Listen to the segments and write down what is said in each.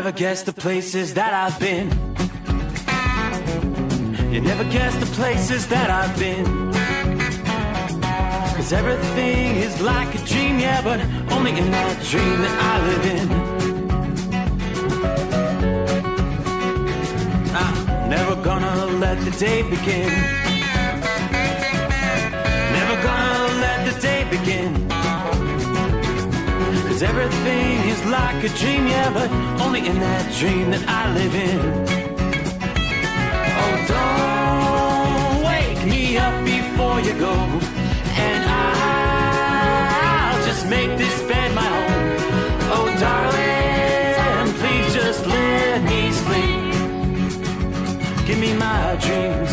never guess the places that I've been. You never guess the places that I've been. 'Cause everything is like a dream, yeah, but only in that dream that I live in. I'm never gonna let the day begin. Never gonna let the day begin. 'Cause everything is like a dream, yeah, but only in that dream that I live in. Oh, don't wake me up before you go, and I'll just make this bed my home. Oh, darling, please just let me sleep. Give me my dreams.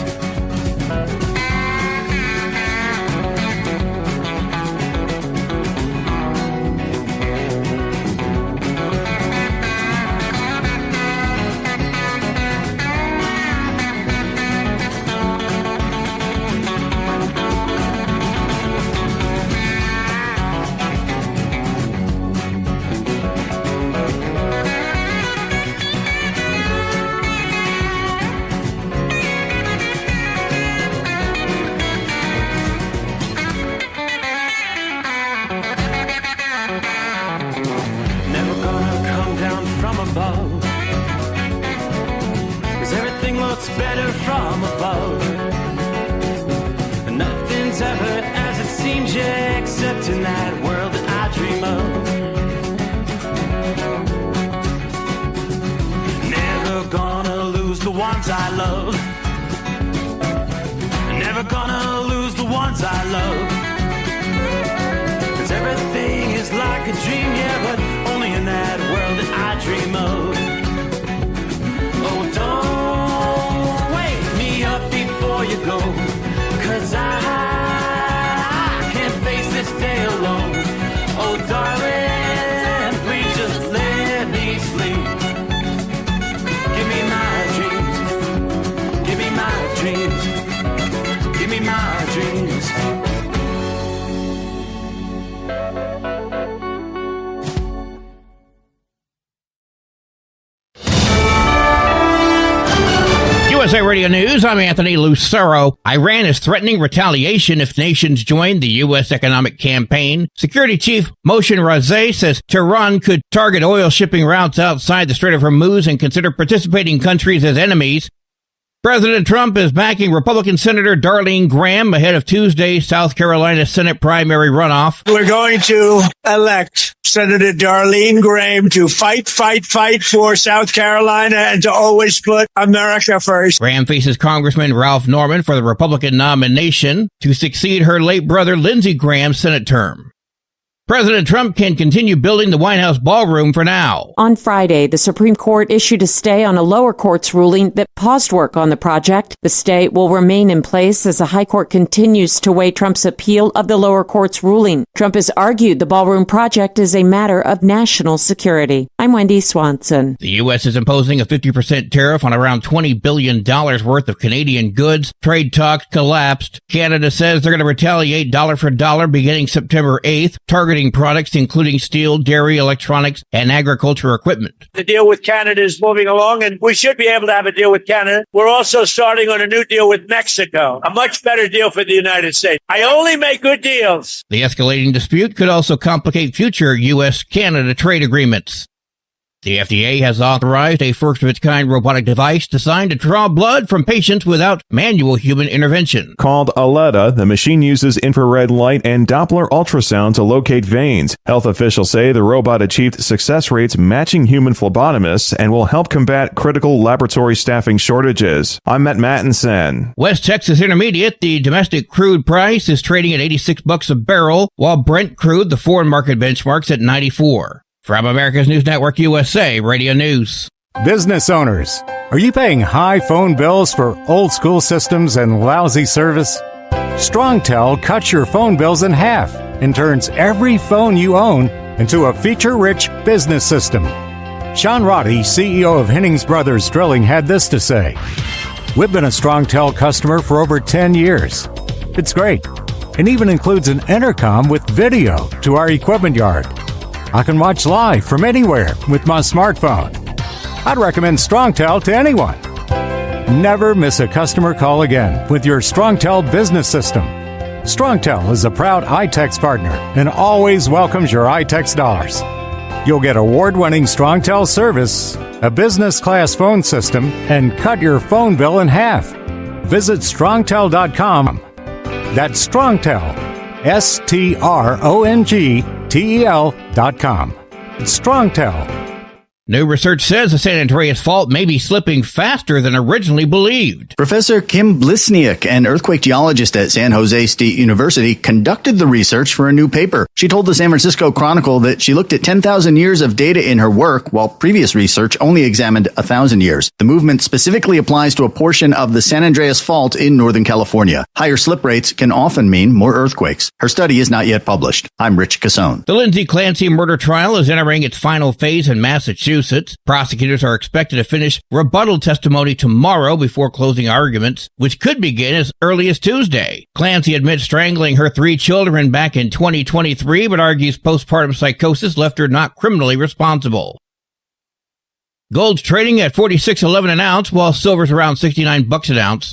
Better from above. Nothing's ever as it seems, yeah, except in that world that I dream of. Never gonna lose the ones I love. Never gonna lose the ones I love. 'Cause everything is like a dream, yeah, but only in that world that I dream of. Oh, don't before you go, 'cause I can't face this day alone. Oh, darling, please just let me sleep. Give me my dreams. Give me my dreams. Give me my dreams. USA Radio News, I'm Anthony Lucero. Iran is threatening retaliation if nations join the U.S. economic campaign. Security Chief Moshe Razeh says Tehran could target oil shipping routes outside the Strait of Hormuz and consider participating countries as enemies. President Trump is backing Republican Senator Darlene Graham ahead of Tuesday's South Carolina Senate primary runoff. We're going to elect Senator Darlene Graham to fight for South Carolina and to always put America first. Graham faces Congressman Ralph Norman for the Republican nomination to succeed her late brother Lindsey Graham's Senate term. President Trump can continue building the White House ballroom for now. On Friday, the Supreme Court issued a stay on a lower court's ruling that paused work on the project. The stay will remain in place as the High Court continues to weigh Trump's appeal of the lower court's ruling. Trump has argued the ballroom project is a matter of national security. I'm Wendy Swanson. The U.S. is imposing a 50% tariff on around $20 billion worth of Canadian goods. Trade talks collapsed. Canada says they're going to retaliate dollar for dollar beginning September 8th, targeting products including steel, dairy, electronics, and agriculture equipment. The deal with Canada is moving along, and we should be able to have a deal with Canada. We're also starting on a new deal with Mexico, a much better deal for the United States. I only make good deals. The escalating dispute could also complicate future U.S.-Canada trade agreements. The FDA has authorized a first-of-its-kind robotic device designed to draw blood from patients without manual human intervention. Called Aletta, the machine uses infrared light and Doppler ultrasound to locate veins. Health officials say the robot achieved success rates matching human phlebotomists and will help combat critical laboratory staffing shortages. I'm Matt Mattinson. West Texas Intermediate, the domestic crude price is trading at $86 a barrel, while Brent crude, the foreign market benchmark's at $94. From America's News Network USA Radio News. Business owners, are you paying high phone bills for old school systems and lousy service? StrongTel cuts your phone bills in half and turns every phone you own into a feature-rich business system. Sean Roddy, CEO of Hennings Brothers Drilling, had this to say: "We've been a StrongTel customer for over 10 years. It's great. It even includes an intercom with video to our equipment yard. I can watch live from anywhere with my smartphone. I'd recommend StrongTel to anyone. Never miss a customer call again with your StrongTel business system. StrongTel is a proud iTex partner and always welcomes your iTex dollars. You'll get award-winning StrongTel service, a business-class phone system, and cut your phone bill in half. Visit strongtel.com. That's StrongTel, StrongTel.com. It's StrongTel. New research says the San Andreas Fault may be slipping faster than originally believed. Professor Kim Blisniak, an earthquake geologist at San Jose State University, conducted the research for a new paper. She told the San Francisco Chronicle that she looked at 10,000 years of data in her work, while previous research only examined 1,000 years. The movement specifically applies to a portion of the San Andreas Fault in Northern California. Higher slip rates can often mean more earthquakes. Her study is not yet published. I'm Rich Cassone. The Lindsay Clancy murder trial is entering its final phase in Massachusetts. Prosecutors are expected to finish rebuttal testimony tomorrow before closing arguments, which could begin as early as Tuesday. Clancy admits strangling her 3 children back in 2023, but argues postpartum psychosis left her not criminally responsible. Gold's trading at $46.11 an ounce, while silver's around $69 an ounce.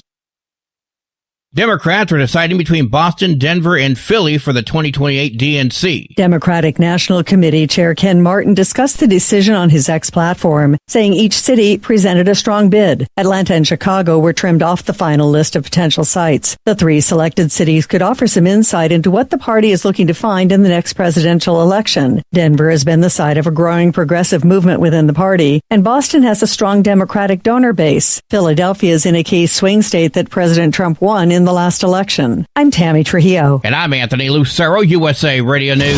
Democrats are deciding between Boston, Denver, and Philly for the 2028 DNC. Democratic National Committee Chair Ken Martin discussed the decision on his X platform, saying each city presented a strong bid. Atlanta and Chicago were trimmed off the final list of potential sites. The 3 selected cities could offer some insight into what the party is looking to find in the next presidential election. Denver has been the site of a growing progressive movement within the party, and Boston has a strong Democratic donor base. Philadelphia is in a key swing state that President Trump won in the last election. I'm Tammy Trujillo. And I'm Anthony Lucero, USA Radio News.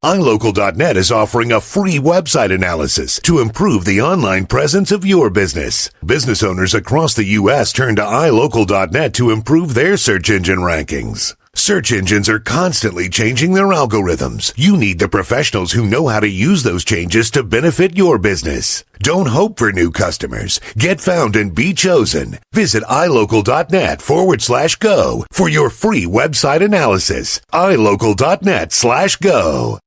iLocal.net is offering a free website analysis to improve the online presence of your business. Business owners across the U.S. turn to iLocal.net to improve their search engine rankings. Search engines are constantly changing their algorithms. You need the professionals who know how to use those changes to benefit your business. Don't hope for new customers. Get found and be chosen. Visit iLocal.net/go for your free website analysis. iLocal.net/go.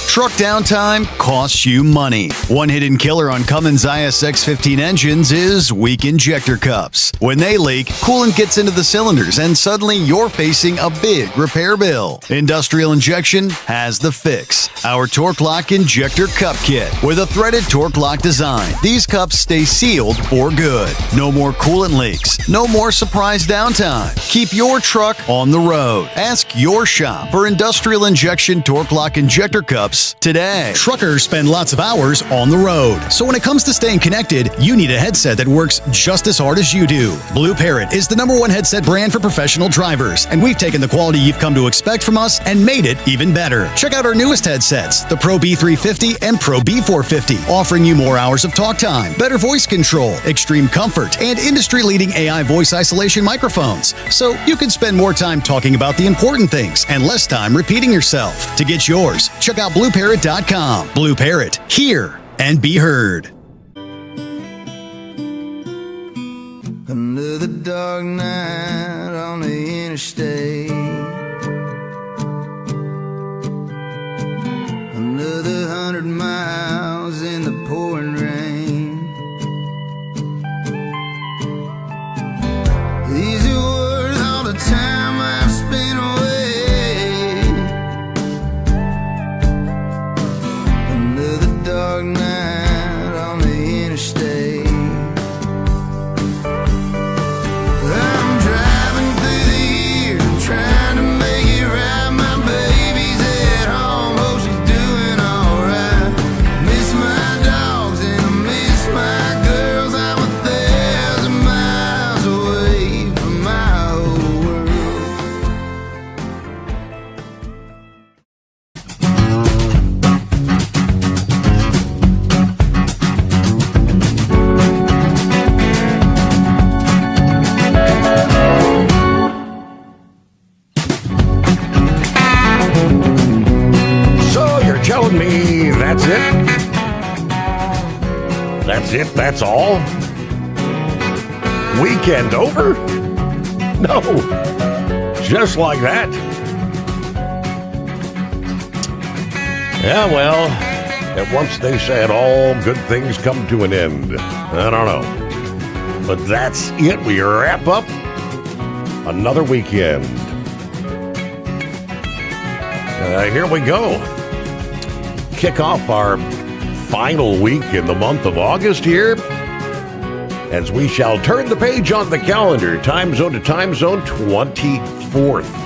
Truck downtime costs you money. One hidden killer on Cummins ISX-15 engines is weak injector cups. When they leak, coolant gets into the cylinders and suddenly you're facing a big repair bill. Industrial Injection has the fix. Our Torque Lock Injector Cup Kit with a threaded Torque Lock design. These cups stay sealed for good. No more coolant leaks. No more surprise downtime. Keep your truck on the road. Ask your shop for Industrial Injection Torque Lock Injector Cups today. Truckers spend lots of hours on the road. So when it comes to staying connected, you need a headset that works just as hard as you do. Blue Parrot is the #1 headset brand for professional drivers, and we've taken the quality you've come to expect from us and made it even better. Check out our newest headsets, the Pro B350 and Pro B450, offering you more hours of talk time, better voice control, extreme comfort, and industry-leading AI voice isolation microphones. So you can spend more time talking about the important things and less time repeating yourself. To get yours, check out BlueParrot.com. Blue Parrot, hear and be heard. Under the dark night on the interstate, another 100 miles in the pouring rain. These are worth all the time I've spent away. Under the dark night on the interstate. I'm driving through the year, trying to make it right. My baby's at home, hope she's doing alright. Miss my dogs and I miss my girls. I'm 1,000 miles away from my old world. So you're telling me that's it? That's it? That's all? Weekend over? No. Just like that? Yeah, well, and once they said all good things come to an end. I don't know. But that's it. We wrap up another weekend. Here we go. Kick off our final week in the month of August here, as we shall turn the page on the calendar. Time zone to time zone, 24th.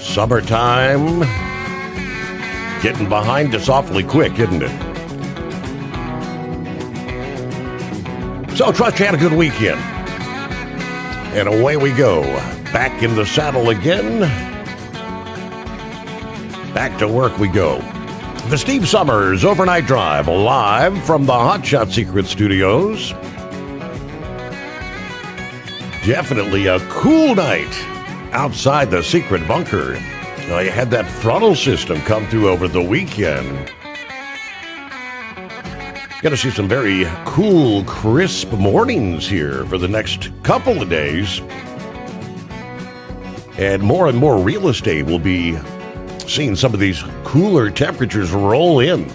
Summertime getting behind us awfully quick, isn't it? So trust you had a good weekend. And away we go. Back in the saddle again. Back to work we go. The Steve Sommers Overnight Drive, live from the Hot Shot Secret Studios. Definitely a cool night outside the secret bunker. You had that frontal system come through over the weekend. Going to see some very cool, crisp mornings here for the next couple of days. And more real estate will be seeing some of these cooler temperatures roll in.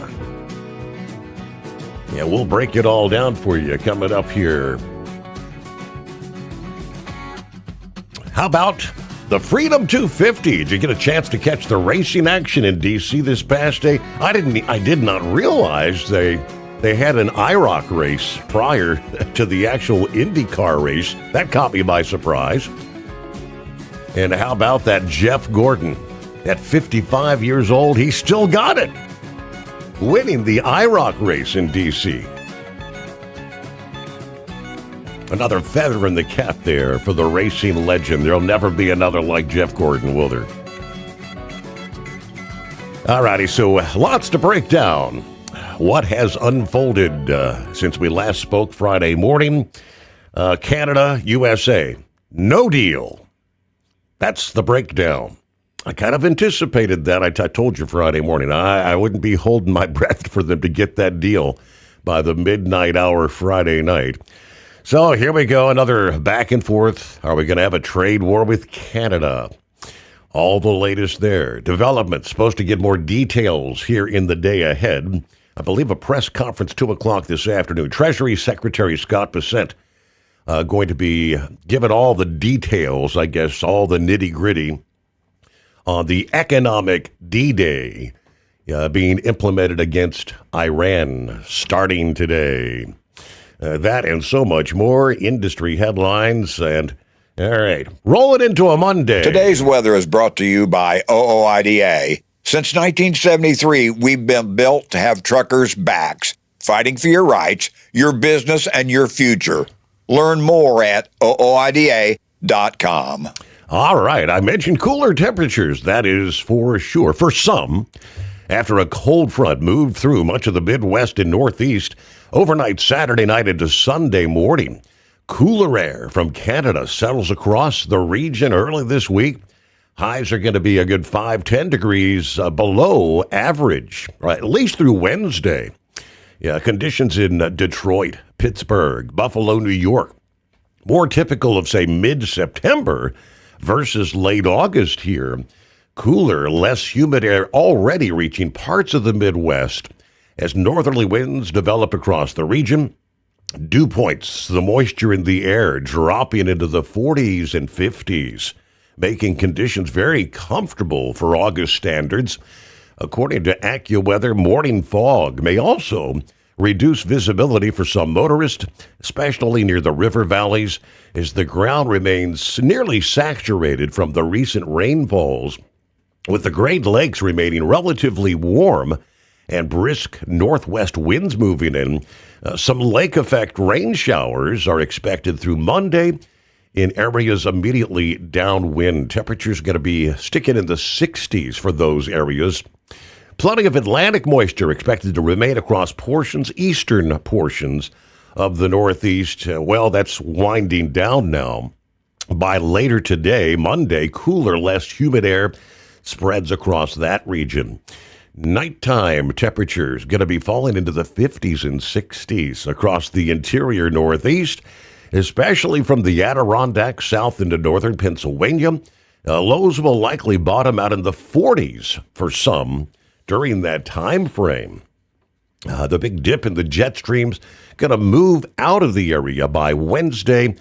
Yeah, we'll break it all down for you coming up here. How about the Freedom 250? Did you get a chance to catch the racing action in D.C. this past day? I did not realize they had an IROC race prior to the actual IndyCar race. That caught me by surprise. And how about that Jeff Gordon? At 55 years old, he still got it, winning the IROC race in D.C. Another feather in the cap there for the racing legend. There'll never be another like Jeff Gordon, will there? All righty, so lots to break down. What has unfolded since we last spoke Friday morning? Canada, USA, no deal. That's the breakdown. I kind of anticipated that. I told you Friday morning. I wouldn't be holding my breath for them to get that deal by the midnight hour Friday night. So here we go, another back and forth. Are we going to have a trade war with Canada? All the latest there. Development supposed to get more details here in the day ahead. I believe a press conference 2 o'clock this afternoon. Treasury Secretary Scott Bessent going to be given all the details, I guess, all the nitty-gritty on the economic D-Day being implemented against Iran starting today. That and so much more, industry headlines, and all right, roll it into a Monday. Today's weather is brought to you by OOIDA. Since 1973, we've been built to have truckers' backs, fighting for your rights, your business, and your future. Learn more at OOIDA.com. All right, I mentioned cooler temperatures, that is for sure. For some, after a cold front moved through much of the Midwest and Northeast overnight Saturday night into Sunday morning, cooler air from Canada settles across the region early this week. Highs are going to be a good 5-10 degrees below average, right, at least through Wednesday. Yeah, conditions in Detroit, Pittsburgh, Buffalo, New York, more typical of, say, mid-September versus late August here. Cooler, less humid air already reaching parts of the Midwest as northerly winds develop across the region. Dew points, the moisture in the air dropping into the 40s and 50s, making conditions very comfortable for August standards. According to AccuWeather, morning fog may also reduce visibility for some motorists, especially near the river valleys, as the ground remains nearly saturated from the recent rainfalls, with the Great Lakes remaining relatively warm and brisk northwest winds moving in. Some lake effect rain showers are expected through Monday in areas immediately downwind. Temperatures going to be sticking in the 60s for those areas. Plenty of Atlantic moisture expected to remain across eastern portions of the Northeast. Well, that's winding down now. By later today, Monday, cooler, less humid air spreads across that region. Nighttime temperatures going to be falling into the 50s and 60s across the interior Northeast, especially from the Adirondacks south into northern Pennsylvania, Lows will likely bottom out in the 40s for some during that time frame. The big dip in the jet streams going to move out of the area by Wednesday,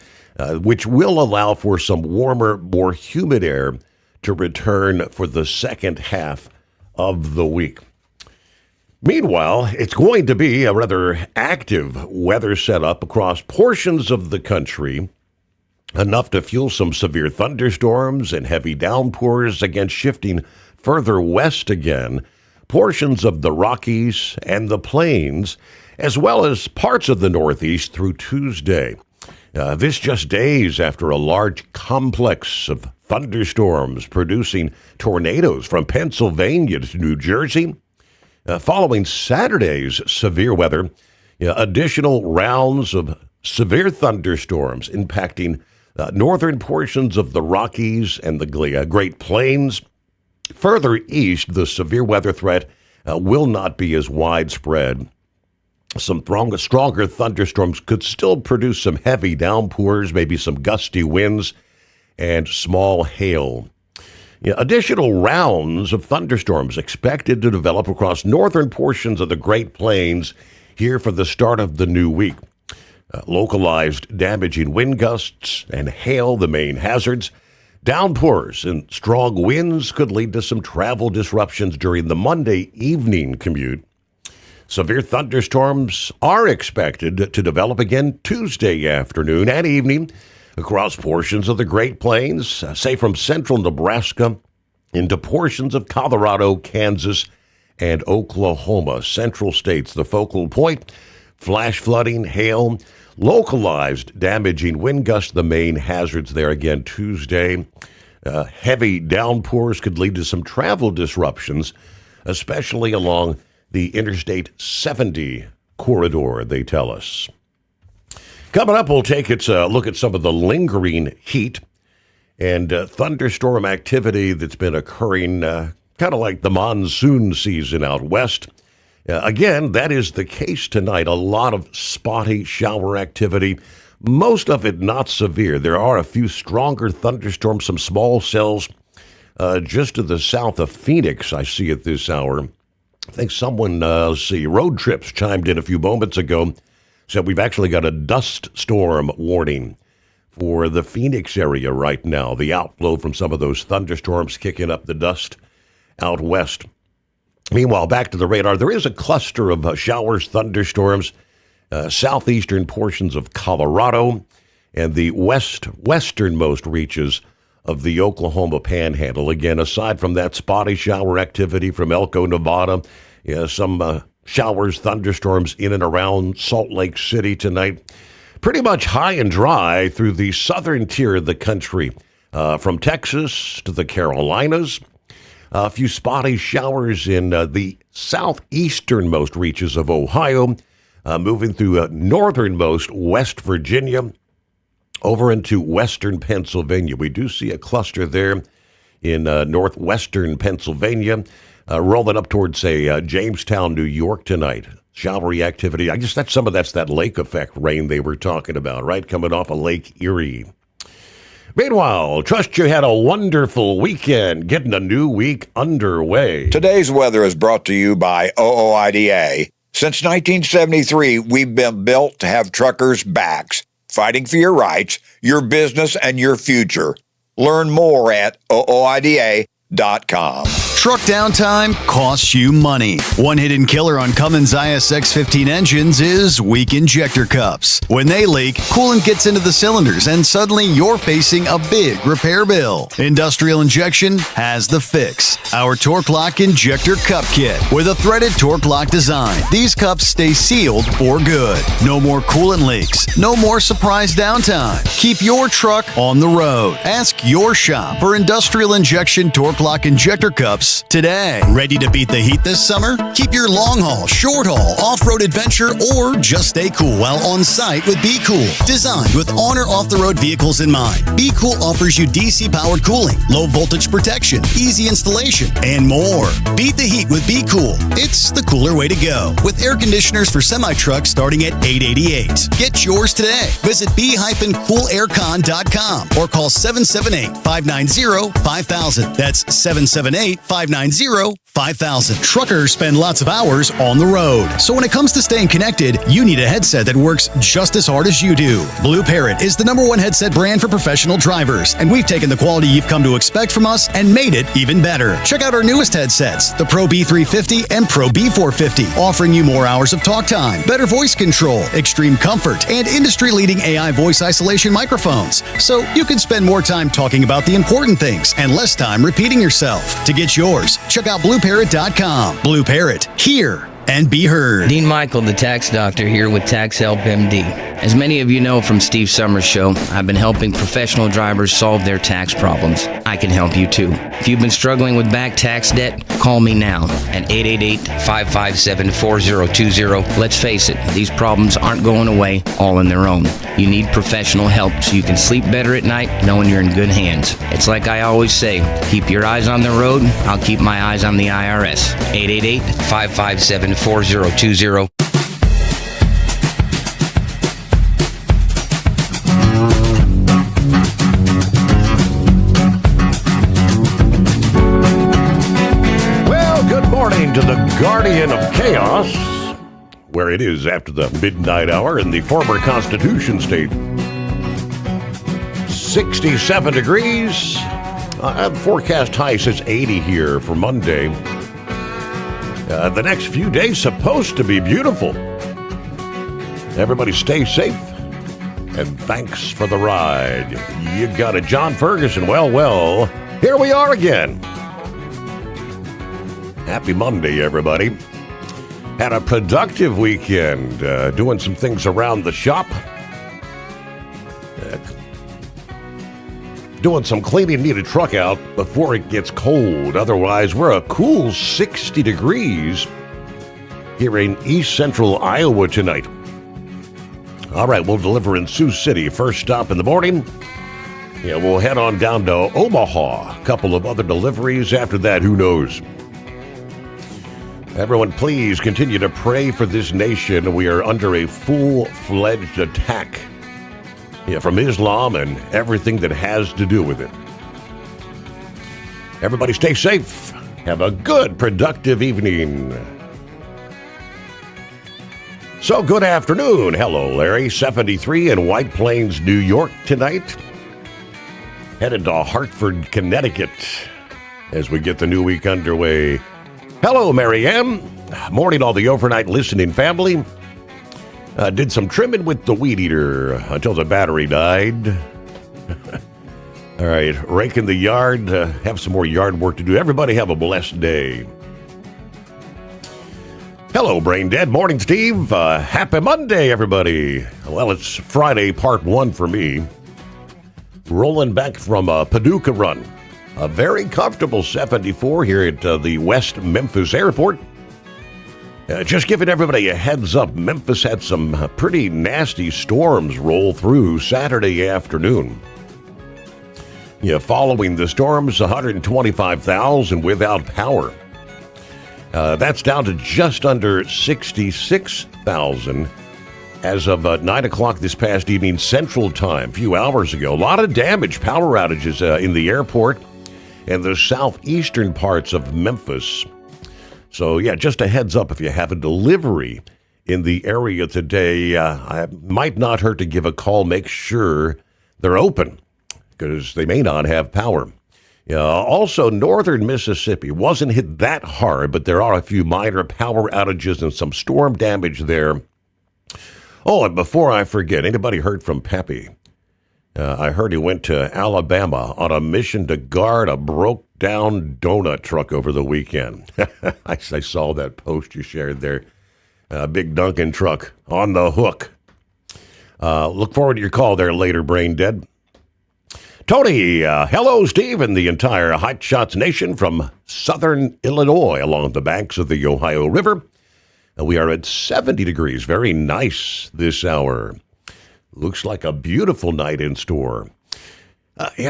which will allow for some warmer, more humid air to return for the second half of the week. Meanwhile, it's going to be a rather active weather setup across portions of the country, enough to fuel some severe thunderstorms and heavy downpours, again shifting further west again. Portions of the Rockies and the Plains, as well as parts of the Northeast through Tuesday. This just days after a large complex of thunderstorms producing tornadoes from Pennsylvania to New Jersey. Following Saturday's severe weather, additional rounds of severe thunderstorms impacting northern portions of the Rockies and the Great Plains. Further east, the severe weather threat will not be as widespread. Some stronger thunderstorms could still produce some heavy downpours, maybe some gusty winds, and small hail. Additional rounds of thunderstorms expected to develop across northern portions of the Great Plains here for the start of the new week. Localized damaging wind gusts and hail, the main hazards. Downpours and strong winds could lead to some travel disruptions during the Monday evening commute. Severe thunderstorms are expected to develop again Tuesday afternoon and evening across portions of the Great Plains, say from central Nebraska into portions of Colorado, Kansas, and Oklahoma. Central states, the focal point. Flash flooding, hail, localized damaging wind gusts, the main hazards there again Tuesday. Heavy downpours could lead to some travel disruptions, especially along the Interstate 70 corridor, they tell us. Coming up, we'll take a look at some of the lingering heat and thunderstorm activity that's been occurring, kind of like the monsoon season out west. Again, that is the case tonight. A lot of spotty shower activity, most of it not severe. There are a few stronger thunderstorms, some small cells just to the south of Phoenix, I see at this hour. I think someone, Road Trips chimed in a few moments ago, said we've actually got a dust storm warning for the Phoenix area right now. The outflow from some of those thunderstorms kicking up the dust out west. Meanwhile, back to the radar, there is a cluster of showers, thunderstorms, southeastern portions of Colorado and the westernmost reaches of the Oklahoma Panhandle. Again, aside from that spotty shower activity from Elko, Nevada, some showers, thunderstorms in and around Salt Lake City tonight. Pretty much high and dry through the southern tier of the country, from Texas to the Carolinas. A few spotty showers in the southeasternmost reaches of Ohio, moving through northernmost West Virginia over into western Pennsylvania. We do see a cluster there in northwestern Pennsylvania, rolling up towards, say, Jamestown, New York tonight. Showery activity. I guess that's that lake effect rain they were talking about, right? Coming off of Lake Erie. Meanwhile, trust you had a wonderful weekend, getting a new week underway. Today's weather is brought to you by OOIDA. Since 1973, we've been built to have truckers' backs, fighting for your rights, your business, and your future. Learn more at OOIDA.com. Truck downtime costs you money. One hidden killer on Cummins ISX15 engines is weak injector cups. When they leak, coolant gets into the cylinders and suddenly you're facing a big repair bill. Industrial Injection has the fix. Our Torque Lock Injector Cup Kit with a threaded Torque Lock design. These cups stay sealed for good. No more coolant leaks. No more surprise downtime. Keep your truck on the road. Ask your shop for Industrial Injection Torque Lock Injector Cups Sommers today. Ready to beat the heat this summer? Keep your long haul, short haul, off-road adventure, or just stay cool while on site with Be Cool. Designed with on or off-the-road vehicles in mind, Be Cool offers you DC-powered cooling, low voltage protection, easy installation, and more. Beat the heat with Be Cool. It's the cooler way to go. With air conditioners for semi-trucks starting at $888. Get yours today. Visit b-coolaircon.com or call 778-590-5000. That's 778-590-5000. Truckers spend lots of hours on the road. So when it comes to staying connected, you need a headset that works just as hard as you do. Blue Parrot is the #1 headset brand for professional drivers, and we've taken the quality you've come to expect from us and made it even better. Check out our newest headsets, the Pro B350 and Pro B450, offering you more hours of talk time, better voice control, extreme comfort, and industry-leading AI voice isolation microphones. So you can spend more time talking about the important things and less time repeating yourself. To get yours, check out blueparrot.com. Blue Parrot, hear and be heard. Dean Michael, the tax doctor, here with Tax Help MD. As many of you know from Steve Sommers' show, I've been helping professional drivers solve their tax problems. I can help you too. If you've been struggling with back tax debt, call me now at 888-557-4020. Let's face it, these problems aren't going away all on their own. You need professional help so you can sleep better at night knowing you're in good hands. It's like I always say, keep your eyes on the road, I'll keep my eyes on the IRS. 888-557-4020. Well, good morning to the Guardian of Chaos, where it is after the midnight hour in the former Constitution State. 67 degrees. Forecast high says 80 here for Monday. The next few days supposed to be beautiful. Everybody stay safe, and thanks for the ride. You got it, John Ferguson. Well, here we are again. Happy Monday, everybody. Had a productive weekend, doing some things around the shop. Doing some cleaning, need a truck out before it gets cold. Otherwise, we're a cool 60 degrees here in East Central Iowa tonight. All right, we'll deliver in Sioux City. First stop in the morning. Yeah, we'll head on down to Omaha. A couple of other deliveries after that, who knows? Everyone, please continue to pray for this nation. We are under a full-fledged attack. Yeah, from Islam and everything that has to do with it. Everybody stay safe. Have a good, productive evening. So, good afternoon. Hello, Larry. 73 in White Plains, New York tonight. Headed to Hartford, Connecticut as we get the new week underway. Hello, Mary Ann. Morning, all the overnight listening family. Did some trimming with the weed eater until the battery died. All right, raking the yard. Have some more yard work to do. Everybody have a blessed day. Hello, Brain Dead. Morning, Steve. Happy Monday, everybody. Well, it's Friday, part 1 for me. Rolling back from a Paducah run. A very comfortable 74 here at the West Memphis Airport. Just giving everybody a heads up, Memphis had some pretty nasty storms roll through Saturday afternoon. Yeah, following the storms, 125,000 without power. That's down to just under 66,000 as of 9 o'clock this past evening Central Time, a few hours ago. A lot of damage, power outages in the airport and the southeastern parts of Memphis. So, yeah, just a heads up if you have a delivery in the area today. I might not hurt to give a call. Make sure they're open because they may not have power. Also, northern Mississippi wasn't hit that hard, but there are a few minor power outages and some storm damage there. Oh, and before I forget, anybody heard from Pepe? I heard he went to Alabama on a mission to guard a broke-down donut truck over the weekend. I saw that post you shared there. Big Duncan truck on the hook. Look forward to your call there later, Brain Dead. Tony, hello, Steve, and the entire Hot Shots Nation from southern Illinois along the banks of the Ohio River. We are at 70 degrees. Very nice this hour. Looks like a beautiful night in store.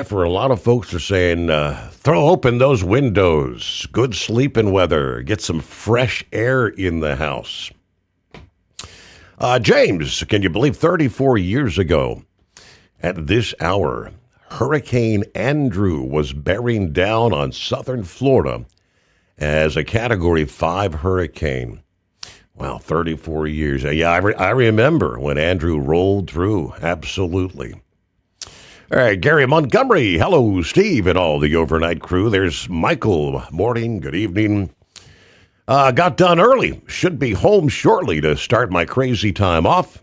For a lot of folks are saying, throw open those windows. Good sleeping weather. Get some fresh air in the house. James, can you believe 34 years ago at this hour, Hurricane Andrew was bearing down on southern Florida as a Category 5 hurricane. Wow, 34 years. Yeah, I remember when Andrew rolled through. Absolutely. All right, Gary Montgomery. Hello, Steve, and all the overnight crew. There's Michael. Morning, good evening. Got done early. Should be home shortly to start my crazy time off.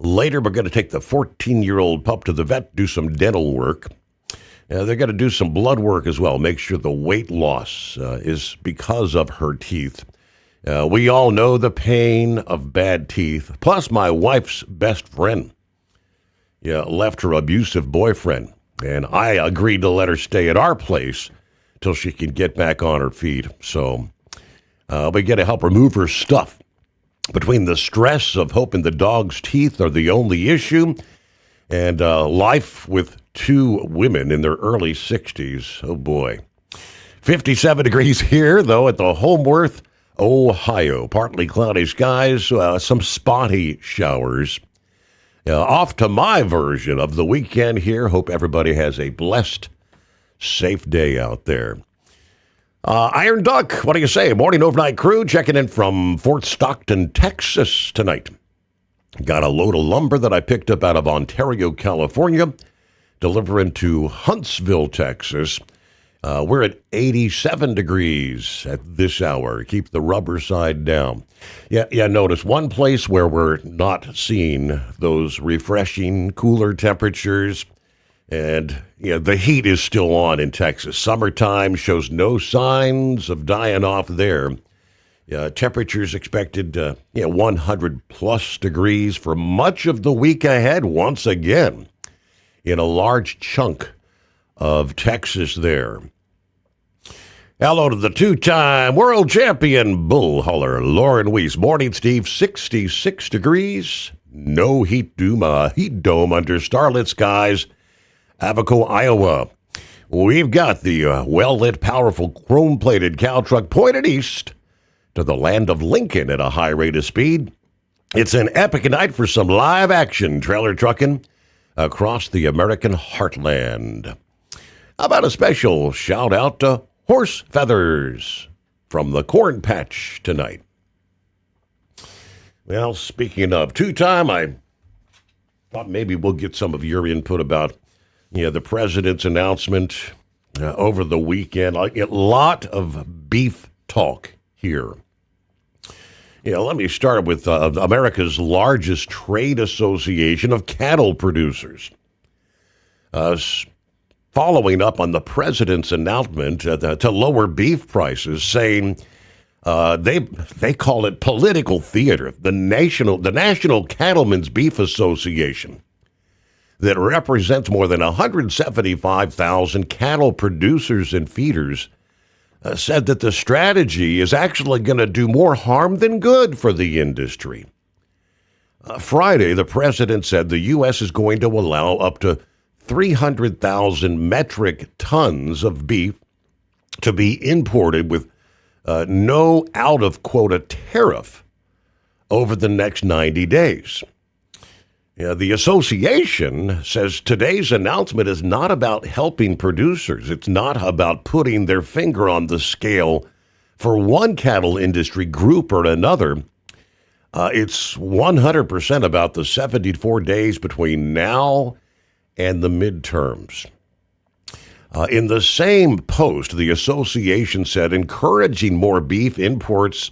Later, we're going to take the 14-year-old pup to the vet, do some dental work. They're going to do some blood work as well, make sure the weight loss is because of her teeth. We all know the pain of bad teeth. Plus, my wife's best friend left her abusive boyfriend, and I agreed to let her stay at our place till she can get back on her feet. So we got to help remove her stuff. Between the stress of hoping the dog's teeth are the only issue and life with two women in their early 60s, oh boy. 57 degrees here, though, at the Homeworth, Ohio. Partly cloudy skies, some spotty showers. Off to my version of the weekend here. Hope everybody has a blessed, safe day out there. Iron Duck, what do you say? Morning overnight crew checking in from Fort Stockton, Texas tonight. Got a load of lumber that I picked up out of Ontario, California, delivering to Huntsville, Texas. We're at 87 degrees at this hour. Keep the rubber side down. Yeah, notice one place where we're not seeing those refreshing, cooler temperatures. And the heat is still on in Texas. Summertime shows no signs of dying off there. Temperatures expected 100 plus degrees for much of the week ahead once again in a large chunk of Texas there. Hello to the two-time world champion bull hauler, Lauren Weiss. Morning, Steve. 66 degrees. No heat dome under starlit skies. Abaco, Iowa. We've got the well-lit, powerful, chrome-plated cow truck pointed east to the land of Lincoln at a high rate of speed. It's an epic night for some live action trailer trucking across the American heartland. How about a special shout-out to Horse Feathers from the Corn Patch tonight? Well, speaking of two-time, I thought maybe we'll get some of your input about the president's announcement over the weekend. A lot of beef talk here. Let me start with America's largest trade association of cattle producers. Following up on the president's announcement to lower beef prices, saying they call it political theater. The National Cattlemen's Beef Association, that represents more than 175,000 cattle producers and feeders, said that the strategy is actually going to do more harm than good for the industry. Friday, the president said the U.S. is going to allow up to 300,000 metric tons of beef to be imported with no out-of-quota tariff over the next 90 days. The association says today's announcement is not about helping producers. It's not about putting their finger on the scale for one cattle industry group or another. It's 100% about the 74 days between now and the midterms. In the same post, the association said encouraging more beef imports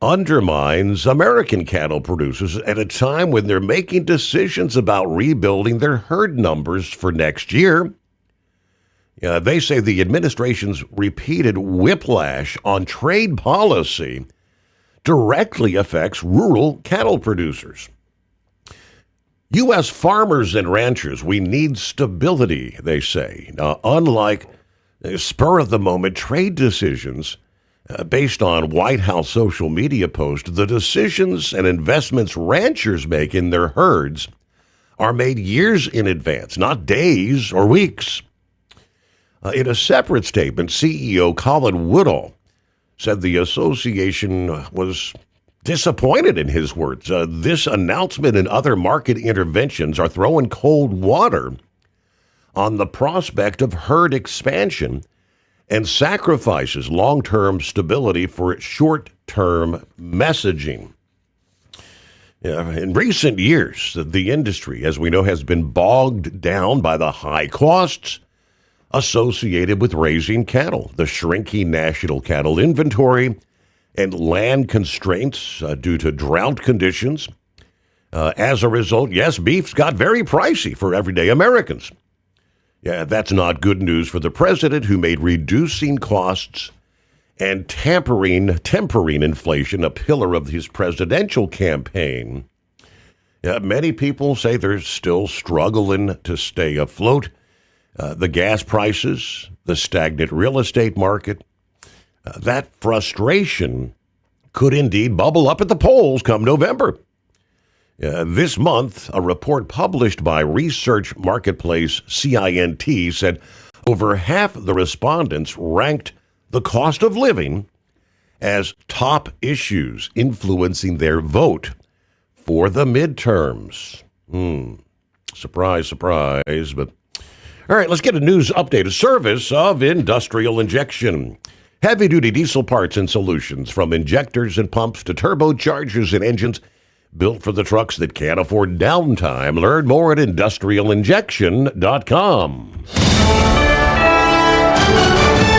undermines American cattle producers at a time when they're making decisions about rebuilding their herd numbers for next year. They say the administration's repeated whiplash on trade policy directly affects rural cattle producers. U.S. farmers and ranchers, we need stability, they say. Now, unlike spur-of-the-moment trade decisions based on White House social media posts, the decisions and investments ranchers make in their herds are made years in advance, not days or weeks. In a separate statement, CEO Colin Woodall said the association was disappointed, in his words. This announcement and other market interventions are throwing cold water on the prospect of herd expansion and sacrifices long-term stability for short-term messaging. In recent years, the industry, as we know, has been bogged down by the high costs associated with raising cattle, the shrinking national cattle inventory, and land constraints due to drought conditions. As a result, yes, beef's got very pricey for everyday Americans. Yeah, that's not good news for the president, who made reducing costs and tempering inflation a pillar of his presidential campaign. Many people say they're still struggling to stay afloat. The gas prices, the stagnant real estate market, that frustration could indeed bubble up at the polls come November. This month, a report published by research marketplace CINT said over half the respondents ranked the cost of living as top issues influencing their vote for the midterms. Surprise, surprise. But all right, let's get a news update. A service of industrial injection. Heavy-duty diesel parts and solutions, from injectors and pumps to turbochargers and engines, built for the trucks that can't afford downtime. Learn more at industrialinjection.com.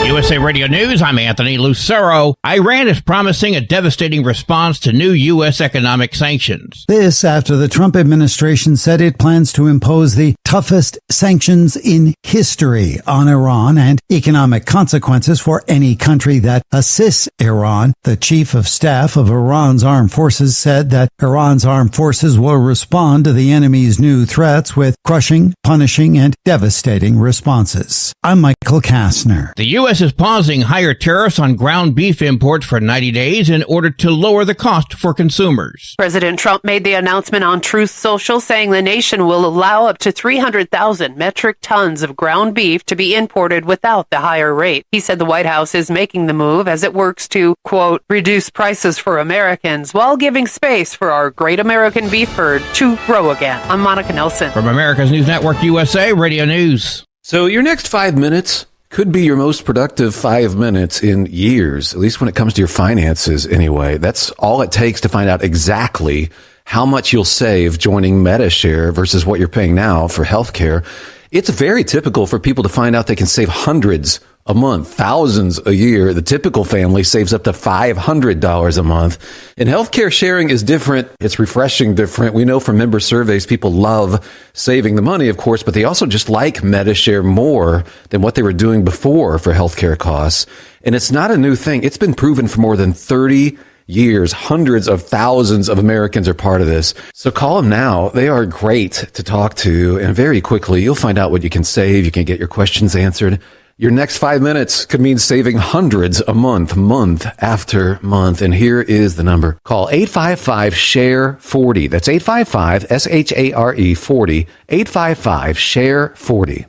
USA Radio News, I'm Anthony Lucero. Iran is promising a devastating response to new U.S. economic sanctions. This after the Trump administration said it plans to impose the toughest sanctions in history on Iran and economic consequences for any country that assists Iran. The chief of staff of Iran's armed forces said that Iran's armed forces will respond to the enemy's new threats with crushing, punishing, and devastating responses. I'm Michael Kastner. The U.S. is pausing higher tariffs on ground beef imports for 90 days in order to lower the cost for consumers. President Trump made the announcement on Truth Social, saying the nation will allow up to 300,000 metric tons of ground beef to be imported without the higher rate. He said the White House is making the move as it works to, quote, reduce prices for Americans while giving space for our great American beef herd to grow again. I'm Monica Nelson. From America's News Network USA Radio News. So your next 5 minutes could be your most productive 5 minutes in years, at least when it comes to your finances anyway. That's all it takes to find out exactly how much you'll save joining MediShare versus what you're paying now for healthcare. It's very typical for people to find out they can save hundreds a month, thousands a year. The typical family saves up to $500 a month. And healthcare sharing is different. It's refreshing different. We know from member surveys, people love saving the money, of course, but they also just like MediShare more than what they were doing before for healthcare costs. And it's not a new thing. It's been proven for more than 30 years. Hundreds of thousands of Americans are part of this. So call them now. They are great to talk to. And very quickly, you'll find out what you can save. You can get your questions answered. Your next 5 minutes could mean saving hundreds a month, month after month. And here is the number. Call 855-SHARE-40. That's 855-SHARE 40. 855-SHARE-40.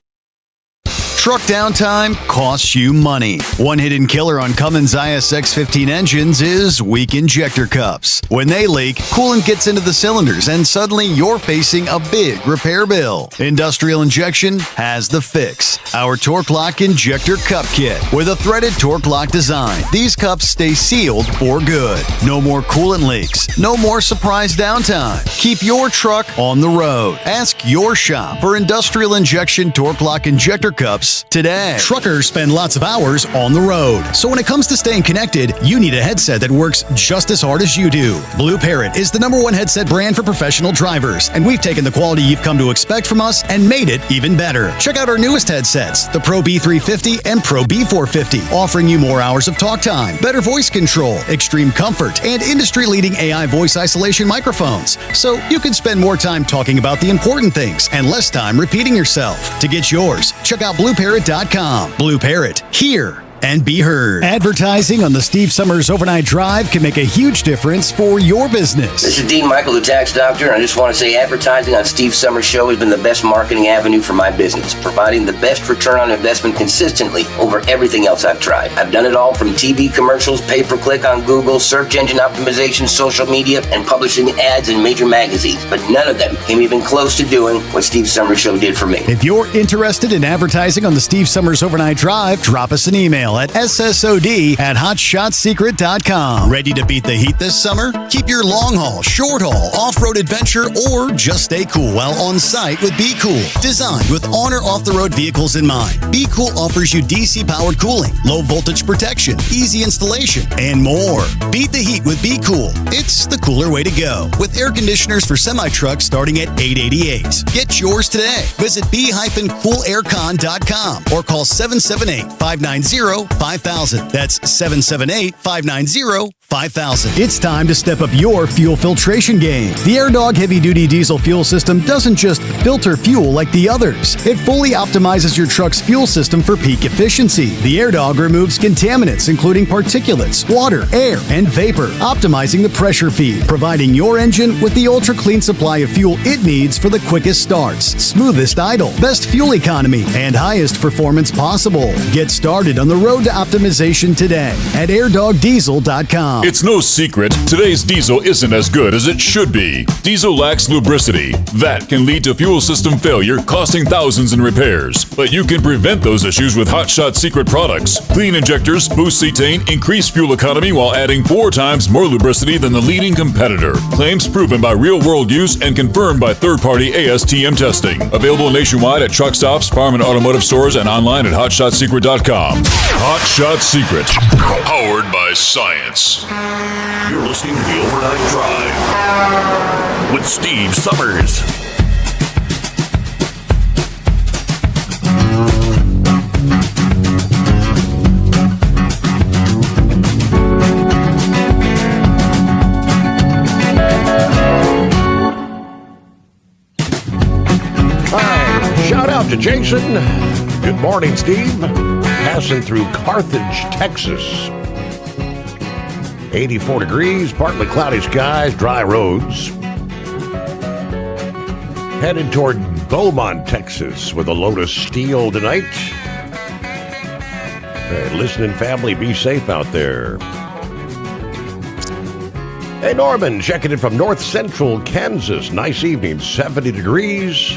Truck downtime costs you money. One hidden killer on Cummins ISX-15 engines is weak injector cups. When they leak, coolant gets into the cylinders and suddenly you're facing a big repair bill. Industrial Injection has the fix. Our Torque Lock Injector Cup Kit with a threaded Torque Lock design. These cups stay sealed for good. No more coolant leaks. No more surprise downtime. Keep your truck on the road. Ask your shop for Industrial Injection Torque Lock Injector Cups Sommers today. Truckers spend lots of hours on the road. So when it comes to staying connected, you need a headset that works just as hard as you do. Blue Parrot is the #1 headset brand for professional drivers, and we've taken the quality you've come to expect from us and made it even better. Check out our newest headsets, the Pro B350 and Pro B450, offering you more hours of talk time, better voice control, extreme comfort, and industry-leading AI voice isolation microphones. So you can spend more time talking about the important things and less time repeating yourself. To get yours, check out BlueParrot.com. Blue Parrot, hear and be heard. Advertising on the Steve Sommers Overnight Drive can make a huge difference for your business. This is Dean Michael, the tax doctor, and I just want to say advertising on Steve Sommers' show has been the best marketing avenue for my business, providing the best return on investment consistently over everything else I've tried. I've done it all from TV commercials, pay-per-click on Google, search engine optimization, social media, and publishing ads in major magazines, but none of them came even close to doing what Steve Sommers' show did for me. If you're interested in advertising on the Steve Sommers Overnight Drive, drop us an email at ssod@hotshotsecret.com. Ready to beat the heat this summer? Keep your long haul, short haul, off-road adventure, or just stay cool while on site with Be Cool. Designed with on or off-the-road vehicles in mind, Be Cool offers you DC-powered cooling, low voltage protection, easy installation, and more. Beat the heat with Be Cool. It's the cooler way to go. With air conditioners for semi-trucks starting at $888. Get yours today. Visit b-coolaircon.com or call 778-590-5000. That's 778-590-5000. It's time to step up your fuel filtration game. The AirDog heavy-duty diesel fuel system doesn't just filter fuel like the others. It fully optimizes your truck's fuel system for peak efficiency. The AirDog removes contaminants, including particulates, water, air, and vapor, optimizing the pressure feed, providing your engine with the ultra-clean supply of fuel it needs for the quickest starts, smoothest idle, best fuel economy, and highest performance possible. Get started on the road to optimization today at airdogdiesel.com. It's no secret, today's diesel isn't as good as it should be. Diesel lacks lubricity. That can lead to fuel system failure, costing thousands in repairs. But you can prevent those issues with Hot Shot Secret products. Clean injectors, boost cetane, increase fuel economy while adding 4 times more lubricity than the leading competitor. Claims proven by real-world use and confirmed by third-party ASTM testing. Available nationwide at truck stops, farm and automotive stores, and online at hotshotsecret.com. Hot Shot Secret, powered by science. You're listening to the Overnight Drive with Steve Sommers. Hi, shout out to Jason. Good morning, Steve. Passing through Carthage, Texas. 84 degrees, partly cloudy skies, dry roads. Headed toward Beaumont, Texas with a load of steel tonight. Hey, listening family, be safe out there. Hey, Norman, checking in from north central Kansas. Nice evening, 70 degrees.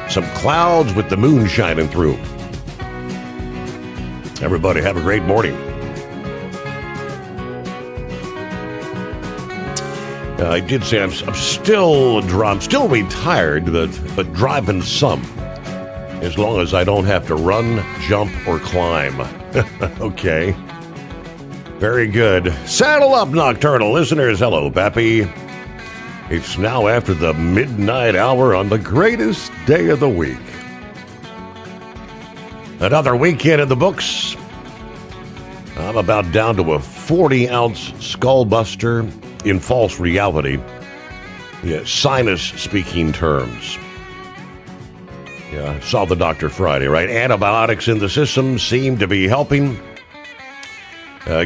Some clouds with the moon shining through. Everybody have a great morning. I did say I'm still retired, but driving some. As long as I don't have to run, jump, or climb. Okay. Very good. Saddle up, nocturnal listeners. Hello, Pappy. It's now after the midnight hour on the greatest day of the week. Another weekend in the books. I'm about down to a 40-ounce skull buster in false reality. Yeah, sinus speaking terms. Yeah, I saw the doctor Friday, right? Antibiotics in the system seem to be helping.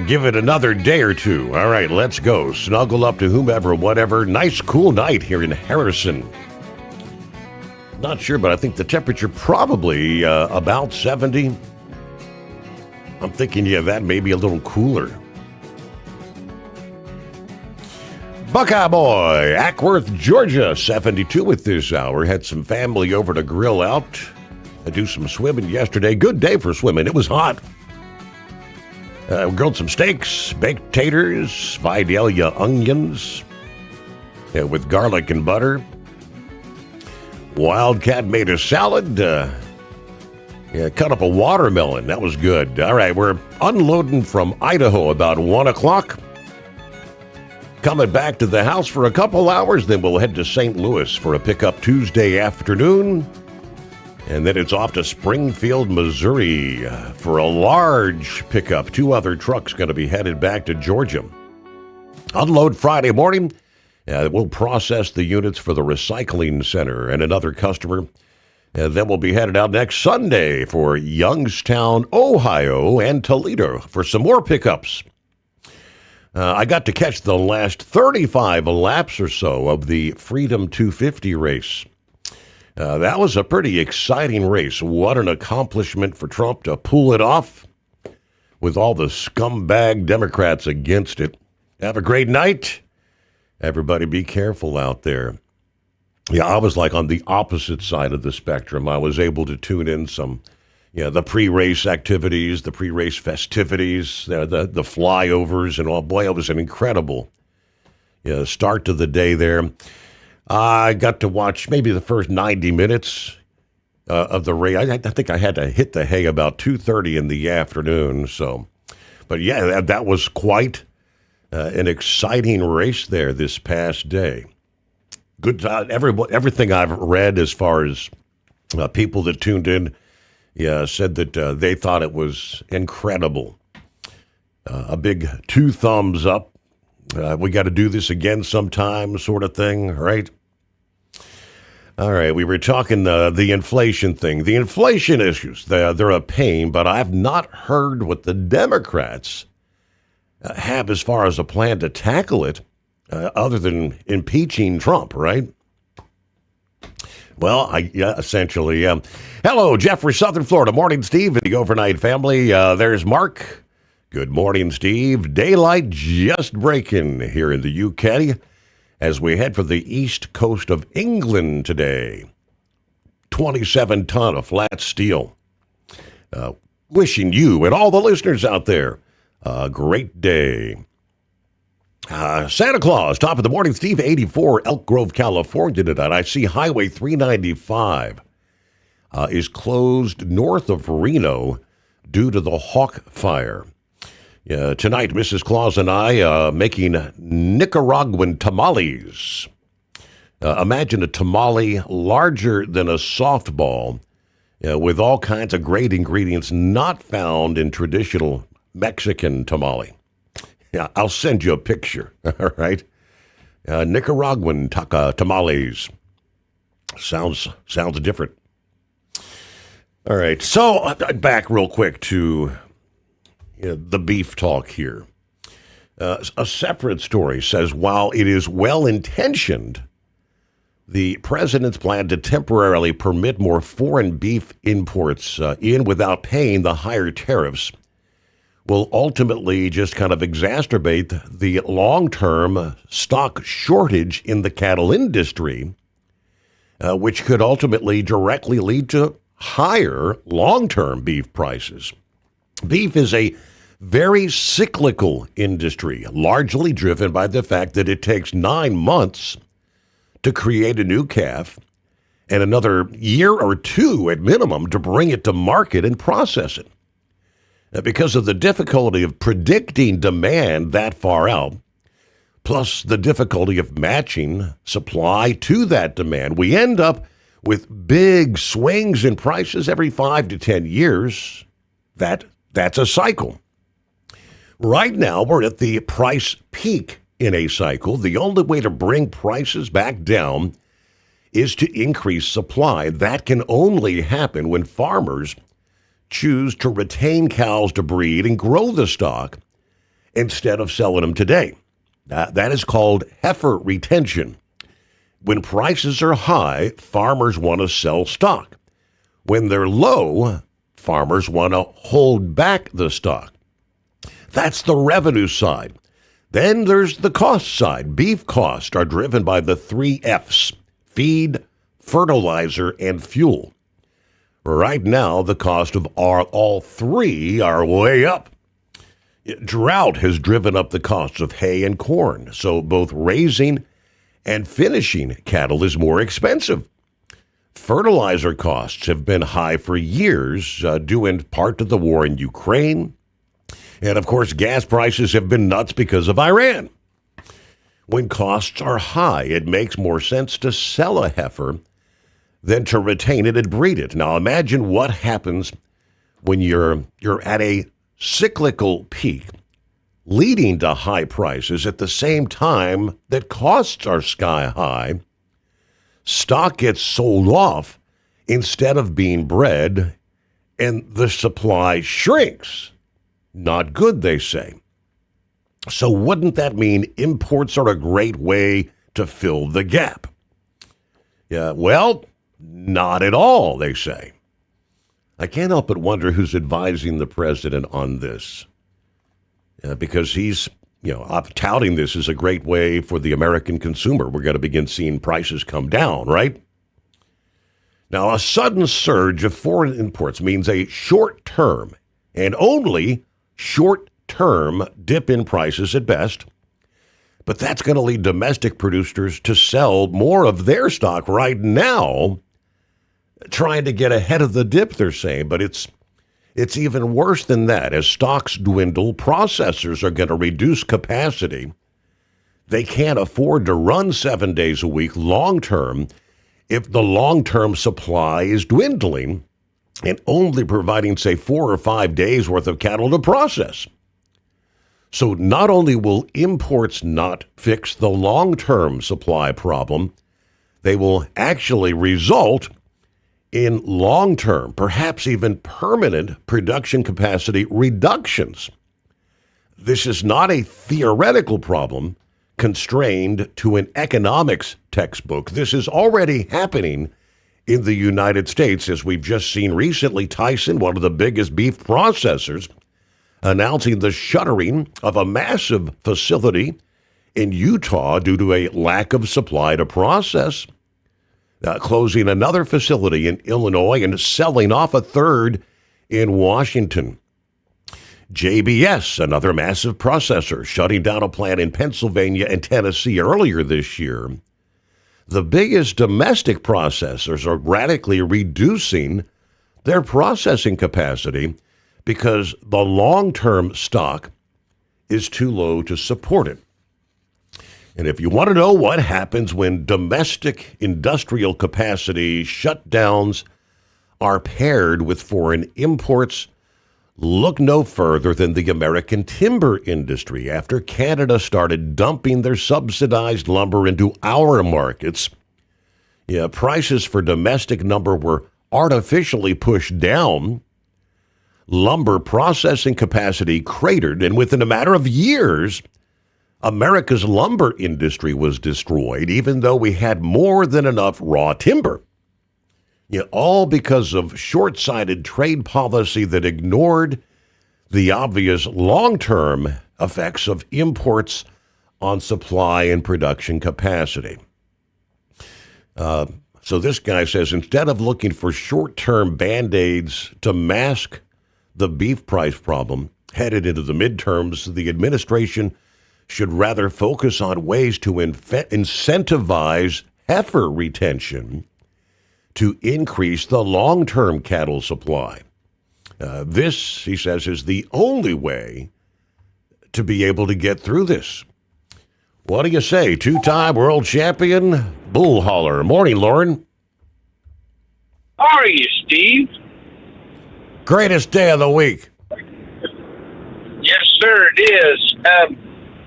Give it another day or two. All right, let's go. Snuggle up to whomever, whatever. Nice, cool night here in Harrison. Not sure, but I think the temperature probably about 70. I'm thinking, yeah, that may be a little cooler. Buckeye Boy, Ackworth, Georgia, 72 at this hour. Had some family over to grill out and do some swimming yesterday. Good day for swimming. It was hot. Grilled some steaks, baked taters, Vidalia onions with garlic and butter. Wildcat made a salad. Yeah, cut up a watermelon. That was good. All right, we're unloading from Idaho about 1 o'clock. Coming back to the house for a couple hours, then we'll head to St. Louis for a pickup Tuesday afternoon. And then it's off to Springfield, Missouri for a large pickup. 2 other trucks going to be headed back to Georgia. Unload Friday morning. We'll process the units for the recycling center and another customer. And then we'll be headed out next Sunday for Youngstown, Ohio, and Toledo for some more pickups. I got to catch the last 35 laps or so of the Freedom 250 race. That was a pretty exciting race. What an accomplishment for Trump to pull it off with all the scumbag Democrats against it. Have a great night. Everybody be careful out there. Yeah, I was like on the opposite side of the spectrum. I was able to tune in some, the pre-race activities, the pre-race festivities, the flyovers, and all. Boy, it was an incredible start to the day there. I got to watch maybe the first 90 minutes of the race. I think I had to hit the hay about 2:30 in the afternoon. So, but yeah, that was quite an exciting race there this past day. Good. Everything I've read as far as people that tuned in, said that they thought it was incredible. A big 2 thumbs up. We got to do this again sometime, sort of thing, right? All right, we were talking the inflation thing. The inflation issues, they're a pain, but I've not heard what the Democrats have as far as a plan to tackle it, other than impeaching Trump, right? Well, essentially. Hello, Jeffrey, Southern Florida. Morning, Steve, and the overnight family. There's Mark. Good morning, Steve. Daylight just breaking here in the UK as we head for the east coast of England today. 27 ton of flat steel. Wishing you and all the listeners out there a great day. Santa Claus, top of the morning, Steve, 84, Elk Grove, California tonight. I see Highway 395 is closed north of Reno due to the Hawk fire. Tonight, Mrs. Claus and I making Nicaraguan tamales. Imagine a tamale larger than a softball with all kinds of great ingredients not found in traditional Mexican tamale. Yeah, I'll send you a picture, all right? Nicaraguan tamales. Sounds different. All right, so back real quick to the beef talk here. A separate story says, while it is well-intentioned, the president's plan to temporarily permit more foreign beef imports in without paying the higher tariffs will ultimately just kind of exacerbate the long-term stock shortage in the cattle industry, which could ultimately directly lead to higher long-term beef prices. Beef is a very cyclical industry, largely driven by the fact that it takes 9 months to create a new calf and another year or 2 at minimum to bring it to market and process it. Because of the difficulty of predicting demand that far out, plus the difficulty of matching supply to that demand, we end up with big swings in prices every 5 to 10 years. That's a cycle. Right now, we're at the price peak in a cycle. The only way to bring prices back down is to increase supply. That can only happen when farmers choose to retain cows to breed and grow the stock instead of selling them today. That is called heifer retention. When prices are high, farmers want to sell stock. When they're low, farmers want to hold back the stock. That's the revenue side. Then there's the cost side. Beef costs are driven by the 3 F's: feed, fertilizer, and fuel. Right now, the cost of all 3 are way up. Drought has driven up the costs of hay and corn, so both raising and finishing cattle is more expensive. Fertilizer costs have been high for years, due in part to the war in Ukraine. And of course, gas prices have been nuts because of Iran. When costs are high, it makes more sense to sell a heifer than to retain it and breed it. Now imagine what happens when you're at a cyclical peak, leading to high prices at the same time that costs are sky high. Stock gets sold off instead of being bred, and the supply shrinks. Not good, they say. So wouldn't that mean imports are a great way to fill the gap? Yeah, well, not at all, they say. I can't help but wonder who's advising the president on this. Because he's, touting this as a great way for the American consumer. We're going to begin seeing prices come down, right? Now, a sudden surge of foreign imports means a short-term and only short-term dip in prices at best. But that's going to lead domestic producers to sell more of their stock right now, trying to get ahead of the dip, they're saying. But it's even worse than that. As stocks dwindle, processors are going to reduce capacity. They can't afford to run 7 days a week long-term if the long-term supply is dwindling and only providing, say, 4 or 5 days worth of cattle to process. So not only will imports not fix the long-term supply problem, they will actually result in long-term, perhaps even permanent production capacity reductions. This is not a theoretical problem constrained to an economics textbook. This is already happening in the United States, as we've just seen recently. Tyson, one of the biggest beef processors, announcing the shuttering of a massive facility in Utah due to a lack of supply to process. Closing another facility in Illinois and selling off a third in Washington. JBS, another massive processor, shutting down a plant in Pennsylvania and Tennessee earlier this year. The biggest domestic processors are radically reducing their processing capacity because the long-term stock is too low to support it. And if you want to know what happens when domestic industrial capacity shutdowns are paired with foreign imports, look no further than the American timber industry. After Canada started dumping their subsidized lumber into our markets, prices for domestic lumber were artificially pushed down. Lumber processing capacity cratered, and within a matter of years, America's lumber industry was destroyed, even though we had more than enough raw timber. All because of short-sighted trade policy that ignored the obvious long-term effects of imports on supply and production capacity. So this guy says, instead of looking for short-term Band-Aids to mask the beef price problem headed into the midterms, the administration should rather focus on ways to incentivize heifer retention to increase the long-term cattle supply. This, he says, is the only way to be able to get through this. What do you say? Two-time world champion bull hauler. Morning, Lauren. How are you, Steve? Greatest day of the week. Yes, sir, it is.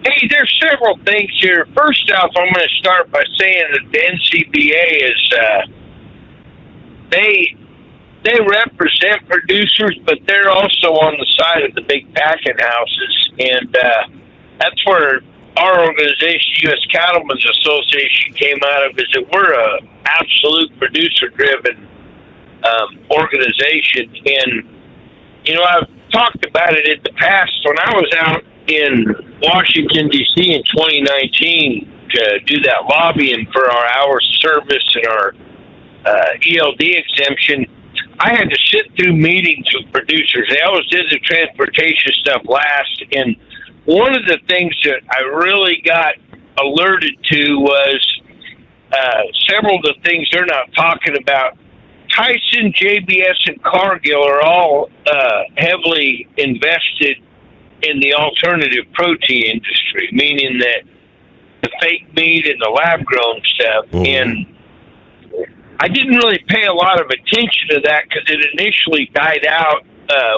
Hey, there's several things here. First off, I'm going to start by saying that the NCBA is, they represent producers, but they're also on the side of the big packing houses. And that's where our organization, U.S. Cattlemen's Association, came out of, is that we're a absolute producer-driven organization. And, I've talked about it in the past. When I was out in Washington, D.C. in 2019 to do that lobbying for our hours of service and our ELD exemption, I had to sit through meetings with producers. They always did the transportation stuff last. And one of the things that I really got alerted to was several of the things they're not talking about. Tyson, JBS, and Cargill are all heavily invested in the alternative protein industry, meaning that the fake meat and the lab-grown stuff. And I didn't really pay a lot of attention to that because it initially died out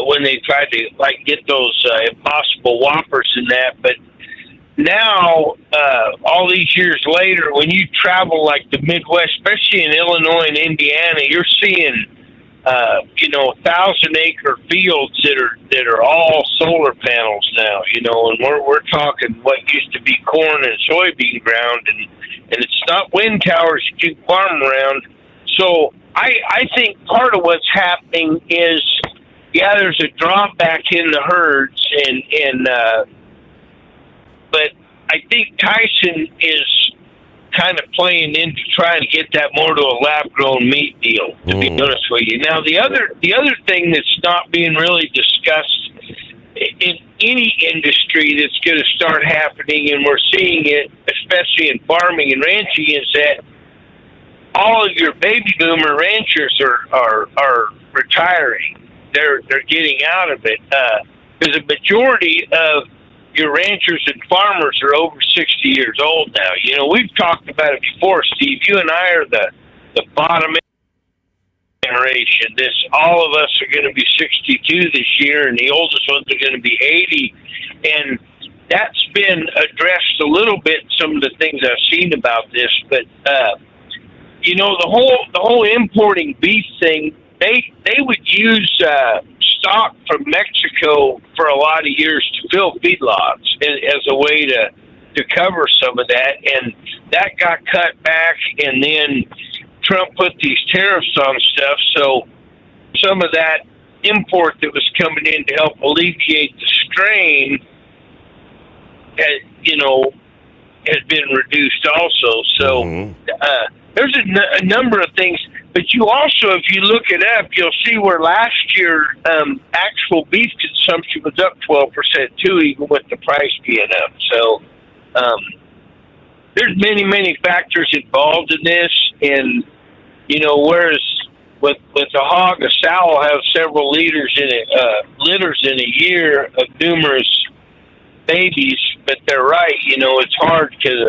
when they tried to get those Impossible Whoppers and that. But now, all these years later, when you travel like the Midwest, especially in Illinois and Indiana, you're seeing 1,000-acre fields that are all solar panels now. And we're talking what used to be corn and soybean ground, and it's not wind towers you can farm around. So I think part of what's happening is, there's a drop back in the herds, but I think Tyson is kind of playing into trying to get that more to a lab-grown meat deal, to be honest with you. Now, the other thing that's not being really discussed in any industry that's going to start happening, and we're seeing it, especially in farming and ranching, is that all of your baby boomer ranchers are retiring. They're getting out of it because a majority of your ranchers and farmers are over 60 years old now. We've talked about it before, Steve. You and I are the bottom generation. All of us are going to be 62 this year, and the oldest ones are going to be 80. And that's been addressed a little bit in some of the things I've seen about this. But the whole importing beef thing, they would use stock from Mexico for a lot of years to fill feedlots as a way to cover some of that, and that got cut back, and then Trump put these tariffs on stuff, so some of that import that was coming in to help alleviate the strain has been reduced also. So there's a number of things. But you also, if you look it up, you'll see where last year actual beef consumption was up 12% too, even with the price being up. So there's many factors involved in this, and whereas with a hog, a sow will have several litters in a year of numerous babies. But they're right, it's hard because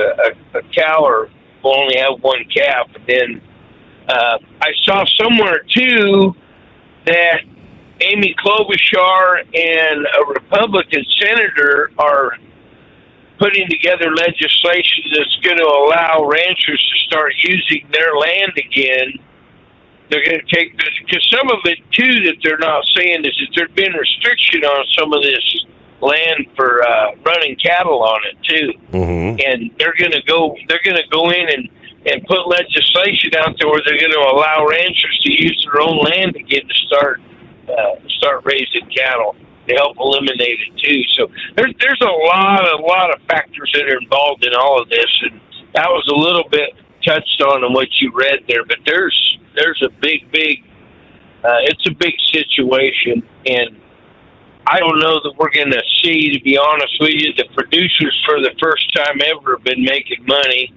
a cow will only have one calf, and then. I saw somewhere, too, that Amy Klobuchar and a Republican senator are putting together legislation that's going to allow ranchers to start using their land again. They're going to take this, because some of it, too, that they're not saying is that there's been restriction on some of this land for running cattle on it, too. And they're going to go in and put legislation out there where they're going to allow ranchers to use their own land again to start raising cattle to help eliminate it too. So there's a lot of factors that are involved in all of this, and that was a little bit touched on in what you read there. But there's a big it's a big situation, and I don't know that we're going to see, to be honest with you, the producers for the first time ever have been making money.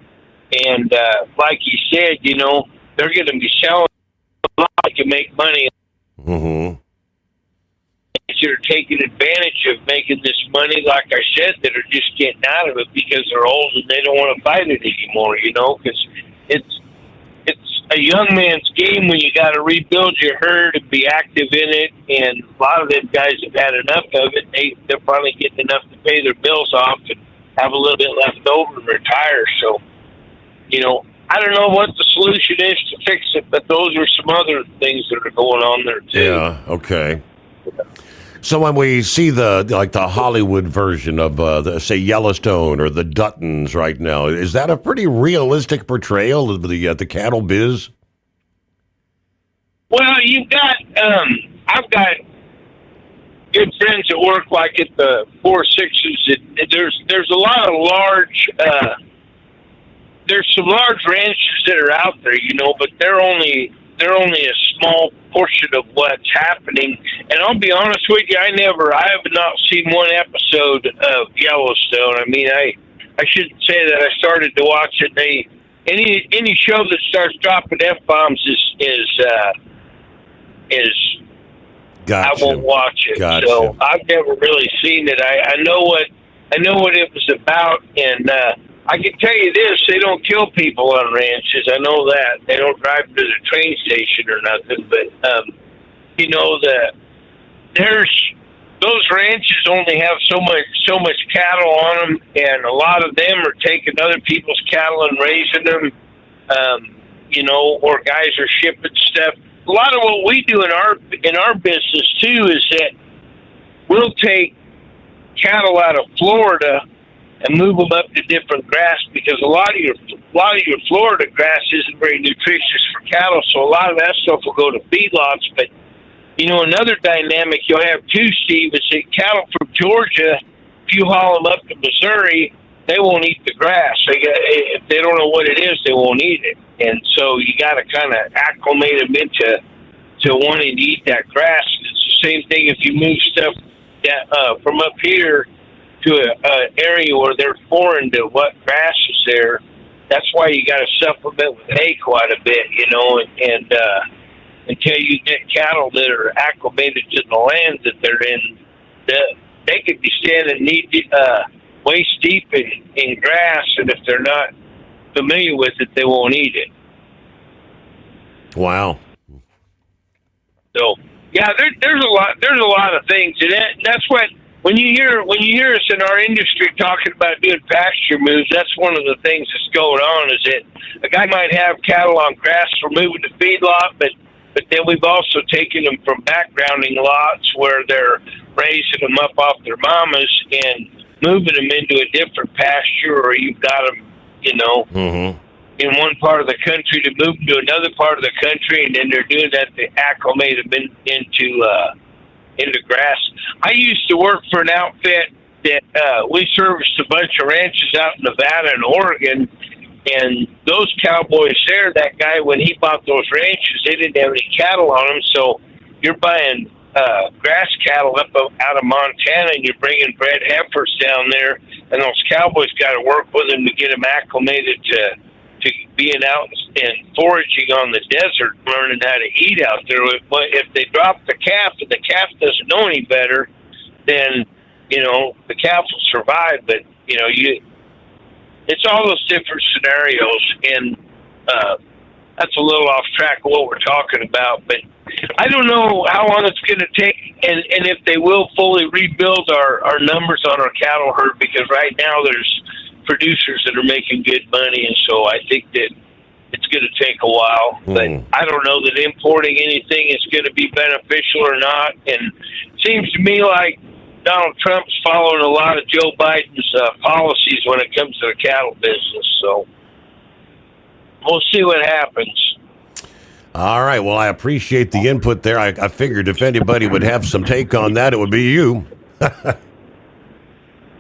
And like you said, they're going to be selling a lot to make money. You're taking advantage of making this money, like I said, that are just getting out of it because they're old and they don't want to fight it anymore, because it's a young man's game when you got to rebuild your herd and be active in it. And a lot of them guys have had enough of it. They're finally getting enough to pay their bills off and have a little bit left over and retire. So, I don't know what the solution is to fix it, but those are some other things that are going on there too. Yeah. Okay. So when we see the Hollywood version of say Yellowstone or the Duttons right now, is that a pretty realistic portrayal of the cattle biz? Well, you've got I've got good friends that work like at the 4-6s. There's a lot of large. There's some large ranches that are out there, but they're only a small portion of what's happening. And I'll be honest with you, I have not seen one episode of Yellowstone. I mean, I shouldn't say that I started to watch it. any show that starts dropping F-bombs is Gotcha. I won't watch it. Gotcha. So I've never really seen it. I know what it was about, and I can tell you this: they don't kill people on ranches. I know that they don't drive to the train station or nothing. But you know that those ranches only have so much cattle on them, and a lot of them are taking other people's cattle and raising them. You know, or guys are shipping stuff. A lot of what we do in our business too is that we'll take cattle out of Florida and move them up to different grass, because a lot of your Florida grass isn't very nutritious for cattle. So a lot of that stuff will go to feedlots. But you know, another dynamic you'll have too, Steve, is that cattle from Georgia, if you haul them up to Missouri, they won't eat the grass. If they don't know what it is, they won't eat it. And so you got to kind of acclimate them into wanting to eat that grass. It's the same thing if you move stuff from up here to an area where they're foreign to what grass is there. That's why you got to supplement with hay quite a bit, you know, and until you get cattle that are acclimated to the land that they're in, they could be standing waist deep in grass, and if they're not familiar with it, they won't eat it. Wow. So yeah, there's a lot of things, and that's what when you hear us in our industry talking about doing pasture moves, that's one of the things that's going on. Is that a guy might have cattle on grass for moving to feedlot, but then we've also taken them from backgrounding lots where they're raising them up off their mamas and moving them into a different pasture, or you've got them, you know, in one part of the country to move them to another part of the country, and then they're doing that to acclimate them into grass. I used to work for an outfit that we serviced a bunch of ranches out in Nevada and Oregon, and those cowboys there, that guy, when he bought those ranches, they didn't have any cattle on them, so you're buying grass cattle up out of Montana, and you're bringing bred heifers down there, and those cowboys got to work with them to get them acclimated to being out and foraging on the desert, learning how to eat out there. But if they drop the calf and the calf doesn't know any better, then, you know, the calf will survive. But, you know, it's all those different scenarios, and that's a little off track of what we're talking about. But I don't know how long it's going to take, and if they will fully rebuild our numbers on our cattle herd, because right now there's producers that are making good money, and so I think that it's going to take a while. But I don't know that importing anything is going to be beneficial or not. And it seems to me like Donald Trump's following a lot of Joe Biden's policies when it comes to the cattle business. So we'll see what happens. All right. Well, I appreciate the input there. I figured if anybody would have some take on that, it would be you.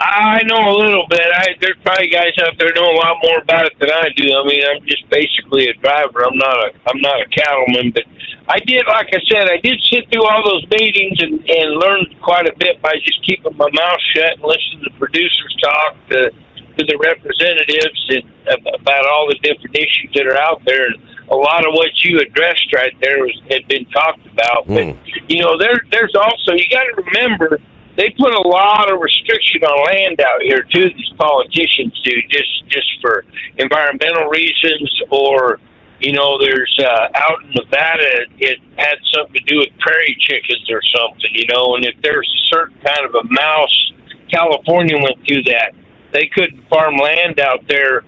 I know a little bit. There's probably guys out there know a lot more about it than I do. I mean, I'm just basically a driver. I'm not a cattleman. But I did, like I said, I did sit through all those meetings and learned quite a bit by just keeping my mouth shut and listening to producers talk, to the representatives, and about all the different issues that are out there. And a lot of what you addressed right there had been talked about. But you know, there's also, you got to remember, they put a lot of restriction on land out here too. These politicians do, just for environmental reasons, or you know, there's out in Nevada, it had something to do with prairie chickens or something, you know. And if there's a certain kind of a mouse, California went through that. They couldn't farm land out there,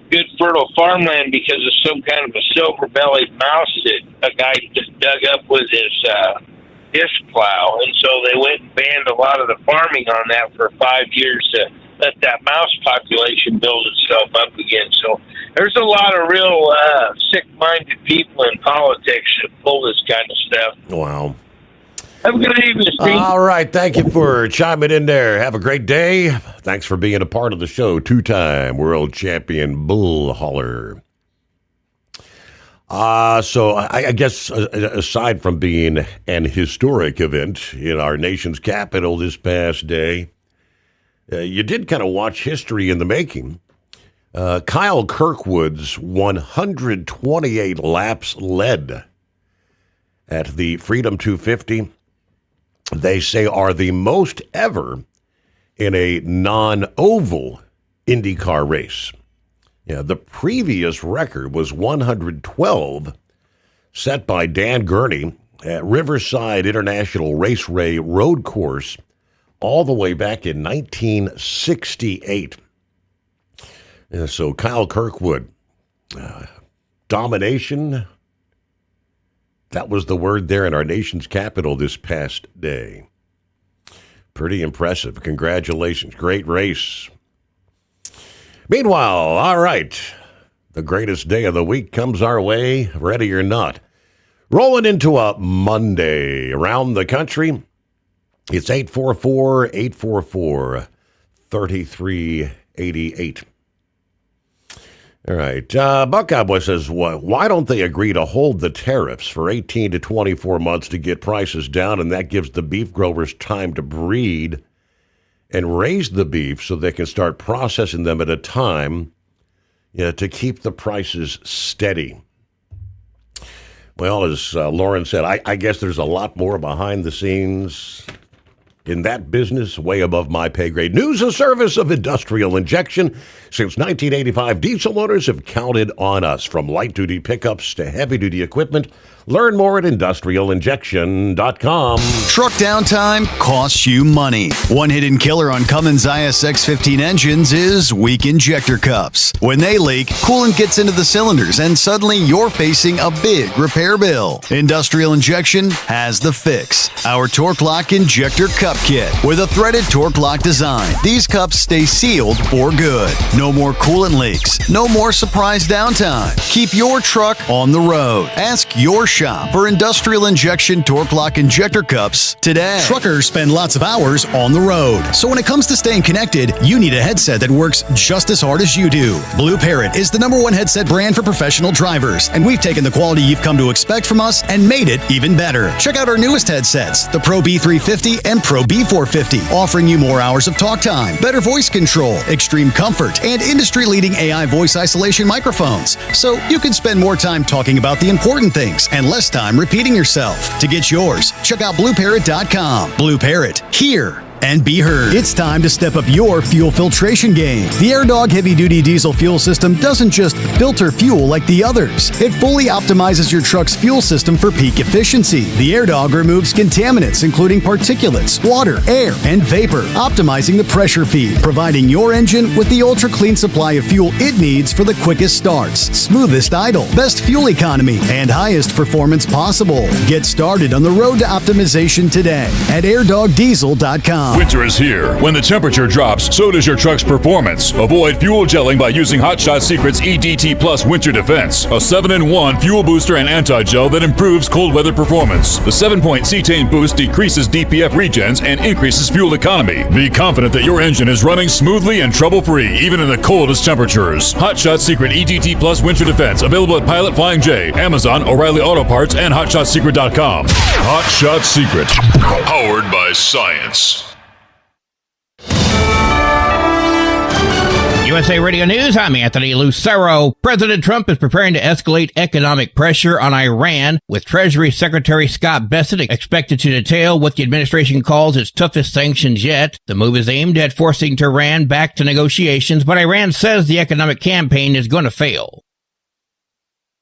good fertile farmland, because of some kind of a silver-bellied mouse that a guy just dug up with his disc plow. And so they went and banned a lot of the farming on that for 5 years to let that mouse population build itself up again. So there's a lot of real sick-minded people in politics that pull this kind of stuff. Wow. Have a good evening, Steve. All right. Thank you for chiming in there. Have a great day. Thanks for being a part of the show. Two-time world champion bull hauler. So I guess aside from being an historic event in our nation's capital this past day, you did kind of watch history in the making. Kyle Kirkwood's 128 laps led at the Freedom 250, they say are the most ever in a non-oval IndyCar race. Yeah, the previous record was 112, set by Dan Gurney at Riverside International Raceway Road Course all the way back in 1968. So Kyle Kirkwood, domination, that was the word there in our nation's capital this past day. Pretty impressive. Congratulations. Great race. Meanwhile, all right, the greatest day of the week comes our way, ready or not. Rolling into a Monday around the country, it's 844-844-3388. All right. Buckeye Boy says, why don't they agree to hold the tariffs for 18 to 24 months to get prices down, and that gives the beef growers time to breed and raise the beef so they can start processing them at a time to keep the prices steady. Well, as Lauren said, I guess there's a lot more behind the scenes in that business, way above my pay grade. News and service of industrial injection. Since 1985, diesel owners have counted on us. From light-duty pickups to heavy-duty equipment, learn more at industrialinjection.com. Truck downtime costs you money. One hidden killer on Cummins ISX-15 engines is weak injector cups. When they leak, coolant gets into the cylinders and suddenly you're facing a big repair bill. Industrial Injection has the fix. Our Torque Lock Injector Cup Kit with a threaded Torque Lock design. These cups stay sealed for good. No more coolant leaks. No more surprise downtime. Keep your truck on the road. Ask your shop for Industrial Injection Torque Lock Injector Cups today. Truckers spend lots of hours on the road. So when it comes to staying connected, you need a headset that works just as hard as you do. Blue Parrot is the #1 headset brand for professional drivers, and we've taken the quality you've come to expect from us and made it even better. Check out our newest headsets, the Pro B350 and Pro B450, offering you more hours of talk time, better voice control, extreme comfort, and industry-leading AI voice isolation microphones. So you can spend more time talking about the important things and less time repeating yourself. To get yours, check out BlueParrot.com. Blue Parrot, hear and be heard. It's time to step up your fuel filtration game. The AirDog heavy-duty diesel fuel system doesn't just filter fuel like the others. It fully optimizes your truck's fuel system for peak efficiency. The AirDog removes contaminants, including particulates, water, air, and vapor, optimizing the pressure feed, providing your engine with the ultra-clean supply of fuel it needs for the quickest starts, smoothest idle, best fuel economy, and highest performance possible. Get started on the road to optimization today at airdogdiesel.com. Winter is here. When the temperature drops, so does your truck's performance. Avoid fuel gelling by using Hot Shot Secret's EDT Plus Winter Defense, a 7-in-1 fuel booster and anti-gel that improves cold weather performance. The 7-point cetane boost decreases DPF regens and increases fuel economy. Be confident that your engine is running smoothly and trouble-free, even in the coldest temperatures. Hot Shot Secret EDT Plus Winter Defense, available at Pilot Flying J, Amazon, O'Reilly Auto Parts, and HotShotSecret.com. Hot Shot Secret, powered by science. USA Radio News, I'm Anthony Lucero. President Trump is preparing to escalate economic pressure on Iran, with Treasury Secretary Scott Bessent expected to detail what the administration calls its toughest sanctions yet. The move is aimed at forcing Tehran back to negotiations, but Iran says the economic campaign is going to fail.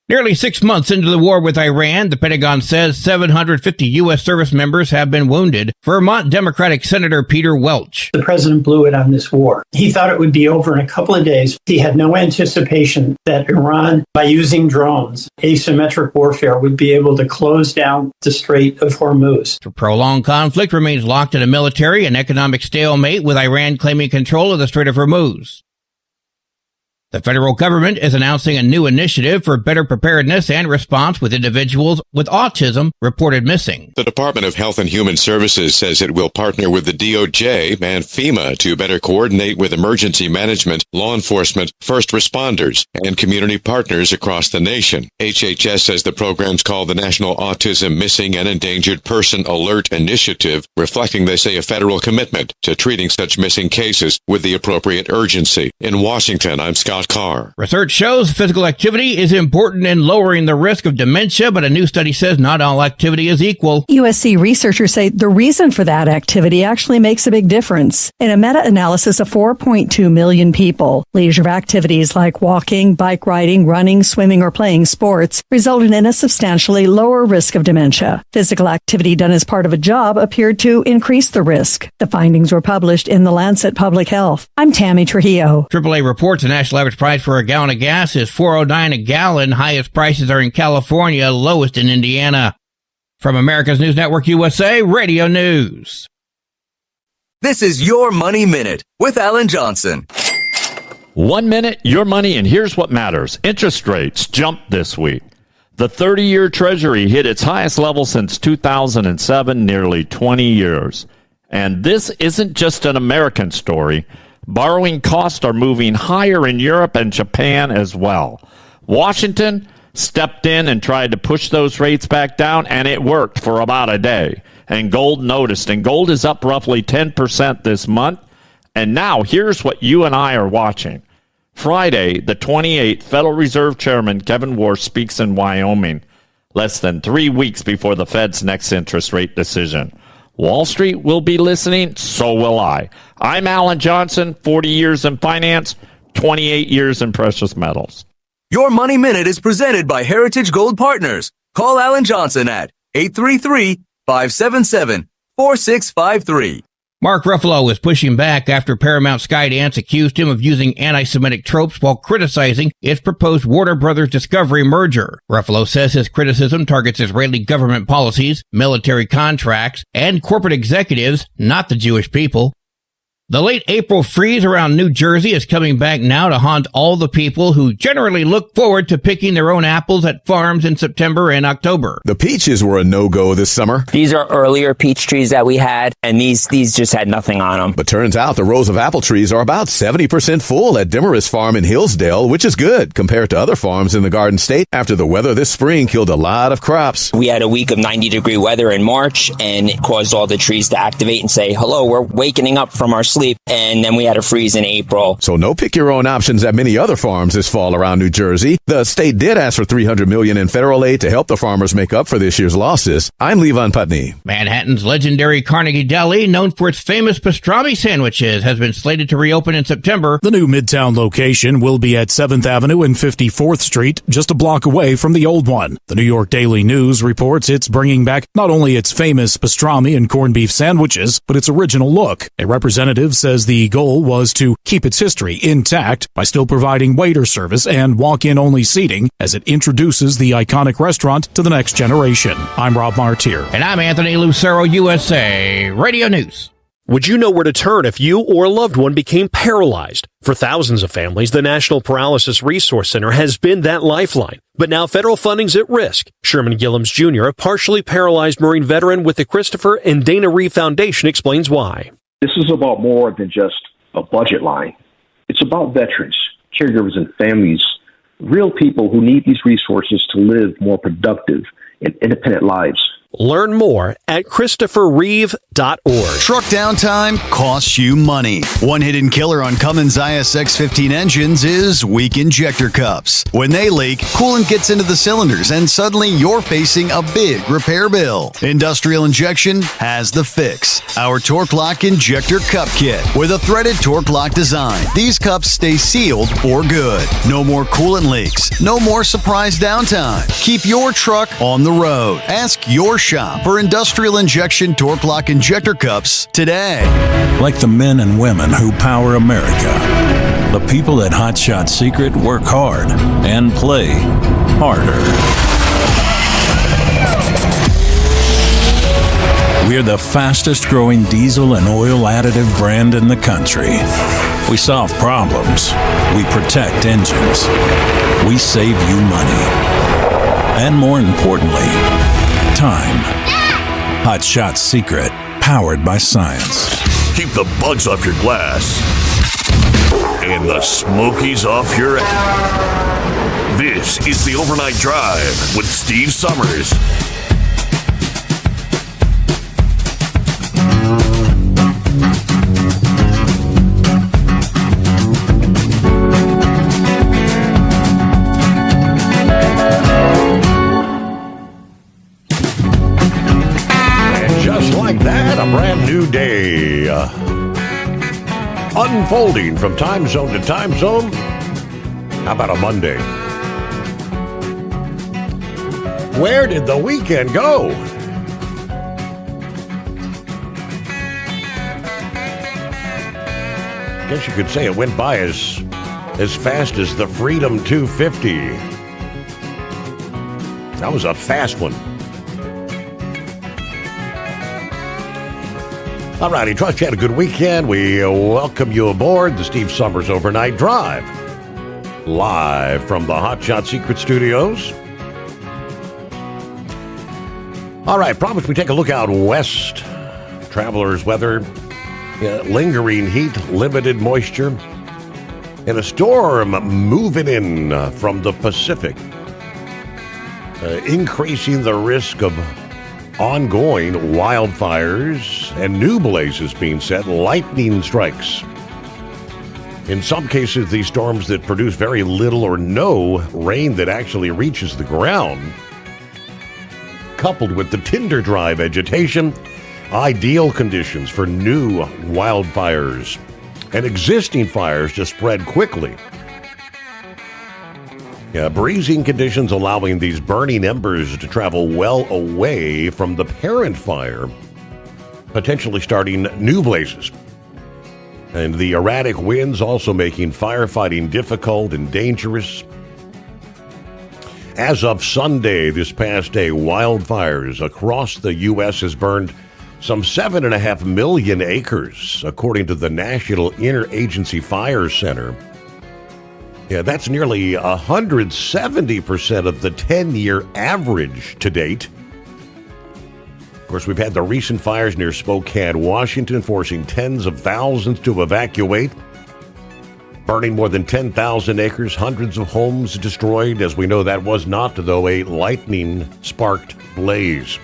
Nearly 6 months into the war with Iran, the Pentagon says 750 U.S. service members have been wounded. Vermont Democratic Senator Peter Welch. The president blew it on this war. He thought it would be over in a couple of days. He had no anticipation that Iran, by using drones, asymmetric warfare, would be able to close down the Strait of Hormuz. The prolonged conflict remains locked in a military and economic stalemate, with Iran claiming control of the Strait of Hormuz. The federal government is announcing a new initiative for better preparedness and response with individuals with autism reported missing. The Department of Health and Human Services says it will partner with the DOJ and FEMA to better coordinate with emergency management, law enforcement, first responders, and community partners across the nation. HHS says the program's called the National Autism Missing and Endangered Person Alert Initiative, reflecting, they say, a federal commitment to treating such missing cases with the appropriate urgency. In Washington, I'm Scott Car. Research shows physical activity is important in lowering the risk of dementia, but a new study says not all activity is equal. USC researchers say the reason for that activity actually makes a big difference. In a meta-analysis of 4.2 million people, leisure activities like walking, bike riding, running, swimming, or playing sports resulted in a substantially lower risk of dementia. Physical activity done as part of a job appeared to increase the risk. The findings were published in The Lancet Public Health. I'm Tammy Trujillo. AAA reports the national average price for a gallon of gas is $4.09 a gallon. Highest prices are in California, lowest in Indiana. From America's News Network USA, Radio News. This is Your Money Minute with Alan Johnson. 1 minute, your money, and here's what matters. Interest rates jumped this week. The 30-year Treasury hit its highest level since 2007, nearly 20 years. And this isn't just an American story. Borrowing costs are moving higher in Europe and Japan as well. Washington stepped in and tried to push those rates back down, and it worked for about a day. And gold noticed, and gold is up roughly 10% this month. And now here's what you and I are watching. Friday, the 28th, Federal Reserve Chairman Kevin Warsh speaks in Wyoming, less than 3 weeks before the Fed's next interest rate decision. Wall Street will be listening, so will I. I'm Alan Johnson, 40 years in finance, 28 years in precious metals. Your Money Minute is presented by Heritage Gold Partners. Call Alan Johnson at 833-577-4653. Mark Ruffalo is pushing back after Paramount Skydance accused him of using anti-Semitic tropes while criticizing its proposed Warner Brothers Discovery merger. Ruffalo says his criticism targets Israeli government policies, military contracts, and corporate executives, not the Jewish people. The late April freeze around New Jersey is coming back now to haunt all the people who generally look forward to picking their own apples at farms in September and October. The peaches were a no-go this summer. These are earlier peach trees that we had, and these just had nothing on them. But turns out the rows of apple trees are about 70% full at Demarest Farm in Hillsdale, which is good compared to other farms in the Garden State after the weather this spring killed a lot of crops. We had a week of 90-degree weather in March, and it caused all the trees to activate and say, hello, we're wakening up from our sleep. And then we had a freeze in April. So no pick your own options at many other farms this fall around New Jersey. The state did ask for $300 million in federal aid to help the farmers make up for this year's losses. I'm Levon Putney. Manhattan's legendary Carnegie Deli, known for its famous pastrami sandwiches, has been slated to reopen in September. The new Midtown location will be at 7th Avenue and 54th Street, just a block away from the old one. The New York Daily News reports it's bringing back not only its famous pastrami and corned beef sandwiches, but its original look. A representative says the goal was to keep its history intact by still providing waiter service and walk-in only seating as it introduces the iconic restaurant to the next generation. I'm Rob Martier. And I'm Anthony Lucero, USA Radio News. Would you know where to turn if you or a loved one became paralyzed? For thousands of families, the National Paralysis Resource Center has been that lifeline. But now federal funding's at risk. Sherman Gillums Jr., a partially paralyzed Marine veteran with the Christopher and Dana Reeve Foundation, explains why. This is about more than just a budget line. It's about veterans, caregivers, and families, real people who need these resources to live more productive and independent lives. Learn more at ChristopherReeve.org. Truck downtime costs you money. One hidden killer on Cummins ISX-15 engines is weak injector cups. When they leak, coolant gets into the cylinders and suddenly you're facing a big repair bill. Industrial Injection has the fix. Our Torque Lock Injector Cup Kit with a threaded Torque Lock design. These cups stay sealed for good. No more coolant leaks. No more surprise downtime. Keep your truck on the road. Ask your shop for Industrial Injection Torque Lock Injector Cups today. Like the men and women who power America, the people at Hot Shot Secret work hard and play harder. We're the fastest growing diesel and oil additive brand in the country. We solve problems. We protect engines. We save you money. And more importantly, time. Hot Shot Secret, powered by science. Keep the bugs off your glass and the smokies off your ass. This is the Overnight Drive with Steve Sommers. new day unfolding from time zone to time zone. How about a Monday? Where did the weekend go? Guess you could say it went by as fast as the Freedom 250. That was a fast one. All righty, trust you had a good weekend. We welcome you aboard the Steve Sommers Overnight Drive, live from the Hot Shot Secret Studios. All right, promise we take a look out west. Travelers' weather, lingering heat, limited moisture, and a storm moving in from the Pacific, increasing the risk of ongoing wildfires and new blazes being set, lightning strikes. In some cases, these storms that produce very little or no rain that actually reaches the ground, coupled with the tinder dry vegetation, ideal conditions for new wildfires and existing fires to spread quickly. Breezing conditions allowing these burning embers to travel well away from the parent fire, potentially starting new blazes. And the erratic winds also making firefighting difficult and dangerous. As of Sunday, this past day, wildfires across the U.S. has burned some 7.5 million acres, according to the National Interagency Fire Center. That's nearly 170% of the 10-year average to date. Of course, we've had the recent fires near Spokane, Washington, forcing tens of thousands to evacuate, burning more than 10,000 acres, hundreds of homes destroyed. As we know, that was not, though, a lightning-sparked blaze.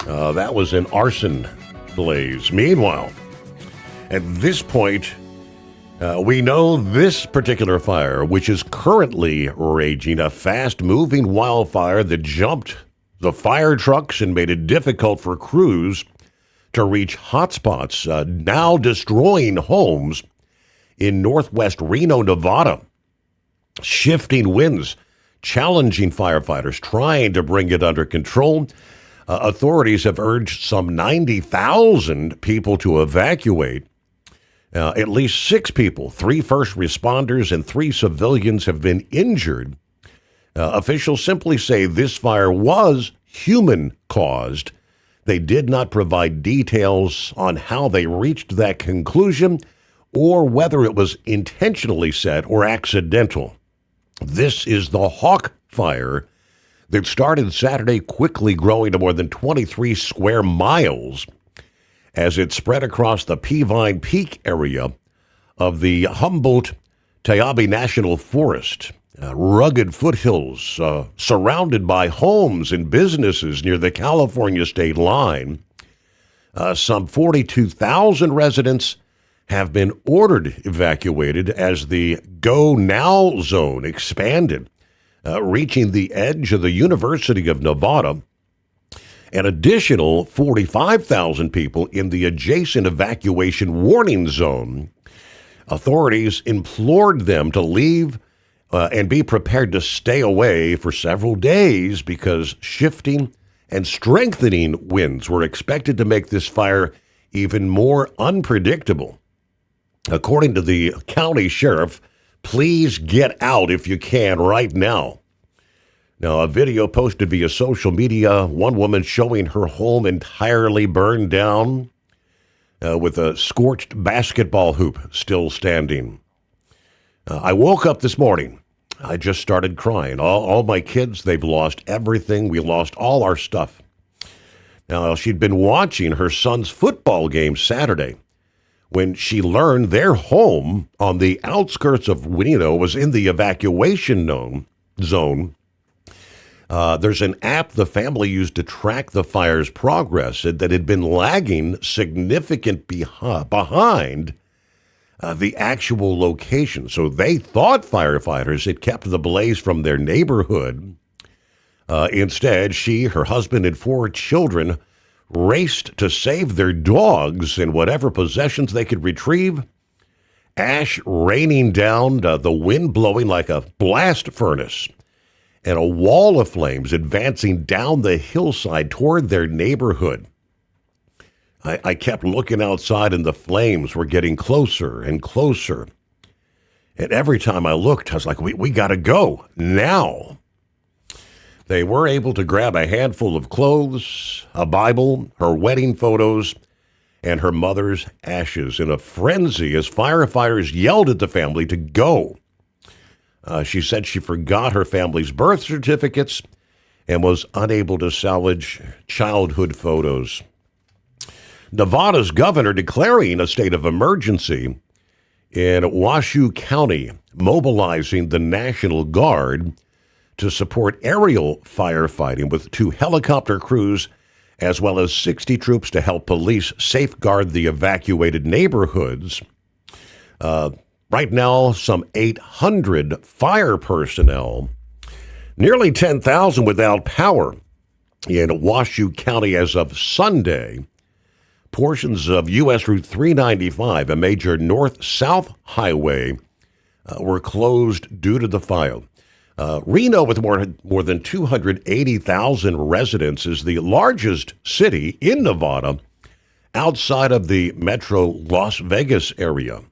That was an arson blaze. Meanwhile, at this point, we know this particular fire, which is currently raging, a fast-moving wildfire that jumped the fire trucks and made it difficult for crews to reach hotspots, now destroying homes in northwest Reno, Nevada. Shifting winds, challenging firefighters, trying to bring it under control. Authorities have urged some 90,000 people to evacuate. At least 6 people, 3 first responders and 3 civilians have been injured. Officials simply say this fire was human-caused. They did not provide details on how they reached that conclusion or whether it was intentionally set or accidental. This is the Hawk Fire that started Saturday, quickly growing to more than 23 square miles as it spread across the Peavine Peak area of the Humboldt-Tyabe National Forest. Rugged foothills surrounded by homes and businesses near the California state line. Some 42,000 residents have been ordered evacuated as the Go Now zone expanded, reaching the edge of the University of Nevada. An additional 45,000 people in the adjacent evacuation warning zone. Authorities implored them to leave and be prepared to stay away for several days because shifting and strengthening winds were expected to make this fire even more unpredictable. According to the county sheriff, please get out if you can right now. Now, a video posted via social media, one woman showing her home entirely burned down with a scorched basketball hoop still standing. I woke up this morning. I just started crying. All my kids, they've lost everything. We lost all our stuff. Now, she'd been watching her son's football game Saturday when she learned their home on the outskirts of Reno was in the evacuation zone. There's an app the family used to track the fire's progress that had been lagging significant behind the actual location. So they thought firefighters had kept the blaze from their neighborhood. Instead, she, her husband, and 4 children raced to save their dogs and whatever possessions they could retrieve. Ash raining down, the wind blowing like a blast furnace, and a wall of flames advancing down the hillside toward their neighborhood. I kept looking outside, and the flames were getting closer and closer. And every time I looked, I was like, we got to go now. They were able to grab a handful of clothes, a Bible, her wedding photos, and her mother's ashes in a frenzy as firefighters yelled at the family to go. She said she forgot her family's birth certificates and was unable to salvage childhood photos. Nevada's governor declaring a state of emergency in Washoe County, mobilizing the National Guard to support aerial firefighting with 2 helicopter crews, as well as 60 troops to help police safeguard the evacuated neighborhoods. Right now, some 800 fire personnel, nearly 10,000 without power in Washoe County as of Sunday. Portions of U.S. Route 395, a major north-south highway, were closed due to the fire. Reno, with more than 280,000 residents, is the largest city in Nevada outside of the metro Las Vegas area.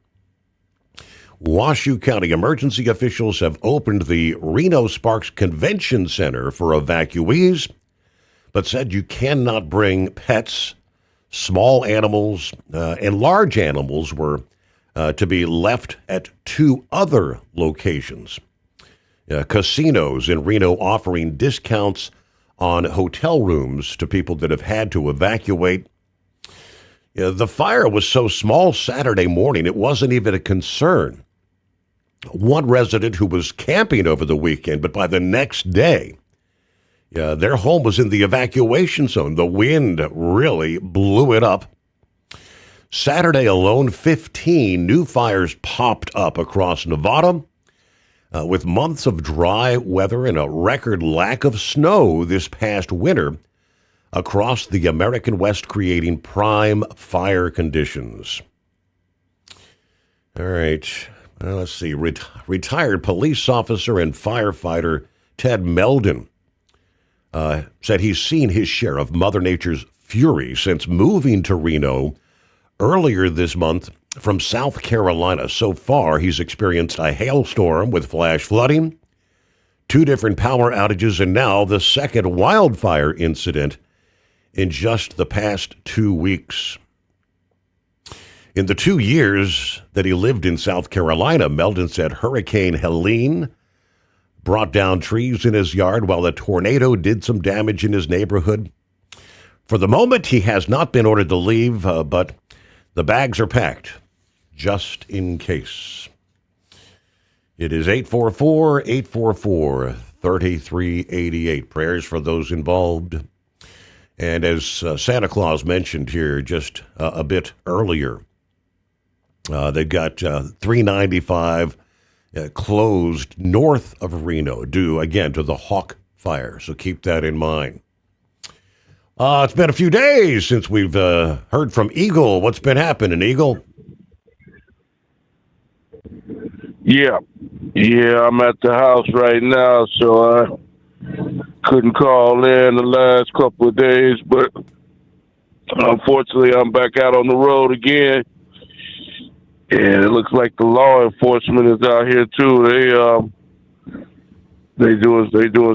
Washoe County emergency officials have opened the Reno Sparks Convention Center for evacuees, but said you cannot bring pets. Small animals and large animals were to be left at 2 other locations. Casinos in Reno offering discounts on hotel rooms to people that have had to evacuate. The fire was so small Saturday morning, it wasn't even a concern. One resident who was camping over the weekend, but by the next day, their home was in the evacuation zone. The wind really blew it up. Saturday alone, 15 new fires popped up across Nevada. With months of dry weather and a record lack of snow this past winter across the American West, creating prime fire conditions. All right, let's see. Retired police officer and firefighter Ted Meldon said he's seen his share of Mother Nature's fury since moving to Reno earlier this month from South Carolina. So far, he's experienced a hailstorm with flash flooding, 2 different power outages, and now the second wildfire incident in just the past 2 weeks. In the 2 years that he lived in South Carolina, Meldon said Hurricane Helene brought down trees in his yard while a tornado did some damage in his neighborhood. For the moment, he has not been ordered to leave, but the bags are packed, just in case. It is 844-844-3388. Prayers for those involved. And as Santa Claus mentioned here just a bit earlier, they've got 395 closed north of Reno due, again, to the Hawk Fire. So keep that in mind. It's been a few days since we've heard from Eagle. What's been happening, Eagle? Yeah, I'm at the house right now, so I couldn't call in the last couple of days, but unfortunately I'm back out on the road again, and it looks like the law enforcement is out here too. They doing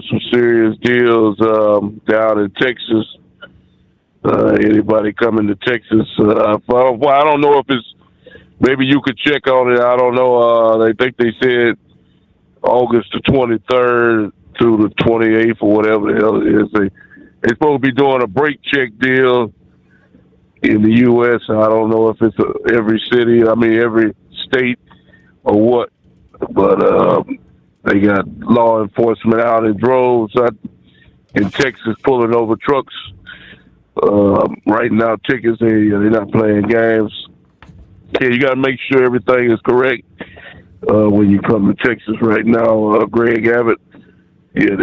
some serious deals down in Texas. Anybody coming to Texas? I don't know if it's. Maybe you could check on it. I don't know. I think they said August the 23rd to the 28th or whatever the hell it is. They're supposed to be doing a brake check deal in the U.S. I don't know if it's every city, every state or what. But they got law enforcement out in droves in Texas pulling over trucks. Writing out tickets. They're not playing games. Yeah, you got to make sure everything is correct when you come to Texas right now. Greg Abbott yeah,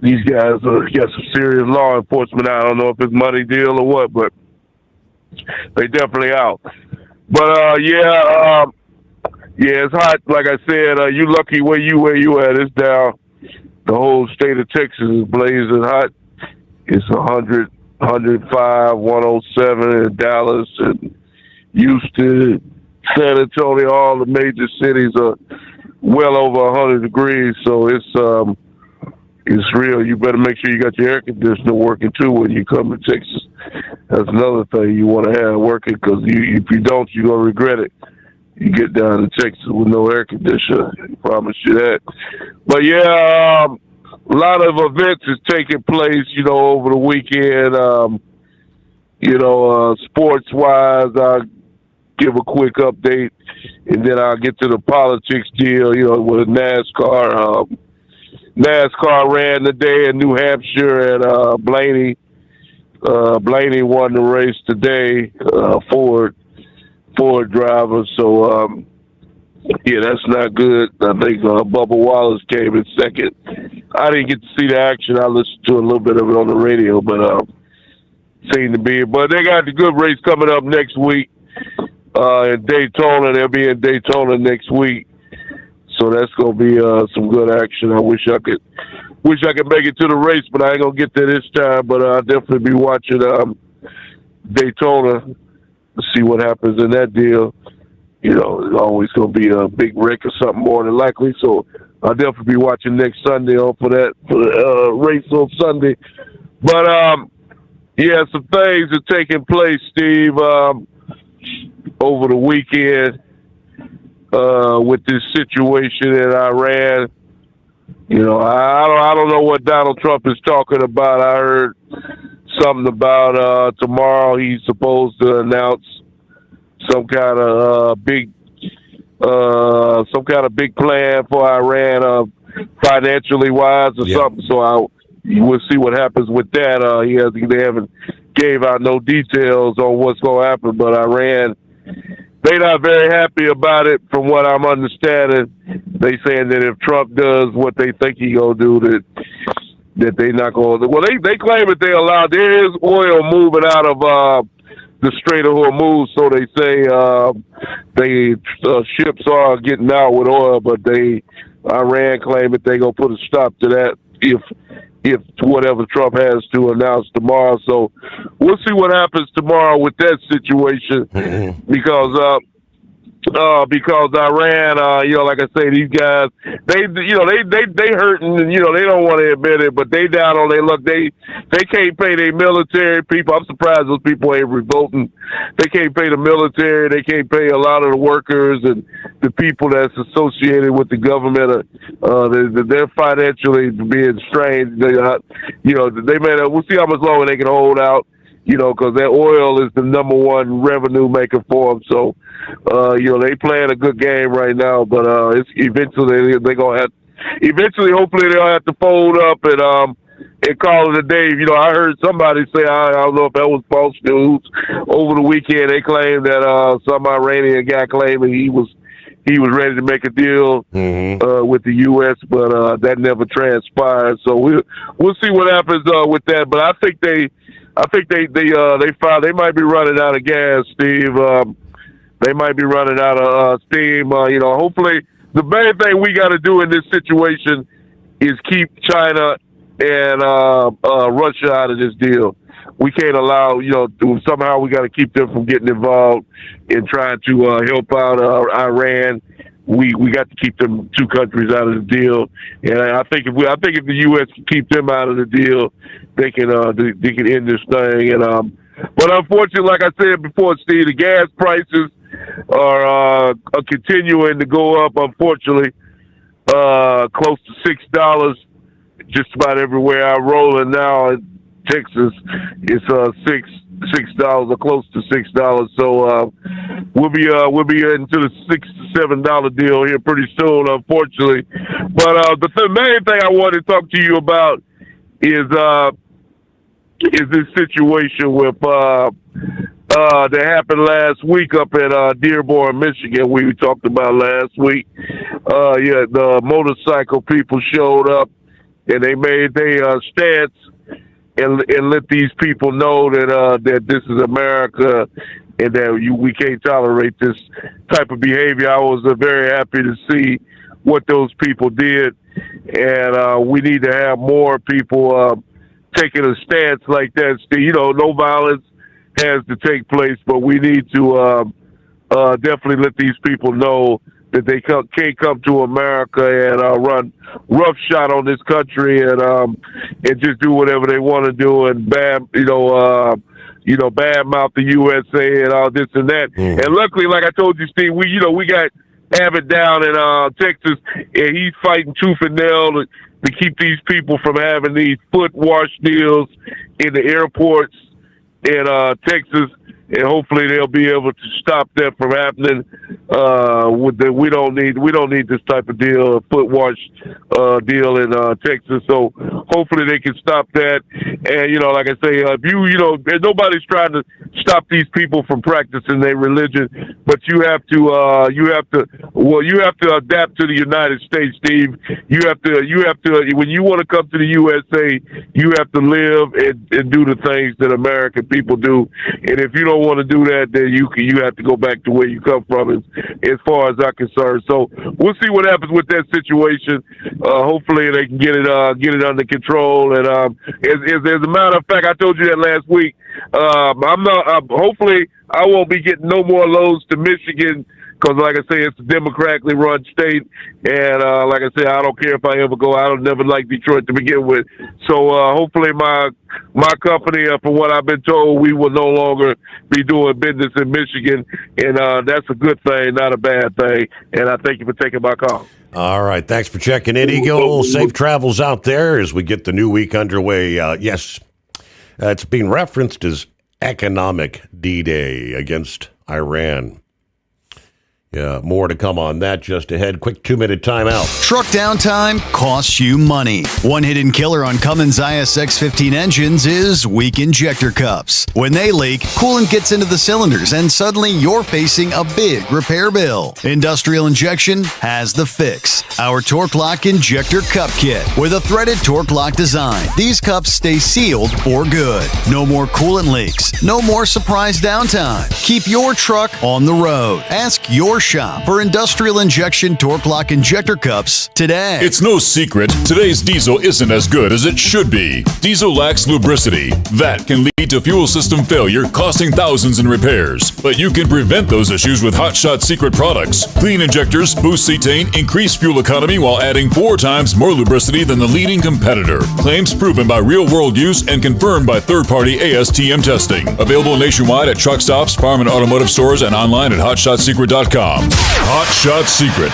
these guys got some serious law enforcement. I don't know if it's money deal or what, but they definitely out. But yeah, it's hot. Like I said, you lucky where you at. It's down. The whole state of Texas is blazing hot. It's 100, 105, 107 in Dallas and Houston, San Antonio. All the major cities are well over 100 degrees. So it's real. You better make sure you got your air conditioner working too when you come to Texas. That's another thing you want to have working, because if you don't, you're going to regret it. You get down to Texas with no air conditioner. I promise you that. But yeah, a lot of events is taking place, over the weekend. Sports wise, I'll give a quick update, and then I'll get to the politics deal, with NASCAR. NASCAR ran today in New Hampshire at Blaney. Blaney won the race today, Ford driver. So, yeah, that's not good. I think Bubba Wallace came in second. I didn't get to see the action. I listened to a little bit of it on the radio, but seemed to be. But they got the good race coming up next week in Daytona. They'll be in Daytona next week. So that's gonna be some good action. I wish I could make it to the race, but I ain't gonna get there this time. But I'll definitely be watching Daytona to see what happens in that deal. It's always gonna be a big wreck or something more than likely. So I'll definitely be watching next Sunday for the race on Sunday. But yeah, some things are taking place, Steve, over the weekend. With this situation in Iran, I don't know what Donald Trump is talking about. I heard something about tomorrow he's supposed to announce some kind of big plan for Iran, financially wise or something. So we'll see what happens with that. They haven't gave out no details on what's going to happen, but Iran, they're not very happy about it, from what I'm understanding. They saying that if Trump does what they think he gonna do, that they not gonna. Well, they claim that there is oil moving out of the Strait of Hormuz, so they say ships are getting out with oil, but Iran claim that they gonna put a stop to that if whatever Trump has to announce tomorrow. So we'll see what happens tomorrow with that situation, because Iran, like I say, these guys, they hurting, and they don't want to admit it, but they down on their luck. They can't pay their military people. I'm surprised those people ain't revolting. They can't pay the military. They can't pay a lot of the workers and the people that's associated with the government. They're financially being strained. We'll see how much longer they can hold out. Because that oil is the number one revenue maker for them. So, they playing a good game right now, but it's eventually hopefully they'll have to fold up and call it a day. I heard somebody say, I don't know if that was false news, over the weekend. They claimed that some Iranian guy claiming he was ready to make a deal with the U.S., but that never transpired. So we'll see what happens with that. But I think they might be running out of gas, Steve. They might be running out of steam. Hopefully, the main thing we got to do in this situation is keep China and Russia out of this deal. We can't allow, somehow we got to keep them from getting involved in trying to help out Iran. We got to keep them two countries out of the deal, and I think if the U.S. can keep them out of the deal, they can end this thing. And but unfortunately, like I said before, Steve, the gas prices are continuing to go up. Unfortunately, close to $6 just about everywhere I roll. And now in Texas, it's $6 or close to $6. So we'll be into the $6 to $7 deal here pretty soon, unfortunately. But the main thing I want to talk to you about is this situation with that happened last week up at Dearborn, Michigan. We talked about last week. The motorcycle people showed up and they made their stance and let these people know that this is America and that we can't tolerate this type of behavior. I was very happy to see what those people did, and we need to have more people taking a stance like that. You know, no violence has to take place, but we need to definitely let these people know that they can't come to America and run roughshod on this country and just do whatever they want to do and badmouth the USA and all this and that. And luckily, like I told you, Steve, we got Abbott down in Texas, and he's fighting tooth and nail to keep these people from having these foot wash deals in the airports in Texas. And hopefully they'll be able to stop that from happening. We don't need this type of deal, a foot wash deal in Texas. So hopefully they can stop that. And like I say, nobody's trying to stop these people from practicing their religion, but you have to adapt to the United States, Steve. You have to when you want to come to the USA, you have to live and do the things that American people do. And if you don't want to do that, then you have to go back to where you come from, as far as I'm concerned. So we'll see what happens with that situation. Hopefully they can get it under control. And as a matter of fact, I told you that last week. Hopefully I won't be getting no more loads to Michigan, because, like I say, it's a democratically run state, and like I say, I don't care if I ever go. I don't never like Detroit to begin with. So hopefully my company, from what I've been told, we will no longer be doing business in Michigan, and that's a good thing, not a bad thing. And I thank you for taking my call. All right, thanks for checking in, Eagle. Safe travels out there as we get the new week underway. Yes, it's being referenced as Economic D-Day against Iran. Yeah, more to come on that just ahead. Quick 2-minute timeout. Truck downtime costs you money. One hidden killer on Cummins ISX-15 engines is weak injector cups. When they leak, coolant gets into the cylinders and suddenly you're facing a big repair bill. Industrial Injection has the fix. Our Torque Lock Injector Cup Kit with a threaded Torque Lock design. These cups stay sealed for good. No more coolant leaks. No more surprise downtime. Keep your truck on the road. Ask your shop for Industrial Injection Torque Lock Injector Cups today. It's no secret, today's diesel isn't as good as it should be. Diesel lacks lubricity. That can lead to fuel system failure, costing thousands in repairs. But you can prevent those issues with Hotshot secret products. Clean injectors boost cetane, increase fuel economy while adding 4 times more lubricity than the leading competitor. Claims proven by real-world use and confirmed by third-party ASTM testing. Available nationwide at truck stops, farm and automotive stores, and online at hotshotsecret.com. Hot Shot Secret,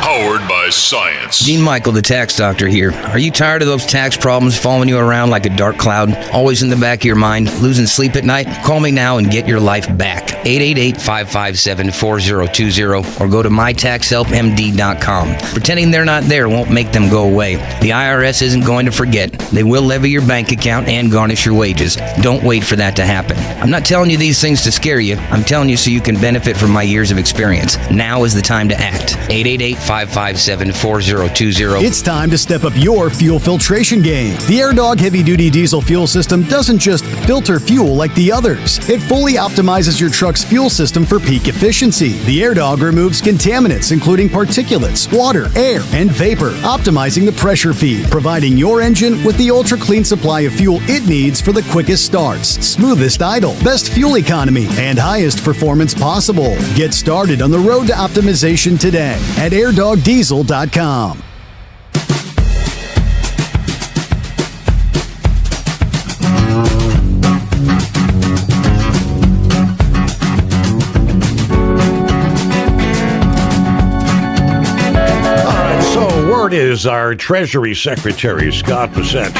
powered by science. Dean Michael, the tax doctor here. Are you tired of those tax problems following you around like a dark cloud, always in the back of your mind, losing sleep at night? Call me now and get your life back. 888-557-4020 or go to mytaxhelpmd.com. Pretending they're not there won't make them go away. The IRS isn't going to forget. They will levy your bank account and garnish your wages. Don't wait for that to happen. I'm not telling you these things to scare you. I'm telling you so you can benefit from my years of experience. Now is the time to act. 888-557-4020. It's time to step up your fuel filtration game. The AirDog heavy-duty diesel fuel system doesn't just filter fuel like the others. It fully optimizes your truck's fuel system for peak efficiency. The AirDog removes contaminants, including particulates, water, air, and vapor, optimizing the pressure feed, providing your engine with the ultra-clean supply of fuel it needs for the quickest starts, smoothest idle, best fuel economy, and highest performance possible. Get started on the road to optimization today at airdogdiesel.com. Word is our Treasury Secretary, Scott Bessent,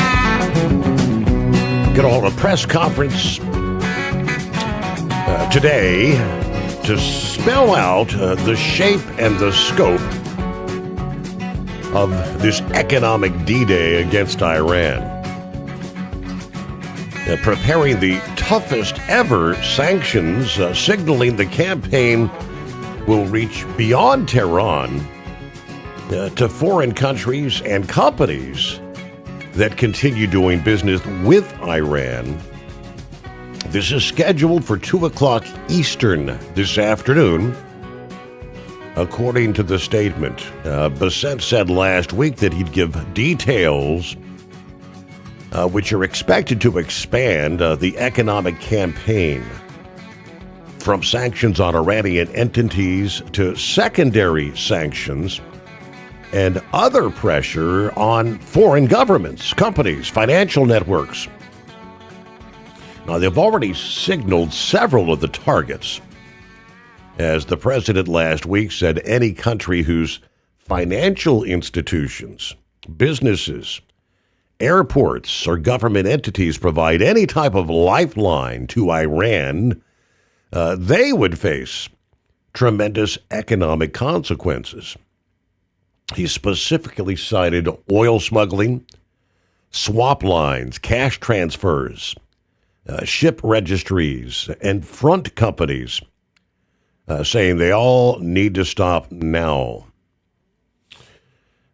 going to hold a press conference today to spell out the shape and the scope of this economic D-Day against Iran. Preparing the toughest ever sanctions, signaling the campaign will reach beyond Tehran to foreign countries and companies that continue doing business with Iran. This is scheduled for 2 o'clock Eastern this afternoon, according to the statement. Bassett said last week that he'd give details which are expected to expand the economic campaign from sanctions on Iranian entities to secondary sanctions and other pressure on foreign governments, companies, financial networks. Now, they've already signaled several of the targets. As the president last week said, any country whose financial institutions, businesses, airports, or government entities provide any type of lifeline to Iran, they would face tremendous economic consequences. He specifically cited oil smuggling, swap lines, cash transfers, ship registries, and front companies, saying they all need to stop now.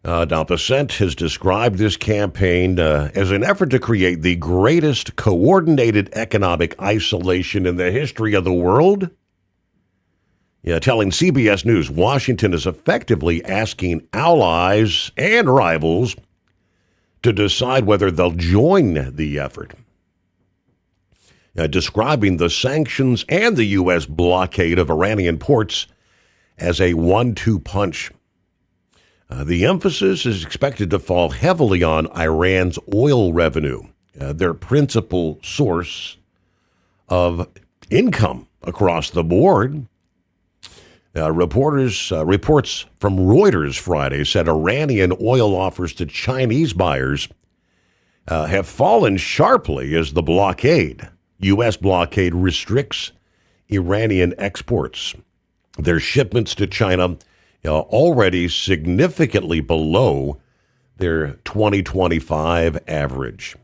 Now, Bassett has described this campaign as an effort to create the greatest coordinated economic isolation in the history of the world. Telling CBS News Washington is effectively asking allies and rivals to decide whether they'll join the effort. Describing the sanctions and the U.S. blockade of Iranian ports as a 1-2 punch. The emphasis is expected to fall heavily on Iran's oil revenue, their principal source of income across the board. Reports from Reuters Friday said Iranian oil offers to Chinese buyers have fallen sharply as the U.S. blockade restricts Iranian exports. Their shipments to China already significantly below their 2025 average.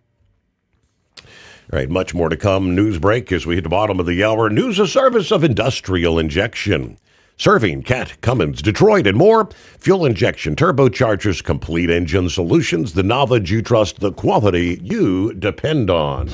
All right, much more to come. News break as we hit the bottom of the hour. News, a service of Industrial Injection. Serving Cat, Cummins, Detroit, and more. Fuel injection, turbochargers, complete engine solutions, the knowledge you trust, the quality you depend on.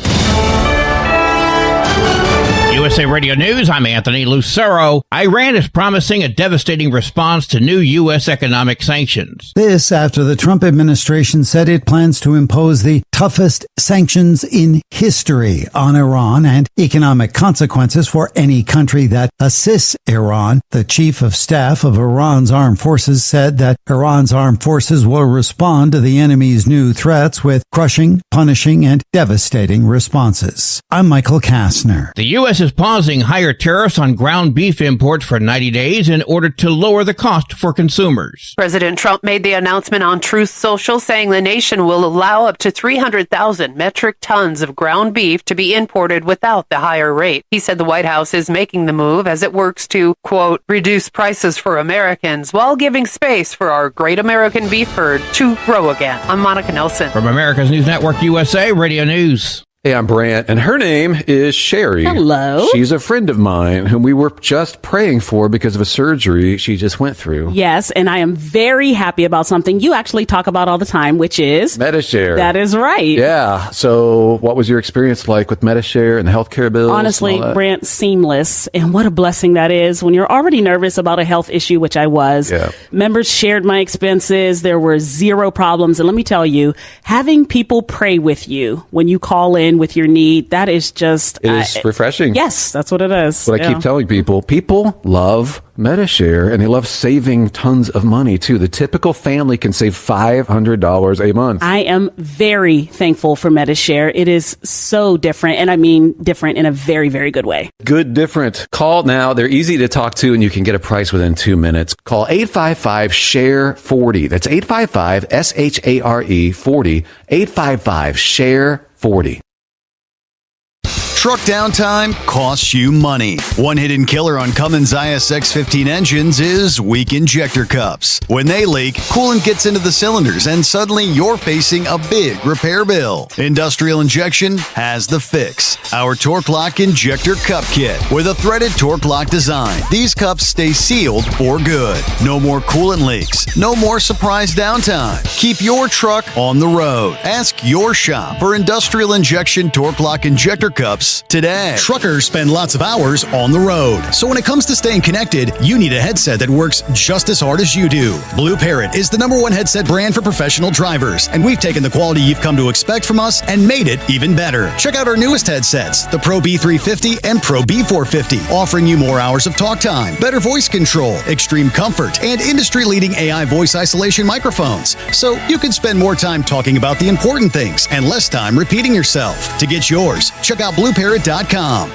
USA Radio News, I'm Anthony Lucero. Iran is promising a devastating response to new U.S. economic sanctions. This after the Trump administration said it plans to impose the toughest sanctions in history on Iran and economic consequences for any country that assists Iran. The chief of staff of Iran's armed forces said that Iran's armed forces will respond to the enemy's new threats with crushing, punishing, and devastating responses. I'm Michael Kastner. The U.S. is pausing higher tariffs on ground beef imports for 90 days in order to lower the cost for consumers. President Trump made the announcement on Truth Social, saying the nation will allow up to 300,000 metric tons of ground beef to be imported without the higher rate. He said the White House is making the move as it works to, quote, reduce prices for Americans while giving space for our great American beef herd to grow again. I'm Monica Nelson. From America's News Network USA Radio News. Hey, I'm Brant, and her name is Sherry. Hello. She's a friend of mine whom we were just praying for because of a surgery she just went through. Yes, and I am very happy about something you actually talk about all the time, which is MediShare. That is right. Yeah. So what was your experience like with MediShare and the healthcare bills? Honestly, Brant, seamless. And what a blessing that is when you're already nervous about a health issue, which I was. Yeah. Members shared my expenses. There were zero problems. And let me tell you, having people pray with you when you call in with your need, that is just... It is refreshing. Yes, that's what it is. What I keep telling people love MediShare, and they love saving tons of money, too. The typical family can save $500 a month. I am very thankful for MediShare. It is so different, and I mean different in a very, very good way. Good different. Call now. They're easy to talk to, and you can get a price within 2 minutes. Call 855-SHARE-40. That's 855-SHARE-40. 855-SHARE-40. Truck downtime costs you money. One hidden killer on Cummins ISX-15 engines is weak injector cups. When they leak, coolant gets into the cylinders and suddenly you're facing a big repair bill. Industrial Injection has the fix. Our Torque Lock Injector Cup Kit with a threaded Torque Lock design. These cups stay sealed for good. No more coolant leaks. No more surprise downtime. Keep your truck on the road. Ask your shop for Industrial Injection Torque Lock Injector Cups today. Truckers spend lots of hours on the road. So when it comes to staying connected, you need a headset that works just as hard as you do. Blue Parrot is the #1 headset brand for professional drivers, and we've taken the quality you've come to expect from us and made it even better. Check out our newest headsets, the Pro B350 and Pro B450, offering you more hours of talk time, better voice control, extreme comfort, and industry-leading AI voice isolation microphones. So you can spend more time talking about the important things and less time repeating yourself. To get yours, check out BlueParrot.com.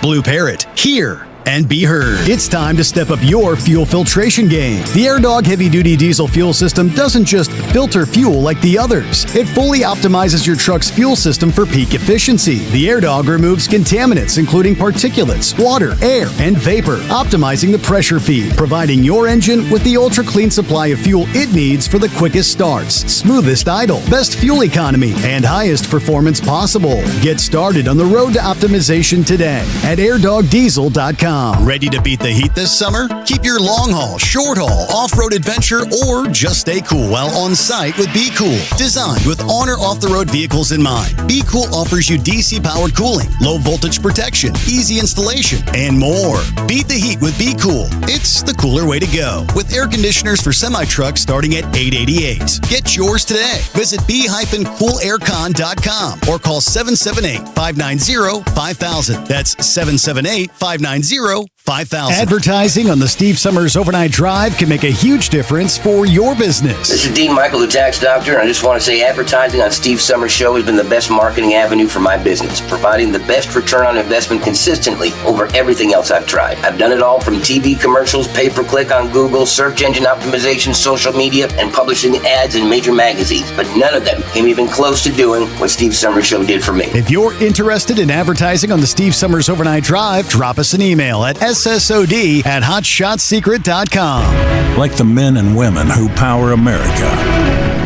Blue Parrot, hear and be heard. It's time to step up your fuel filtration game. The AirDog heavy-duty diesel fuel system doesn't just filter fuel like the others. It fully optimizes your truck's fuel system for peak efficiency. The AirDog removes contaminants, including particulates, water, air, and vapor, optimizing the pressure feed, providing your engine with the ultra-clean supply of fuel it needs for the quickest starts, smoothest idle, best fuel economy, and highest performance possible. Get started on the road to optimization today at airdogdiesel.com. Ready to beat the heat this summer? Keep your long haul, short haul, off-road adventure, or just stay cool while on site with Be Cool. Designed with on or off-the-road vehicles in mind, Be Cool offers you DC-powered cooling, low-voltage protection, easy installation, and more. Beat the heat with Be Cool. It's the cooler way to go. With air conditioners for semi-trucks starting at $888. Get yours today. Visit b-coolaircon.com or call 778-590-5000. That's 778-590-5000. Advertising on the Steve Sommers Overnight Drive can make a huge difference for your business. This is Dean Michael, the tax doctor, and I just want to say advertising on Steve Sommers' show has been the best marketing avenue for my business, providing the best return on investment consistently over everything else I've tried. I've done it all from TV commercials, pay-per-click on Google, search engine optimization, social media, and publishing ads in major magazines, but none of them came even close to doing what Steve Sommers' show did for me. If you're interested in advertising on the Steve Sommers Overnight Drive, drop us an email at ssod@hotshotsecret.com. Like the men and women who power America,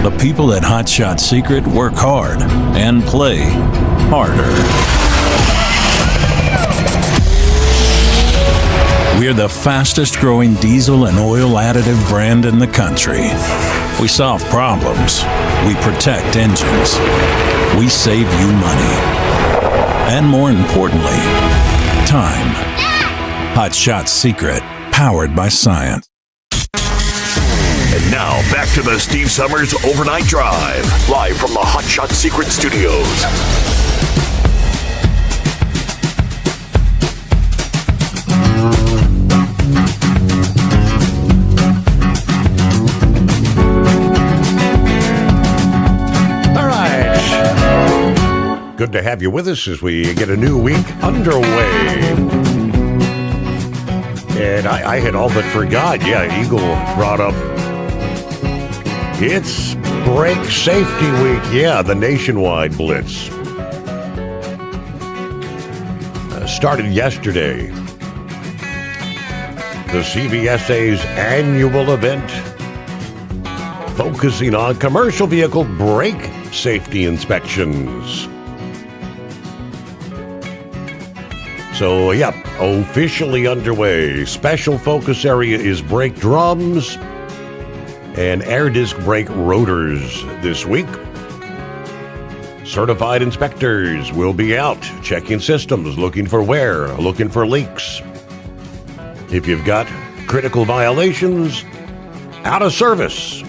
the people at Hot Shot Secret work hard and play harder. We're the fastest growing diesel and oil additive brand in the country. We solve problems. We protect engines. We save you money. And more importantly, time. Hot Shot Secret, powered by science. And now, back to the Steve Sommers Overnight Drive, live from the Hot Shot Secret Studios. All right. Good to have you with us as we get a new week underway. And I had all but forgot. Yeah, Eagle brought up it's Brake Safety Week. Yeah, the nationwide blitz. Started yesterday. The CVSA's annual event focusing on commercial vehicle brake safety inspections. So, yep, officially underway. Special focus area is brake drums and air disc brake rotors this week. Certified inspectors will be out checking systems, looking for wear, looking for leaks. If you've got critical violations, out of service.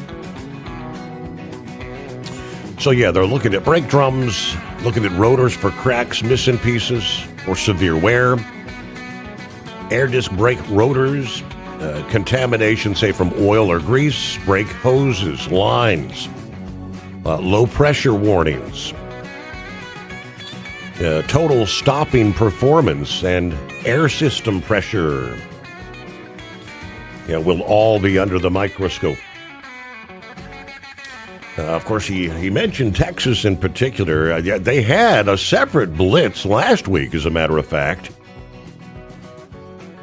So yeah, they're looking at brake drums, looking at rotors for cracks, missing pieces, or severe wear. Air disc brake rotors, contamination, say from oil or grease, brake hoses, lines, low pressure warnings, total stopping performance, and air system pressure. Will all be under the microscope. Of course, he mentioned Texas in particular. They had a separate blitz last week, as a matter of fact.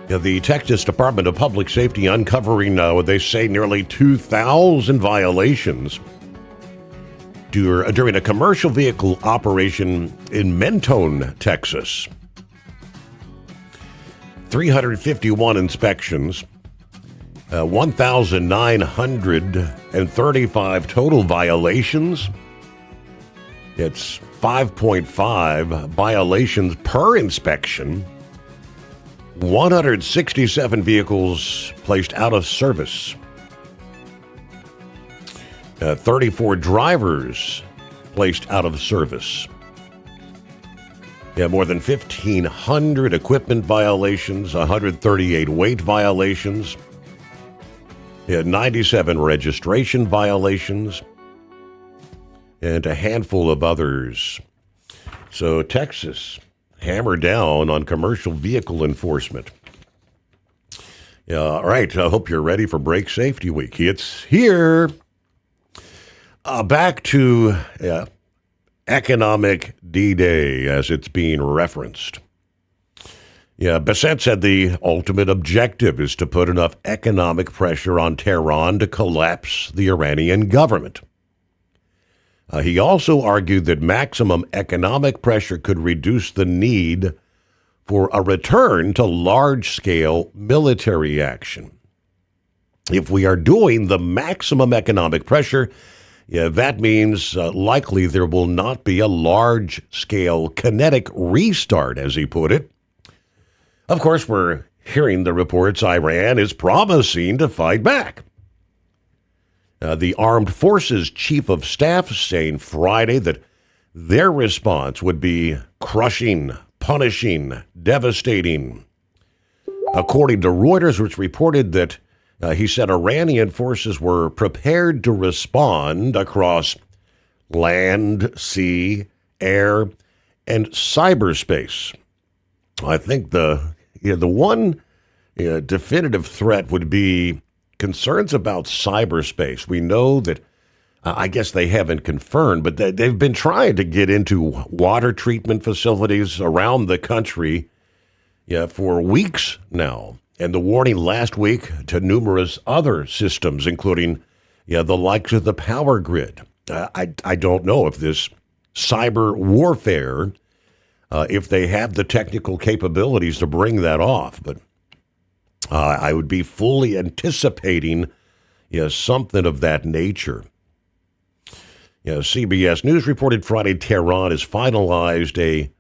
The Texas Department of Public Safety uncovering, what they say, nearly 2,000 violations during a commercial vehicle operation in Mentone, Texas. 351 inspections, 1,935 total violations. It's 5.5 violations per inspection. 167 vehicles placed out of service. 34 drivers placed out of service. More than 1,500 equipment violations, 138 weight violations, 97 registration violations, and a handful of others. So Texas hammered down on commercial vehicle enforcement. All right, I hope you're ready for Brake Safety Week. It's here. Back to economic D-Day, as it's being referenced. Bassett said the ultimate objective is to put enough economic pressure on Tehran to collapse the Iranian government. He also argued that maximum economic pressure could reduce the need for a return to large-scale military action. If we are doing the maximum economic pressure, that means likely there will not be a large-scale kinetic restart, as he put it. Of course, we're hearing the reports Iran is promising to fight back. The Armed Forces Chief of Staff saying Friday that their response would be crushing, punishing, devastating. According to Reuters, which reported that he said Iranian forces were prepared to respond across land, sea, air, and cyberspace. I think the one definitive threat would be concerns about cyberspace. We know that, I guess they haven't confirmed, but they've been trying to get into water treatment facilities around the country for weeks now. And the warning last week to numerous other systems, including the likes of the power grid. I don't know if this cyber warfare, if they have the technical capabilities to bring that off, but I would be fully anticipating something of that nature. CBS News reported Friday Tehran has finalized a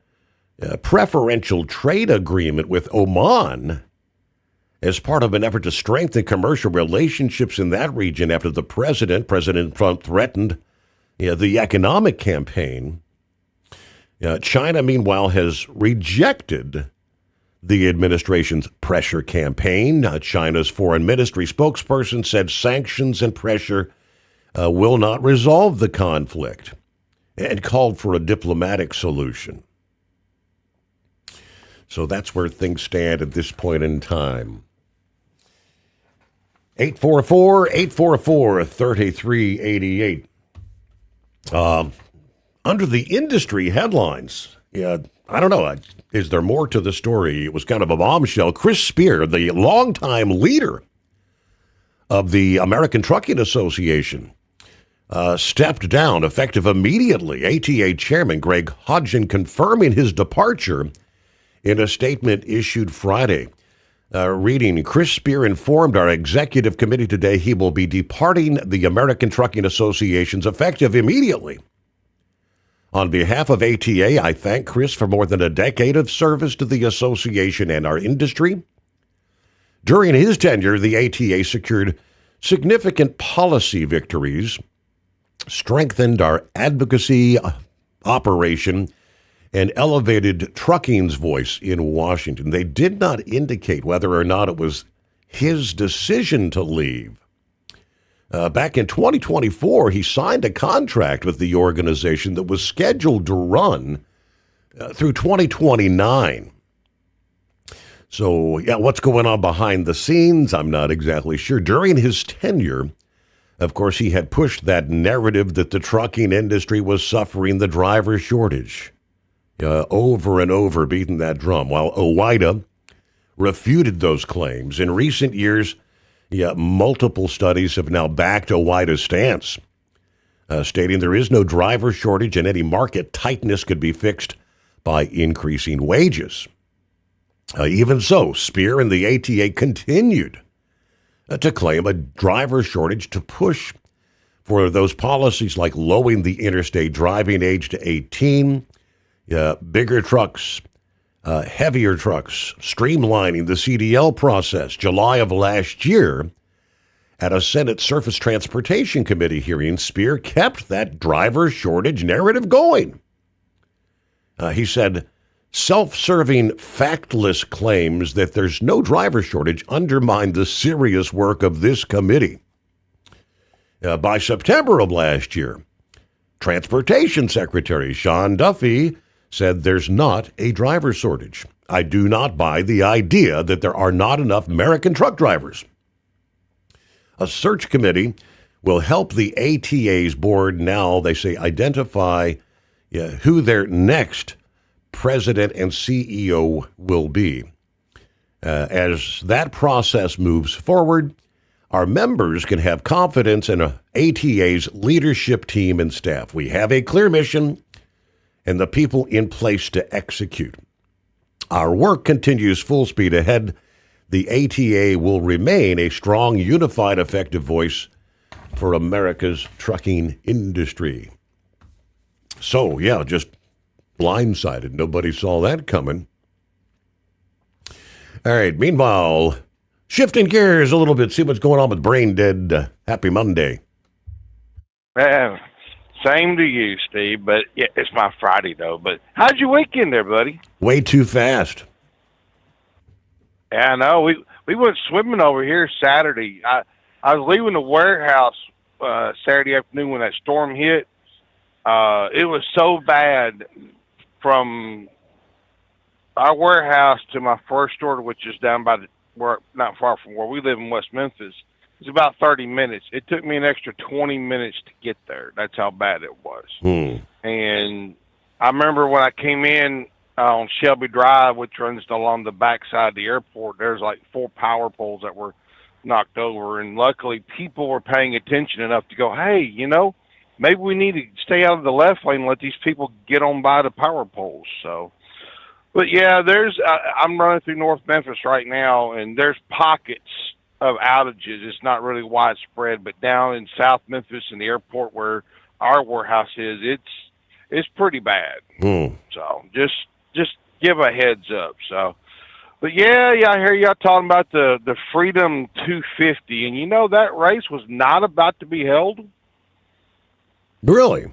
preferential trade agreement with Oman as part of an effort to strengthen commercial relationships in that region after President Trump threatened the economic campaign. China, meanwhile, has rejected the administration's pressure campaign. China's foreign ministry spokesperson said sanctions and pressure will not resolve the conflict and called for a diplomatic solution. So that's where things stand at this point in time. 844-844-3388. Under the industry headlines, I don't know. Is there more to the story? It was kind of a bombshell. Chris Spear, the longtime leader of the American Trucking Association, stepped down effective immediately. ATA Chairman Greg Hodgin confirming his departure in a statement issued Friday. Reading, Chris Spear informed our executive committee today he will be departing the American Trucking Association's effective immediately. On behalf of ATA, I thank Chris for more than a decade of service to the association and our industry. During his tenure, the ATA secured significant policy victories, strengthened our advocacy operation, and elevated trucking's voice in Washington. They did not indicate whether or not it was his decision to leave. Back in 2024, he signed a contract with the organization that was scheduled to run through 2029. So, what's going on behind the scenes? I'm not exactly sure. During his tenure, Of course, he had pushed that narrative that the trucking industry was suffering the driver shortage. Over and over, beating that drum, while OOIDA refuted those claims. In recent years, multiple studies have now backed OOIDA's stance, stating there is no driver shortage and any market tightness could be fixed by increasing wages. Even so, Speer and the ATA continued to claim a driver shortage to push for those policies like lowering the interstate driving age to 18, bigger trucks, heavier trucks, streamlining the CDL process. July of last year, at a Senate Surface Transportation Committee hearing, Speer kept that driver shortage narrative going. He said, self-serving, factless claims that there's no driver shortage undermine the serious work of this committee. By September of last year, Transportation Secretary Sean Duffy said there's not a driver shortage. I do not buy the idea that there are not enough American truck drivers. A search committee will help the ATA's board now, they say, identify who their next president and CEO will be. As that process moves forward, our members can have confidence in ATA's leadership team and staff. We have a clear mission and the people in place to execute. Our work continues full speed ahead. The ATA will remain a strong, unified, effective voice for America's trucking industry. So, just blindsided. Nobody saw that coming. All right, meanwhile, shifting gears a little bit, see what's going on with Brain Dead. Happy Monday. Same to you, Steve, but it's my Friday, though. But how's your weekend there, buddy? Way too fast. Yeah, I know. We went swimming over here Saturday. I was leaving the warehouse Saturday afternoon when that storm hit. It was so bad from our warehouse to my first store, which is down by not far from where we live in West Memphis. It's about 30 minutes. It took me an extra 20 minutes to get there. That's how bad it was. And I remember when I came in on Shelby Drive, which runs along the backside of the airport, there's like 4 power poles that were knocked over. And luckily, people were paying attention enough to go, hey, maybe we need to stay out of the left lane and let these people get on by the power poles. So, but I'm running through North Memphis right now, and there's pockets of outages. It's not really widespread, but down in South Memphis and the airport where our warehouse is, it's pretty bad. So just give a heads up. So, but I hear y'all talking about the Freedom 250, and that race was not about to be held. Really?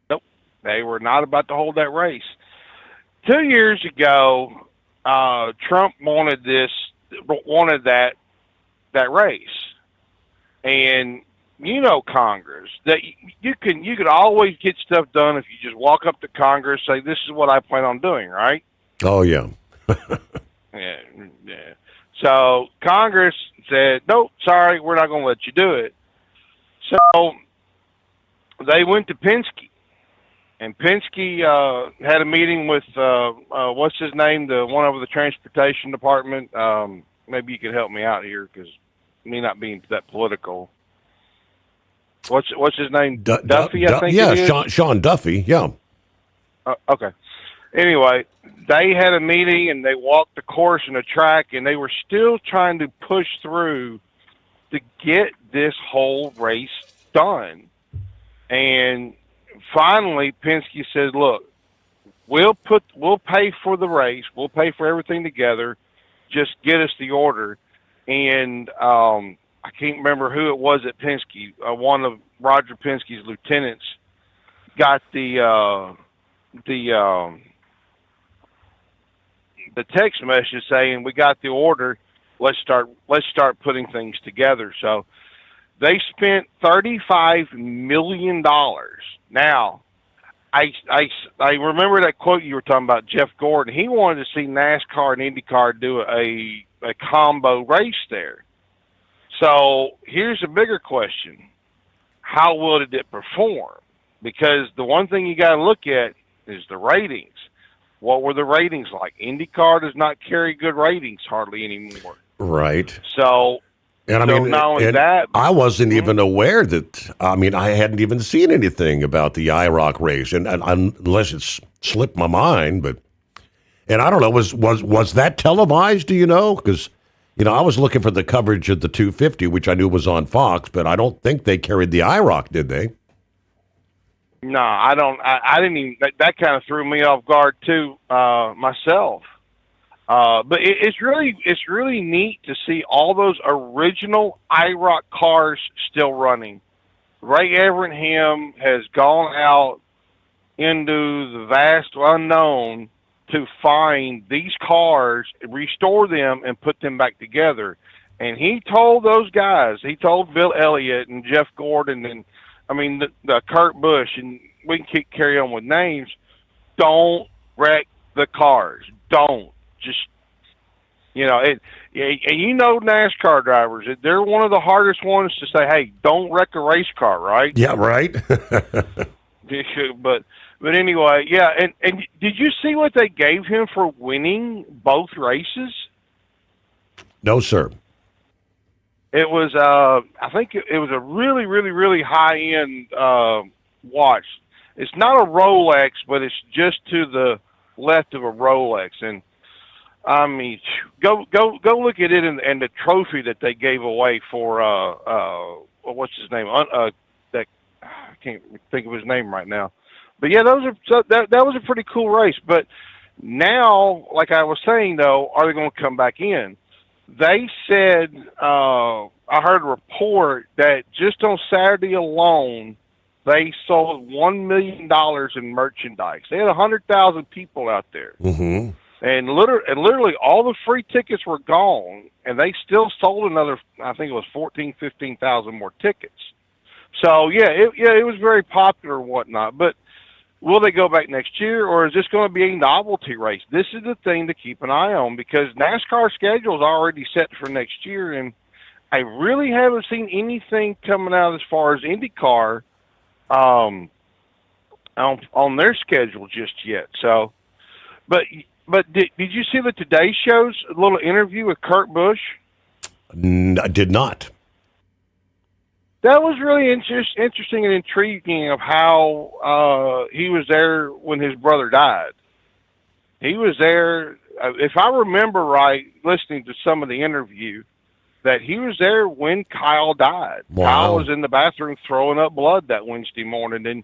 Nope, they were not about to hold that race. 2 years ago, Trump wanted that race, and Congress, that you could always get stuff done if you just walk up to Congress, say this is what I plan on doing, right? Oh yeah. yeah. So Congress said, nope, sorry, we're not going to let you do it. So they went to Penske. And Penske had a meeting with, what's his name, the one over the transportation department. Maybe you could help me out here, because me not being that political. What's his name? Duffy, I think. Yeah, Sean Duffy. Yeah. Okay. Anyway, they had a meeting and they walked the course and the track, and they were still trying to push through to get this whole race done. And finally, Penske said, "Look, we'll pay for the race. We'll pay for everything together. Just get us the order." And I can't remember who it was at Penske. One of Roger Penske's lieutenants got the text message saying, "We got the order. Let's start putting things together." So they spent $35 million. Now, I remember that quote you were talking about, Jeff Gordon. He wanted to see NASCAR and IndyCar do a combo race there. So here's a bigger question. How well did it perform? Because the one thing you got to look at is the ratings. What were the ratings like? IndyCar does not carry good ratings hardly anymore. Right. So, and I so mean, not only and that, I wasn't even aware that. I mean, I hadn't even seen anything about the IROC race, and unless it's slipped my mind. But and I don't know, was that televised? Do you know? Because I was looking for the coverage of the 250, which I knew was on Fox, but I don't think they carried the IROC, did they? no, I don't. I didn't even. That kind of threw me off guard too, myself. But it's really neat to see all those original IROC cars still running. Ray Everingham has gone out into the vast unknown to find these cars, restore them, and put them back together. And he told those guys, he told Bill Elliott and Jeff Gordon and, the Kurt Busch, and we can carry on with names, don't wreck the cars. Don't. Just, and NASCAR drivers, they're one of the hardest ones to say, hey, don't wreck a race car, right? Yeah, right. But anyway, yeah, and did you see what they gave him for winning both races? No, sir. It was, I think it was a really, really, really high-end watch. It's not a Rolex, but it's just to the left of a Rolex. And, go look at it and the trophy that they gave away for, what's his name? I can't think of his name right now. But, yeah, that was a pretty cool race. But now, like I was saying, though, are they going to come back in? They said, I heard a report that just on Saturday alone, they sold $1 million in merchandise. They had 100,000 people out there. Mm-hmm. And literally all the free tickets were gone, and they still sold another, I think it was 14,000, 15,000 more tickets. So, it was very popular and whatnot. But will they go back next year, or is this going to be a novelty race? This is the thing to keep an eye on, because NASCAR schedule is already set for next year, and I really haven't seen anything coming out as far as IndyCar on their schedule just yet. So, but did you see the Today Show's little interview with Kurt Busch? I did not. That was really interesting and intriguing of how he was there when his brother died. He was there, if I remember right, listening to some of the interview, that he was there when Kyle died. Wow. Kyle was in the bathroom throwing up blood that Wednesday morning, and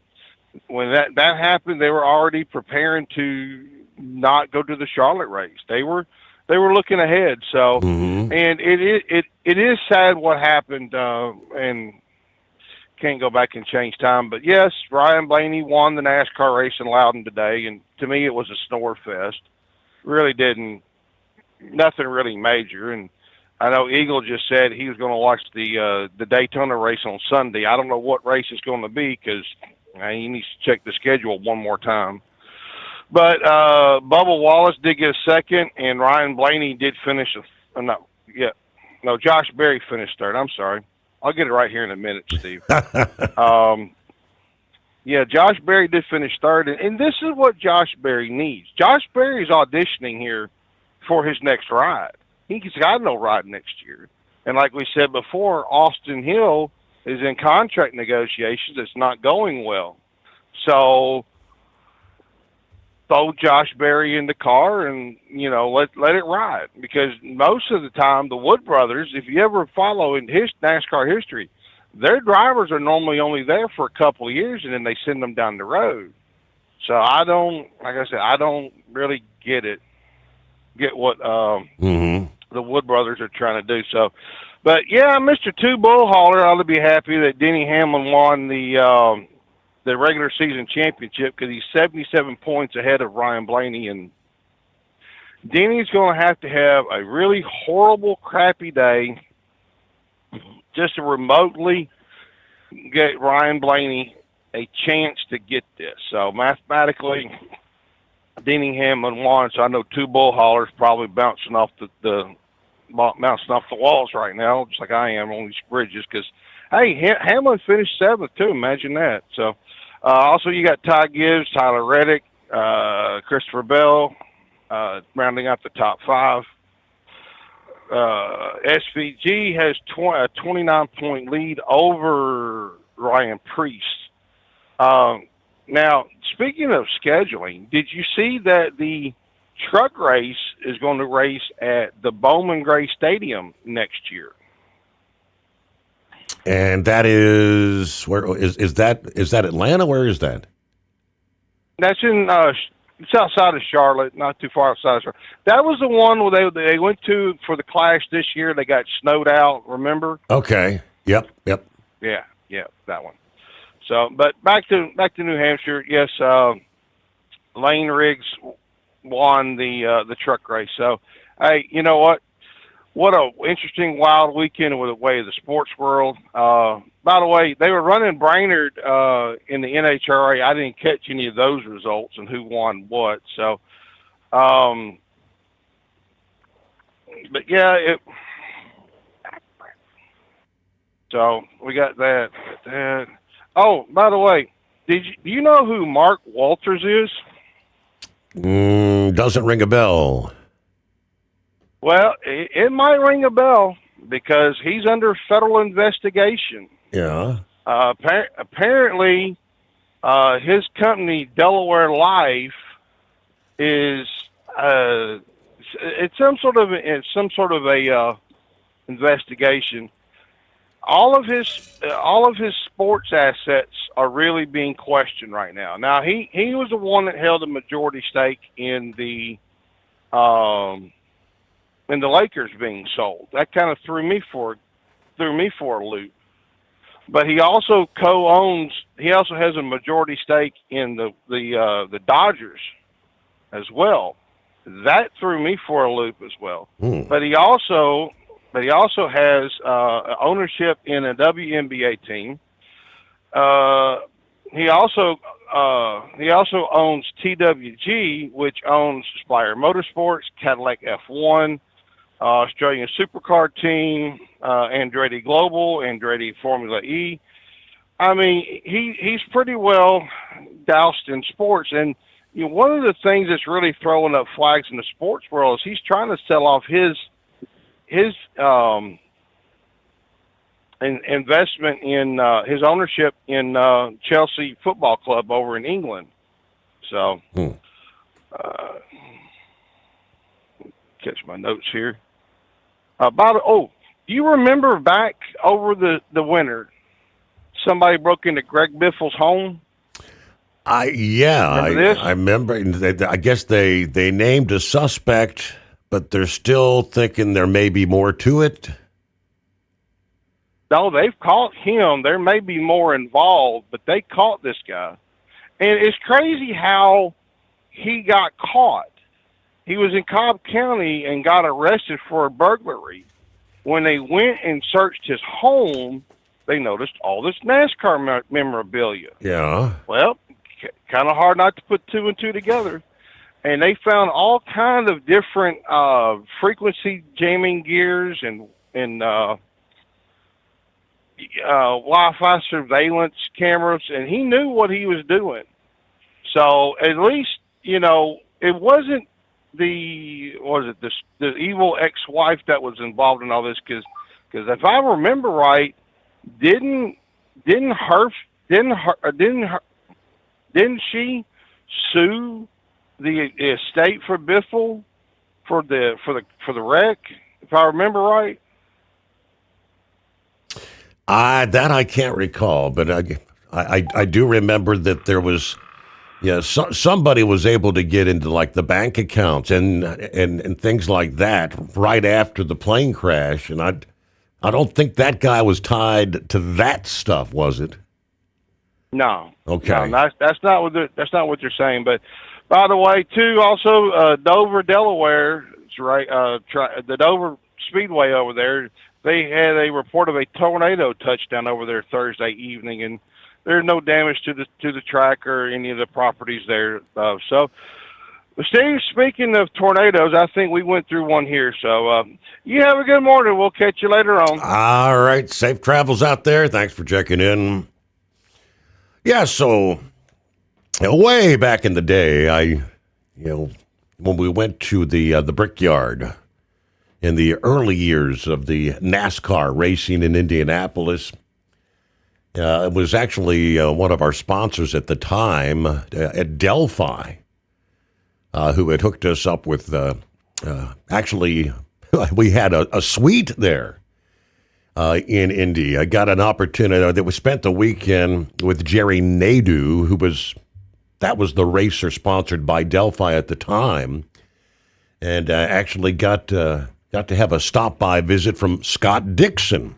when that happened, they were already preparing to not go to the Charlotte race. They were looking ahead. So, mm-hmm. And it is sad what happened, and can't go back and change time. But yes, Ryan Blaney won the NASCAR race in Loudon today, and to me it was a snore fest. Really nothing really major. And I know Eagle just said he was going to watch the Daytona race on Sunday. I don't know what race it's going to be, because he needs to check the schedule one more time. But Bubba Wallace did get a second, and Ryan Blaney did finish. Josh Berry finished third. I'm sorry. I'll get it right here in a minute, Steve. Josh Berry did finish third, and this is what Josh Berry needs. Josh Berry's auditioning here for his next ride. He's got no ride next year. And like we said before, Austin Hill is in contract negotiations. It's not going well. So throw Josh Berry in the car and, let it ride. Because most of the time, the Wood brothers, if you ever follow in NASCAR history, their drivers are normally only there for a couple of years, and then they send them down the road. So I don't really get what the Wood brothers are trying to do. So, but yeah, Mr. Two Bull Hauler ought to be happy that Denny Hamlin won the regular season championship, because he's 77 points ahead of Ryan Blaney, and Denny's going to have a really horrible, crappy day just to remotely get Ryan Blaney a chance to get this. So mathematically, Denny Hamlin won, so I know Two Bull Haulers probably bouncing off the bouncing off the walls right now, just like I am on these bridges. Because hey, Hamlin finished 7th too. Imagine that. So also you got Ty Gibbs, Tyler Reddick, Christopher Bell, rounding out the top 5. SVG has a 29-point lead over Ryan Priest. Now, speaking of scheduling, did you see that the truck race is going to race at the Bowman Gray Stadium next year? And that is where is that Atlanta? Where is that? That's in it's outside of Charlotte, not too far outside of Charlotte. That was the one where they went to for the Clash this year. They got snowed out. Remember? Okay. Yep. Yeah, that one. So, but back to New Hampshire. Yes, Lane Riggs won the truck race. So, hey, you know what? What a interesting, wild weekend with the way of the sports world. By the way, they were running Brainerd in the NHRA. I didn't catch any of those results and who won what. So, but yeah, so we got that. Oh, by the way, do you know who Mark Walters is? Doesn't ring a bell. Well, it might ring a bell because he's under federal investigation. Yeah. Apparently, his company Delaware Life is it's some sort of a investigation. All of his sports assets are really being questioned right now. Now he was the one that held a majority stake in the Lakers being sold. That kind of threw me for a loop. But he also has a majority stake in the Dodgers as well. That threw me for a loop as well. But he also has ownership in a WNBA team. He also owns TWG, which owns Spire Motorsports, Cadillac F1, Australian Supercar Team, Andretti Global, Andretti Formula E. I mean, he's pretty well doused in sports. And you know, one of the things that's really throwing up flags in the sports world is he's trying to sell off his investment in his ownership in Chelsea Football Club over in England. So, catch my notes here. Do you remember back over the winter, somebody broke into Greg Biffle's home? I remember. I guess they named a suspect, but they're still thinking there may be more to it. No, they've caught him. There may be more involved, but they caught this guy. And it's crazy how he got caught. He was in Cobb County and got arrested for a burglary. When they went and searched his home, they noticed all this NASCAR memorabilia. Yeah. Well, kind of hard not to put two and two together. And they found all kinds of different frequency jamming gears and Wi-Fi surveillance cameras, and he knew what he was doing. So at least, you know, it wasn't the evil ex-wife that was involved in all this, because if I remember right, didn't she sue the estate for Biffle for the wreck, if I remember right? That I can't recall, but I do remember that there was, somebody was able to get into like the bank accounts and things like that right after the plane crash, and I don't think that guy was tied to that stuff, was it? No. Okay. No, that's not what they're saying. But by the way, too, also Dover, Delaware, right? The Dover Speedway over there. They had a report of a tornado touchdown over there Thursday evening, and there's no damage to the track or any of the properties there. So Steve, speaking of tornadoes, I think we went through one here. So you have a good morning. We'll catch you later on. All right. Safe travels out there. Thanks for checking in. Yeah, so way back in the day, when we went to the Brickyard in the early years of the NASCAR racing in Indianapolis, it was actually one of our sponsors at the time at Delphi who had hooked us up with, actually, we had a suite there in Indy. I got an opportunity that we spent the weekend with Jerry Nadeau, that was the racer sponsored by Delphi at the time, and actually got to have a stop-by visit from Scott Dixon,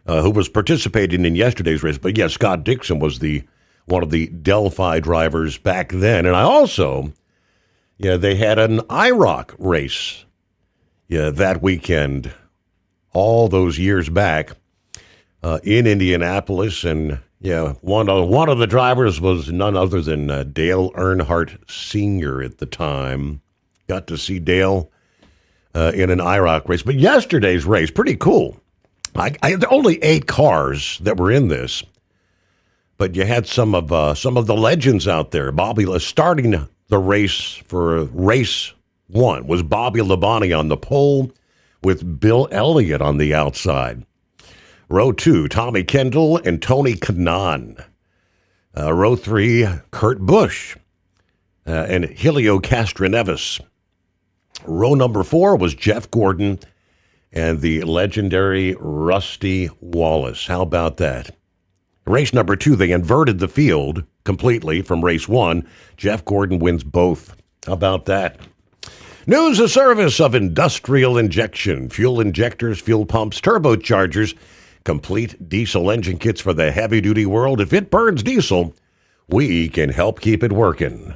who was participating in yesterday's race. But yeah, Scott Dixon was one of the Delphi drivers back then. And I also, they had an IROC race that weekend all those years back in Indianapolis. And one of the drivers was none other than Dale Earnhardt Sr. at the time. Got to see Dale in an IROC race. But yesterday's race, pretty cool. There were only 8 cars that were in this, but you had some of the legends out there. Bobby starting the race for race 1 was Bobby Labonte on the pole with Bill Elliott on the outside. Row 2, Tommy Kendall and Tony Kanaan. Row 3, Kurt Busch and Helio Castroneves. Row number 4 was Jeff Gordon and the legendary Rusty Wallace. How about that? Race number 2, they inverted the field completely from race 1. Jeff Gordon wins both. How about that? News of service of industrial injection, fuel injectors, fuel pumps, turbochargers, complete diesel engine kits for the heavy-duty world. If it burns diesel, we can help keep it working.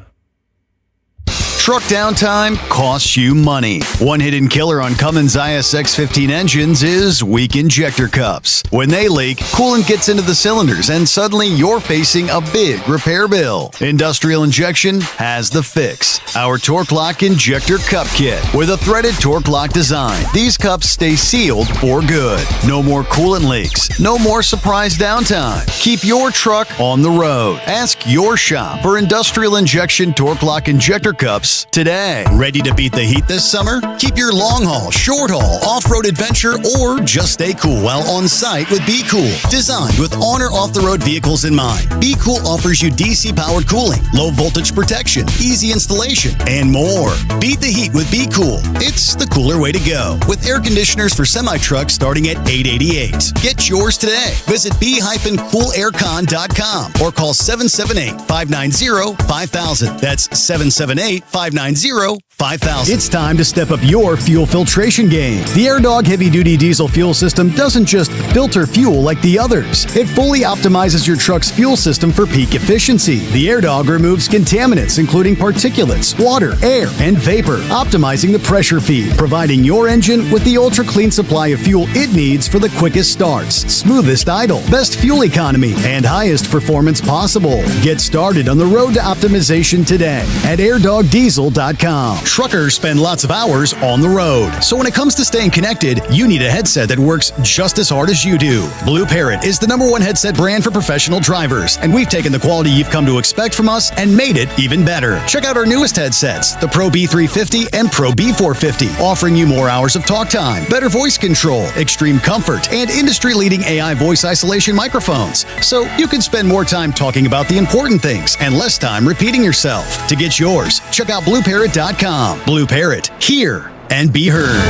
Truck downtime costs you money. One hidden killer on Cummins ISX-15 engines is weak injector cups. When they leak, coolant gets into the cylinders and suddenly you're facing a big repair bill. Industrial Injection has the fix. Our Torque Lock Injector Cup Kit with a threaded Torque Lock design. These cups stay sealed for good. No more coolant leaks. No more surprise downtime. Keep your truck on the road. Ask your shop for Industrial Injection Torque Lock Injector Cups today. Ready to beat the heat this summer? Keep your long haul, short haul, off-road adventure, or just stay cool while on site with Be Cool. Designed with on or off-the-road vehicles in mind, Be Cool offers you DC-powered cooling, low voltage protection, easy installation, and more. Beat the heat with Be Cool. It's the cooler way to go. With air conditioners for semi-trucks starting at $888. Get yours today. Visit b-coolaircon.com or call 778-590-5000. That's 778-590-5000. It's time to step up your fuel filtration game. The AirDog heavy-duty diesel fuel system doesn't just filter fuel like the others. It fully optimizes your truck's fuel system for peak efficiency. The AirDog removes contaminants, including particulates, water, air, and vapor, optimizing the pressure feed, providing your engine with the ultra-clean supply of fuel it needs for the quickest starts, smoothest idle, best fuel economy, and highest performance possible. Get started on the road to optimization today at airdogdiesel.com. Truckers spend lots of hours on the road, so when it comes to staying connected, you need a headset that works just as hard as you do. Blue Parrot is the #1 headset brand for professional drivers, and we've taken the quality you've come to expect from us and made it even better. Check out our newest headsets, the Pro B350 and Pro B450, offering you more hours of talk time, better voice control, extreme comfort, and industry-leading AI voice isolation microphones, so you can spend more time talking about the important things and less time repeating yourself. To get yours, check out BlueParrot.com. Blue Parrot, hear and be heard.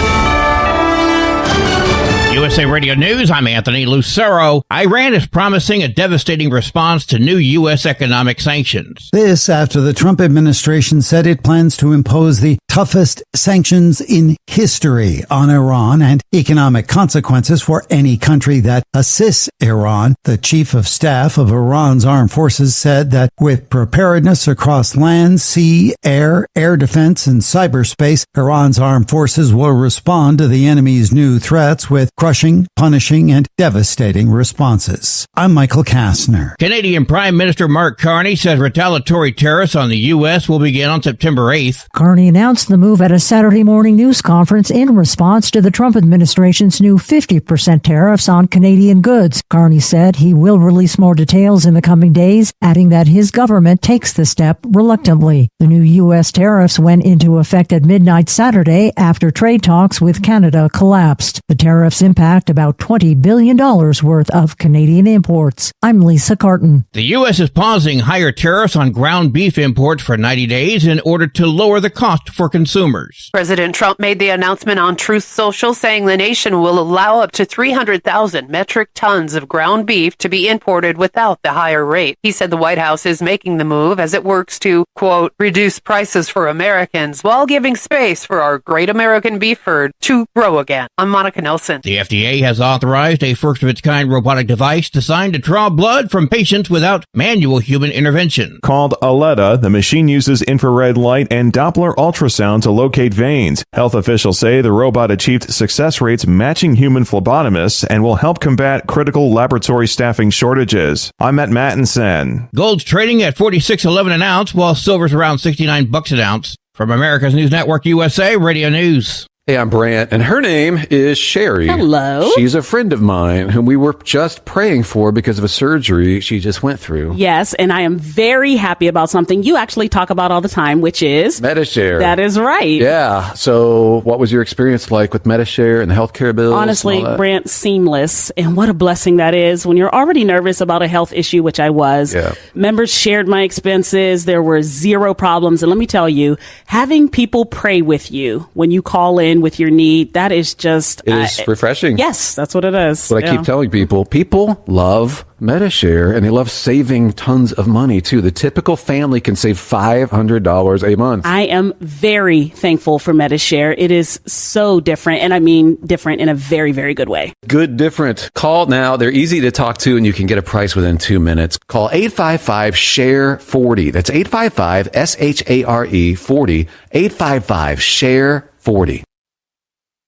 USA Radio News, I'm Anthony Lucero. Iran is promising a devastating response to new U.S. economic sanctions. This after the Trump administration said it plans to impose the toughest sanctions in history on Iran and economic consequences for any country that assists Iran. The chief of staff of Iran's armed forces said that with preparedness across land, sea, air defense, and cyberspace, Iran's armed forces will respond to the enemy's new threats with crushing, punishing, and devastating responses. I'm Michael Kastner. Canadian Prime Minister Mark Carney says retaliatory tariffs on the U.S. will begin on September 8th. Carney announced the move at a Saturday morning news conference in response to the Trump administration's new 50% tariffs on Canadian goods. Carney said he will release more details in the coming days, adding that his government takes the step reluctantly. The new U.S. tariffs went into effect at midnight Saturday after trade talks with Canada collapsed. The tariffs impact about $20 billion worth of Canadian imports. I'm Lisa Carton. The U.S. is pausing higher tariffs on ground beef imports for 90 days in order to lower the cost for consumers. President Trump made the announcement on Truth Social, saying the nation will allow up to 300,000 metric tons of ground beef to be imported without the higher rate. He said the White House is making the move as it works to, quote, reduce prices for Americans while giving space for our great American beef herd to grow again. I'm Monica Nelson. The FDA has authorized a first-of-its-kind robotic device designed to draw blood from patients without manual human intervention. Called Aletta, the machine uses infrared light and Doppler ultrasound to locate veins. Health officials say the robot achieved success rates matching human phlebotomists and will help combat critical laboratory staffing shortages. I'm Matt Mattinson. Gold's trading at $46.11 an ounce, while silver's around $69 an ounce. From America's News Network USA Radio News. Hey, I'm Brant, and her name is Sherry. Hello. She's a friend of mine whom we were just praying for because of a surgery she just went through. Yes, and I am very happy about something you actually talk about all the time, which is Medishare. That is right. Yeah. So what was your experience like with Medishare and the healthcare bills? Honestly, Brant, seamless. And what a blessing that is when you're already nervous about a health issue, which I was. Yeah. Members shared my expenses. There were zero problems. And let me tell you, having people pray with you when you call in with your need, that is just it is refreshing. Yes, that's what it is. What I keep telling people love Medishare, and they love saving tons of money too. The typical family can save $500 a month. I am very thankful for Medishare. It is so different, and I mean different in a very, very good way. Good different. Call now. They're easy to talk to, and you can get a price within 2 minutes. Call 855-SHARE-40. That's 855-SHARE-40. 855-SHARE-40.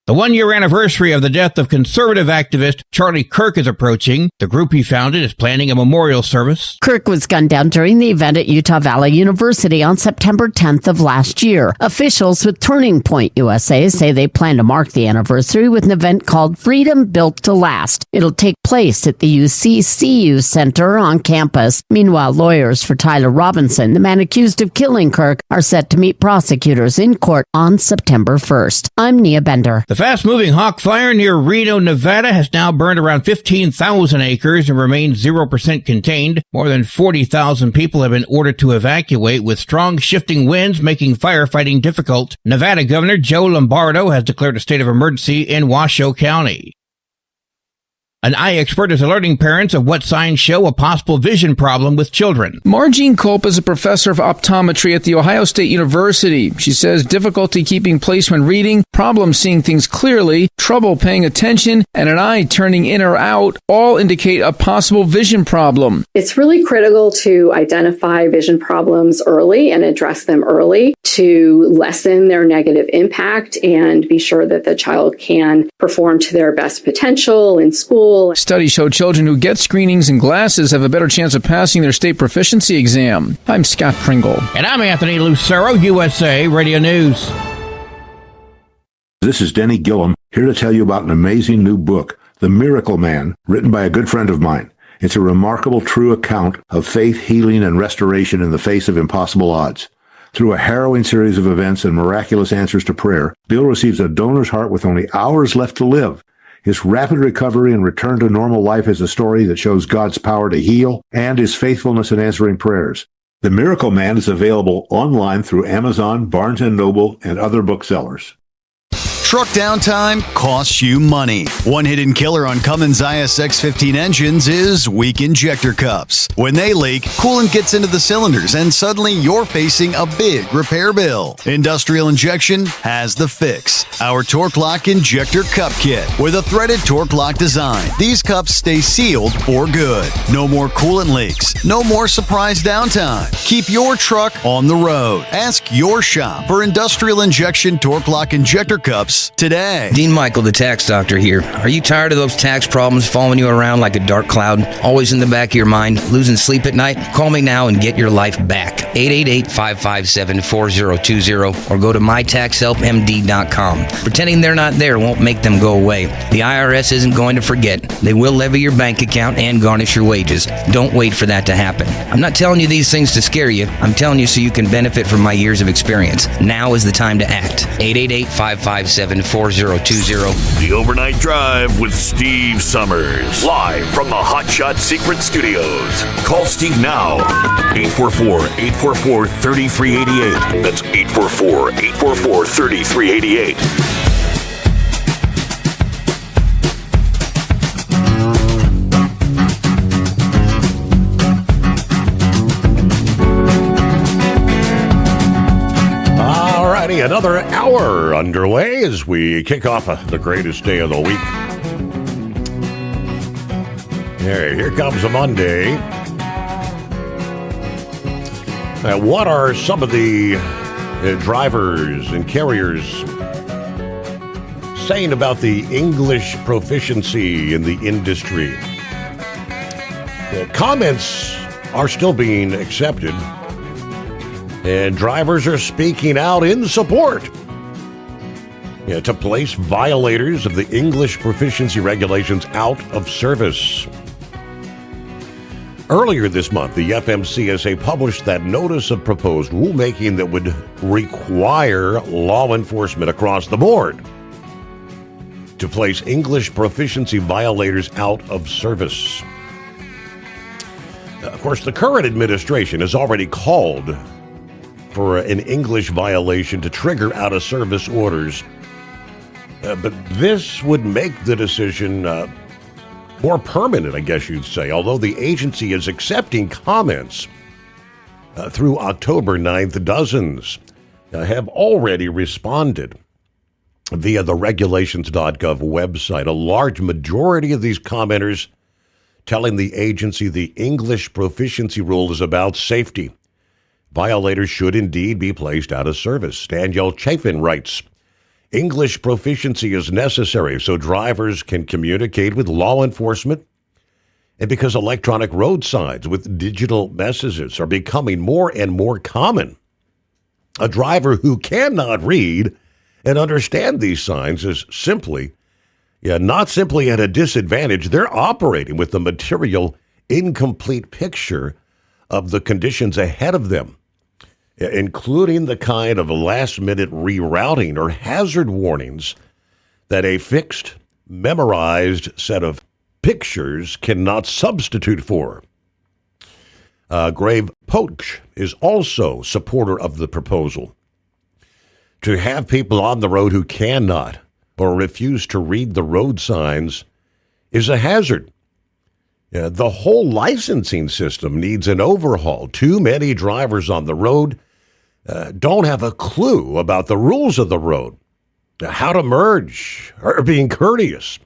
The one-year anniversary of the death of conservative activist Charlie Kirk is approaching. The group he founded is planning a memorial service. Kirk was gunned down during the event at Utah Valley University on September 10th of last year. Officials with Turning Point USA say they plan to mark the anniversary with an event called Freedom Built to Last. It'll take place at the UCCU Center on campus. Meanwhile, lawyers for Tyler Robinson, the man accused of killing Kirk, are set to meet prosecutors in court on September 1st. I'm Nia Bender. The fast-moving Hawk Fire near Reno, Nevada has now burned around 15,000 acres and remains 0% contained. More than 40,000 people have been ordered to evacuate, with strong shifting winds making firefighting difficult. Nevada Governor Joe Lombardo has declared a state of emergency in Washoe County. An eye expert is alerting parents of what signs show a possible vision problem with children. Margene Culp is a professor of optometry at The Ohio State University. She says difficulty keeping place when reading, problems seeing things clearly, trouble paying attention, and an eye turning in or out all indicate a possible vision problem. It's really critical to identify vision problems early and address them early to lessen their negative impact and be sure that the child can perform to their best potential in school. Studies show children who get screenings and glasses have a better chance of passing their state proficiency exam. I'm Scott Pringle. And I'm Anthony Lucero, USA Radio News. This is Denny Gillum, here to tell you about an amazing new book, The Miracle Man, written by a good friend of mine. It's a remarkable, true account of faith, healing, and restoration in the face of impossible odds. Through a harrowing series of events and miraculous answers to prayer, Bill receives a donor's heart with only hours left to live. His rapid recovery and return to normal life is a story that shows God's power to heal and his faithfulness in answering prayers. The Miracle Man is available online through Amazon, Barnes & Noble, and other booksellers. Truck downtime costs you money. One hidden killer on Cummins ISX-15 engines is weak injector cups. When they leak, coolant gets into the cylinders and suddenly you're facing a big repair bill. Industrial Injection has the fix. Our Torque Lock Injector Cup Kit with a threaded Torque Lock design. These cups stay sealed for good. No more coolant leaks. No more surprise downtime. Keep your truck on the road. Ask your shop for Industrial Injection Torque Lock Injector Cups Sommers today. Dean Michael, the tax doctor here. Are you tired of those tax problems following you around like a dark cloud, always in the back of your mind, losing sleep at night? Call me now and get your life back. 888-557-4020 or go to mytaxhelpmd.com. Pretending they're not there won't make them go away. The IRS isn't going to forget. They will levy your bank account and garnish your wages. Don't wait for that to happen. I'm not telling you these things to scare you. I'm telling you so you can benefit from my years of experience. Now is the time to act. 888-557-4020. The Overnight Drive with Steve Summers. Live from the Hot Shot Secret Studios. Call Steve now. 844-844-3388. That's 844-844-3388. Another hour underway as we kick off the greatest day of the week. Here comes a Monday. What are some of the drivers and carriers saying about the English proficiency in the industry? The comments are still being accepted. And drivers are speaking out in support to place violators of the English proficiency regulations out of service. Earlier this month, the FMCSA published that notice of proposed rulemaking that would require law enforcement across the board to place English proficiency violators out of service. Of course, the current administration has already called for an English violation to trigger out-of-service orders. But this would make the decision more permanent, I guess you'd say, although the agency is accepting comments. Through October 9th, dozens have already responded via the regulations.gov website. A large majority of these commenters telling the agency the English proficiency rule is about safety. Violators should indeed be placed out of service. Danielle Chafin writes, English proficiency is necessary so drivers can communicate with law enforcement, and because electronic road signs with digital messages are becoming more and more common. A driver who cannot read and understand these signs is not simply at a disadvantage. They're operating with the material incomplete picture of the conditions ahead of them, including the kind of last-minute rerouting or hazard warnings that a fixed, memorized set of pictures cannot substitute for. Grave Poach is also supporter of the proposal. To have people on the road who cannot or refuse to read the road signs is a hazard. The whole licensing system needs an overhaul. Too many drivers on the road don't have a clue about the rules of the road, how to merge, or being courteous.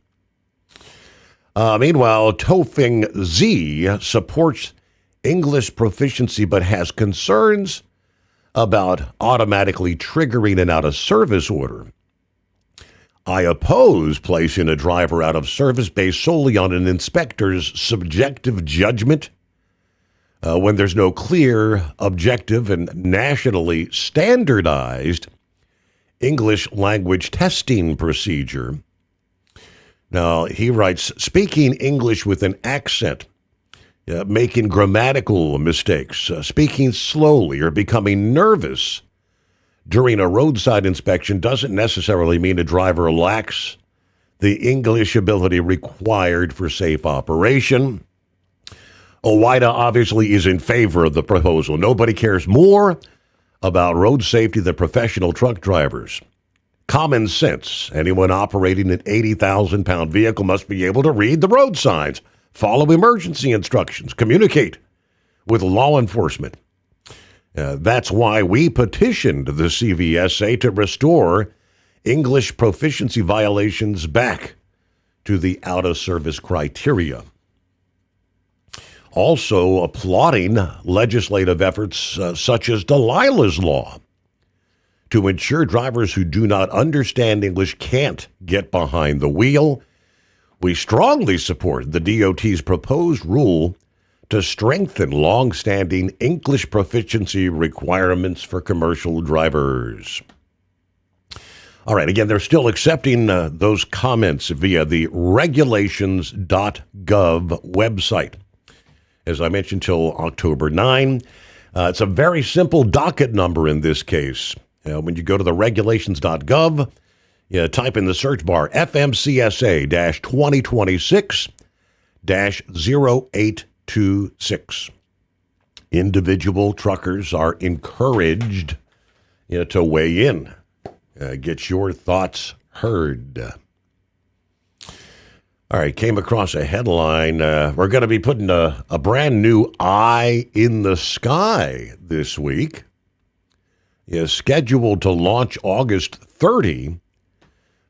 Meanwhile, Tofing Z supports English proficiency but has concerns about automatically triggering an out-of-service order. I oppose placing a driver out of service based solely on an inspector's subjective judgment when there's no clear, objective, and nationally standardized English language testing procedure. Now, he writes, speaking English with an accent, making grammatical mistakes, speaking slowly, or becoming nervous during a roadside inspection doesn't necessarily mean a driver lacks the English ability required for safe operation. OOIDA obviously is in favor of the proposal. Nobody cares more about road safety than professional truck drivers. Common sense. Anyone operating an 80,000-pound vehicle must be able to read the road signs, follow emergency instructions, communicate with law enforcement. That's why we petitioned the CVSA to restore English proficiency violations back to the out-of-service criteria. Also applauding legislative efforts such as Delilah's Law to ensure drivers who do not understand English can't get behind the wheel. We strongly support the DOT's proposed rule to strengthen long-standing English proficiency requirements for commercial drivers. All right, again, they're still accepting those comments via the regulations.gov website. As I mentioned, till October 9. It's a very simple docket number in this case. When you go to the regulations.gov, you type in the search bar FMCSA-2026-0826. Individual truckers are encouraged to weigh in. Get your thoughts heard. All right, came across a headline. We're going to be putting a brand new eye in the sky this week. Is scheduled to launch August 30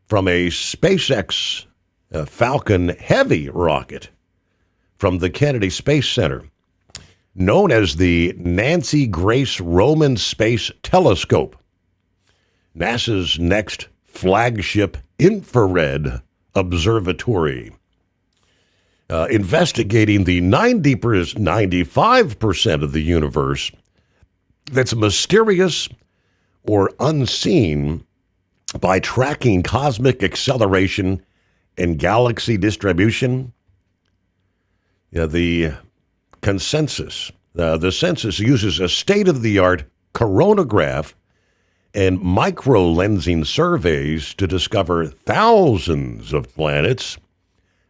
from a SpaceX Falcon Heavy rocket from the Kennedy Space Center, known as the Nancy Grace Roman Space Telescope, NASA's next flagship infrared observatory, investigating the 95% of the universe that's mysterious or unseen by tracking cosmic acceleration and galaxy distribution. The census uses a state-of-the-art coronagraph and micro-lensing surveys to discover thousands of planets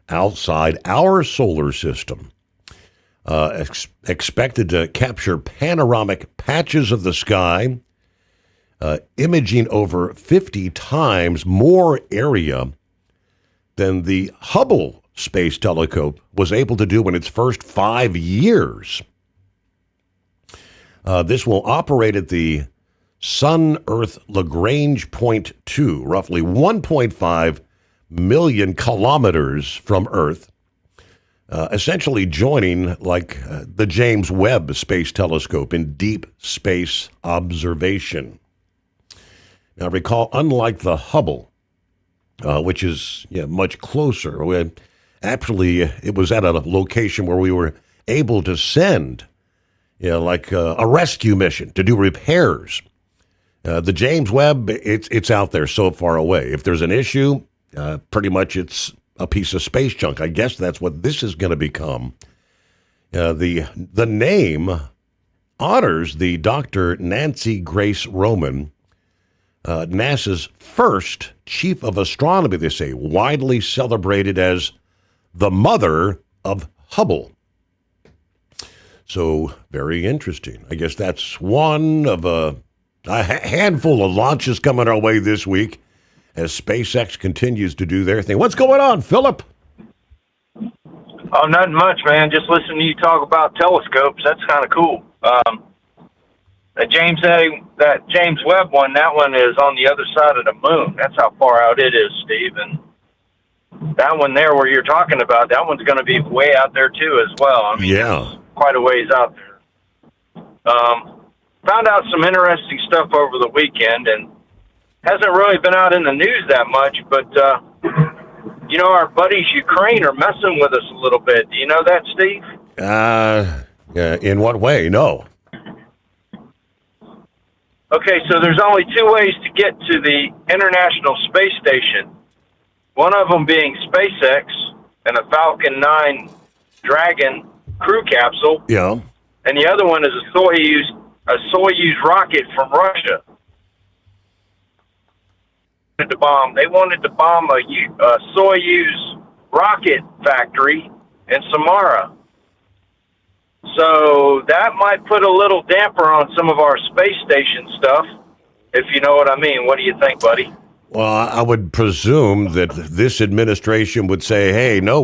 outside our solar system, expected to capture panoramic patches of the sky, imaging over 50 times more area than the Hubble Space Telescope was able to do in its first 5 years. This will operate at the Sun-Earth Lagrange Point 2, roughly 1.5 million kilometers from Earth, essentially joining the James Webb Space Telescope in deep space observation. Now, recall, unlike the Hubble, which is much closer, actually, it was at a location where we were able to send, a rescue mission to do repairs. The James Webb, it's out there so far away. If there's an issue, pretty much it's a piece of space junk. I guess that's what this is going to become. The name honors the Dr. Nancy Grace Roman, NASA's first chief of astronomy, they say, widely celebrated as the mother of Hubble. So, very interesting. I guess that's one of a handful of launches coming our way this week as SpaceX continues to do their thing. What's going on, Philip? Oh, nothing much, man. Just listening to you talk about telescopes. That's kind of cool. That James Webb one, that one is on the other side of the moon. That's how far out it is, Steve. And that one there where you're talking about, that one's going to be way out there too as well. I mean, it's quite a ways out there. Found out some interesting stuff over the weekend, and hasn't really been out in the news that much, but our buddies Ukraine are messing with us a little bit. Do you know that, Steve? In what way? No. Okay, so there's only two ways to get to the International Space Station. One of them being SpaceX and a Falcon 9 Dragon crew capsule. Yeah. And the other one is a Soyuz rocket from Russia. They wanted to bomb a Soyuz rocket factory in Samara. So that might put a little damper on some of our space station stuff, if you know what I mean. What do you think, buddy? Well, I would presume that this administration would say, hey, no,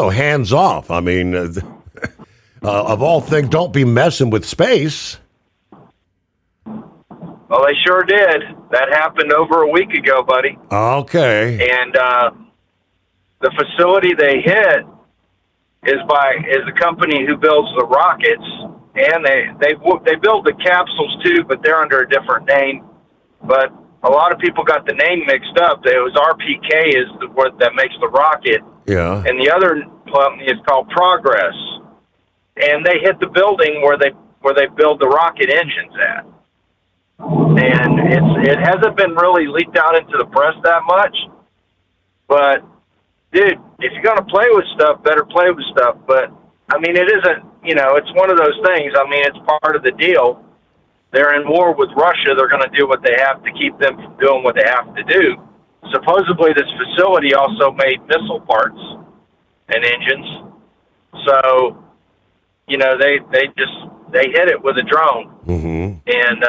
hands off. I mean, of all things, don't be messing with space. Well, they sure did. That happened over a week ago, buddy. Okay. And the facility they hit is the company who builds the rockets, and they build the capsules too, but they're under a different name. but a lot of people got the name mixed up. It was RPK is the word that makes the rocket, Yeah. and the other company is called Progress. And they hit the building where they build the rocket engines at. And it hasn't been really leaked out into the press that much. But dude, if you're gonna play with stuff, better play with stuff. But I mean, it isn't. It's one of those things. I mean, it's part of the deal. They're in war with Russia. They're going to do what they have to keep them from doing what they have to do. Supposedly, this facility also made missile parts and engines. So, they hit it with a drone. Mm-hmm. And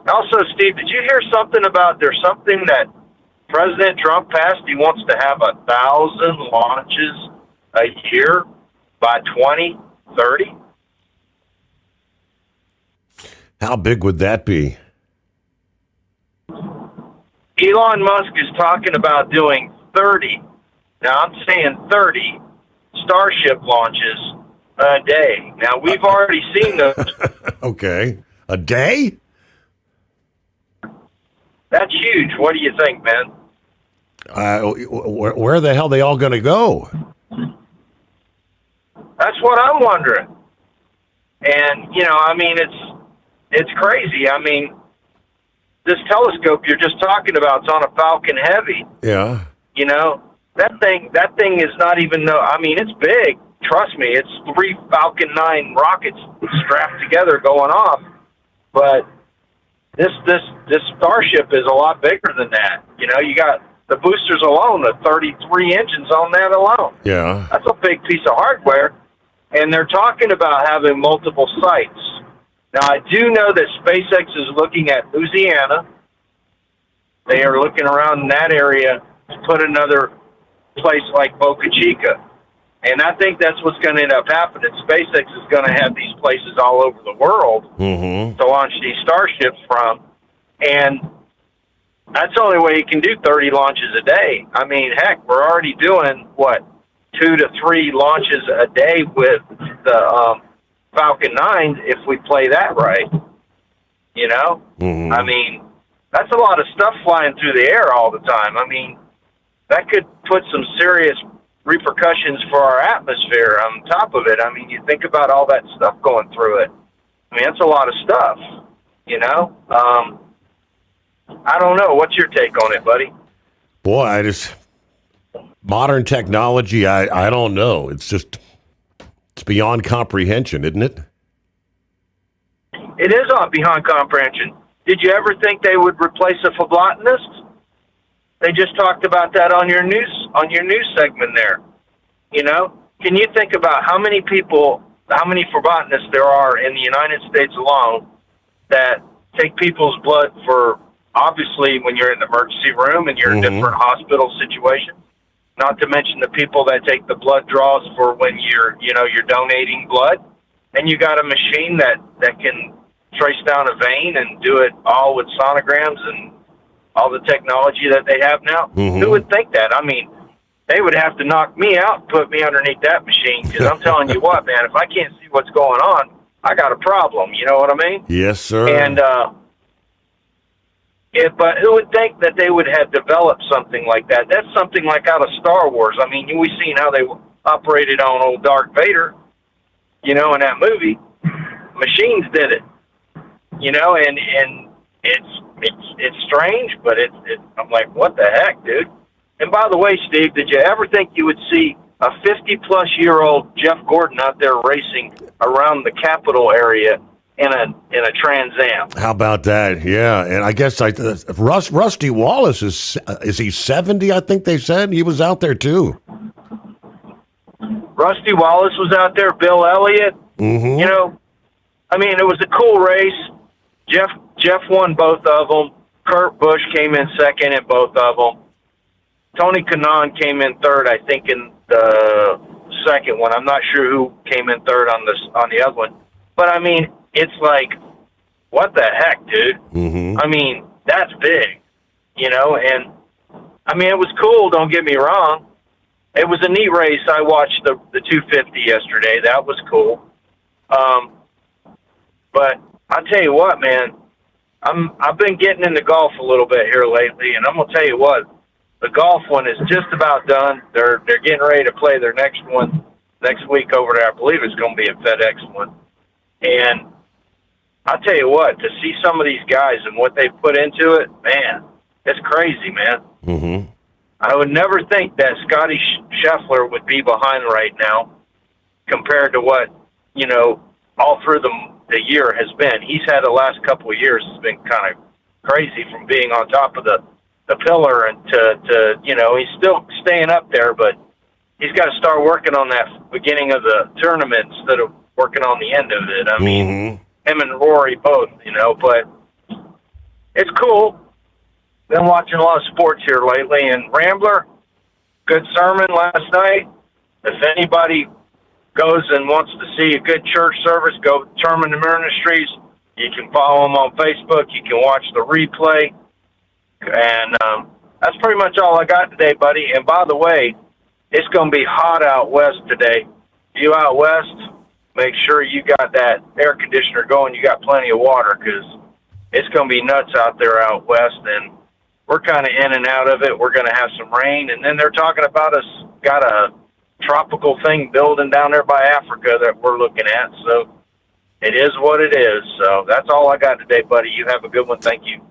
also, Steve, did you hear something about there's something that President Trump passed? He wants to have 1,000 launches a year by 2030. How big would that be? Elon Musk is talking about doing 30. Now, I'm saying 30 Starship launches a day. Now, we've already seen those. Okay. A day? That's huge. What do you think, man? Where the hell are they all going to go? That's what I'm wondering. And, I mean, it's crazy. I mean, this telescope you're just talking about is on a Falcon Heavy. Yeah. That thing is not even, I mean, it's big. Trust me, it's 3 Falcon 9 rockets strapped together going off. But this Starship is a lot bigger than that. You got the boosters alone, the 33 engines on that alone. Yeah. That's a big piece of hardware. And they're talking about having multiple sites. Now, I do know that SpaceX is looking at Louisiana. They are looking around in that area to put another place like Boca Chica. And I think that's what's going to end up happening. SpaceX is going to have these places all over the world to launch these Starships from. And that's the only way you can do 30 launches a day. I mean, heck, we're already doing, 2 to 3 launches a day with the Falcon 9 if we play that right. I mean, that's a lot of stuff flying through the air all the time. I mean, that could put some serious repercussions for our atmosphere on top of it. I mean, you think about all that stuff going through it. I mean, that's a lot of stuff, I don't know. What's your take on it, buddy? Boy, modern technology, I don't know. It's beyond comprehension, isn't it? It is beyond comprehension. Did you ever think they would replace a phlebotomist? They just talked about that on your news segment there. Can you think about how many phlebotomists there are in the United States alone that take people's blood for, obviously, when you're in the emergency room and you're in different hospital situations? Not to mention the people that take the blood draws for when you're donating blood. And you got a machine that can trace down a vein and do it all with sonograms and all the technology that they have now. Who would think that? I mean, they would have to knock me out and put me underneath that machine, because I'm telling you what, man, if I can't see what's going on, I got a problem. You know what I mean? Yes, sir. And, but who would think that they would have developed something like that? That's something like out of Star Wars. I mean, we've seen how they operated on old Darth Vader, in that movie. Machines did it, and it's strange, but I'm like, what the heck, dude? And by the way, Steve, did you ever think you would see a 50-plus-year-old Jeff Gordon out there racing around the Capitol area in a Trans Am? How about that? Yeah, and I guess Rusty Wallace is he 70? I think they said he was out there too. Rusty Wallace was out there. Bill Elliott. I mean, it was a cool race. Jeff won both of them. Kurt Busch came in second in both of them. Tony Kanaan came in third, I think, in the second one. I'm not sure who came in third on the other one. But, I mean, it's like, what the heck, dude? I mean, that's big, and, I mean, it was cool, don't get me wrong. It was a neat race. I watched the 250 yesterday. That was cool. But I'll tell you what, man, I've been getting into golf a little bit here lately, and I'm gonna tell you what, the golf one is just about done. They're getting ready to play their next one next week over there. I believe it's going to be a FedEx one. And I'll tell you what, to see some of these guys and what they put into it, man, it's crazy, man. Mm-hmm. I would never think that Scotty Scheffler would be behind right now compared to what, all through the year has been. He's had the last couple of years has been kind of crazy from being on top of the pillar and to he's still staying up there, but he's got to start working on that beginning of the tournament instead of working on the end of it. I mean, him and Rory both, but it's cool. Been watching a lot of sports here lately, and Rambler, good sermon last night. If anybody goes and wants to see a good church service, go to Terman Ministries. You can follow them on Facebook. You can watch the replay. And that's pretty much all I got today, buddy. And by the way, it's going to be hot out west today. You out west, make sure you got that air conditioner going. You got plenty of water because it's going to be nuts out there out west. And we're kind of in and out of it. We're going to have some rain. And then they're talking about us got a tropical thing building down there by Africa that we're looking at. So it is what it is. So that's all I got today, buddy. You have a good one. Thank you.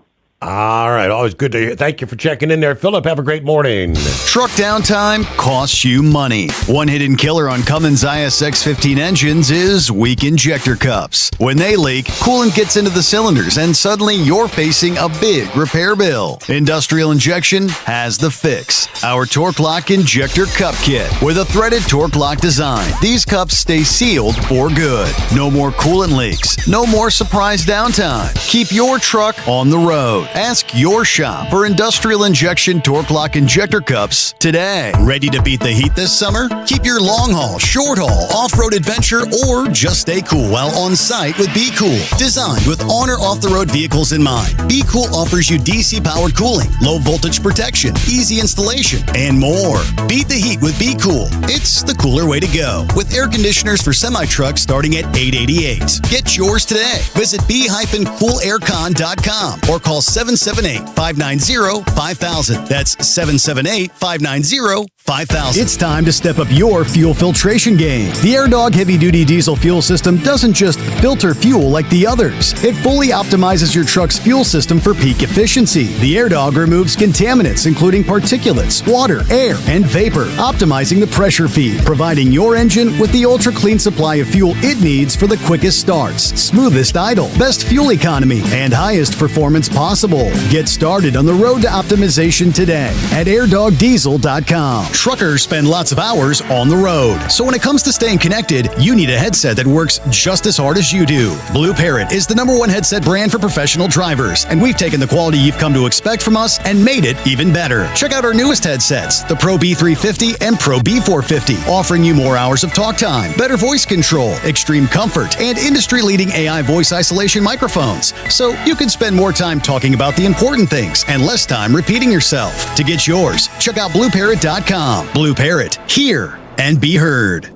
All right. Always good to hear. Thank you for checking in there, Philip. Have a great morning. Truck downtime costs you money. One hidden killer on Cummins ISX 15 engines is weak injector cups. When they leak, coolant gets into the cylinders and suddenly you're facing a big repair bill. Industrial Injection has the fix. Our Torque Lock Injector Cup Kit with a threaded Torque Lock design. These cups stay sealed for good. No more coolant leaks. No more surprise downtime. Keep your truck on the road. Ask your shop for Industrial Injection Torque Lock Injector Cups today. Ready to beat the heat this summer? Keep your long haul, short haul, off-road adventure, or just stay cool while on site with Be Cool. Designed with on or off-the-road vehicles in mind, Be Cool offers you DC-powered cooling, low voltage protection, easy installation, and more. Beat the heat with Be Cool. It's the cooler way to go. With air conditioners for semi-trucks starting at $888. Get yours today. Visit b-coolaircon.com or call 778-590-5000. That's 778-590-5000. It's time to step up your fuel filtration game. The AirDog heavy-duty diesel fuel system doesn't just filter fuel like the others. It fully optimizes your truck's fuel system for peak efficiency. The AirDog removes contaminants, including particulates, water, air, and vapor, optimizing the pressure feed, providing your engine with the ultra-clean supply of fuel it needs for the quickest starts, smoothest idle, best fuel economy, and highest performance possible. Get started on the road to optimization today at airdogdiesel.com. Truckers spend lots of hours on the road. So when it comes to staying connected, you need a headset that works just as hard as you do. Blue Parrot is the #1 headset brand for professional drivers, and we've taken the quality you've come to expect from us and made it even better. Check out our newest headsets, the Pro B350 and Pro B450, offering you more hours of talk time, better voice control, extreme comfort, and industry-leading AI voice isolation microphones. So you can spend more time talking about the important things and less time repeating yourself. To get yours, check out BlueParrot.com. Blue Parrot, hear and be heard.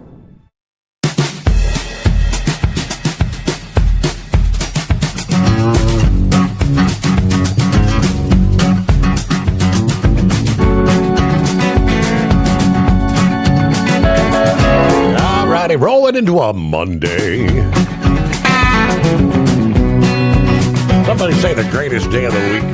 All righty, rolling into a Monday. Somebody say the greatest day of the week.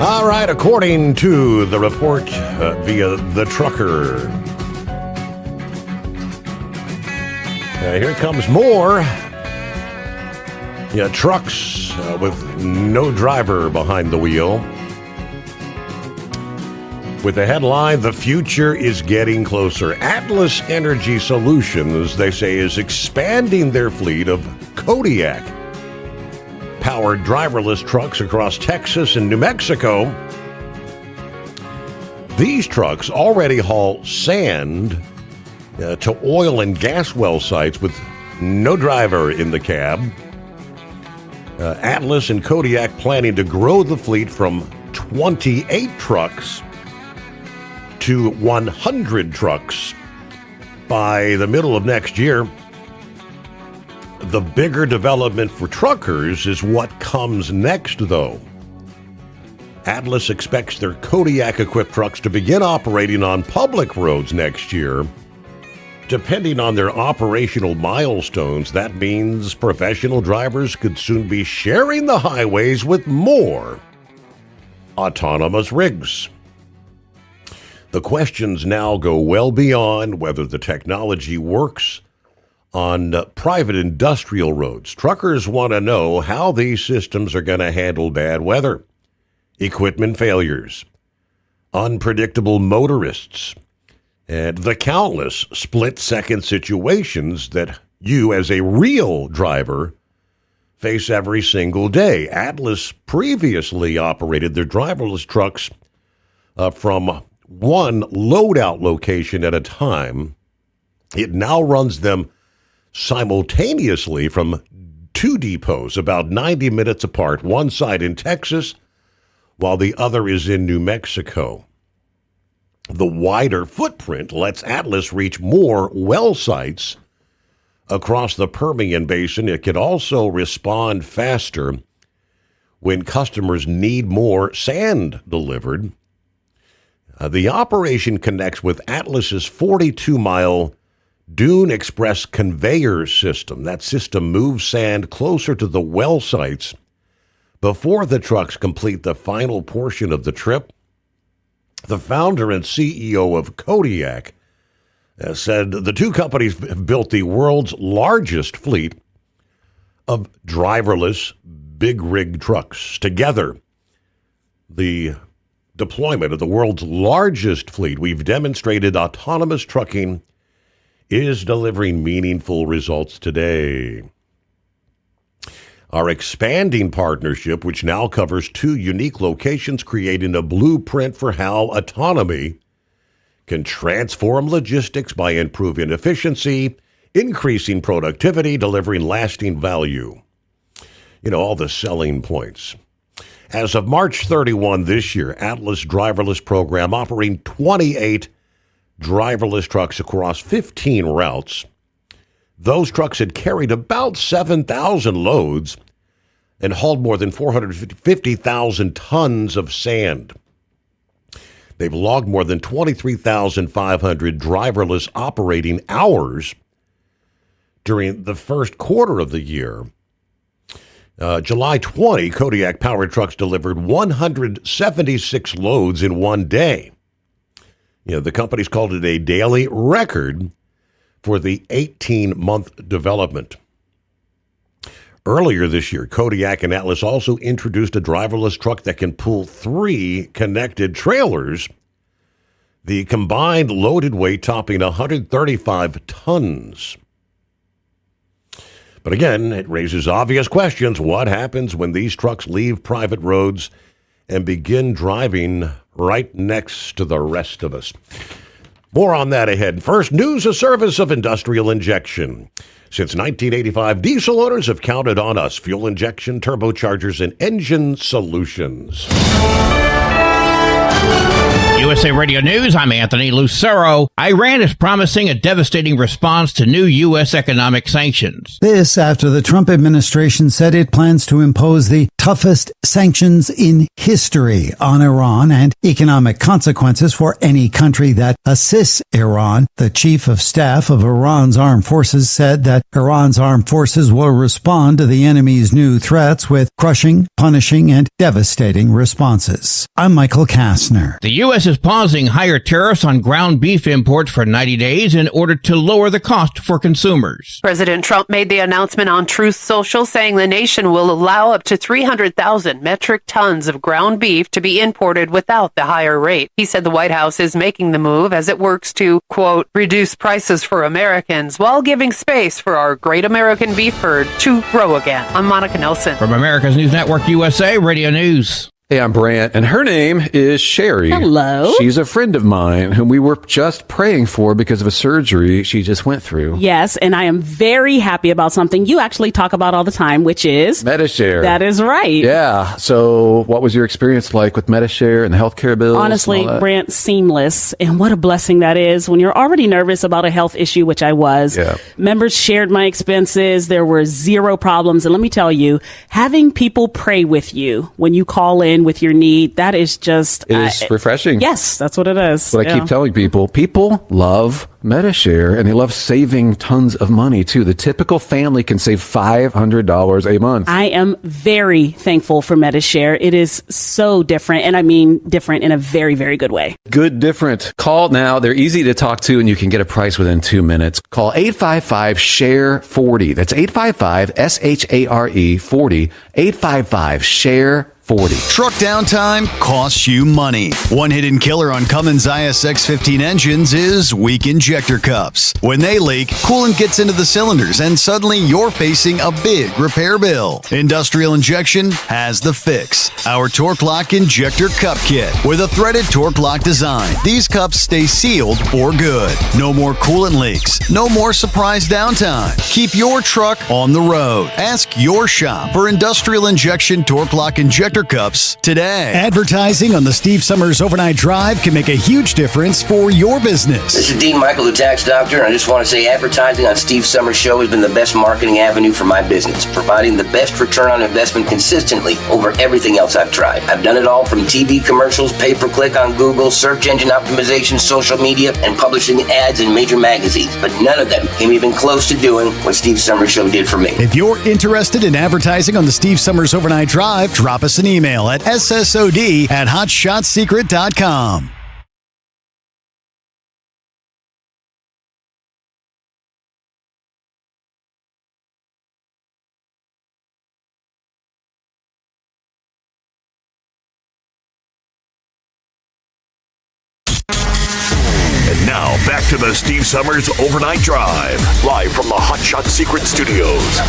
All right, according to the report via The Trucker, here comes more trucks with no driver behind the wheel. With the headline, "The future is getting closer." Atlas Energy Solutions, they say, is expanding their fleet of Kodiak-powered driverless trucks across Texas and New Mexico. These trucks already haul sand to oil and gas well sites with no driver in the cab. Atlas and Kodiak planning to grow the fleet from 28 trucks to 100 trucks by the middle of next year. The bigger development for truckers is what comes next, though. Atlas expects their Kodiak-equipped trucks to begin operating on public roads next year. Depending on their operational milestones, that means professional drivers could soon be sharing the highways with more autonomous rigs. The questions now go well beyond whether the technology works on private industrial roads. Truckers want to know how these systems are going to handle bad weather, equipment failures, unpredictable motorists, and the countless split-second situations that you as a real driver face every single day. Atlas previously operated their driverless trucks from one loadout location at a time. It now runs them simultaneously from two depots about 90 minutes apart, one side in Texas while the other is in New Mexico. The wider footprint lets Atlas reach more well sites across the Permian Basin. It can also respond faster when customers need more sand delivered. The operation connects with Atlas's 42-mile Dune Express conveyor system. That system moves sand closer to the well sites before the trucks complete the final portion of the trip. The founder and CEO of Kodiak said the two companies have built the world's largest fleet of driverless big rig trucks. Together, the deployment of the world's largest fleet, we've demonstrated autonomous trucking is delivering meaningful results today. Our expanding partnership, which now covers 2 unique locations, creating a blueprint for how autonomy can transform logistics by improving efficiency, increasing productivity, delivering lasting value. You know, all the selling points. As of March 31 this year, Atlas driverless program operating 28 driverless trucks across 15 routes. Those trucks had carried about 7,000 loads and hauled more than 450,000 tons of sand. They've logged more than 23,500 driverless operating hours during the first quarter of the year. July 20, Kodiak powered trucks delivered 176 loads in one day. You know, the company's called it a daily record for the 18-month development. Earlier this year, Kodiak and Atlas also introduced a driverless truck that can pull 3 connected trailers, the combined loaded weight topping 135 tons. But again, it raises obvious questions. What happens when these trucks leave private roads and begin driving right next to the rest of us? More on that ahead. First, news, a service of Industrial Injection. Since 1985, diesel owners have counted on us. Fuel injection, turbochargers, and engine solutions. USA Radio News, I'm Anthony Lucero. Iran is promising a devastating response to new U.S. economic sanctions. This after the Trump administration said it plans to impose the toughest sanctions in history on Iran and economic consequences for any country that assists Iran. The chief of staff of Iran's armed forces said that Iran's armed forces will respond to the enemy's new threats with crushing, punishing, and devastating responses. I'm Michael Kastner. The U.S. is pausing higher tariffs on ground beef imports for 90 days in order to lower the cost for consumers. President Trump made the announcement on Truth Social, saying the nation will allow up to 300,000 metric tons of ground beef to be imported without the higher rate. He said the White House is making the move as it works to, quote, reduce prices for Americans while giving space for our great American beef herd to grow again. I'm Monica Nelson. From America's News Network USA Radio News. Hey, I'm Brant, and her name is Sherry. Hello. She's a friend of mine whom we were just praying for because of a surgery she just went through. Yes, and I am very happy about something you actually talk about all the time, which is Medishare. That is right. Yeah. So what was your experience like with Medishare and the healthcare bills? Honestly, Brant, seamless. And what a blessing that is when you're already nervous about a health issue, which I was. Yeah. Members shared my expenses. There were zero problems. And let me tell you, having people pray with you when you call in with your need, that is just... It is refreshing. Yes, that's what it is. What I keep telling people. People love Medishare, and they love saving tons of money, too. The typical family can save $500 a month. I am very thankful for Medishare. It is so different, and I mean different in a very, very good way. Good different. Call now. They're easy to talk to, and you can get a price within 2 minutes. Call 855-SHARE-40. That's 855-SHARE-40. 855-SHARE-40. Truck downtime costs you money. One hidden killer on Cummins ISX 15 engines is weak injector cups. When they leak, coolant gets into the cylinders and suddenly you're facing a big repair bill. Industrial Injection has the fix. Our Torque Lock Injector Cup Kit with a threaded Torque Lock design. These cups stay sealed for good. No more coolant leaks. No more surprise downtime. Keep your truck on the road. Ask your shop for Industrial Injection Torque Lock Injector Cups today. Advertising on the Steve Summers Overnight Drive can make a huge difference for your business. This is Dean Michael, the tax doctor, and I just want to say advertising on Steve Summers Show has been the best marketing avenue for my business, providing the best return on investment consistently over everything else I've tried. I've done it all from TV commercials, pay-per-click on Google, search engine optimization, social media, and publishing ads in major magazines, but none of them came even close to doing what Steve Summers Show did for me. If you're interested in advertising on the Steve Summers Overnight Drive, drop us an email at ssod@hotshotsecret.com. And now, back to the Steve Summers Overnight Drive, live from the Hot Shot Secret Studios.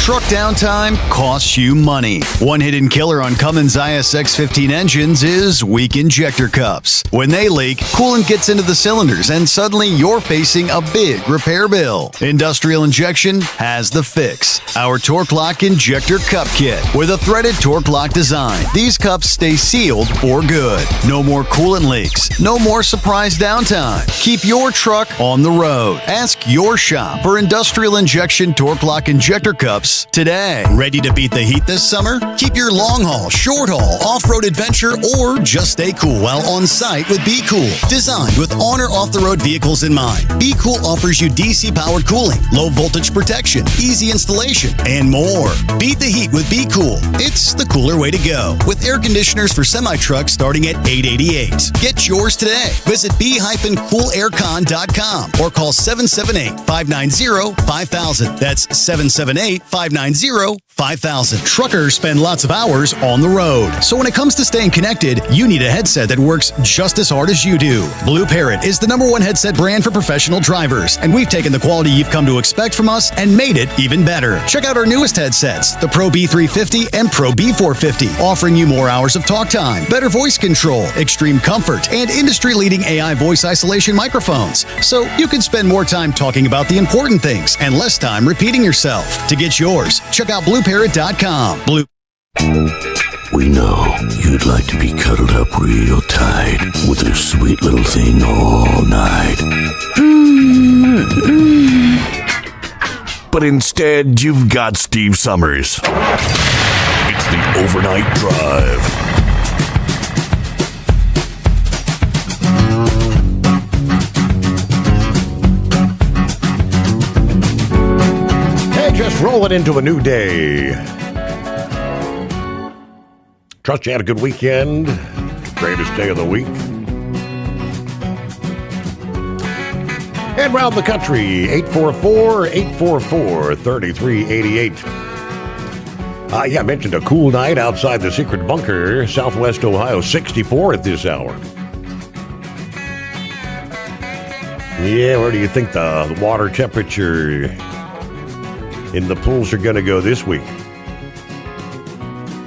Truck downtime costs you money. One hidden killer on Cummins ISX 15 engines is weak injector cups. When they leak, coolant gets into the cylinders and suddenly you're facing a big repair bill. Industrial Injection has the fix. Our Torque Lock Injector Cup Kit with a threaded Torque Lock design. These cups stay sealed for good. No more coolant leaks. No more surprise downtime. Keep your truck on the road. Ask your shop for Industrial Injection Torque Lock Injector Cups today. Ready to beat the heat this summer? Keep your long haul, short haul, off-road adventure, or just stay cool while on site with Be Cool. Designed with on or off-the-road vehicles in mind, Be Cool offers you DC-powered cooling, low voltage protection, easy installation, and more. Beat the heat with Be Cool. It's the cooler way to go. With air conditioners for semi-trucks starting at $888. Get yours today. Visit b-coolaircon.com or call 778-590-5000. That's 778-590-5000. Truckers spend lots of hours on the road. So when it comes to staying connected, you need a headset that works just as hard as you do. Blue Parrot is the #1 headset brand for professional drivers, and we've taken the quality you've come to expect from us and made it even better. Check out our newest headsets, the Pro B350 and Pro B450, offering you more hours of talk time, better voice control, extreme comfort, and industry-leading AI voice isolation microphones. So you can spend more time talking about the important things and less time repeating yourself. To get yours, check out BlueParrot.com. We know you'd like to be cuddled up real tight with a sweet little thing all night. But instead, you've got Steve Summers. It's the Overnight Drive. Just rolling into a new day. Trust you had a good weekend. Greatest day of the week. And round the country, 844-844-3388. I mentioned a cool night outside the secret bunker, Southwest Ohio, 64 at this hour. Yeah, where do you think the water temperature in the pools are going to go this week?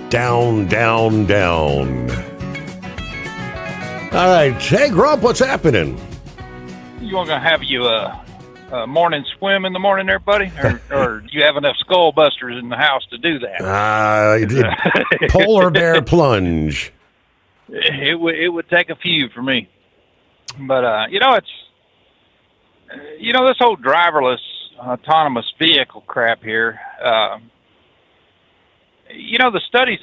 down, down, down. All right. Hey, Grump, what's happening? You want to have you a morning swim in the morning there, buddy? Or do you have enough skull busters in the house to do that? Polar bear plunge. It would take a few for me. But, this whole driverless autonomous vehicle crap here, the studies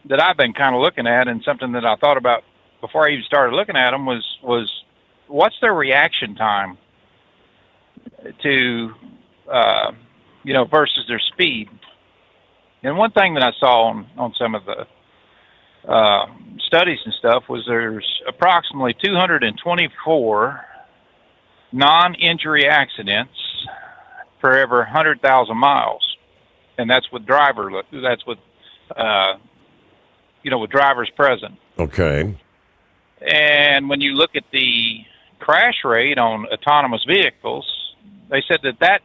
that I've been kind of looking at, and something that I thought about before I even started looking at them was what's their reaction time to, versus their speed. And one thing that I saw on some of the studies and stuff was there's approximately 224 non-injury accidents per every 100,000 miles, and that's with with drivers present. Okay. And when you look at the crash rate on autonomous vehicles, they said that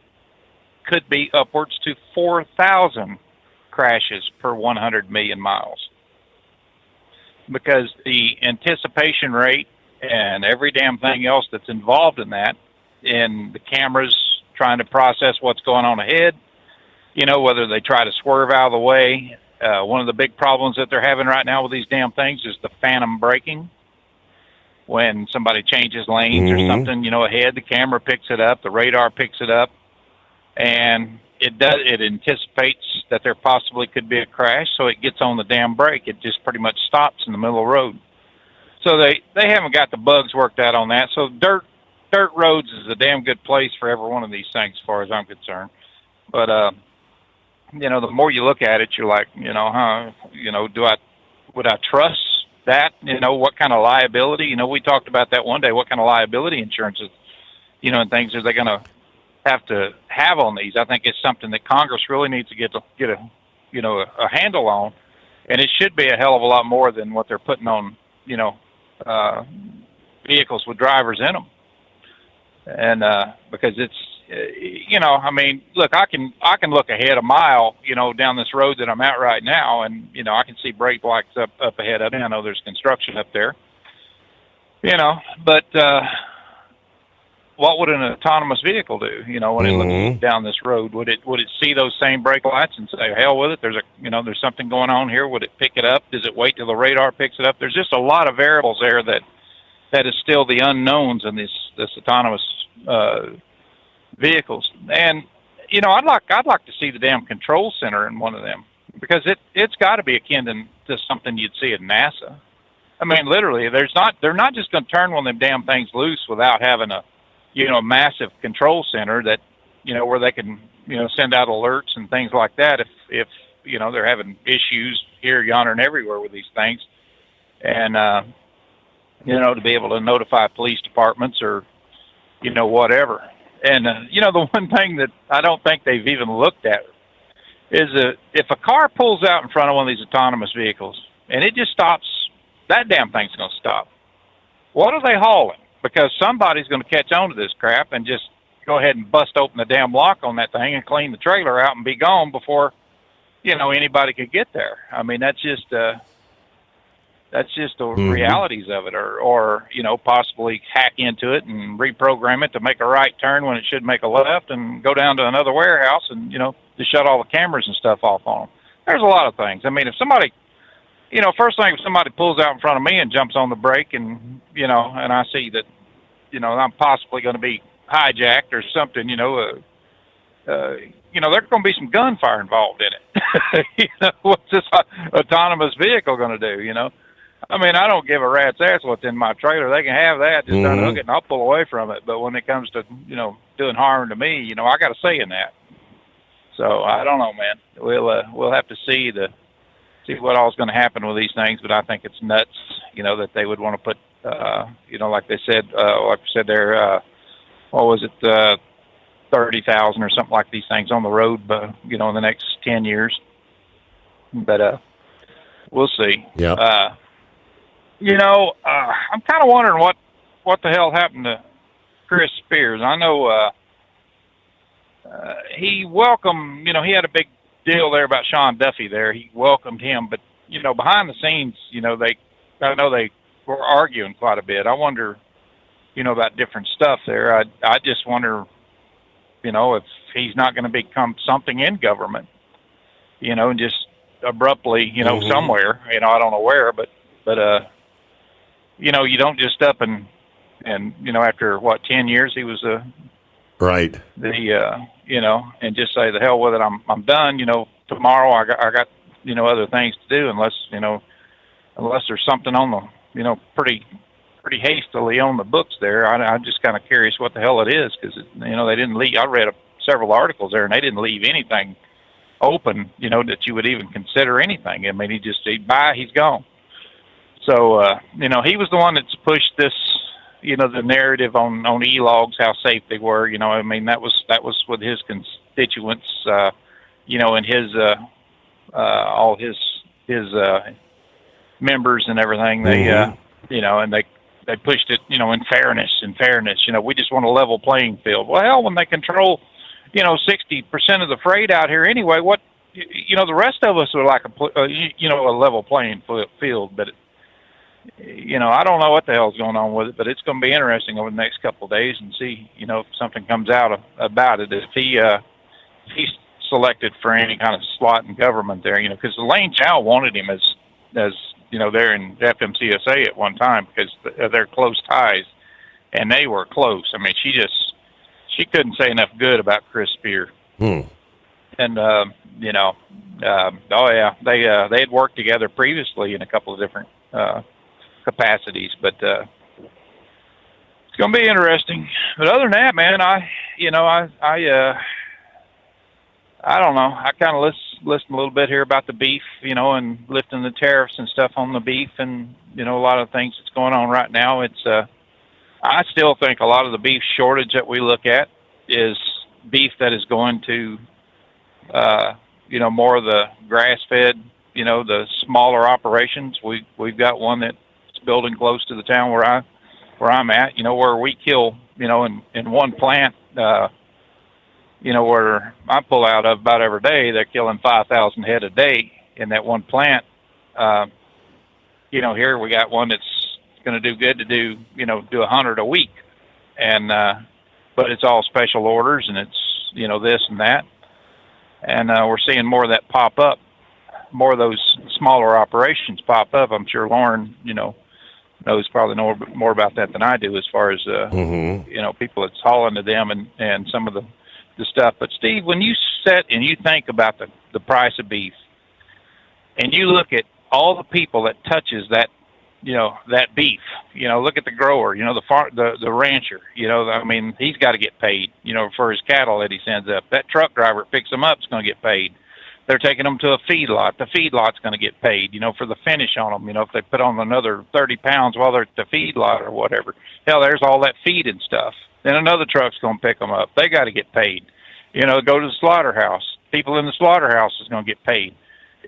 could be upwards to 4,000 crashes per 100 million miles, because the anticipation rate and every damn thing else that's involved in that, and the cameras trying to process what's going on ahead, whether they try to swerve out of the way. One of the big problems that they're having right now with these damn things is the phantom braking. When somebody changes lanes or something, ahead, the camera picks it up, the radar picks it up, and it anticipates that there possibly could be a crash, so it gets on the damn brake. It just pretty much stops in the middle of the road. So they haven't got the bugs worked out on that. So dirt roads is a damn good place for every one of these things, as far as I'm concerned. But the more you look at it, you're like, would I trust that? What kind of liability? We talked about that one day. What kind of liability insurances, and things are they going to have on these? I think it's something that Congress really needs to get a handle on, and it should be a hell of a lot more than what they're putting on, vehicles with drivers in them. And because it's, look, I can look ahead a mile, down this road that I'm at right now, and I can see brake lights up ahead of me. I know there's construction up there, but what would an autonomous vehicle do? When it looks down this road, would it see those same brake lights and say, hell with it? There's there's something going on here. Would it pick it up? Does it wait till the radar picks it up? There's just a lot of variables there that is still the unknowns in this autonomous vehicles. And I'd like to see the damn control center in one of them, because it's got to be akin to something you'd see at NASA. I mean, literally, they're not just going to turn one of them damn things loose without having a massive control center that where they can send out alerts and things like that if they're having issues here, yonder, and everywhere with these things, and to be able to notify police departments or whatever. And the one thing that I don't think they've even looked at is if a car pulls out in front of one of these autonomous vehicles and it just stops, that damn thing's going to stop. What are they hauling? Because somebody's going to catch on to this crap and just go ahead and bust open the damn lock on that thing and clean the trailer out and be gone before anybody could get there. I mean, that's just the realities of it, or possibly hack into it and reprogram it to make a right turn when it should make a left, and go down to another warehouse and to shut all the cameras and stuff off on them. There's a lot of things. I mean, if somebody, first thing, if somebody pulls out in front of me and jumps on the brake, and and I see that I'm possibly going to be hijacked or something, there's going to be some gunfire involved in it. What's this autonomous vehicle going to do? I mean, I don't give a rat's ass what's in my trailer. They can have that. Just unhook it and I'll pull away from it. But when it comes to, doing harm to me, I got a say in that. So I don't know, man. We'll have to see what all's going to happen with these things. But I think it's nuts, that they would want to put, like they said, like I said there, what was it, 30,000 or something like these things on the road, in the next 10 years. But we'll see. Yeah. I'm kind of wondering what the hell happened to Chris Spears. I know he welcomed, he had a big deal there about Sean Duffy there. He welcomed him, but, behind the scenes, I know they were arguing quite a bit. I wonder, about different stuff there. I just wonder, if he's not going to become something in government, and just abruptly, somewhere, I don't know where, but you don't just up and after 10 years he was right. And just say the hell with it. I'm done. Tomorrow I got other things to do unless there's something on the pretty hastily on the books there. I'm just kind of curious what the hell it is, because they didn't leave. I read several articles there, and they didn't leave anything open, that you would even consider anything. I mean, he's gone. So he was the one that's pushed this, the narrative on e-logs, how safe they were. I mean, that was with his constituents, and his all his members and everything. They and they pushed it, in fairness. We just want a level playing field. Well, hell, when they control, 60% of the freight out here anyway, what, the rest of us are like a level playing field. But, I don't know what the hell's going on with it, but it's going to be interesting over the next couple of days and see, if something comes out about it. If he's selected for any kind of slot in government there, because Elaine Chao wanted him as there in FMCSA at one time because of their close ties, and they were close. I mean, she couldn't say enough good about Chris Spear. And they had worked together previously in a couple of different capacities, but it's going to be interesting. But other than that, man, I don't know. I kind of listen a little bit here about the beef, and lifting the tariffs and stuff on the beef, and a lot of things that's going on right now. It's I still think a lot of the beef shortage that we look at is beef that is going to more of the grass-fed, the smaller operations. We've got one that's building close to the town where I'm at, where we kill, in one plant. Where I pull out of about every day, they're killing 5,000 head a day in that one plant. Here we got one that's going to do good to do 100 a week. And, but it's all special orders, and it's, this and that. And, we're seeing more of that pop up, more of those smaller operations pop up. I'm sure Lauren, knows probably more about that than I do, as far as, people that's hauling to them and some of the stuff. But Steve, when you sit and you think about the price of beef, and you look at all the people that touches that, that beef, look at the grower, the rancher, I mean, he's got to get paid, for his cattle that he sends up. That truck driver that picks them up is going to get paid. They're taking them to a feedlot. The feedlot's going to get paid, for the finish on them. If they put on another 30 pounds while they're at the feedlot or whatever, hell, there's all that feed and stuff. Then another truck's going to pick them up. They got to get paid. Go to the slaughterhouse. People in the slaughterhouse is going to get paid.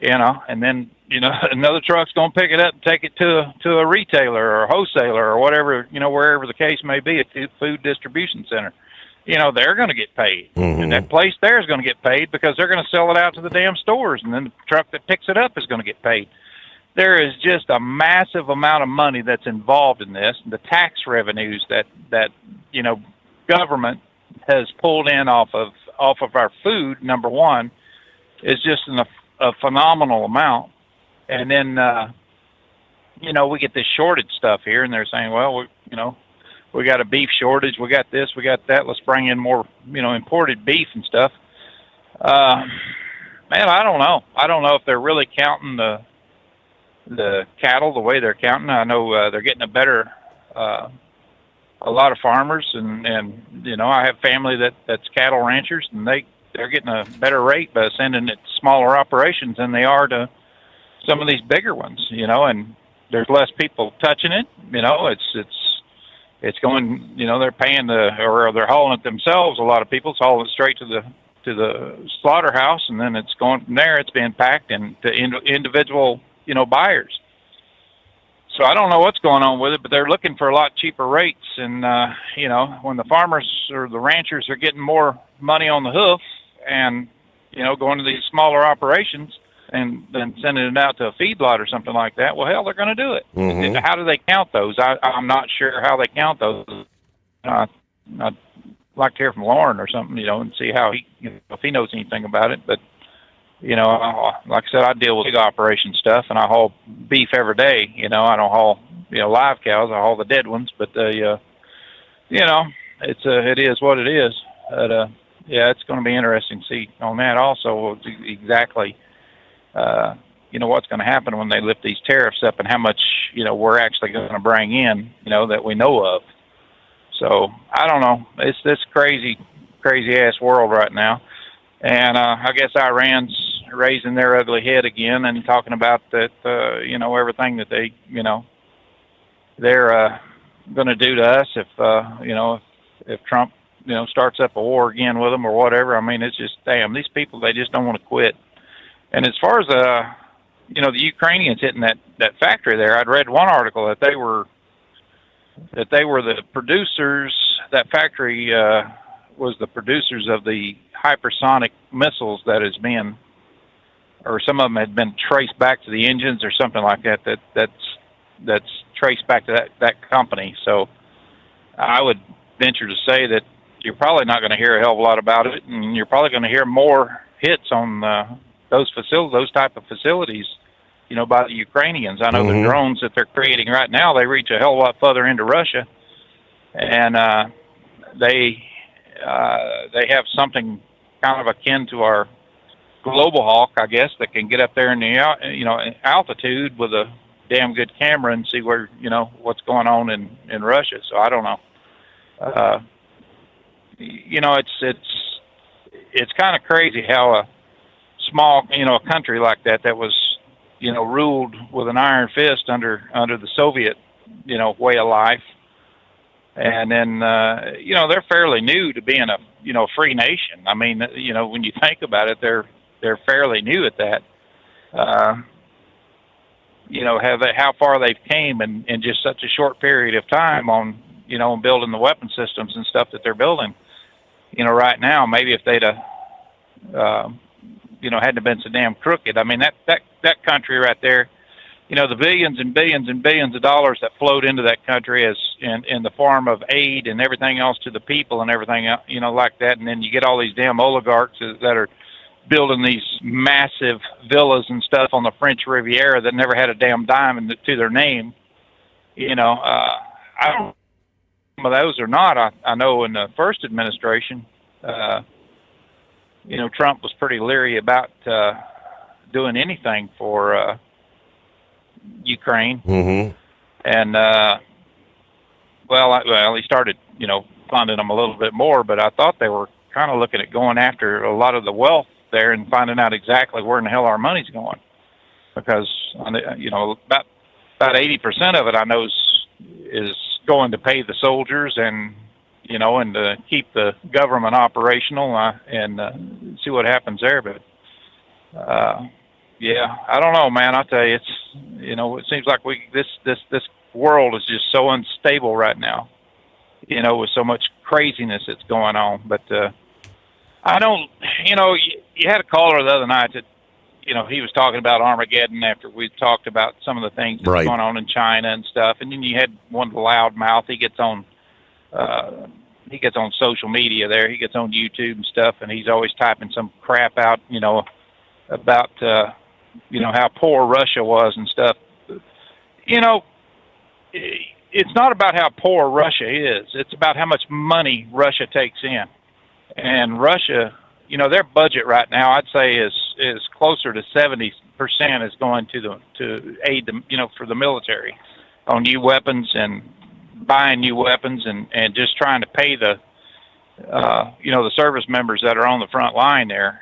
And then, another truck's going to pick it up and take it to a retailer or a wholesaler or whatever, wherever the case may be, a food distribution center. They're going to get paid. And that place there is going to get paid because they're going to sell it out to the damn stores. And then the truck that picks it up is going to get paid. There is just a massive amount of money that's involved in this. The tax revenues that government has pulled in off of our food, number one, is just a phenomenal amount. And then, we get this shortage stuff here, and they're saying, well, we got a beef shortage, we got this, we got that, let's bring in more, imported beef and stuff. Man, I don't know. I don't know if they're really counting the cattle the way they're counting. I know they're getting a lot of farmers, and I have family that's cattle ranchers, and they're getting a better rate by sending it to smaller operations than they are to some of these bigger ones, and there's less people touching it. It's going, they're paying or they're hauling it themselves. A lot of people's hauling it straight to the slaughterhouse, and then it's going from there. It's being packed into individual, buyers. So I don't know what's going on with it, but they're looking for a lot cheaper rates. And, when the farmers or the ranchers are getting more money on the hoof, and, going to these smaller operations and then sending it out to a feedlot or something like that. Well, hell, they're going to do it. Mm-hmm. How do they count those? I'm not sure how they count those. I'd like to hear from Lauren or something, and see how if he knows anything about it. But, like I said, I deal with big operation stuff, and I haul beef every day. I don't haul, live cows. I haul the dead ones. But, it is what it is. But, it's going to be interesting to see on that also exactly, what's going to happen when they lift these tariffs up and how much, we're actually going to bring in, that we know of. So I don't know. It's this crazy ass world right now. And I guess Iran's raising their ugly head again and talking about that, everything that they, they're going to do to us if Trump, starts up a war again with them or whatever. I mean, it's just, damn, these people, they just don't want to quit. And as far as, the Ukrainians hitting that factory there, I'd read one article that they were the producers, that factory was the producers of the hypersonic missiles that has been, or some of them had been traced back to the engines or something like that, that's traced back to that company. So I would venture to say that you're probably not going to hear a hell of a lot about it, and you're probably going to hear more hits on those type of facilities, by the Ukrainians. I know the drones that they're creating right now, they reach a hell of a lot further into Russia, and they have something kind of akin to our Global Hawk, I guess, that can get up there in the altitude with a damn good camera and see where what's going on in Russia. So I don't know. It's kind of crazy how a small a country like that was ruled with an iron fist under the Soviet way of life, and then they're fairly new to being a free nation. I mean, when you think about it, they're fairly new at that. How far they've came in just such a short period of time on building the weapon systems and stuff that they're building. Right now, maybe if they'd hadn't been so damn crooked. I mean, that country right there, the billions and billions and billions of dollars that flowed into that country as in the form of aid and everything else to the people and everything, like that. And then you get all these damn oligarchs that are building these massive villas and stuff on the French Riviera that never had a damn dime to their name. I don't know some of those or not. I know in the first administration, Trump was pretty leery about doing anything for Ukraine. Mm-hmm. And, he started, funding them a little bit more, but I thought they were kind of looking at going after a lot of the wealth there and finding out exactly where in the hell our money's going. Because, about 80% of it I know is going to pay the soldiers and to keep the government operational and see what happens there. But, I don't know, man. I'll tell you, it's, it seems like this world is just so unstable right now, with so much craziness that's going on. But, I don't, you had a caller the other night that, he was talking about Armageddon after we talked about some of the things that's right. going on in China and stuff. And then you had one loudmouth. He gets on social media there. He gets on YouTube and stuff, and he's always typing some crap out, about, how poor Russia was and stuff. It's not about how poor Russia is. It's about how much money Russia takes in. And Russia, their budget right now, I'd say is closer to 70% is going to aid them, for the military on new weapons and buying new weapons and just trying to pay the service members that are on the front line there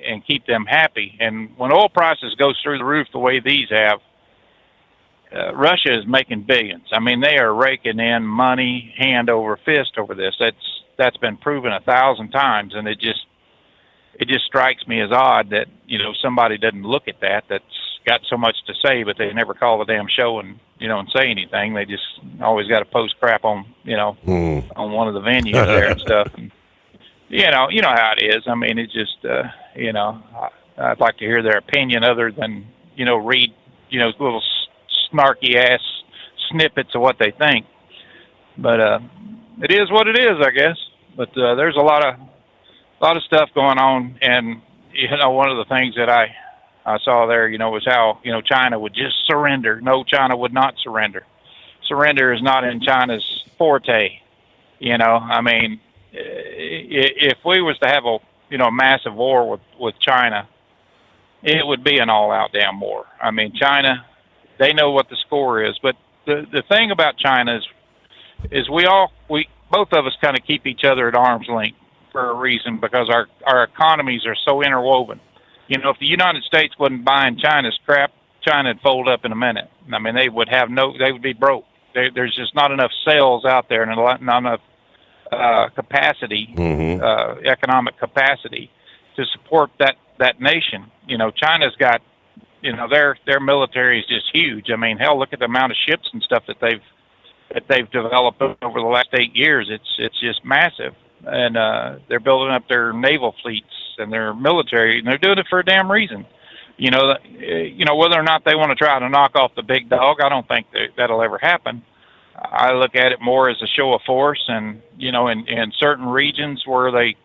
and keep them happy. And when oil prices go through the roof the way these have, Russia is making billions. I mean, they are raking in money hand over fist over this. That's been proven 1,000 times, and it just strikes me as odd that somebody doesn't look at that. That's got so much to say, but they never call the damn show and and say anything. They just always got to post crap on on one of the venues there and stuff. And, you know how it is. I mean, it's just I'd like to hear their opinion other than, read, little snarky ass snippets of what they think. But it is what it is, I guess. But there's a lot of stuff going on, and one of the things that I saw there, was how China would just surrender. No, China would not surrender. Surrender is not in China's forte. I mean, if we was to have a massive war with China, it would be an all-out damn war. I mean, China, they know what the score is. But the thing about China is we both of us kind of keep each other at arm's length for a reason, because our economies are so interwoven. If the United States wasn't buying China's crap, China would fold up in a minute. I mean, they would be broke. There's just not enough sales out there and not enough capacity, economic capacity to support that nation. China's got, their military is just huge. I mean, hell, look at the amount of ships and stuff that they've developed over the last 8 years. It's just massive, and they're building up their naval fleets and their military, and they're doing it for a damn reason. Whether or not they want to try to knock off the big dog, I don't think that'll ever happen. I look at it more as a show of force, and in certain regions where they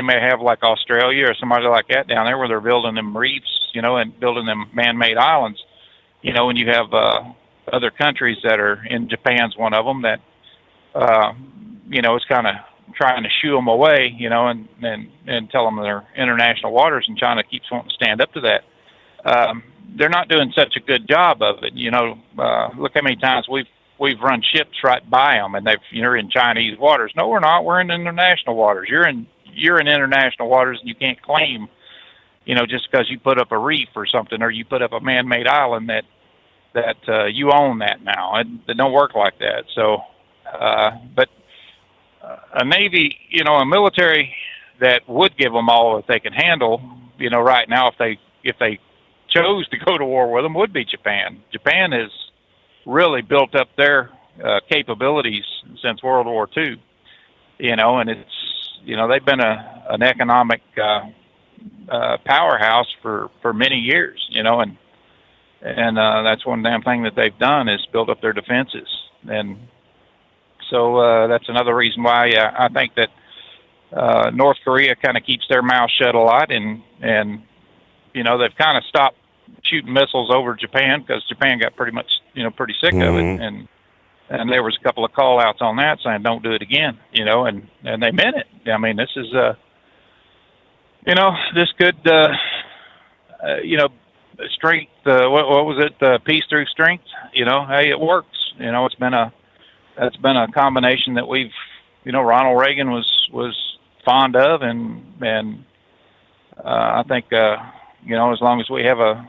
may have, like Australia or somebody like that down there, where they're building them reefs, and building them man-made islands. When you have other countries that are, in Japan's one of them, that is kind of trying to shoo them away, and tell them they're international waters, and China keeps wanting to stand up to that. They're not doing such a good job of it. Look how many times we've run ships right by them, and you're in Chinese waters. No, we're not. We're in international waters. You're in international waters, and you can't claim, just because you put up a reef or something, or you put up a man-made island that you own that now. It don't work like that. So, but a Navy, a military that would give them all that they can handle, right now, if they chose to go to war with them, would be Japan. Japan has really built up their capabilities since World War II, and it's, they've been an economic powerhouse for many years, and that's one damn thing that they've done is build up their defenses. And so that's another reason why I think that North Korea kind of keeps their mouth shut a lot, and they've kind of stopped shooting missiles over Japan, because Japan got pretty pretty sick of it, and there was a couple of call outs on that saying don't do it again, and they meant it. I mean, this is this could strength, what was it, peace through strength. Hey, it works. It's been a combination that we've, Ronald Reagan was fond of, and I think as long as we have a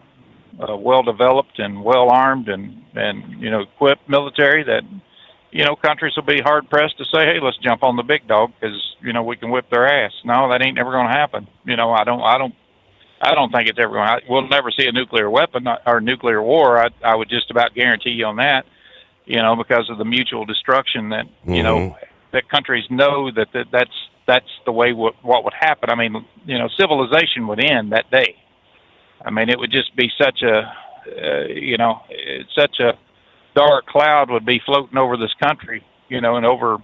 well-developed and well-armed and equipped military, that countries will be hard-pressed to say, hey, let's jump on the big dog because we can whip their ass. No, that ain't never going to happen. I don't think it's ever going to. We'll never see a nuclear weapon or nuclear war. I would just about guarantee you on that, because of the mutual destruction that that countries know that's the way what would happen. I mean, civilization would end that day. I mean, it would just be such a, such a dark cloud would be floating over this country, and over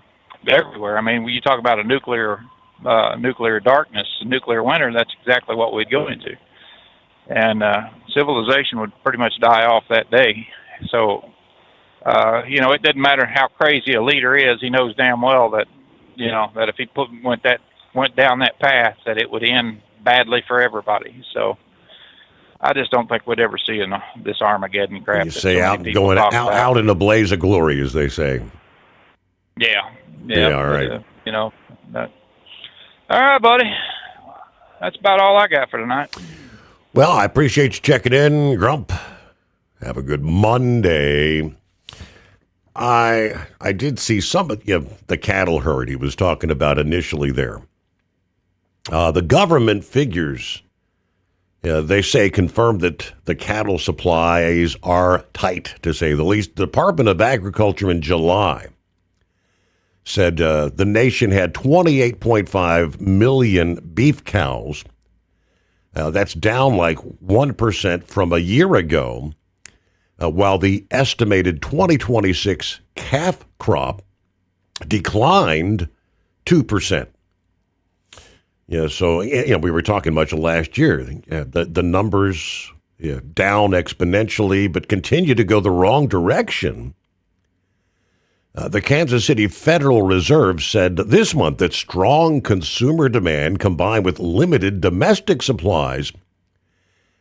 everywhere. I mean, when you talk about a nuclear darkness, a nuclear winter, that's exactly what we'd go into. And civilization would pretty much die off that day. So, it doesn't matter how crazy a leader is. He knows damn well that, that if he went down that path, that it would end badly for everybody. So, I just don't think we'd ever see this Armageddon crap. You say out in a blaze of glory, as they say. Yeah. All right. All right, buddy. That's about all I got for tonight. Well, I appreciate you checking in, Grump. Have a good Monday. I did see the cattle herd he was talking about initially there. The government figures, they say, confirmed that the cattle supplies are tight, to say the least. The Department of Agriculture in July said the nation had 28.5 million beef cows. That's down like 1% from a year ago, while the estimated 2026 calf crop declined 2%. Yeah, so we were talking much of last year. The numbers down exponentially, but continue to go the wrong direction. The Kansas City Federal Reserve said this month that strong consumer demand combined with limited domestic supplies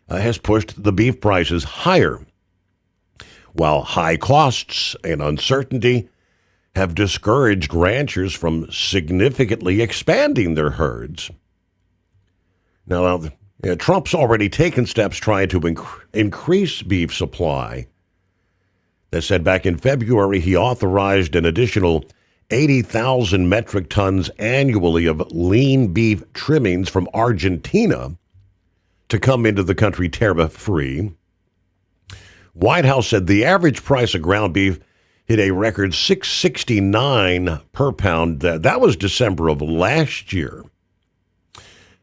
has pushed the beef prices higher, while high costs and uncertainty have discouraged ranchers from significantly expanding their herds. Now, Trump's already taken steps trying to increase beef supply. They said back in February he authorized an additional 80,000 metric tons annually of lean beef trimmings from Argentina to come into the country tariff-free. White House said the average price of ground beef hit a record $6.69 per pound. That was December of last year.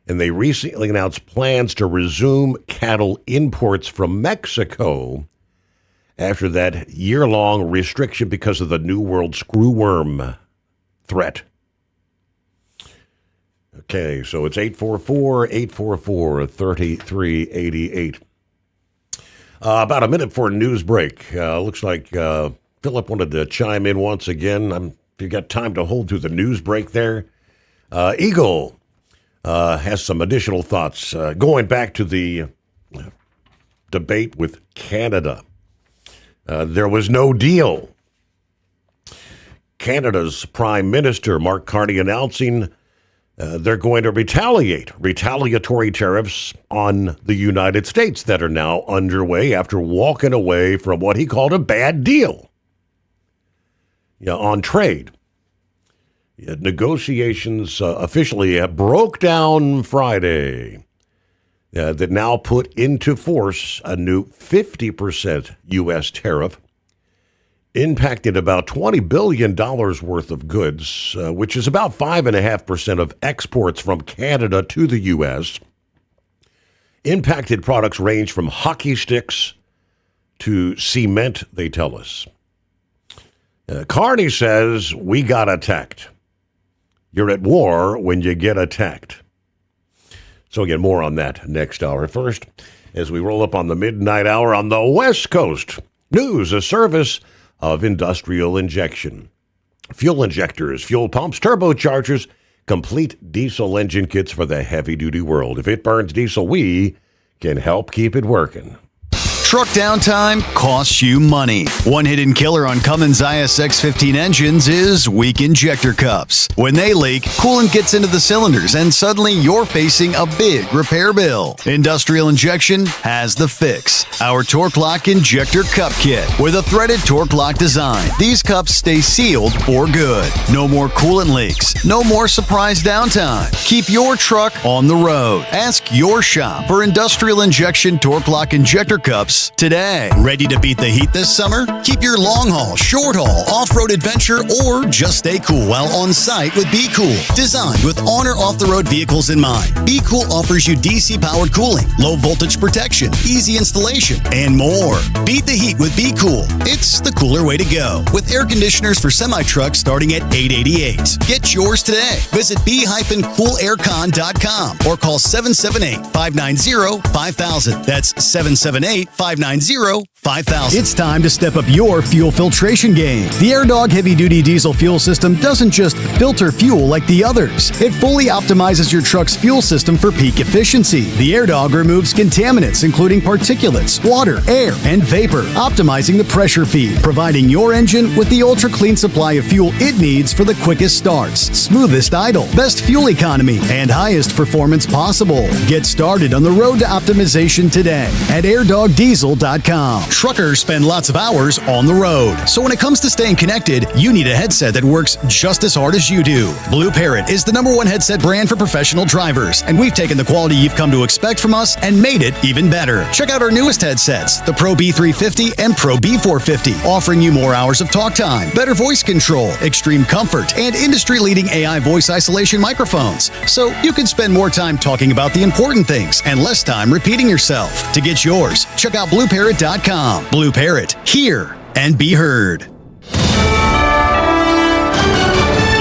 And they recently announced plans to resume cattle imports from Mexico after that year-long restriction because of the New World screwworm threat. Okay, so it's 844-844-3388. About a minute for a news break. Looks like Philip wanted to chime in once again. If you got time to hold through the news break there. Eagle has some additional thoughts going back to the debate with Canada. There was no deal. Canada's Prime Minister, Mark Carney, announcing they're going to retaliatory tariffs on the United States that are now underway after walking away from what he called a bad deal on trade. Negotiations officially broke down Friday. That now put into force a new 50% U.S. tariff, impacted about $20 billion worth of goods, which is about 5.5% of exports from Canada to the U.S. Impacted products range from hockey sticks to cement, they tell us. Carney says, we got attacked. You're at war when you get attacked. So again, more on that next hour. First, as we roll up on the midnight hour on the West Coast, news, a service of Industrial Injection. Fuel injectors, fuel pumps, turbochargers, complete diesel engine kits for the heavy-duty world. If it burns diesel, we can help keep it working. Truck downtime costs you money. One hidden killer on Cummins ISX 15 engines is weak injector cups. When they leak, coolant gets into the cylinders and suddenly you're facing a big repair bill. Industrial Injection has the fix. Our Torque Lock Injector Cup Kit with a threaded Torque Lock design. These cups stay sealed for good. No more coolant leaks. No more surprise downtime. Keep your truck on the road. Ask your shop for Industrial Injection Torque Lock Injector Cups today. Ready to beat the heat this summer? Keep your long haul, short haul, off-road adventure, or just stay cool while on site with Be Cool. Designed with on or off-the-road vehicles in mind, Be Cool offers you DC-powered cooling, low voltage protection, easy installation, and more. Beat the heat with Be Cool. It's the cooler way to go. With air conditioners for semi-trucks starting at $888. Get yours today. Visit b-coolaircon.com or call 778-590-5000. That's 778-590-5000. It's time to step up your fuel filtration game. The AirDog heavy-duty diesel fuel system doesn't just filter fuel like the others. It fully optimizes your truck's fuel system for peak efficiency. The AirDog removes contaminants, including particulates, water, air, and vapor, optimizing the pressure feed, providing your engine with the ultra-clean supply of fuel it needs for the quickest starts, smoothest idle, best fuel economy, and highest performance possible. Get started on the road to optimization today at airdogdiesel.com. Truckers spend lots of hours on the road. So when it comes to staying connected, you need a headset that works just as hard as you do. Blue Parrot is the #1 headset brand for professional drivers, and we've taken the quality you've come to expect from us and made it even better. Check out our newest headsets, the Pro B350 and Pro B450, offering you more hours of talk time, better voice control, extreme comfort, and industry-leading AI voice isolation microphones. So you can spend more time talking about the important things and less time repeating yourself. To get yours, check out BlueParrot.com. Blue Parrot, hear and be heard.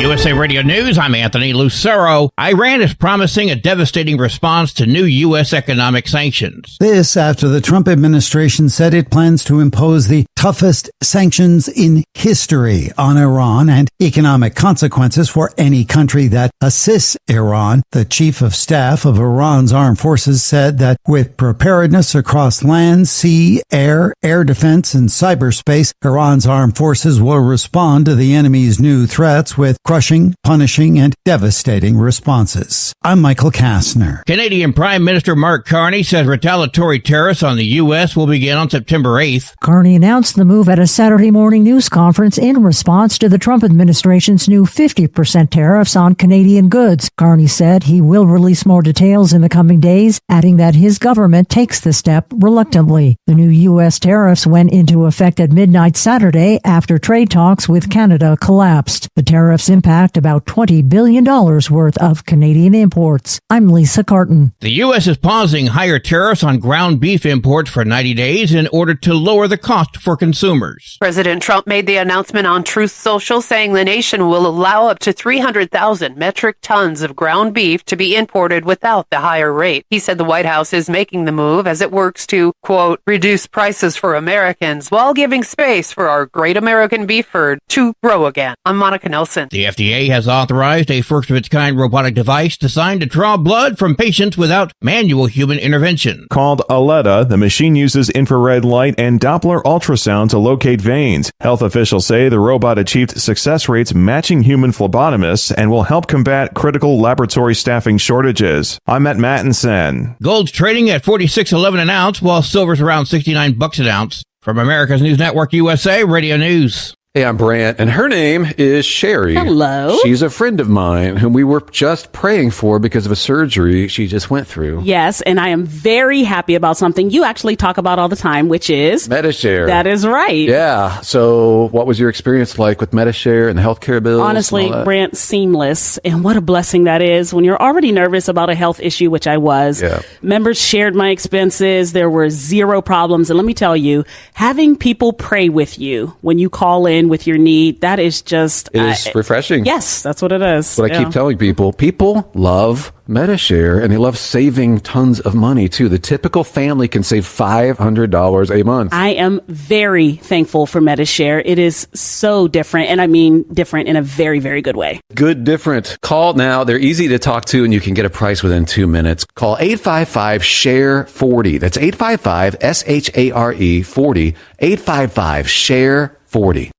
USA Radio News, I'm Anthony Lucero. Iran is promising a devastating response to new U.S. economic sanctions. This after the Trump administration said it plans to impose the toughest sanctions in history on Iran and economic consequences for any country that assists Iran. The chief of staff of Iran's armed forces said that with preparedness across land, sea, air defense, and cyberspace, Iran's armed forces will respond to the enemy's new threats with crushing, punishing, and devastating responses. I'm Michael Kastner. Canadian Prime Minister Mark Carney says retaliatory tariffs on the U.S. will begin on September 8th. Carney announced the move at a Saturday morning news conference in response to the Trump administration's new 50% tariffs on Canadian goods. Carney said he will release more details in the coming days, adding that his government takes the step reluctantly. The new U.S. tariffs went into effect at midnight Saturday after trade talks with Canada collapsed. The tariffs impact about $20 billion worth of Canadian imports. I'm Lisa Carton. The U.S. is pausing higher tariffs on ground beef imports for 90 days in order to lower the cost for consumers. President Trump made the announcement on Truth Social, saying the nation will allow up to 300,000 metric tons of ground beef to be imported without the higher rate. He said the White House is making the move as it works to, quote, reduce prices for Americans while giving space for our great American beef herd to grow again. I'm Monica Nelson. The FDA has authorized a first-of-its-kind robotic device designed to draw blood from patients without manual human intervention. Called Aletta, the machine uses infrared light and Doppler ultrasound to locate veins. Health officials say the robot achieved success rates matching human phlebotomists and will help combat critical laboratory staffing shortages. I'm Matt Mattinson. Gold's trading at $46.11 an ounce, while silver's around $69 an ounce. From America's News Network USA Radio News. Hey, I'm Brant, and her name is Sherry. Hello. She's a friend of mine whom we were just praying for because of a surgery she just went through. Yes, and I am very happy about something you actually talk about all the time, which is Medishare. That is right. Yeah. So what was your experience like with Medishare and the healthcare bills? Honestly, Brant, seamless. And what a blessing that is when you're already nervous about a health issue, which I was. Yeah. Members shared my expenses. There were zero problems. And let me tell you, having people pray with you when you call in with your need, that is just it is refreshing. Yes, that's what it is. What I keep telling people love Medishare, and they love saving tons of money too. The typical family can save $500 a month. I am very thankful for Medishare. It is so different, and I mean different in a very, very good way. Good different. Call now. They're easy to talk to, and you can get a price within 2 minutes. Call 855-SHARE-40. That's 855-SHARE-40. 855-SHARE-40.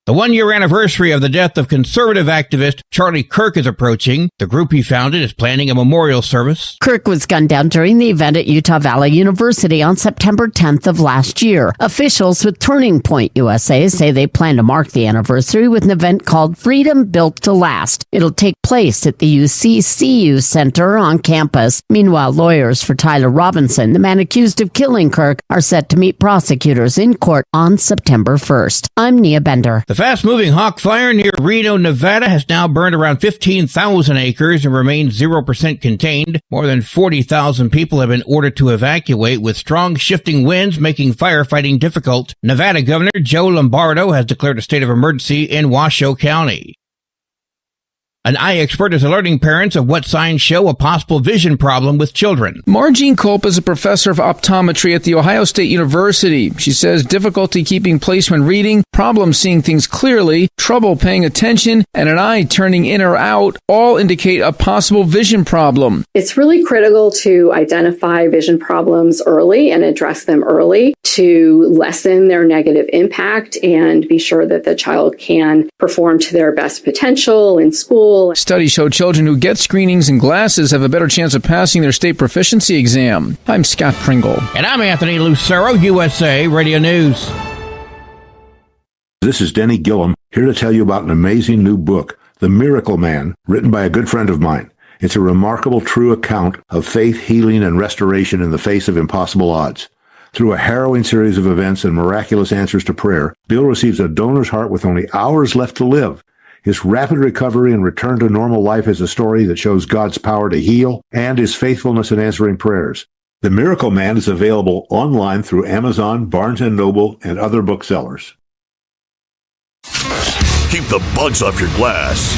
The one-year anniversary of the death of conservative activist Charlie Kirk is approaching. The group he founded is planning a memorial service. Kirk was gunned down during the event at Utah Valley University on September 10th of last year. Officials with Turning Point USA say they plan to mark the anniversary with an event called Freedom Built to Last. It'll take place at the UCCU Center on campus. Meanwhile, lawyers for Tyler Robinson, the man accused of killing Kirk, are set to meet prosecutors in court on September 1st. I'm Nia Bender. The fast-moving Hawk Fire near Reno, Nevada has now burned around 15,000 acres and remains 0% contained. More than 40,000 people have been ordered to evacuate, with strong shifting winds making firefighting difficult. Nevada Governor Joe Lombardo has declared a state of emergency in Washoe County. An eye expert is alerting parents of what signs show a possible vision problem with children. Margene Culp is a professor of optometry at The Ohio State University. She says difficulty keeping place when reading, problems seeing things clearly, trouble paying attention, and an eye turning in or out all indicate a possible vision problem. It's really critical to identify vision problems early and address them early to lessen their negative impact and be sure that the child can perform to their best potential in school. Studies show children who get screenings and glasses have a better chance of passing their state proficiency exam. I'm Scott Pringle. And I'm Anthony Lucero, USA Radio News. This is Denny Gillum, here to tell you about an amazing new book, The Miracle Man, written by a good friend of mine. It's a remarkable true account of faith, healing, and restoration in the face of impossible odds. Through a harrowing series of events and miraculous answers to prayer, Bill receives a donor's heart with only hours left to live. His rapid recovery and return to normal life is a story that shows God's power to heal and his faithfulness in answering prayers. The Miracle Man is available online through Amazon, Barnes & Noble, and other booksellers. Keep the bugs off your glass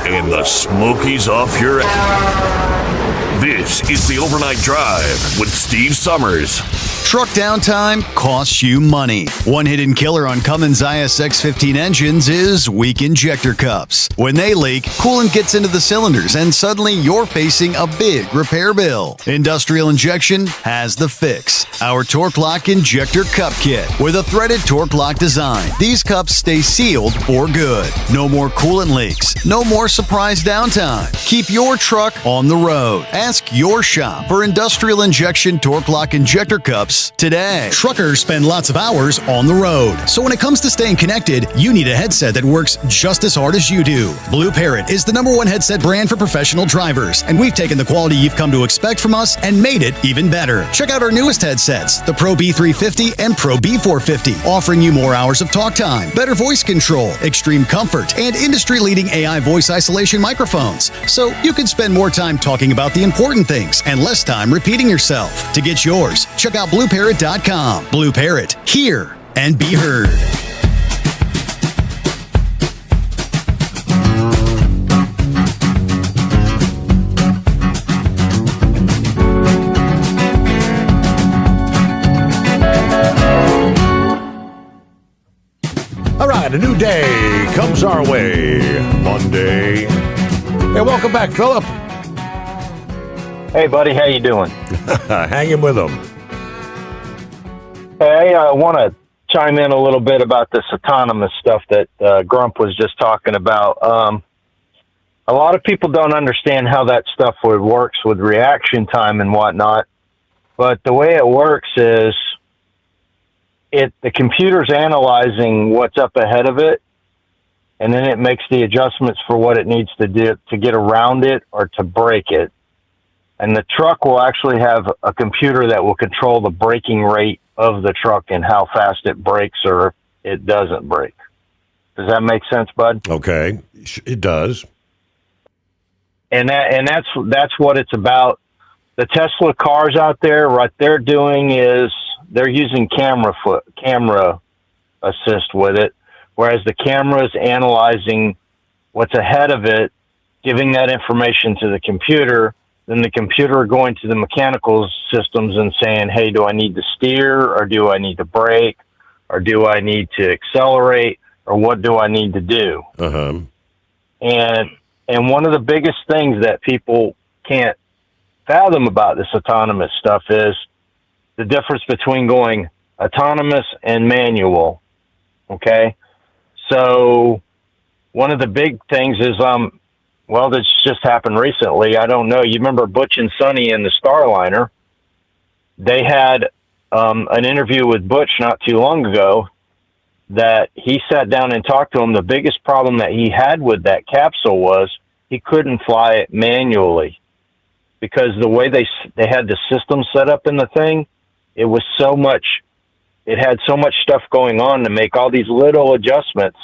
and the smokies off your ass. This is the Overnight Drive with Steve Summers. Truck downtime costs you money. One hidden killer on Cummins ISX-15 engines is weak injector cups. When they leak, coolant gets into the cylinders and suddenly you're facing a big repair bill. Industrial Injection has the fix. Our Torque Lock Injector Cup Kit with a threaded Torque Lock design. These cups stay sealed for good. No more coolant leaks. No more surprise downtime. Keep your truck on the road. Ask your shop for Industrial Injection Torque Lock Injector Cups today. Truckers spend lots of hours on the road. So when it comes to staying connected, you need a headset that works just as hard as you do. Blue Parrot is the #1 headset brand for professional drivers, and we've taken the quality you've come to expect from us and made it even better. Check out our newest headsets, the Pro B350 and Pro B450, offering you more hours of talk time, better voice control, extreme comfort, and industry-leading AI voice isolation microphones. So you can spend more time talking about the important things and less time repeating yourself. To get yours, check out BlueParrot.com. Blue Parrot, hear and be heard. All right, a new day comes our way. Monday. Hey, welcome back, Philip. Hey, buddy, how you doing? Hanging with them. Hey, I want to chime in a little bit about this autonomous stuff that Grump was just talking about. A lot of people don't understand how that stuff works with reaction time and whatnot. But the way it works is the computer's analyzing what's up ahead of it, and then it makes the adjustments for what it needs to do to get around it or to break it. And the truck will actually have a computer that will control the braking rate of the truck and how fast it brakes or it doesn't brake. Does that make sense, bud? Okay, it does. And that's what it's about. The Tesla cars out there, what they're doing is they're using camera assist with it, whereas the camera is analyzing what's ahead of it, giving that information to the computer. Then the computer going to the mechanical systems and saying, hey, do I need to steer, or do I need to brake, or do I need to accelerate, or what do I need to do? Uh-huh. And one of the biggest things that people can't fathom about this autonomous stuff is the difference between going autonomous and manual. Okay? So one of the big things is, well, this just happened recently. I don't know. You remember Butch and Sonny in the Starliner? They had an interview with Butch not too long ago that he sat down and talked to him. The biggest problem that he had with that capsule was he couldn't fly it manually because the way they had the system set up in the thing, it had so much stuff going on to make all these little adjustments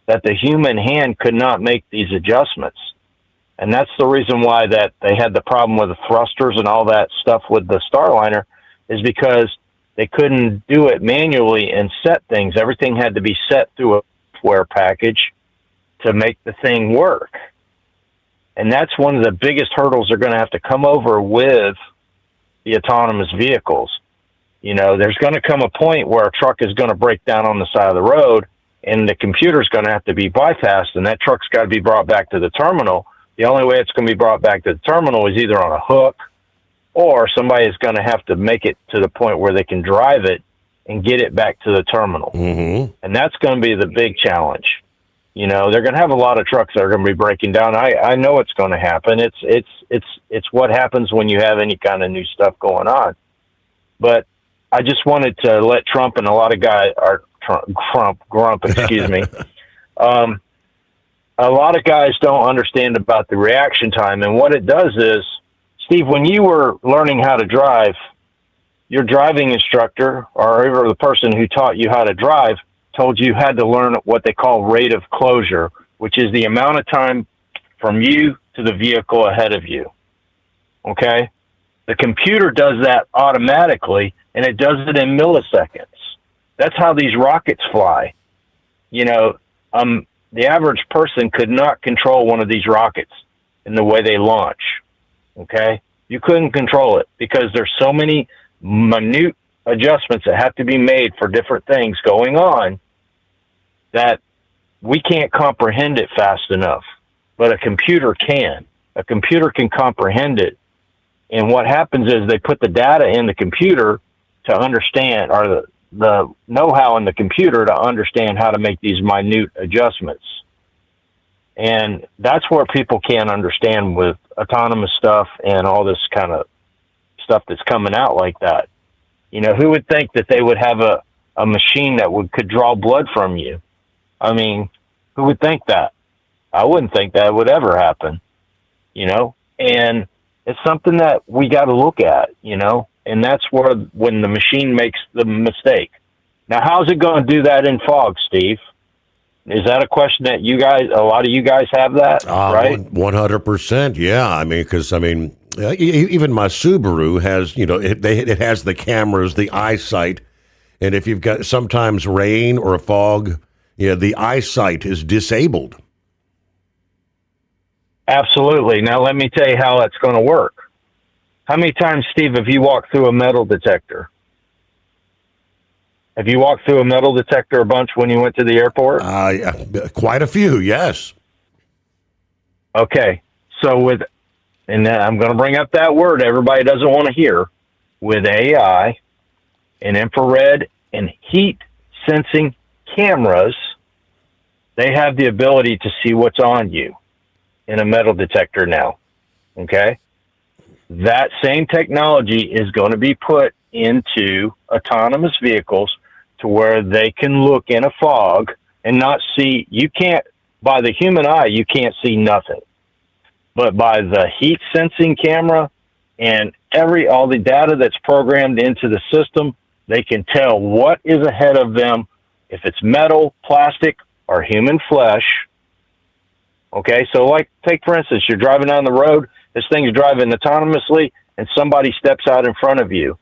that the human hand could not make these adjustments. And that's the reason why that they had the problem with the thrusters and all that stuff with the Starliner, is because they couldn't do it manually and set things. Everything had to be set through a software package to make the thing work. And that's one of the biggest hurdles they're going to have to come over with the autonomous vehicles. You know, there's going to come a point where a truck is going to break down on the side of the road, and the computer's going to have to be bypassed, and that truck's got to be brought back to the terminal. The only way it's going to be brought back to the terminal is either on a hook, or somebody is going to have to make it to the point where they can drive it and get it back to the terminal. Mm-hmm. And that's going to be the big challenge. You know, they're going to have a lot of trucks that are going to be breaking down. I know it's going to happen. It's what happens when you have any kind of new stuff going on. But I just wanted to let Trump and a lot of guys, or Grump, excuse me. A lot of guys don't understand about the reaction time. And what it does is, Steve, when you were learning how to drive, your driving instructor or the person who taught you how to drive told you had to learn what they call rate of closure, which is the amount of time from you to the vehicle ahead of you. Okay? The computer does that automatically, and it does it in milliseconds. That's how these rockets fly. You know, the average person could not control one of these rockets in the way they launch. Okay? You couldn't control it because there's so many minute adjustments that have to be made for different things going on that we can't comprehend it fast enough. But a computer can. A computer can comprehend it. And what happens is they put the data in the computer to understand, or the know-how in the computer to understand how to make these minute adjustments. And that's where people can't understand with autonomous stuff and all this kind of stuff that's coming out like that. You know, who would think that they would have a machine that could draw blood from you? I mean, who would think that? I wouldn't think that would ever happen, you know? And it's something that we got to look at, you know? And that's where, when the machine makes the mistake. Now, how's it going to do that in fog, Steve? Is that a question that a lot of you guys have that, right? 100%, yeah. I mean, because, even my Subaru has, you know, it has the cameras, the eyesight, and if you've got sometimes rain or a fog, the eyesight is disabled. Absolutely. Now, let me tell you how that's going to work. How many times, Steve, have you walked through a metal detector? Have you walked through a metal detector a bunch when you went to the airport? Quite a few, yes. Okay. So and I'm going to bring up that word everybody doesn't want to hear, with AI and infrared and heat sensing cameras, they have the ability to see what's on you in a metal detector now. Okay? That same technology is going to be put into autonomous vehicles to where they can look in a fog and not see. You can't, by the human eye, you can't see nothing. But by the heat sensing camera and all the data that's programmed into the system, they can tell what is ahead of them, if it's metal, plastic, or human flesh. Okay, so like, take for instance, you're driving down the road, this thing is driving autonomously, and somebody steps out in front of you.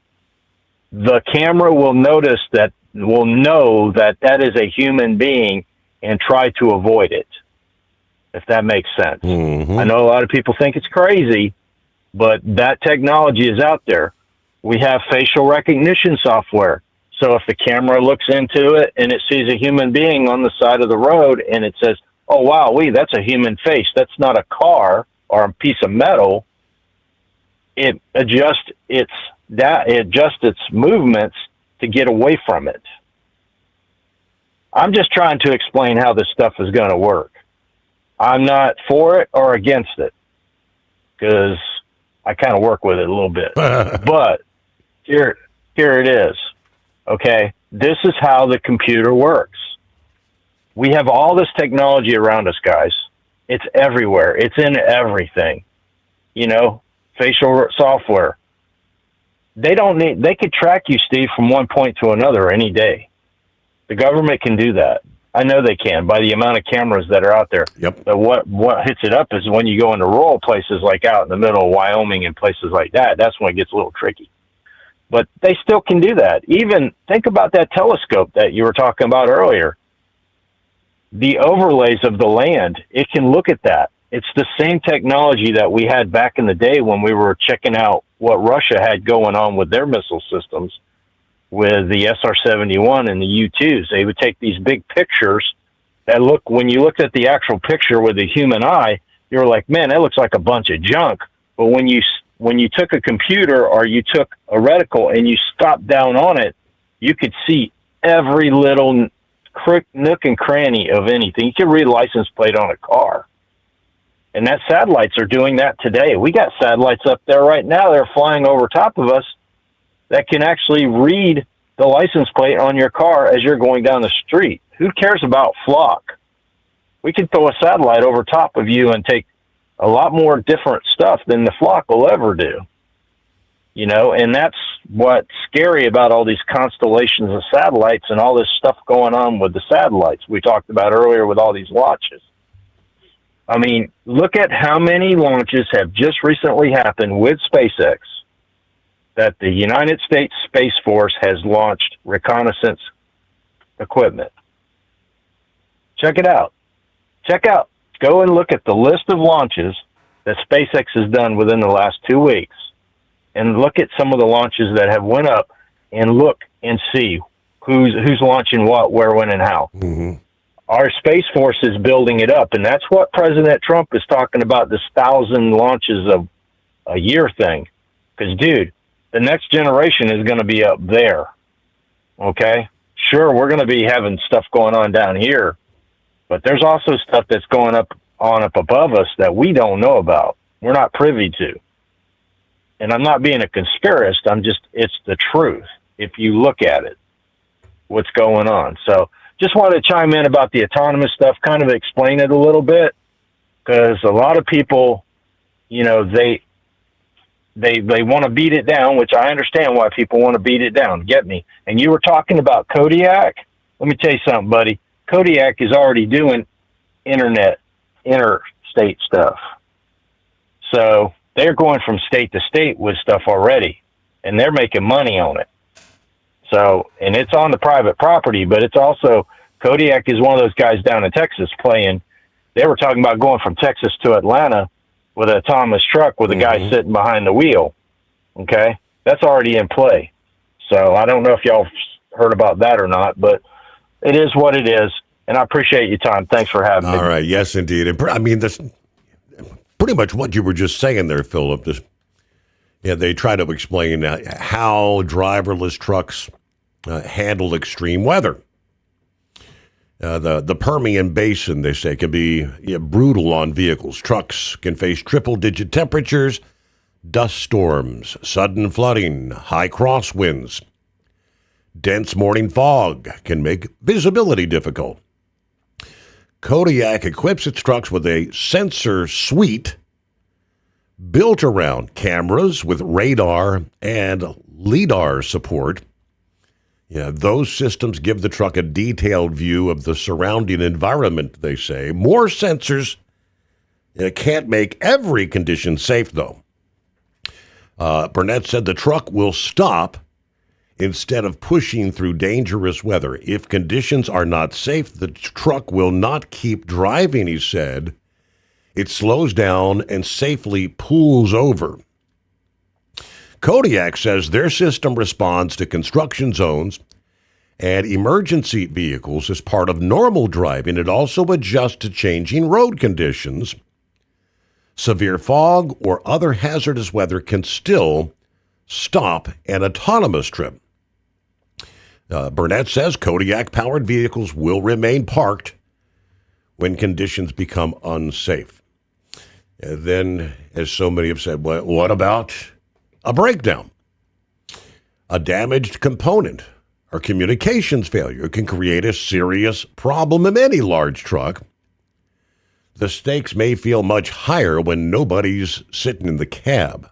The camera will know that is a human being and try to avoid it, if that makes sense. Mm-hmm. I know a lot of people think it's crazy, but that technology is out there. We have facial recognition software. So if the camera looks into it and it sees a human being on the side of the road and it says, oh, wow, that's a human face, that's not a car or a piece of metal, it adjusts its movements to get away from it. I'm just trying to explain how this stuff is going to work. I'm not for it or against it because I kind of work with it a little bit. But here it is. Okay, this is how the computer works. We have all this technology around us, guys. It's everywhere. It's in everything. You know, facial software. They could track you, Steve, from one point to another any day. The government can do that. I know they can by the amount of cameras that are out there. Yep. But what hits it up is when you go into rural places like out in the middle of Wyoming and places like that, that's when it gets a little tricky. But they still can do that. Even think about that telescope that you were talking about earlier. The overlays of the land, it can look at that. It's the same technology that we had back in the day when we were checking out what Russia had going on with their missile systems with the SR-71 and the U-2s. They would take these big pictures that when you looked at the actual picture with the human eye, you were like, man, that looks like a bunch of junk. But when you took a computer or you took a reticle and you stopped down on it, you could see every little nook and cranny of anything. You can read a license plate on a car. And that satellites are doing that today. We got satellites up there right now. They're flying over top of us that can actually read the license plate on your car as you're going down the street. Who cares about flock? We can throw a satellite over top of you and take a lot more different stuff than the flock will ever do. You know, and that's what's scary about all these constellations of satellites and all this stuff going on with the satellites we talked about earlier with all these launches. I mean, look at how many launches have just recently happened with SpaceX that the United States Space Force has launched reconnaissance equipment. Check it out. Go and look at the list of launches that SpaceX has done within the last 2 weeks. And look at some of the launches that have went up, and look and see who's launching what, where, when, and how. Mm-hmm. Our Space Force is building it up, and that's what President Trump is talking about, this 1,000 launches of a year thing. Because, dude, the next generation is going to be up there, okay? Sure, we're going to be having stuff going on down here, but there's also stuff that's going up above us that we don't know about. We're not privy to. And I'm not being a conspiracist. It's the truth. If you look at it, what's going on. So just wanted to chime in about the autonomous stuff, kind of explain it a little bit, because a lot of people, you know, they want to beat it down, which I understand why people want to beat it down. Get me? And you were talking about Kodiak. Let me tell you something, buddy. Kodiak is already doing interstate stuff. So they're going from state to state with stuff already, and they're making money on it. So, and it's on the private property, but it's also, Kodiak is one of those guys down in Texas playing. They were talking about going from Texas to Atlanta with an autonomous truck with a guy sitting behind the wheel. Okay. That's already in play. So I don't know if y'all heard about that or not, but it is what it is. And I appreciate your time. Thanks for having me. All right. Yes, indeed. And I mean, that's pretty much what you were just saying there, Philip. They try to explain how driverless trucks handle extreme weather. The Permian Basin, they say, can be brutal on vehicles. Trucks can face triple-digit temperatures, dust storms, sudden flooding, high crosswinds. Dense morning fog can make visibility difficult. Kodiak equips its trucks with a sensor suite built around cameras with radar and LiDAR support. Those systems give the truck a detailed view of the surrounding environment, they say. More sensors can't make every condition safe, though. Burnett said the truck will stop instead of pushing through dangerous weather. If conditions are not safe, the truck will not keep driving, he said. It slows down and safely pulls over. Kodiak says their system responds to construction zones and emergency vehicles as part of normal driving. It also adjusts to changing road conditions. Severe fog or other hazardous weather can still stop an autonomous trip. Burnett says Kodiak-powered vehicles will remain parked when conditions become unsafe. And then, as so many have said, what about a breakdown? A damaged component or communications failure can create a serious problem in any large truck. The stakes may feel much higher when nobody's sitting in the cab.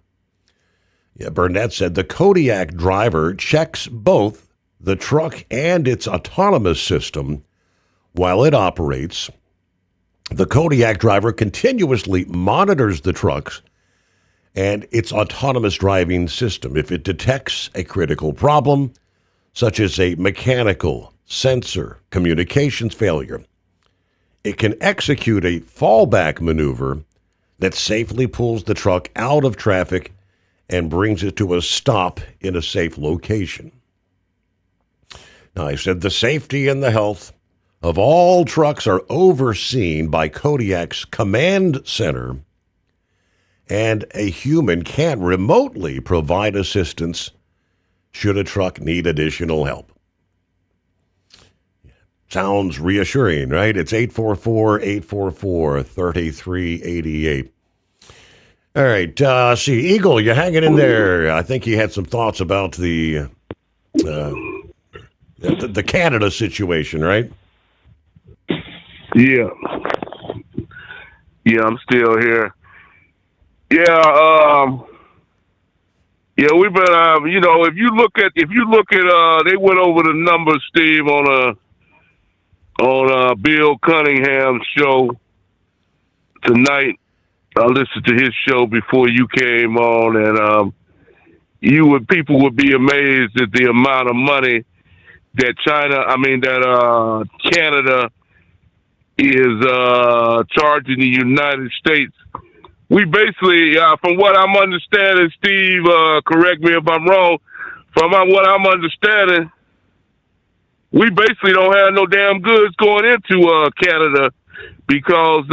Burnett said the Kodiak driver checks both the truck and its autonomous system while it operates. The Kodiak driver continuously monitors the trucks and its autonomous driving system. If it detects a critical problem, such as a mechanical, sensor, communications failure, it can execute a fallback maneuver that safely pulls the truck out of traffic and brings it to a stop in a safe location. Now, I said the safety and the health of all trucks are overseen by Kodiak's command center, and a human can remotely provide assistance should a truck need additional help. Sounds reassuring, right? It's 844-844-3388. All right. See, Eagle, you're hanging in there. I think you had some thoughts about the Canada situation, right? Yeah. Yeah, I'm still here. Yeah, we've been, if you look at, they went over the numbers, Steve, on Bill Cunningham's show tonight. I listened to his show before you came on, and people would be amazed at the amount of money that Canada is charging the United States. We basically, from what I'm understanding, Steve, correct me if I'm wrong, from what I'm understanding, we basically don't have no damn goods going into Canada because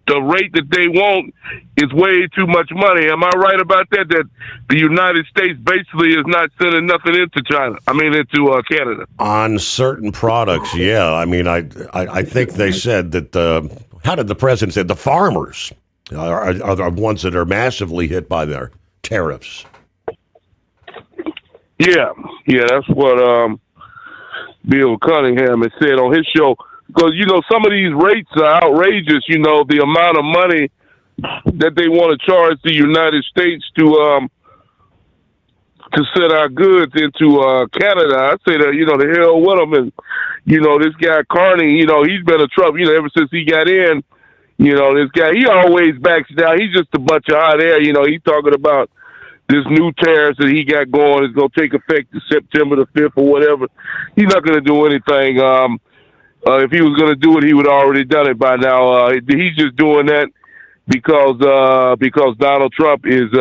the rate that they want is way too much money. Am I right about that? That the United States basically is not sending nothing into into Canada on certain products. Yeah, I mean, I think they said that. How did the president say the farmers are the ones that are massively hit by their tariffs? Yeah, that's what Bill Cunningham has said on his show. Because, some of these rates are outrageous, the amount of money that they want to charge the United States to send our goods into Canada. I say that, the hell with them. And, this guy Carney, he's been a trouble, ever since he got in. This guy, he always backs down. He's just a bunch of hot air. He's talking about this new tariffs that he got going is going to take effect September the 5th or whatever. He's not going to do anything. If he was going to do it, he would have already done it by now. He's just doing that because Donald Trump is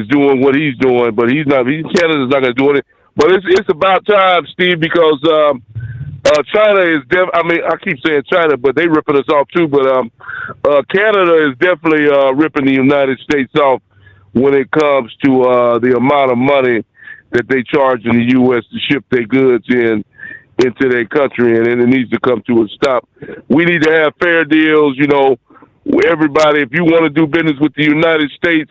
doing what he's doing, but he's not. Canada's not going to do it. But it's about time, Steve, because China is. I keep saying China, but they ripping us off too. But Canada is definitely ripping the United States off when it comes to the amount of money that they charge in the U.S. to ship their goods into their country, and it needs to come to a stop. We need to have fair deals, where everybody, if you want to do business with the United States,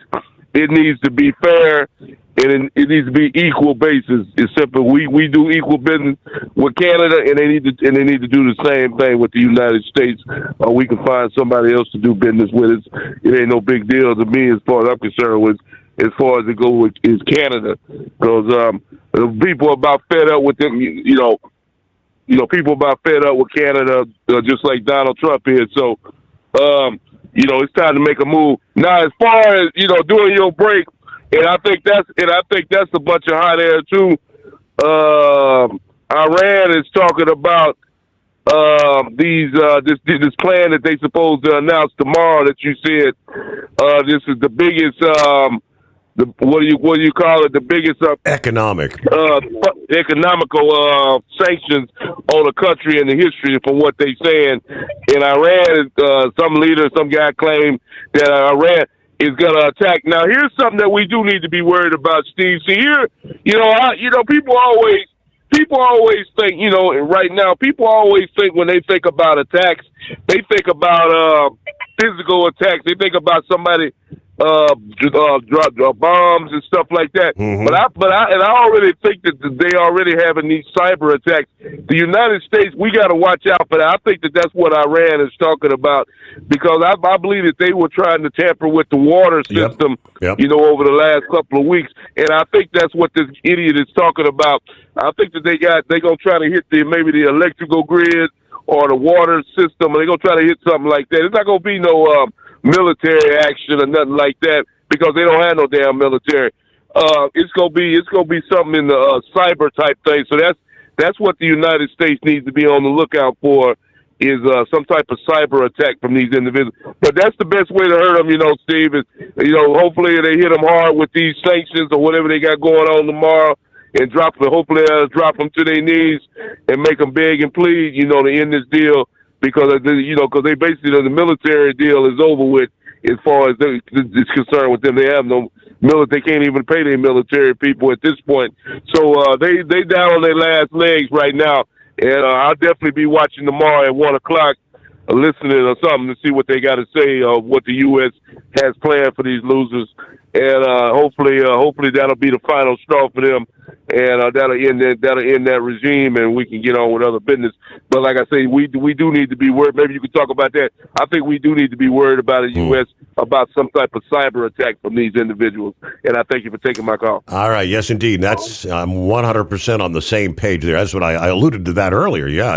it needs to be fair, and it needs to be equal basis. It's simple. We do equal business with Canada, and they need to do the same thing with the United States, or we can find somebody else to do business with. It ain't no big deal to me as far as I'm concerned with. As far as it goes with is Canada, because people are about fed up with them, people about fed up with Canada, just like Donald Trump is. So, it's time to make a move. Now, as far as, doing your break, and I think that's a bunch of hot air too. Iran is talking about this plan that they supposed to announce tomorrow that you said, this is the biggest, what do you call it? The biggest economical sanctions on a country in the history, from what they saying. And Iran, some guy claimed that Iran is going to attack. Now, here's something that we do need to be worried about, Steve. See, here, people always think, right now, people always think when they think about attacks, they think about physical attacks. They think about somebody bombs and stuff like that. Mm-hmm. But I already think that they already having these cyber attacks. The United States, we got to watch out for that. I think that that's what Iran is talking about, because I believe that they were trying to tamper with the water system, over the last couple of weeks, and I think that's what this idiot is talking about. I think that they're gonna try to hit maybe the electrical grid or the water system, and they're gonna try to hit something like that. It's not gonna be no military action or nothing like that, because they don't have no damn military. It's gonna be something in the cyber type thing. So that's what the United States needs to be on the lookout for, is some type of cyber attack from these individuals. But that's the best way to hurt them, Steve. Is hopefully they hit them hard with these sanctions or whatever they got going on tomorrow, and hopefully drop them to their knees and make them beg and plead, to end this deal. Because they basically, the military deal is over with as far as it's concerned with them. They have no military; they can't even pay their military people at this point. So they down on their last legs right now, And I'll definitely be watching tomorrow at 1 o'clock, listening or something to see what they got to say, what the U.S. has planned for these losers. And hopefully that'll be the final straw for them, and that'll end that regime, and we can get on with other business. But like I say, we do need to be worried. Maybe you could talk about that. I think we do need to be worried about the U.S. about some type of cyber attack from these individuals. And I thank you for taking my call. All right, yes, indeed. I'm 100% on the same page there. That's what I alluded to that earlier. Yeah,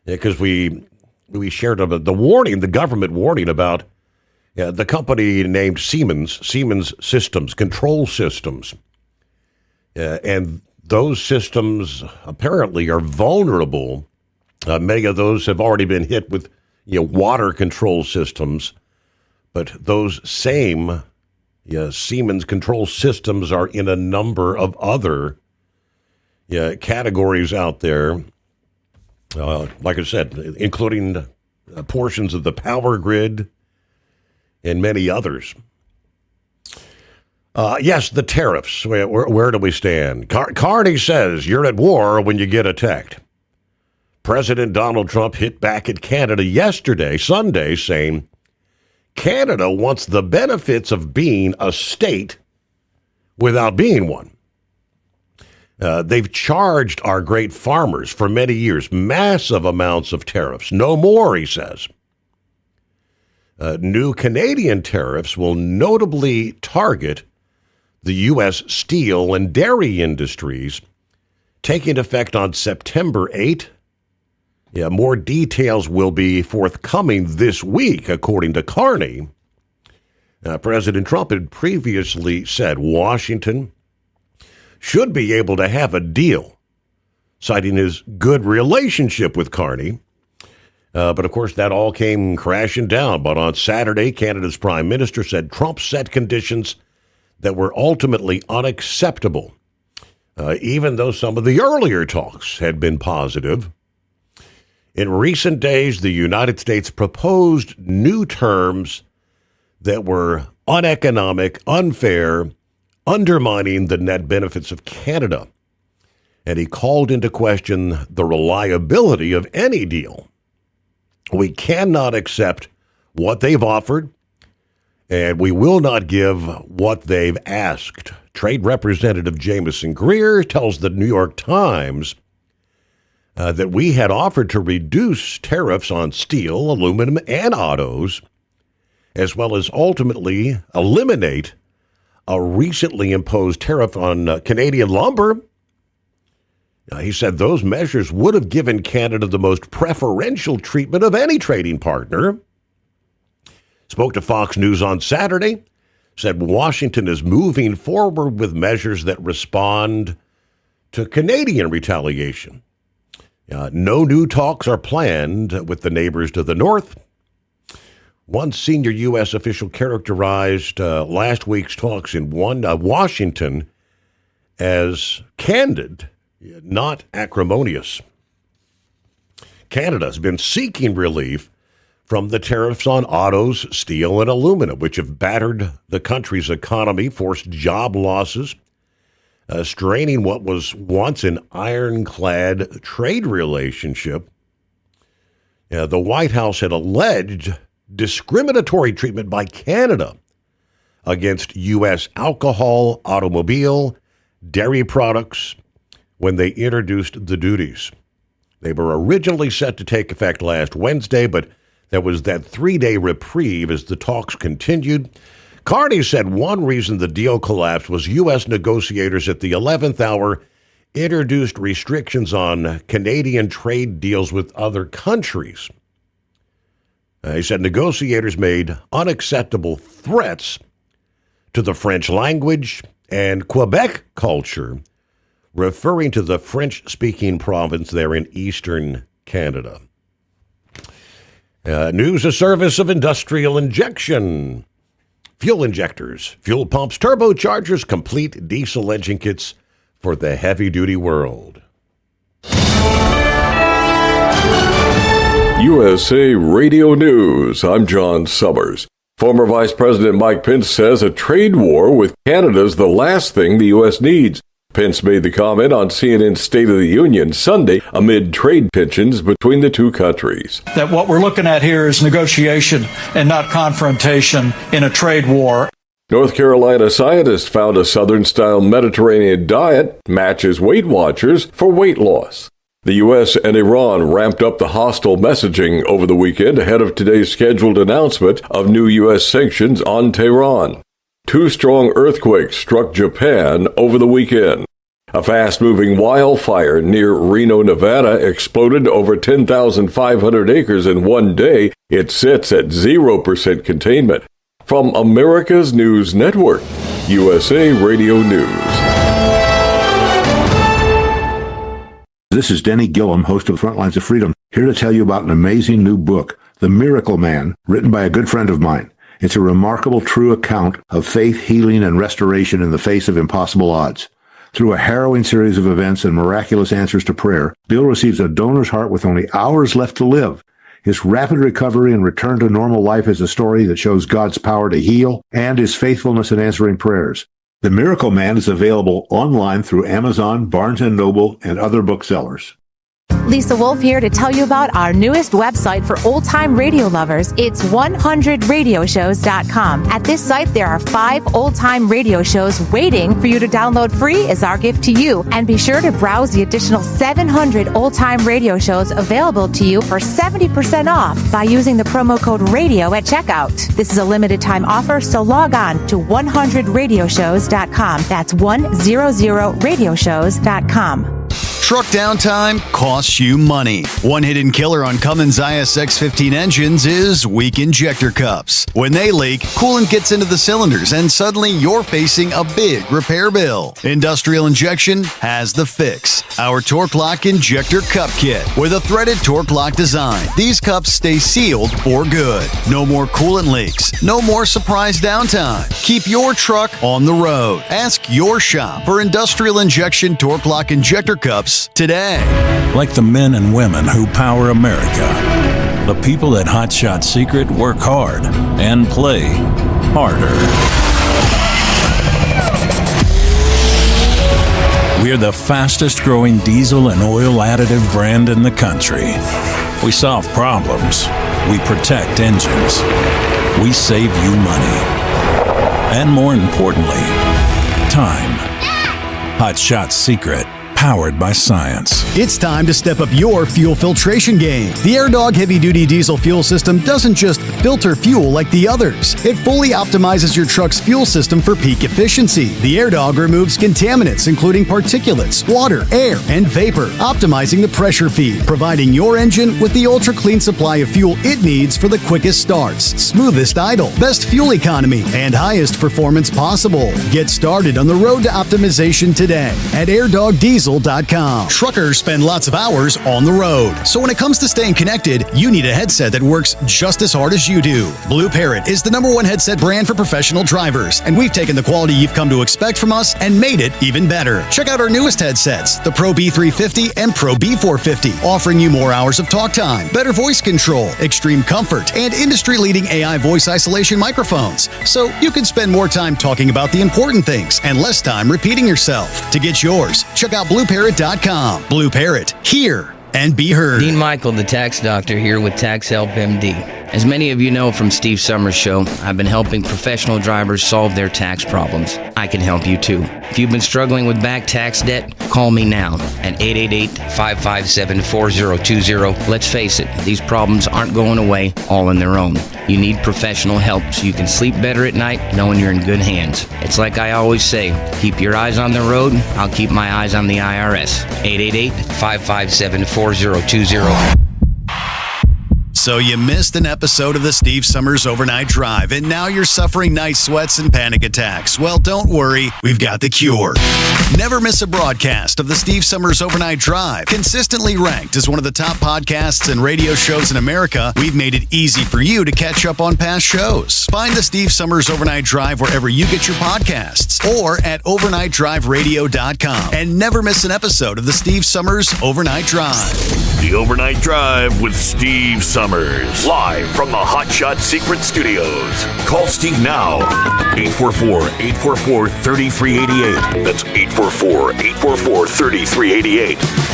because we shared the warning, the government warning about the company named Siemens Systems, Control Systems. And those systems apparently are vulnerable. Many of those have already been hit with water control systems. But those same Siemens Control Systems are in a number of other categories out there. Like I said, including portions of the power grid and many others. Yes, the tariffs. Where do we stand? Carney says you're at war when you get attacked. President Donald Trump hit back at Canada yesterday, Sunday, saying Canada wants the benefits of being a state without being one. They've charged our great farmers for many years massive amounts of tariffs. No more, he says. New Canadian tariffs will notably target the U.S. steel and dairy industries, taking effect on September 8. More details will be forthcoming this week, according to Carney. President Trump had previously said Washington should be able to have a deal, citing his good relationship with Carney. But, of course, that all came crashing down. But on Saturday, Canada's prime minister said Trump set conditions that were ultimately unacceptable, even though some of the earlier talks had been positive. In recent days, the United States proposed new terms that were uneconomic, unfair, undermining the net benefits of Canada. And he called into question the reliability of any deal. We cannot accept what they've offered, and we will not give what they've asked. Trade Representative Jamieson Greer tells the New York Times that we had offered to reduce tariffs on steel, aluminum, and autos, as well as ultimately eliminate a recently imposed tariff on Canadian lumber. He said those measures would have given Canada the most preferential treatment of any trading partner. Spoke to Fox News on Saturday, said Washington is moving forward with measures that respond to Canadian retaliation. No new talks are planned with the neighbors to the north. One senior U.S. official characterized last week's talks in Washington as candid, not acrimonious. Canada has been seeking relief from the tariffs on autos, steel, and aluminum, which have battered the country's economy, forced job losses, straining what was once an ironclad trade relationship. The White House had alleged discriminatory treatment by Canada against U.S. alcohol, automobile, dairy products when they introduced the duties. They were originally set to take effect last Wednesday, but there was that 3-day reprieve as the talks continued. Carney said one reason the deal collapsed was U.S. negotiators at the 11th hour introduced restrictions on Canadian trade deals with other countries. He said negotiators made unacceptable threats to the French language and Quebec culture, referring to the French-speaking province there in eastern Canada. News, a service of industrial injection. Fuel injectors, fuel pumps, turbochargers, complete diesel engine kits for the heavy-duty world. USA Radio News. I'm John Sommers. Former Vice President Mike Pence says a trade war with Canada is the last thing the U.S. needs. Pence made the comment on CNN's State of the Union Sunday amid trade tensions between the two countries. That what we're looking at here is negotiation and not confrontation in a trade war. North Carolina scientists found a Southern-style Mediterranean diet matches Weight Watchers for weight loss. The U.S. and Iran ramped up the hostile messaging over the weekend ahead of today's scheduled announcement of new U.S. sanctions on Tehran. 2 strong earthquakes struck Japan over the weekend. A fast-moving wildfire near Reno, Nevada exploded over 10,500 acres in one day. It sits at 0% containment. From America's News Network, USA Radio News. This is Denny Gillum, host of Frontlines of Freedom, here to tell you about an amazing new book, The Miracle Man, written by a good friend of mine. It's a remarkable true account of faith, healing, and restoration in the face of impossible odds. Through a harrowing series of events and miraculous answers to prayer, Bill receives a donor's heart with only hours left to live. His rapid recovery and return to normal life is a story that shows God's power to heal and his faithfulness in answering prayers. The Miracle Man is available online through Amazon, Barnes & Noble, and other booksellers. Lisa Wolf here to tell you about our newest website for old-time radio lovers. It's 100radioshows.com. At this site, there are 5 old-time radio shows waiting for you to download free as our gift to you. And be sure to browse the additional 700 old-time radio shows available to you for 70% off by using the promo code RADIO at checkout. This is a limited-time offer, so log on to 100radioshows.com. That's 100radioshows.com. Truck downtime costs you money. One hidden killer on Cummins ISX-15 engines is weak injector cups. When they leak, coolant gets into the cylinders and suddenly you're facing a big repair bill. Industrial Injection has the fix. Our Torque Lock Injector Cup Kit with a threaded Torque Lock design. These cups stay sealed for good. No more coolant leaks. No more surprise downtime. Keep your truck on the road. Ask your shop for Industrial Injection Torque Lock Injector Cups today. Like the men and women who power America, the people at Hot Shot Secret work hard and play harder. We're the fastest growing diesel and oil additive brand in the country. We solve problems. We protect engines. We save you money. And more importantly, time. Hot Shot Secret. Powered by science. It's time to step up your fuel filtration game. The AirDog heavy-duty diesel fuel system doesn't just filter fuel like the others. It fully optimizes your truck's fuel system for peak efficiency. The AirDog removes contaminants, including particulates, water, air, and vapor, optimizing the pressure feed, providing your engine with the ultra-clean supply of fuel it needs for the quickest starts, smoothest idle, best fuel economy, and highest performance possible. Get started on the road to optimization today at AirDogDiesel.com. Truckers spend lots of hours on the road. So when it comes to staying connected, you need a headset that works just as hard as you do. Blue Parrot is the #1 headset brand for professional drivers, and we've taken the quality you've come to expect from us and made it even better. Check out our newest headsets, the Pro B350 and Pro B450, offering you more hours of talk time, better voice control, extreme comfort, and industry-leading AI voice isolation microphones. So you can spend more time talking about the important things and less time repeating yourself. To get yours, check out BlueParrot.com. Blue Parrot, hear and be heard. Dean Michael, the tax doctor, here with Tax Help MD. As many of you know from Steve Sommers' show, I've been helping professional drivers solve their tax problems. I can help you too. If you've been struggling with back tax debt, call me now at 888-557-4020. Let's face it, these problems aren't going away all on their own. You need professional help so you can sleep better at night knowing you're in good hands. It's like I always say, keep your eyes on the road, I'll keep my eyes on the IRS. 888-557-4020. So you missed an episode of the Steve Sommers Overnight Drive, and now you're suffering night sweats and panic attacks. Well, don't worry, we've got the cure. Never miss a broadcast of the Steve Sommers Overnight Drive. Consistently ranked as one of the top podcasts and radio shows in America, we've made it easy for you to catch up on past shows. Find the Steve Sommers Overnight Drive wherever you get your podcasts or at overnightdriveradio.com. And never miss an episode of the Steve Sommers Overnight Drive. The Overnight Drive with Steve Summers. Live from the Hot Shot Secret Studios. Call Steve now. 844-844-3388. That's 844-844-3388.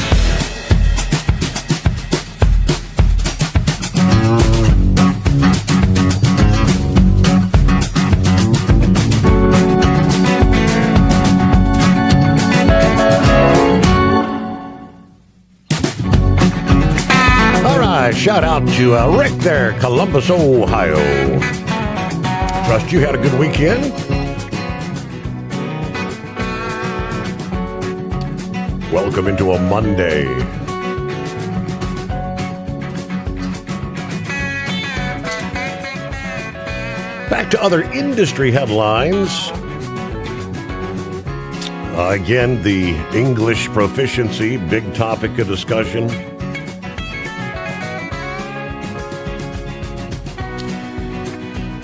Shout out to Rick there, Columbus, Ohio. Trust you had a good weekend. Welcome into a Monday. Back to other industry headlines. Again, the English proficiency, big topic of discussion.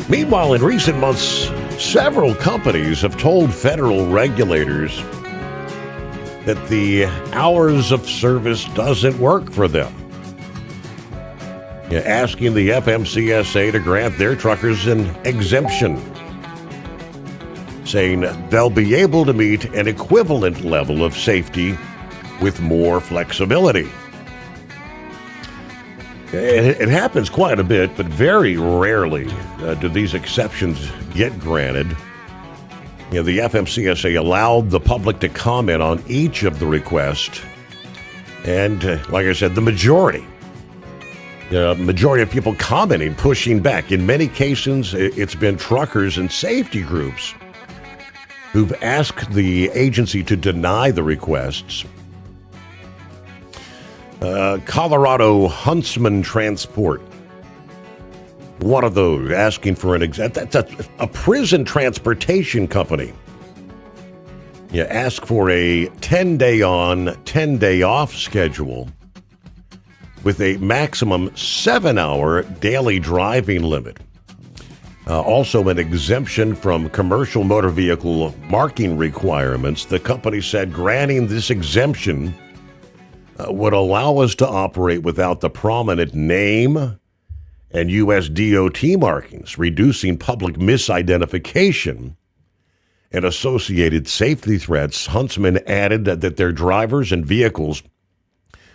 Meanwhile, in recent months, several companies have told federal regulators that the hours of service doesn't work for them, asking the FMCSA to grant their truckers an exemption, saying they'll be able to meet an equivalent level of safety with more flexibility. It happens quite a bit, but very rarely do these exceptions get granted. The FMCSA allowed the public to comment on each of the requests. And like I said, the majority of people commenting, pushing back. In many cases, it's been truckers and safety groups who've asked the agency to deny the requests. Colorado Huntsman Transport, one of those, asking for an exemption. That's a prison transportation company. You ask for a 10-day on, 10-day off schedule with a maximum 7-hour daily driving limit. Also an exemption from commercial motor vehicle marking requirements. The company said granting this exemption would allow us to operate without the prominent name and U.S. DOT markings, reducing public misidentification and associated safety threats. Huntsman added that their drivers and vehicles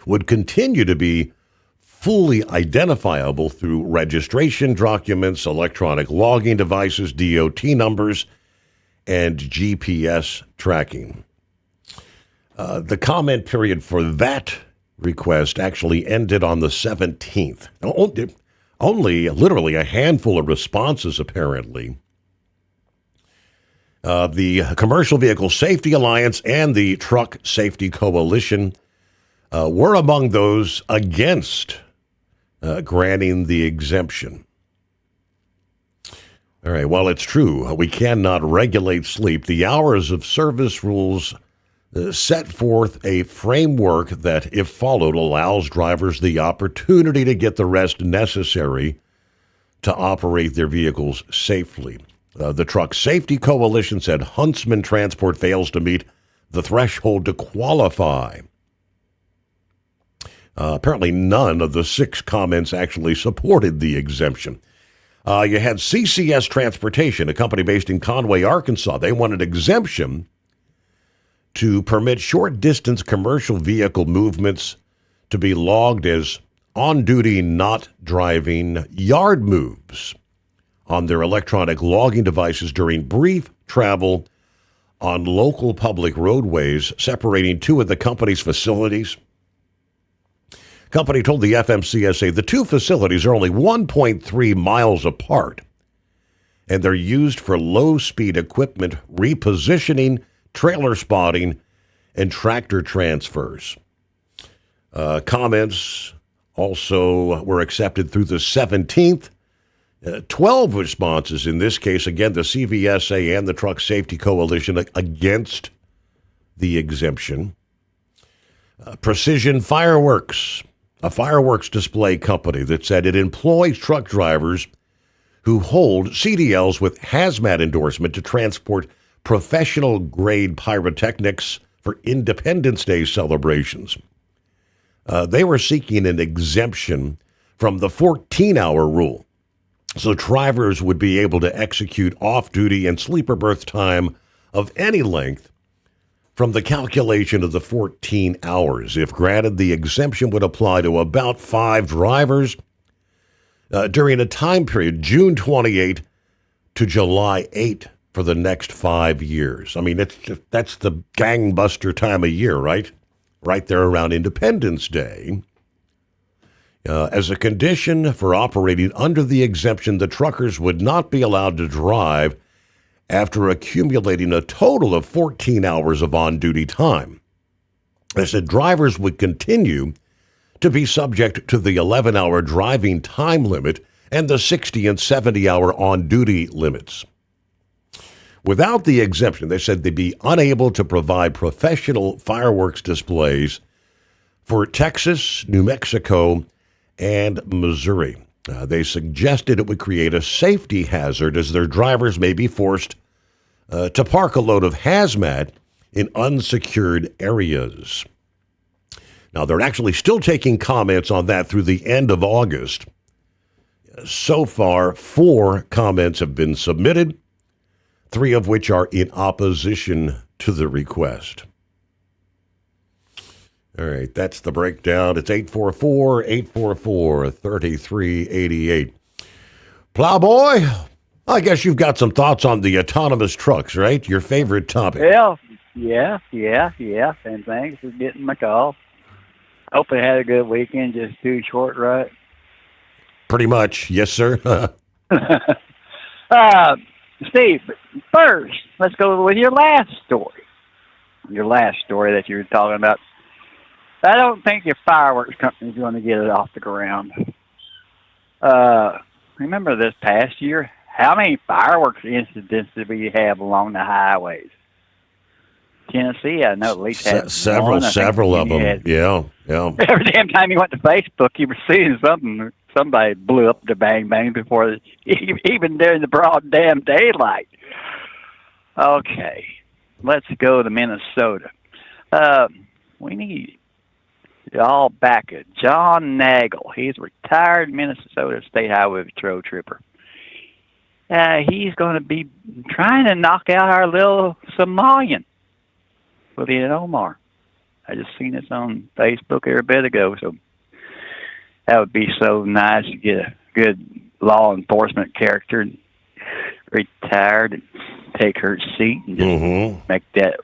would continue to be fully identifiable through registration documents, electronic logging devices, DOT numbers, and GPS tracking. The comment period for that request actually ended on the 17th. Only literally a handful of responses, apparently. The Commercial Vehicle Safety Alliance and the Truck Safety Coalition were among those against granting the exemption. All right, while it's true, we cannot regulate sleep, the hours of service rules set forth a framework that, if followed, allows drivers the opportunity to get the rest necessary to operate their vehicles safely. The Truck Safety Coalition said Huntsman Transport fails to meet the threshold to qualify. Apparently none of the 6 comments actually supported the exemption. You had CCS Transportation, a company based in Conway, Arkansas. They wanted exemption to permit short-distance commercial vehicle movements to be logged as on-duty, not driving yard moves on their electronic logging devices during brief travel on local public roadways separating 2 of the company's facilities. Company told the FMCSA the 2 facilities are only 1.3 miles apart, and they're used for low-speed equipment repositioning, trailer spotting, and tractor transfers. Comments also were accepted through the 17th. 12 responses in this case, again, the CVSA and the Truck Safety Coalition against the exemption. Precision Fireworks, a fireworks display company that said it employs truck drivers who hold CDLs with hazmat endorsement to transport professional-grade pyrotechnics for Independence Day celebrations. They were seeking an exemption from the 14-hour rule, so drivers would be able to execute off-duty and sleeper berth time of any length from the calculation of the 14 hours. If granted, the exemption would apply to about 5 drivers during a time period, June 28 to July 8 for the next 5 years. I mean, that's the gangbuster time of year, right? Right there around Independence Day. As a condition for operating under the exemption, the truckers would not be allowed to drive after accumulating a total of 14 hours of on-duty time. They said drivers would continue to be subject to the 11-hour driving time limit and the 60 and 70-hour on-duty limits. Without the exemption, they said they'd be unable to provide professional fireworks displays for Texas, New Mexico, and Missouri. They suggested it would create a safety hazard as their drivers may be forced to park a load of hazmat in unsecured areas. Now, they're actually still taking comments on that through the end of August. So far, 4 comments have been submitted, 3 of which are in opposition to the request. All right, that's the breakdown. It's 844-844-3388. Plowboy, I guess you've got some thoughts on the autonomous trucks, right? Your favorite topic. Well, yeah. And thanks for getting my call. Hope they had a good weekend, just too short, right? Pretty much, yes, sir. Steve, first, let's go with your last story. Your last story that you were talking about. I don't think your fireworks company is going to get it off the ground. Remember this past year? How many fireworks incidents did we have along the highways? Tennessee, I know at least had several of them. Yeah. Every damn time you went to Facebook, you were seeing something. Somebody blew up the bang bang before, even during the broad damn daylight. Okay, let's go to Minnesota. We need y'all back at John Nagel. He's a retired Minnesota State Highway Patrol trooper. He's going to be trying to knock out our little Somalian, William Omar. I just seen this on Facebook here a bit ago, so that would be so nice to get a good law enforcement character, retired, and take her seat and just make that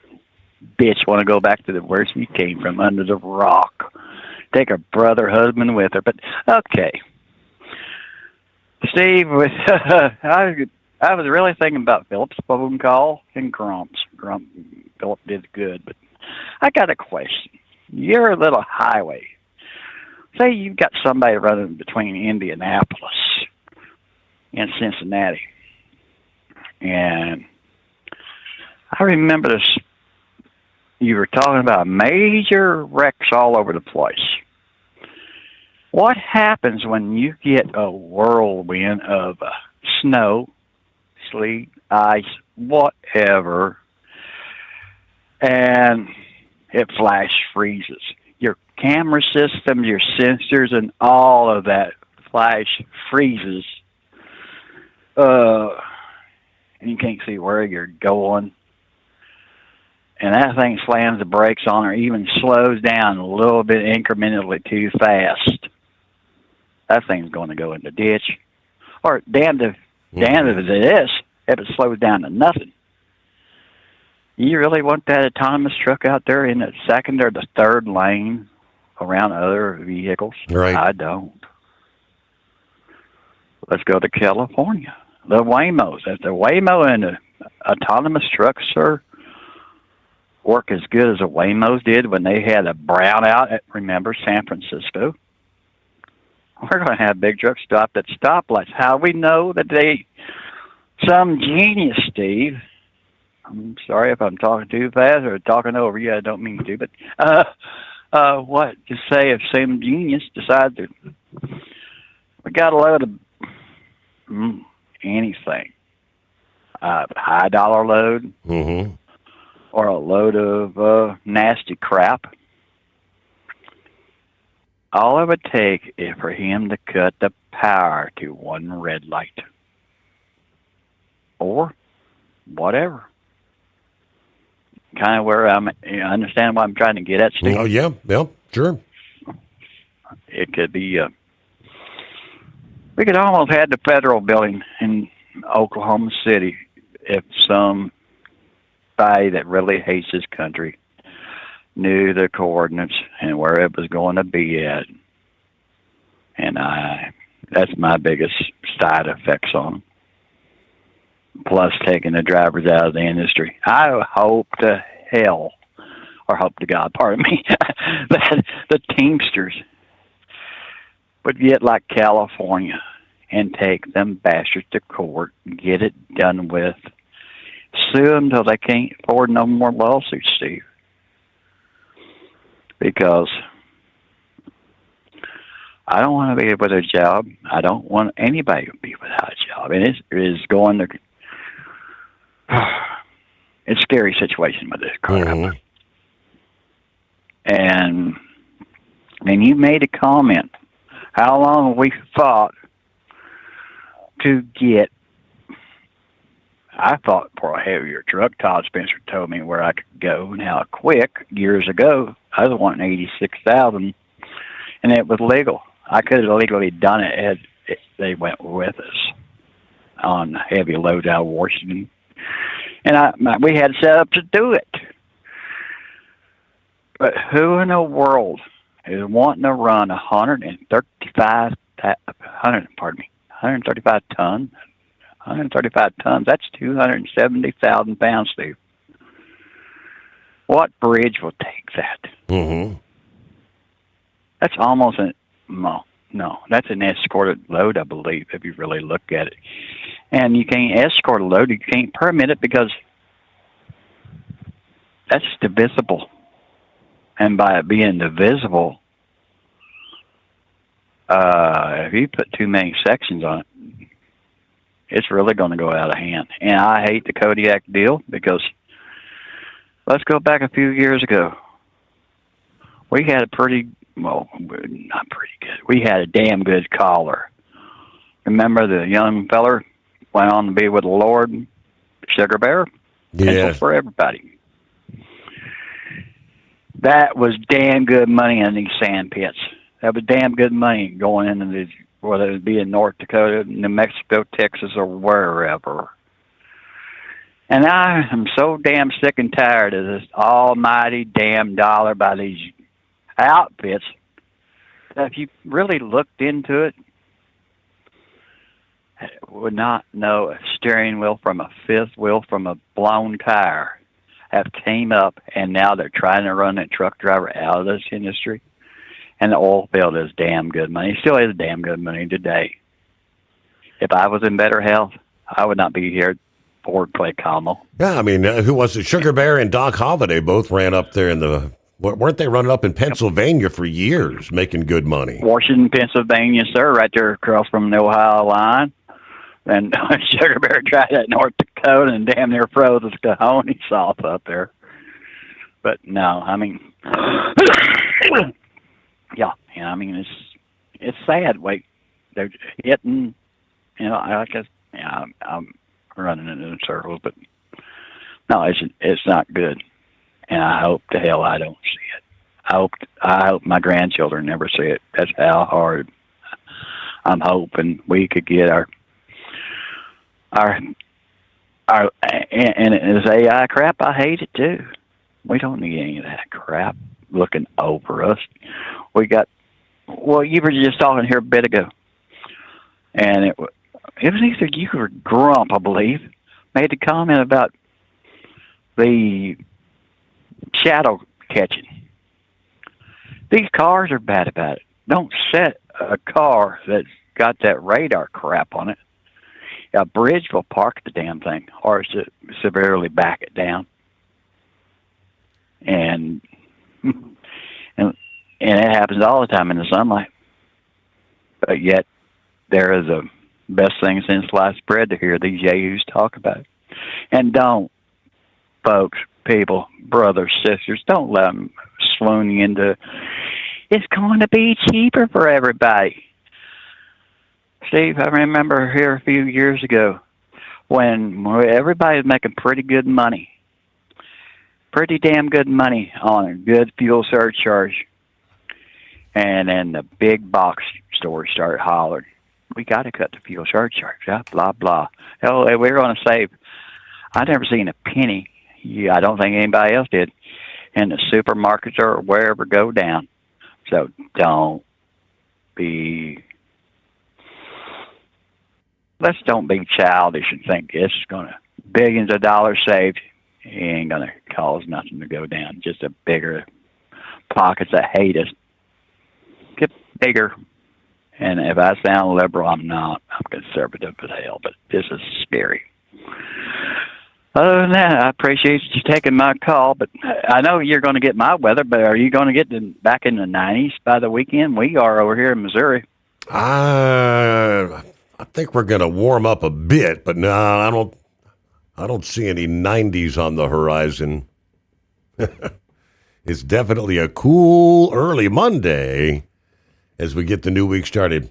bitch want to go back to where she came from, under the rock. Take her brother, husband with her. But okay, Steve, I was really thinking about Philip's phone call and Grump's. Philip did good, but I got a question. Your little highway. Say you've got somebody running between Indianapolis and Cincinnati. And I remember this, you were talking about major wrecks all over the place. What happens when you get a whirlwind of snow, sleet, ice, whatever, and it flash freezes? Your camera system, your sensors, and all of that flash freezes. And you can't see where you're going. And that thing slams the brakes on or even slows down a little bit incrementally too fast. That thing's going to go in the ditch. Or damned if it is, if it slows down to nothing. You really want that autonomous truck out there in the second or the third lane around other vehicles? Right. I don't. Let's go to California. The Waymos. If the Waymo and the autonomous trucks, sir, work as good as the Waymos did when they had a brownout at, remember, San Francisco, we're going to have big trucks stop at stoplights. How we know that some genius, Steve, I'm sorry if I'm talking too fast or talking over you. I don't mean to, but just say if some genius decides to, we got a load of anything, high dollar load, or a load of nasty crap. all it would take is for him to cut the power to one red light. Or whatever. Kind of where you understand what I'm trying to get at, Steve? Oh, yeah, sure. It could be, we could almost have the federal building in Oklahoma City if somebody that really hates this country knew the coordinates and where it was going to be at. And that's my biggest side effects on them. Plus taking the drivers out of the industry. I hope to hell, or hope to God, pardon me, that the Teamsters would get like California and take them bastards to court, get it done with, sue them till they can't afford no more lawsuits, Steve. Because I don't want to be without a job. I don't want anybody to be without a job. And it is going to... It's a scary situation with this crap. Mm-hmm. And you made a comment. How long have we fought to get... I fought for a heavier truck. Todd Spencer told me where I could go. Now, quick, years ago, I was wanting $86,000, and it was legal. I could have legally done it if they went with us on heavy loads out of Washington. And we had set up to do it. But who in the world is wanting to run 135 tons? 135 tons, that's 270,000 pounds, Steve. What bridge will take that? Mm-hmm. That's almost that's an escorted load, I believe, if you really look at it. And you can't escort a load, you can't permit it because that's divisible. And by it being divisible, if you put too many sections on it, it's really going to go out of hand. And I hate the Kodiak deal because let's go back a few years ago. We had not pretty good. We had a damn good caller. Remember the young feller went on to be with the Lord, Sugar Bear? Yeah. For everybody. That was damn good money in these sand pits. That was damn good money going into these, whether it be in North Dakota, New Mexico, Texas, or wherever. And I am so damn sick and tired of this almighty damn dollar by these outfits that if you really looked into it, would not know a steering wheel from a fifth wheel from a blown tire have came up, and now they're trying to run that truck driver out of this industry. And the oil field is damn good money. It still is damn good money today. If I was in better health, I would not be here at Ford Clay Como. Yeah, I mean, who was it? Sugar Bear and Doc Holliday both ran up there weren't they running up in Pennsylvania for years, making good money? Washington, Pennsylvania, sir, right there across from the Ohio line. And Sugar Bear tried that in North Dakota and damn near froze his cojones off up there. But no, I mean... Yeah, I mean it's sad. Wait, they're hitting. I guess I'm running in circles, but no, it's not good. And I hope to hell I don't see it. I hope my grandchildren never see it. That's how hard I'm hoping we could get our and it's AI crap. I hate it too. We don't need any of that crap looking over us. We got, you were just talking here a bit ago, and it was either you or Grump, I believe, made a comment about the shadow catching. These cars are bad about it. Don't set a car that's got that radar crap on it. A bridge will park the damn thing or severely back it down. And it happens all the time in the sunlight. But yet, there is a best thing since sliced bread to hear these yahoos talk about it. And don't, folks, people, brothers, sisters, don't let them swoon you into it's going to be cheaper for everybody. Steve, I remember here a few years ago when everybody was making pretty good money. Pretty damn good money on a good fuel surcharge. And then the big box stores started hollering, we got to cut the fuel surcharge, blah, blah. Hell, we're going to save. I never seen a penny. I don't think anybody else did. And the supermarkets or wherever go down. So don't be childish and think this is going to, billions of dollars saved, it ain't going to cause nothing to go down. Just a bigger pockets that hate us. Get bigger. And if I sound liberal, I'm not. I'm conservative as hell, but this is scary. Other than that, I appreciate you taking my call, but I know you're going to get my weather, but are you going to get back in the 90s by the weekend? We are over here in Missouri. I think we're going to warm up a bit, but no, I don't see any 90s on the horizon. It's definitely a cool early Monday as we get the new week started.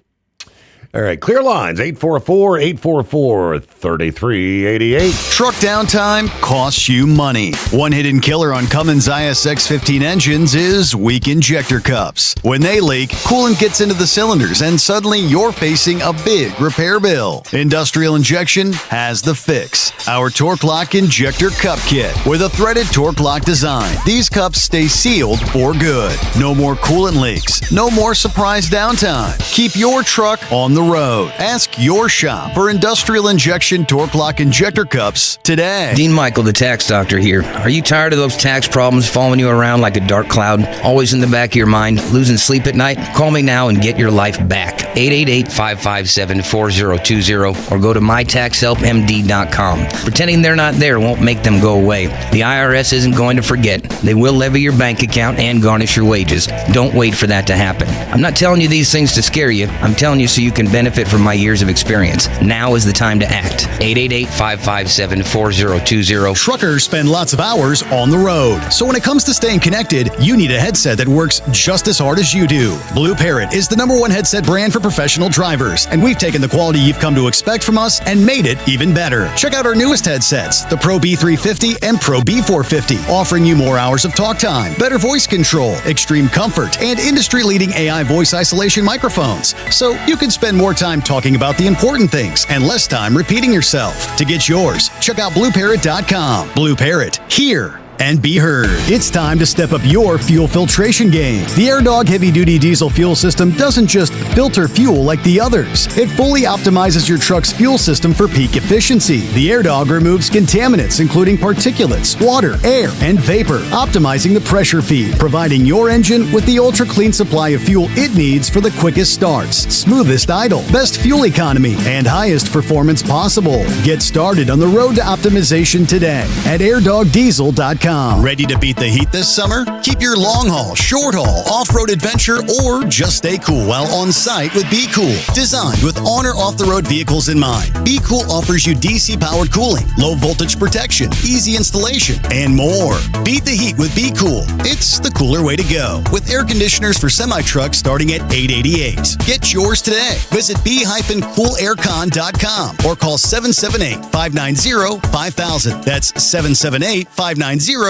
All right, clear lines, 844-844-3388. Truck downtime costs you money. One hidden killer on Cummins ISX 15 engines is weak injector cups. When they leak, coolant gets into the cylinders and suddenly you're facing a big repair bill. Industrial Injection has the fix. Our Torque Lock Injector Cup Kit with a threaded Torque Lock design. These cups stay sealed for good. No more coolant leaks. No more surprise downtime. Keep your truck on the road. Ask your shop for Industrial Injection Torque Lock Injector Cups today. Dean Michael, the tax doctor here. Are you tired of those tax problems following you around like a dark cloud? Always in the back of your mind, losing sleep at night? Call me now and get your life back. 888-557-4020 or go to mytaxhelpmd.com. Pretending they're not there won't make them go away. The IRS isn't going to forget. They will levy your bank account and garnish your wages. Don't wait for that to happen. I'm not telling you these things to scare you. I'm telling you so you can benefit from my years of experience. Now is the time to act. 888-557-4020. Truckers spend lots of hours on the road. So when it comes to staying connected, you need a headset that works just as hard as you do. Blue Parrot is the #1 headset brand for professional drivers, and we've taken the quality you've come to expect from us and made it even better. Check out our newest headsets, the Pro B350 and Pro B450, offering you more hours of talk time, better voice control, extreme comfort, and industry-leading AI voice isolation microphones. So you can spend more time talking about the important things and less time repeating yourself. To get yours, check out BlueParrot.com. Blue Parrot, hear and be heard. It's time to step up your fuel filtration game. The AirDog heavy-duty diesel fuel system doesn't just filter fuel like the others. It fully optimizes your truck's fuel system for peak efficiency. The AirDog removes contaminants, including particulates, water, air, and vapor, optimizing the pressure feed, providing your engine with the ultra-clean supply of fuel it needs for the quickest starts, smoothest idle, best fuel economy, and highest performance possible. Get started on the road to optimization today at airdogdiesel.com. Ready to beat the heat this summer? Keep your long haul, short haul, off-road adventure, or just stay cool while on site with Be Cool. Designed with on or off-the-road vehicles in mind, Be Cool offers you DC-powered cooling, low voltage protection, easy installation, and more. Beat the heat with Be Cool. It's the cooler way to go. With air conditioners for semi-trucks starting at $888. Get yours today. Visit b-coolaircon.com or call 778-590-5000. That's 778-590-5000.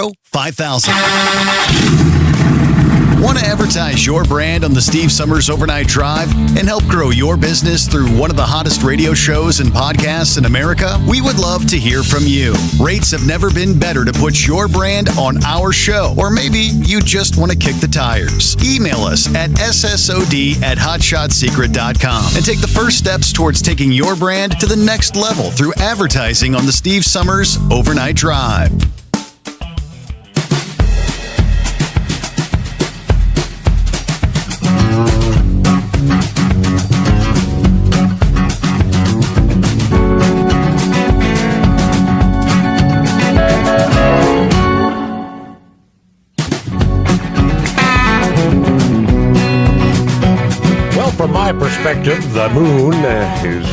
Want to advertise your brand on the Steve Sommers Overnight Drive and help grow your business through one of the hottest radio shows and podcasts in America? We would love to hear from you. Rates have never been better to put your brand on our show, or maybe you just want to kick the tires. Email us at ssod@hotshotsecret.com and take the first steps towards taking your brand to the next level through advertising on the Steve Sommers Overnight Drive. From my perspective, the moon is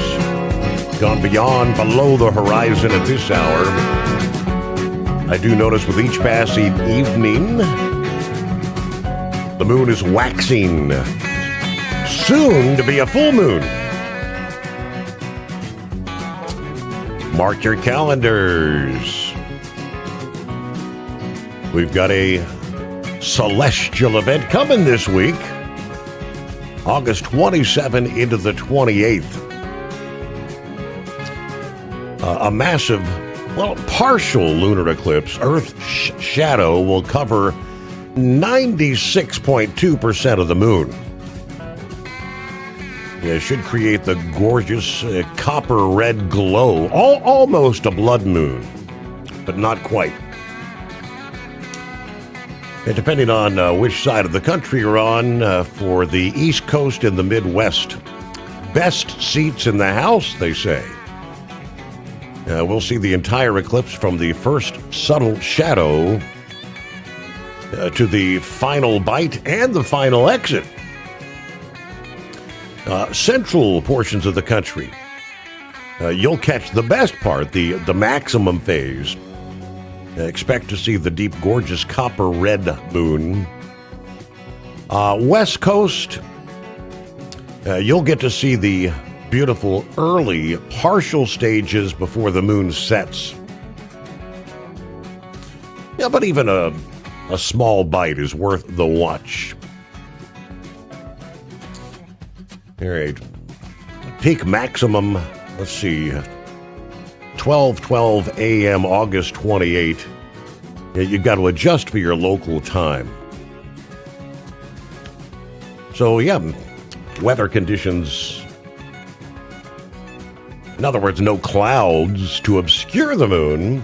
gone beyond below the horizon at this hour. I do notice with each passing evening, The moon is waxing. Soon to be a full moon. Mark your calendars. We've got a celestial event coming this week. August 27 into the 28th. A massive, partial lunar eclipse, Earth's shadow, will cover 96.2% of the moon. It should create the gorgeous copper red glow, almost a blood moon, but not quite. And depending on which side of the country you're on, for the East Coast and the Midwest, best seats in the house, they say. We'll see the entire eclipse from the first subtle shadow to the final bite and the final exit. Central portions of the country, you'll catch the best part, the maximum phase. Expect to see the deep, gorgeous copper red moon. West Coast, you'll get to see the beautiful early partial stages before the moon sets. Yeah, but even a small bite is worth the watch. All right. Peak maximum, let's see, 12:12 a.m. August 28. You've got to adjust for your local time. So, yeah, weather conditions. In other words, no clouds to obscure the moon.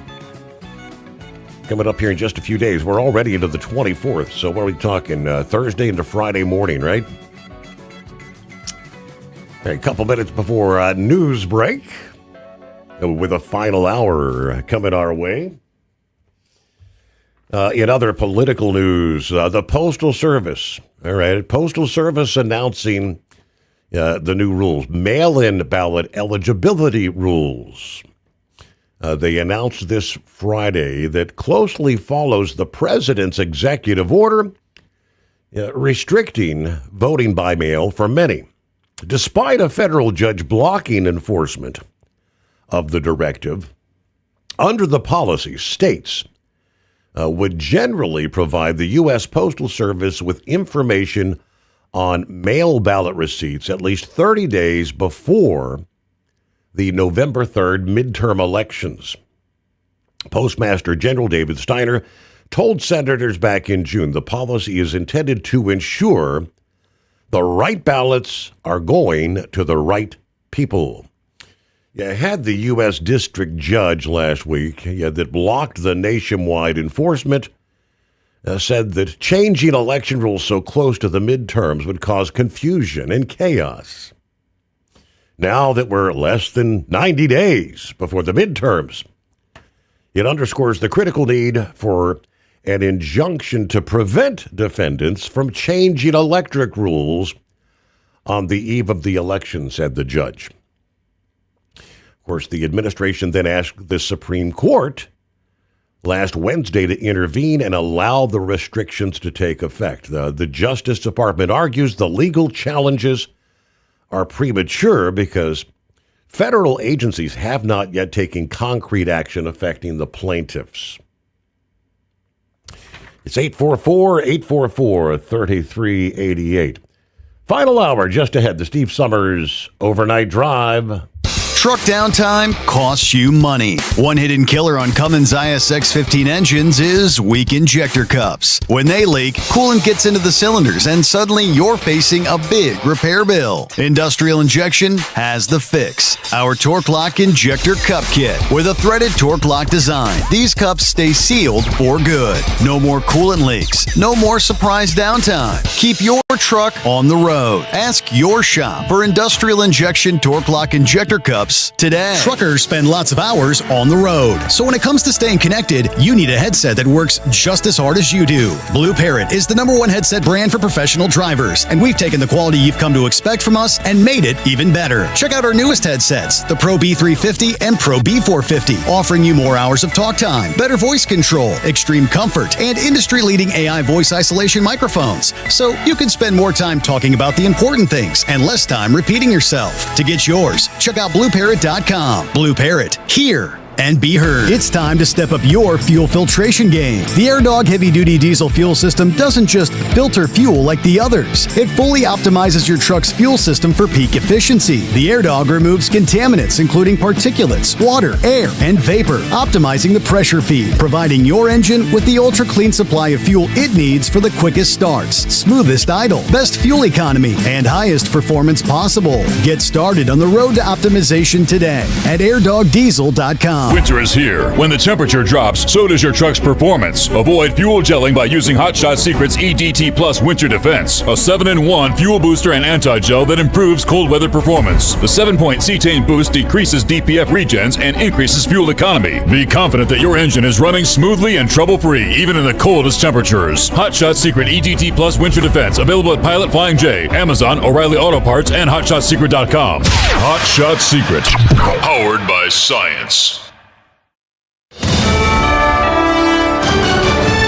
Coming up here in just a few days. We're already into the 24th. So what are we talking? Thursday into Friday morning, right? A couple minutes before news break. With a final hour coming our way. In other political news, the Postal Service. All right, Postal Service announcing the new rules, mail-in ballot eligibility rules. They announced this Friday that closely follows the president's executive order restricting voting by mail for many, despite a federal judge blocking enforcement of the directive. Under the policy, states would generally provide the U.S. Postal Service with information on mail ballot receipts at least 30 days before the November 3rd midterm elections. Postmaster General David Steiner told senators back in June the policy is intended to ensure the right ballots are going to the right people. Had the U.S. District Judge last week that blocked the nationwide enforcement said that changing election rules so close to the midterms would cause confusion and chaos. Now that we're less than 90 days before the midterms, it underscores the critical need for an injunction to prevent defendants from changing electric rules on the eve of the election, said the judge. Of course, the administration then asked the Supreme Court last Wednesday to intervene and allow the restrictions to take effect. The Justice Department argues the legal challenges are premature because federal agencies have not yet taken concrete action affecting the plaintiffs. It's 844-844-3388. Final hour just ahead. The Steve Sommers Overnight Drive. Truck downtime costs you money. One hidden killer on Cummins ISX-15 engines is weak injector cups. When they leak, coolant gets into the cylinders and suddenly you're facing a big repair bill. Industrial Injection has the fix. Our Torque Lock Injector Cup Kit with a threaded Torque Lock design. These cups stay sealed for good. No more coolant leaks. No more surprise downtime. Keep your Your truck on the road. Ask your shop for industrial injection torque lock injector cups today. Truckers spend lots of hours on the road. So when it comes to staying connected, you need a headset that works just as hard as you do. Blue Parrot is the #1 headset brand for professional drivers, and we've taken the quality you've come to expect from us and made it even better. Check out our newest headsets, the Pro B350 and Pro B450, offering you more hours of talk time, better voice control, extreme comfort, and industry-leading AI voice isolation microphones. So you can spend more time talking about the important things and less time repeating yourself. To get yours, check out BlueParrot.com. Blue Parrot, hear and be heard. It's time to step up your fuel filtration game. The AirDog heavy-duty diesel fuel system doesn't just filter fuel like the others. It fully optimizes your truck's fuel system for peak efficiency. The AirDog removes contaminants, including particulates, water, air, and vapor, optimizing the pressure feed, providing your engine with the ultra-clean supply of fuel it needs for the quickest starts, smoothest idle, best fuel economy, and highest performance possible. Get started on the road to optimization today at airdogdiesel.com. Winter is here. When the temperature drops, so does your truck's performance. Avoid fuel gelling by using Hot Shot Secret's EDT Plus Winter Defense, a 7-in-1 fuel booster and anti-gel that improves cold weather performance. The 7-point cetane boost decreases DPF regens and increases fuel economy. Be confident that your engine is running smoothly and trouble-free, even in the coldest temperatures. Hot Shot Secret EDT Plus Winter Defense, available at Pilot Flying J, Amazon, O'Reilly Auto Parts, and HotShotSecret.com. Hot Shot Secret, powered by science.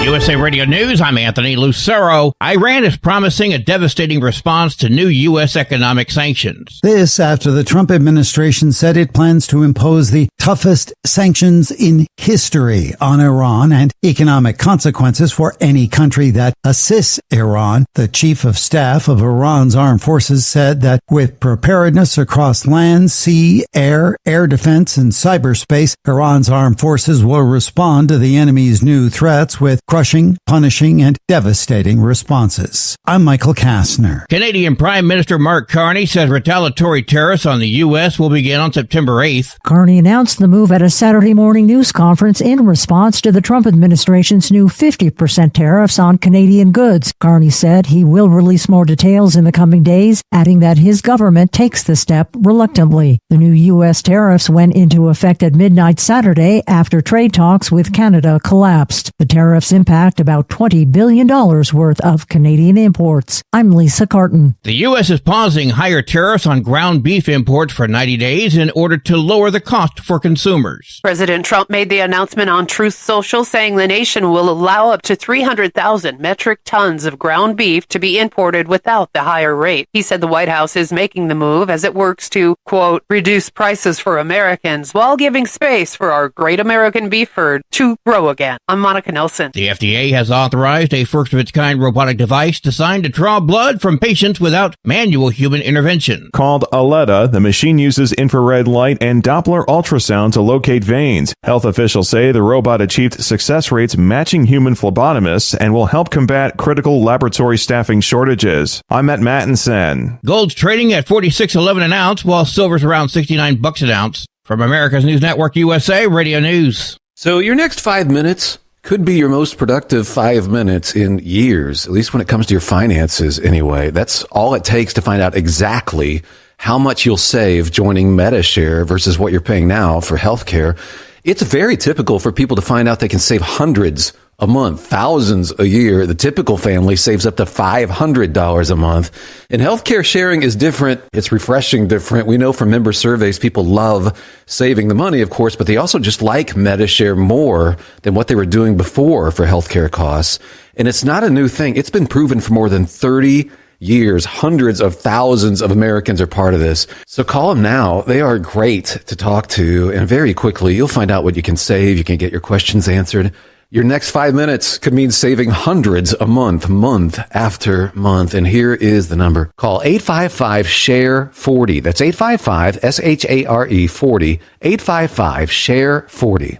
USA Radio News, I'm Anthony Lucero. Iran is promising a devastating response to new U.S. economic sanctions. This after the Trump administration said it plans to impose the toughest sanctions in history on Iran and economic consequences for any country that assists Iran. The chief of staff of Iran's armed forces said that with preparedness across land, sea, air defense, and cyberspace, Iran's armed forces will respond to the enemy's new threats with crushing, punishing, and devastating responses. I'm Michael Kastner. Canadian Prime Minister Mark Carney says retaliatory tariffs on the U.S. will begin on September 8th. Carney announced the move at a Saturday morning news conference in response to the Trump administration's new 50% tariffs on Canadian goods. Carney said he will release more details in the coming days, adding that his government takes the step reluctantly. The new U.S. tariffs went into effect at midnight Saturday after trade talks with Canada collapsed. The tariffs impact about $20 billion worth of Canadian imports. I'm Lisa Carton. The U.S. is pausing higher tariffs on ground beef imports for 90 days in order to lower the cost for consumers. President Trump made the announcement on Truth Social, saying the nation will allow up to 300,000 metric tons of ground beef to be imported without the higher rate. He said the White House is making the move as it works to, quote, reduce prices for Americans while giving space for our great American beef herd to grow again. I'm Monica Nelson. The FDA has authorized a first-of-its-kind robotic device designed to draw blood from patients without manual human intervention. Called Aletta, the machine uses infrared light and Doppler ultrasound to locate veins. Health officials say the robot achieved success rates matching human phlebotomists and will help combat critical laboratory staffing shortages. I'm Matt Mattinson. Gold's trading at $46.11 an ounce, while silver's around $69 an ounce. From America's News Network USA Radio News. So your next 5 minutes could be your most productive 5 minutes in years, at least when it comes to your finances anyway. That's all it takes to find out exactly how much you'll save joining MediShare versus what you're paying now for healthcare. It's very typical for people to find out they can save hundreds a month, thousands a year. The typical family saves up to $500 a month. And healthcare sharing is different. It's refreshing different. We know from member surveys, people love saving the money, of course, but they also just like MediShare more than what they were doing before for healthcare costs. And it's not a new thing. It's been proven for more than 30 years. Hundreds of thousands of Americans are part of this. So call them now. They are great to talk to. And very quickly, you'll find out what you can save. You can get your questions answered. Your next 5 minutes could mean saving hundreds a month, month after month. And here is the number. Call 855-SHARE-40. That's 855-SHARE-40. 855-SHARE-40.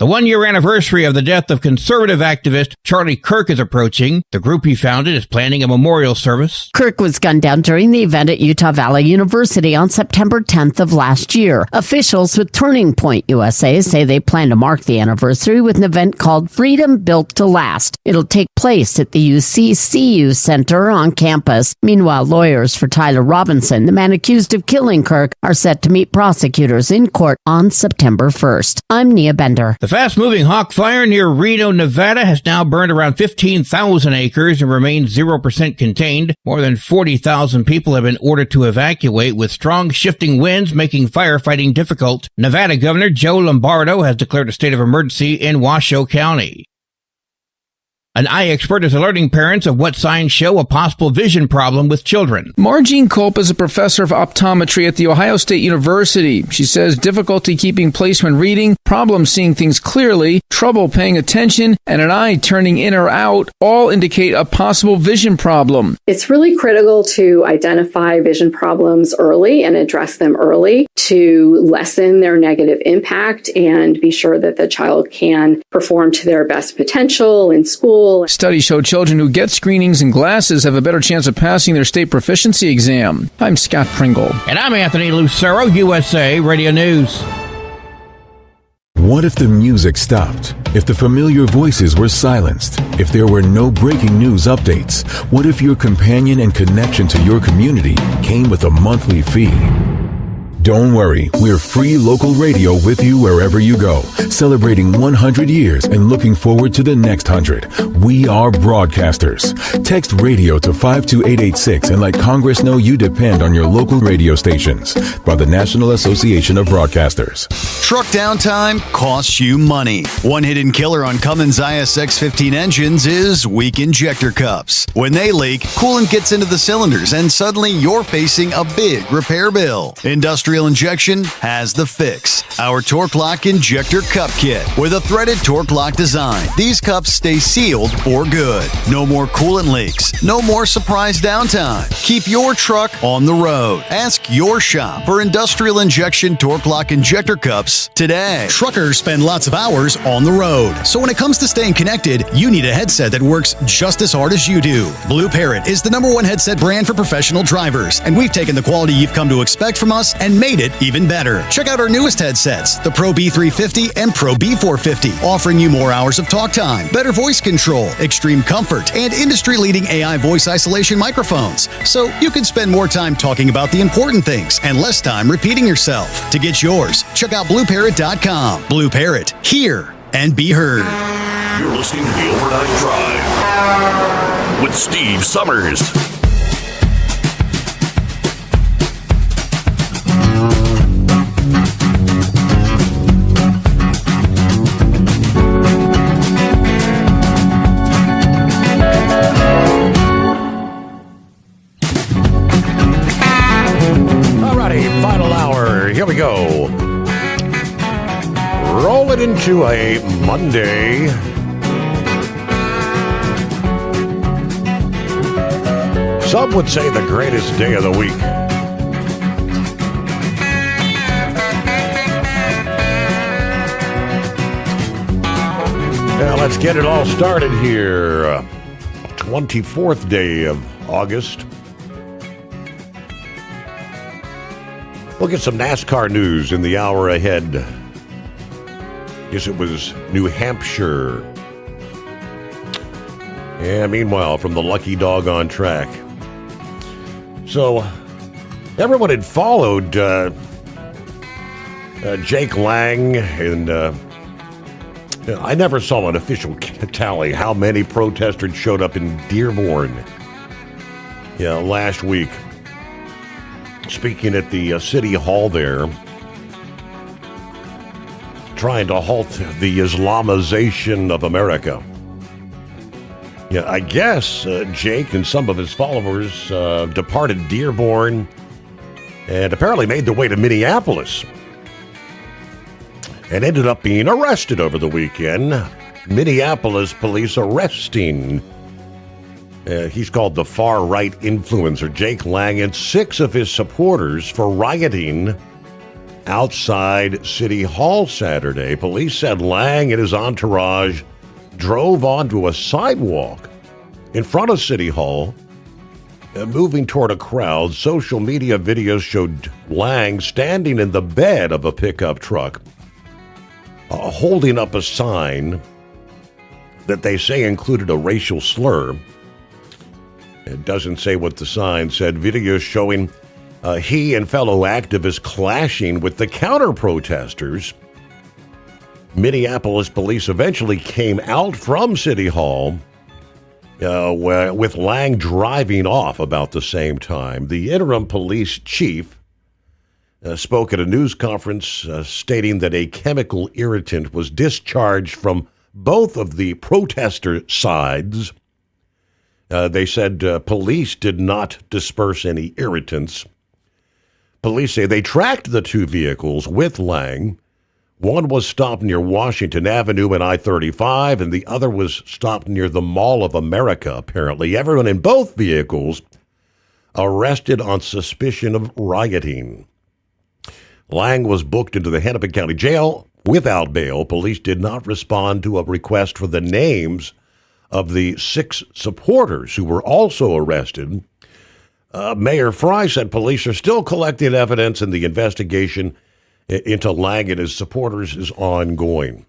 The 1-year anniversary of the death of conservative activist Charlie Kirk is approaching. The group he founded is planning a memorial service. Kirk was gunned down during the event at Utah Valley University on September 10th of last year. Officials with Turning Point USA say they plan to mark the anniversary with an event called Freedom Built to Last. It'll take place at the UC-CU Center on campus. Meanwhile, lawyers for Tyler Robinson, the man accused of killing Kirk, are set to meet prosecutors in court on September 1st. I'm Nia Bender. The fast-moving Hawk Fire near Reno, Nevada has now burned around 15,000 acres and remains 0% contained. More than 40,000 people have been ordered to evacuate, with strong shifting winds making firefighting difficult. Nevada Governor Joe Lombardo has declared a state of emergency in Washoe County. An eye expert is alerting parents of what signs show a possible vision problem with children. Margene Culp is a professor of optometry at The Ohio State University. She says difficulty keeping place when reading, problems seeing things clearly, trouble paying attention, and an eye turning in or out all indicate a possible vision problem. It's really critical to identify vision problems early and address them early to lessen their negative impact and be sure that the child can perform to their best potential in school. Studies show children who get screenings and glasses have a better chance of passing their state proficiency exam. I'm Scott Pringle. And I'm Anthony Lucero, USA Radio News. What if the music stopped? If the familiar voices were silenced? If there were no breaking news updates? What if your companion and connection to your community came with a monthly fee? Don't worry, we're free local radio with you wherever you go, celebrating 100 years and looking forward to the next 100. We are broadcasters. Text radio to 52886 and let Congress know you depend on your local radio stations. By the National Association of Broadcasters. Truck downtime costs you money. One hidden killer on Cummins ISX-15 engines is weak injector cups. When they leak, coolant gets into the cylinders and suddenly you're facing a big repair bill. Industrial Injection has the fix. Our Torque Lock Injector Cup Kit with a threaded Torque Lock design. These cups stay sealed for good. No more coolant leaks. No more surprise downtime. Keep your truck on the road. Ask your shop for Industrial Injection Torque Lock Injector Cups today. Truckers spend lots of hours on the road. So when it comes to staying connected, you need a headset that works just as hard as you do. Blue Parrot is the #1 headset brand for professional drivers, and we've taken the quality you've come to expect from us and made it even better. Check out our newest headsets, the Pro B350 and Pro B450, offering you more hours of talk time, better voice control, extreme comfort, and industry-leading AI voice isolation microphones. So you can spend more time talking about the important things and less time repeating yourself. To get yours, check out BlueParrot.com. Blue Parrot, hear and be heard. You're listening to The Overnight Drive with Steve Summers. Final hour. Here we go. Roll it into a Monday. Some would say the greatest day of the week. Now let's get it all started here. 24th day of August. We'll get some NASCAR news in the hour ahead. Guess it was New Hampshire. Yeah, meanwhile, from the Lucky Dog on track. So, everyone had followed Jake Lang, and I never saw an official tally how many protesters showed up in Dearborn last week. Speaking at the city hall there, trying to halt the Islamization of America. Yeah, I guess Jake and some of his followers departed Dearborn and apparently made their way to Minneapolis and ended up being arrested over the weekend. Minneapolis police arresting he's called the far-right influencer Jake Lang and 6 of his supporters for rioting outside City Hall Saturday. Police said Lang and his entourage drove onto a sidewalk in front of City Hall, moving toward a crowd. Social media videos showed Lang standing in the bed of a pickup truck, holding up a sign that they say included a racial slur. It doesn't say what the sign said. Videos showing he and fellow activists clashing with the counter-protesters. Minneapolis police eventually came out from City Hall with Lang driving off about the same time. The interim police chief spoke at a news conference stating that a chemical irritant was discharged from both of the protester sides. They said police did not disperse any irritants. Police say they tracked the two vehicles with Lang. One was stopped near Washington Avenue and I-35, and the other was stopped near the Mall of America, apparently. Everyone in both vehicles arrested on suspicion of rioting. Lang was booked into the Hennepin County Jail without bail. Police did not respond to a request for the names of the 6 supporters who were also arrested. Mayor Fry said police are still collecting evidence and the investigation into Lang and his supporters is ongoing.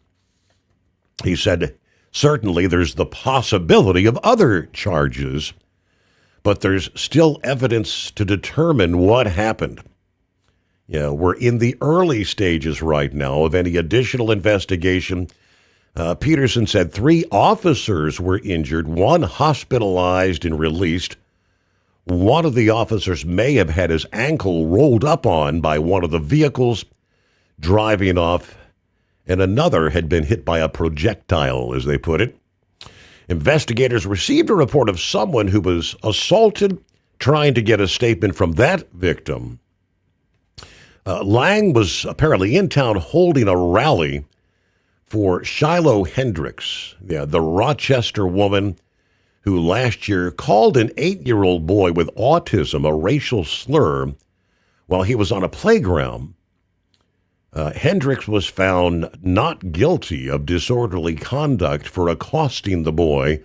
He said, certainly there's the possibility of other charges, but there's still evidence to determine what happened. We're in the early stages right now of any additional investigation. Peterson said 3 officers were injured, 1 hospitalized and released. One of the officers may have had his ankle rolled up on by one of the vehicles driving off, and another had been hit by a projectile, as they put it. Investigators received a report of someone who was assaulted, trying to get a statement from that victim. Lang was apparently in town holding a rally for Shiloh Hendricks, the Rochester woman who last year called an 8-year-old boy with autism a racial slur while he was on a playground. Hendricks was found not guilty of disorderly conduct for accosting the boy,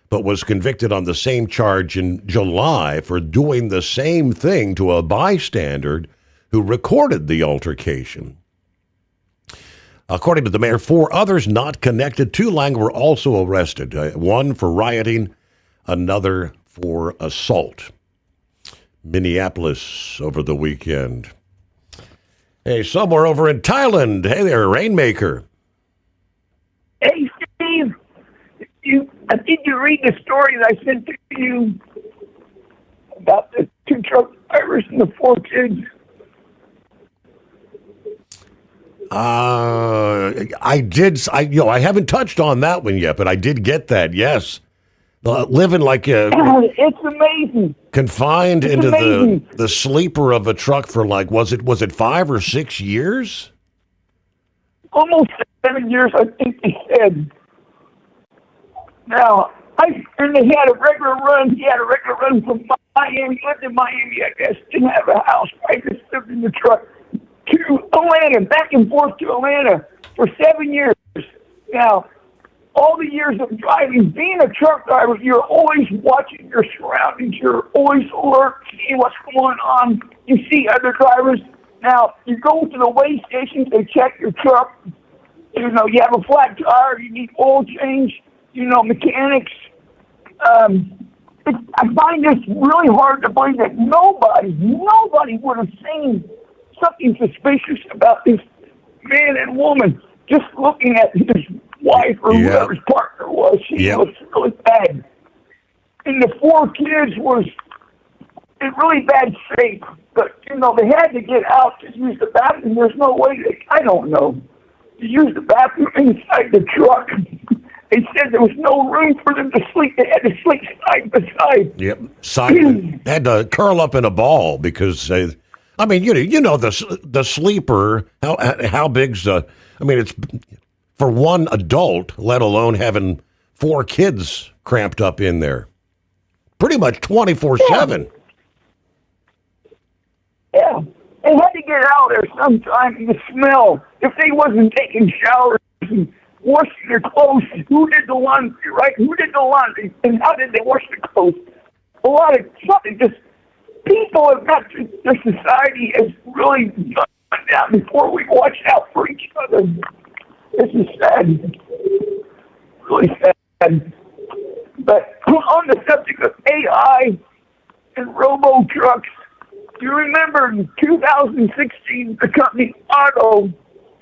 but was convicted on the same charge in July for doing the same thing to a bystander who recorded the altercation. According to the mayor, 4 others not connected to Lang were also arrested, 1 for rioting, another for assault. Minneapolis over the weekend. Hey, somewhere over in Thailand. Hey there, Rainmaker. Hey, Steve. I think you read the story that I sent to you about the 2 truck drivers and the 4 kids. I did. I haven't touched on that one yet, but I did get that. Yes, living like it's amazing. Confined into the sleeper of a truck for like was it 5 or 6 years? Almost 7 years, I think they said. Now, and they had a regular run. He had a regular run from Miami. Lived in Miami, I guess. Didn't have a house. I just lived in the truck. To Atlanta, back and forth to Atlanta for 7 years. Now, all the years of driving, being a truck driver, you're always watching your surroundings. You're always alert, seeing what's going on. You see other drivers. Now, you go to the weigh stations, they check your truck. You have a flat tire, you need oil change, mechanics. I find this really hard to believe that nobody would have seen something suspicious about this man and woman. Just looking at his wife or whoever his partner was, she was really bad. And the 4 kids was in really bad shape. But, they had to get out to use the bathroom. There's no way to use the bathroom inside the truck. They said there was no room for them to sleep. They had to sleep side by side. Yep, had to curl up in a ball because... the sleeper, how big's it's for one adult, let alone having 4 kids cramped up in there. Pretty much 24/7. Yeah. They had to get out of there sometime. The smell. If they wasn't taking showers and washing their clothes, who did the laundry, right? Who did the laundry, and how did they wash the clothes? A lot of something. Just people have got to, the society has really done that before we watch out for each other. This is sad. Really sad. But on the subject of AI and robo-trucks, do you remember in 2016, the company Otto,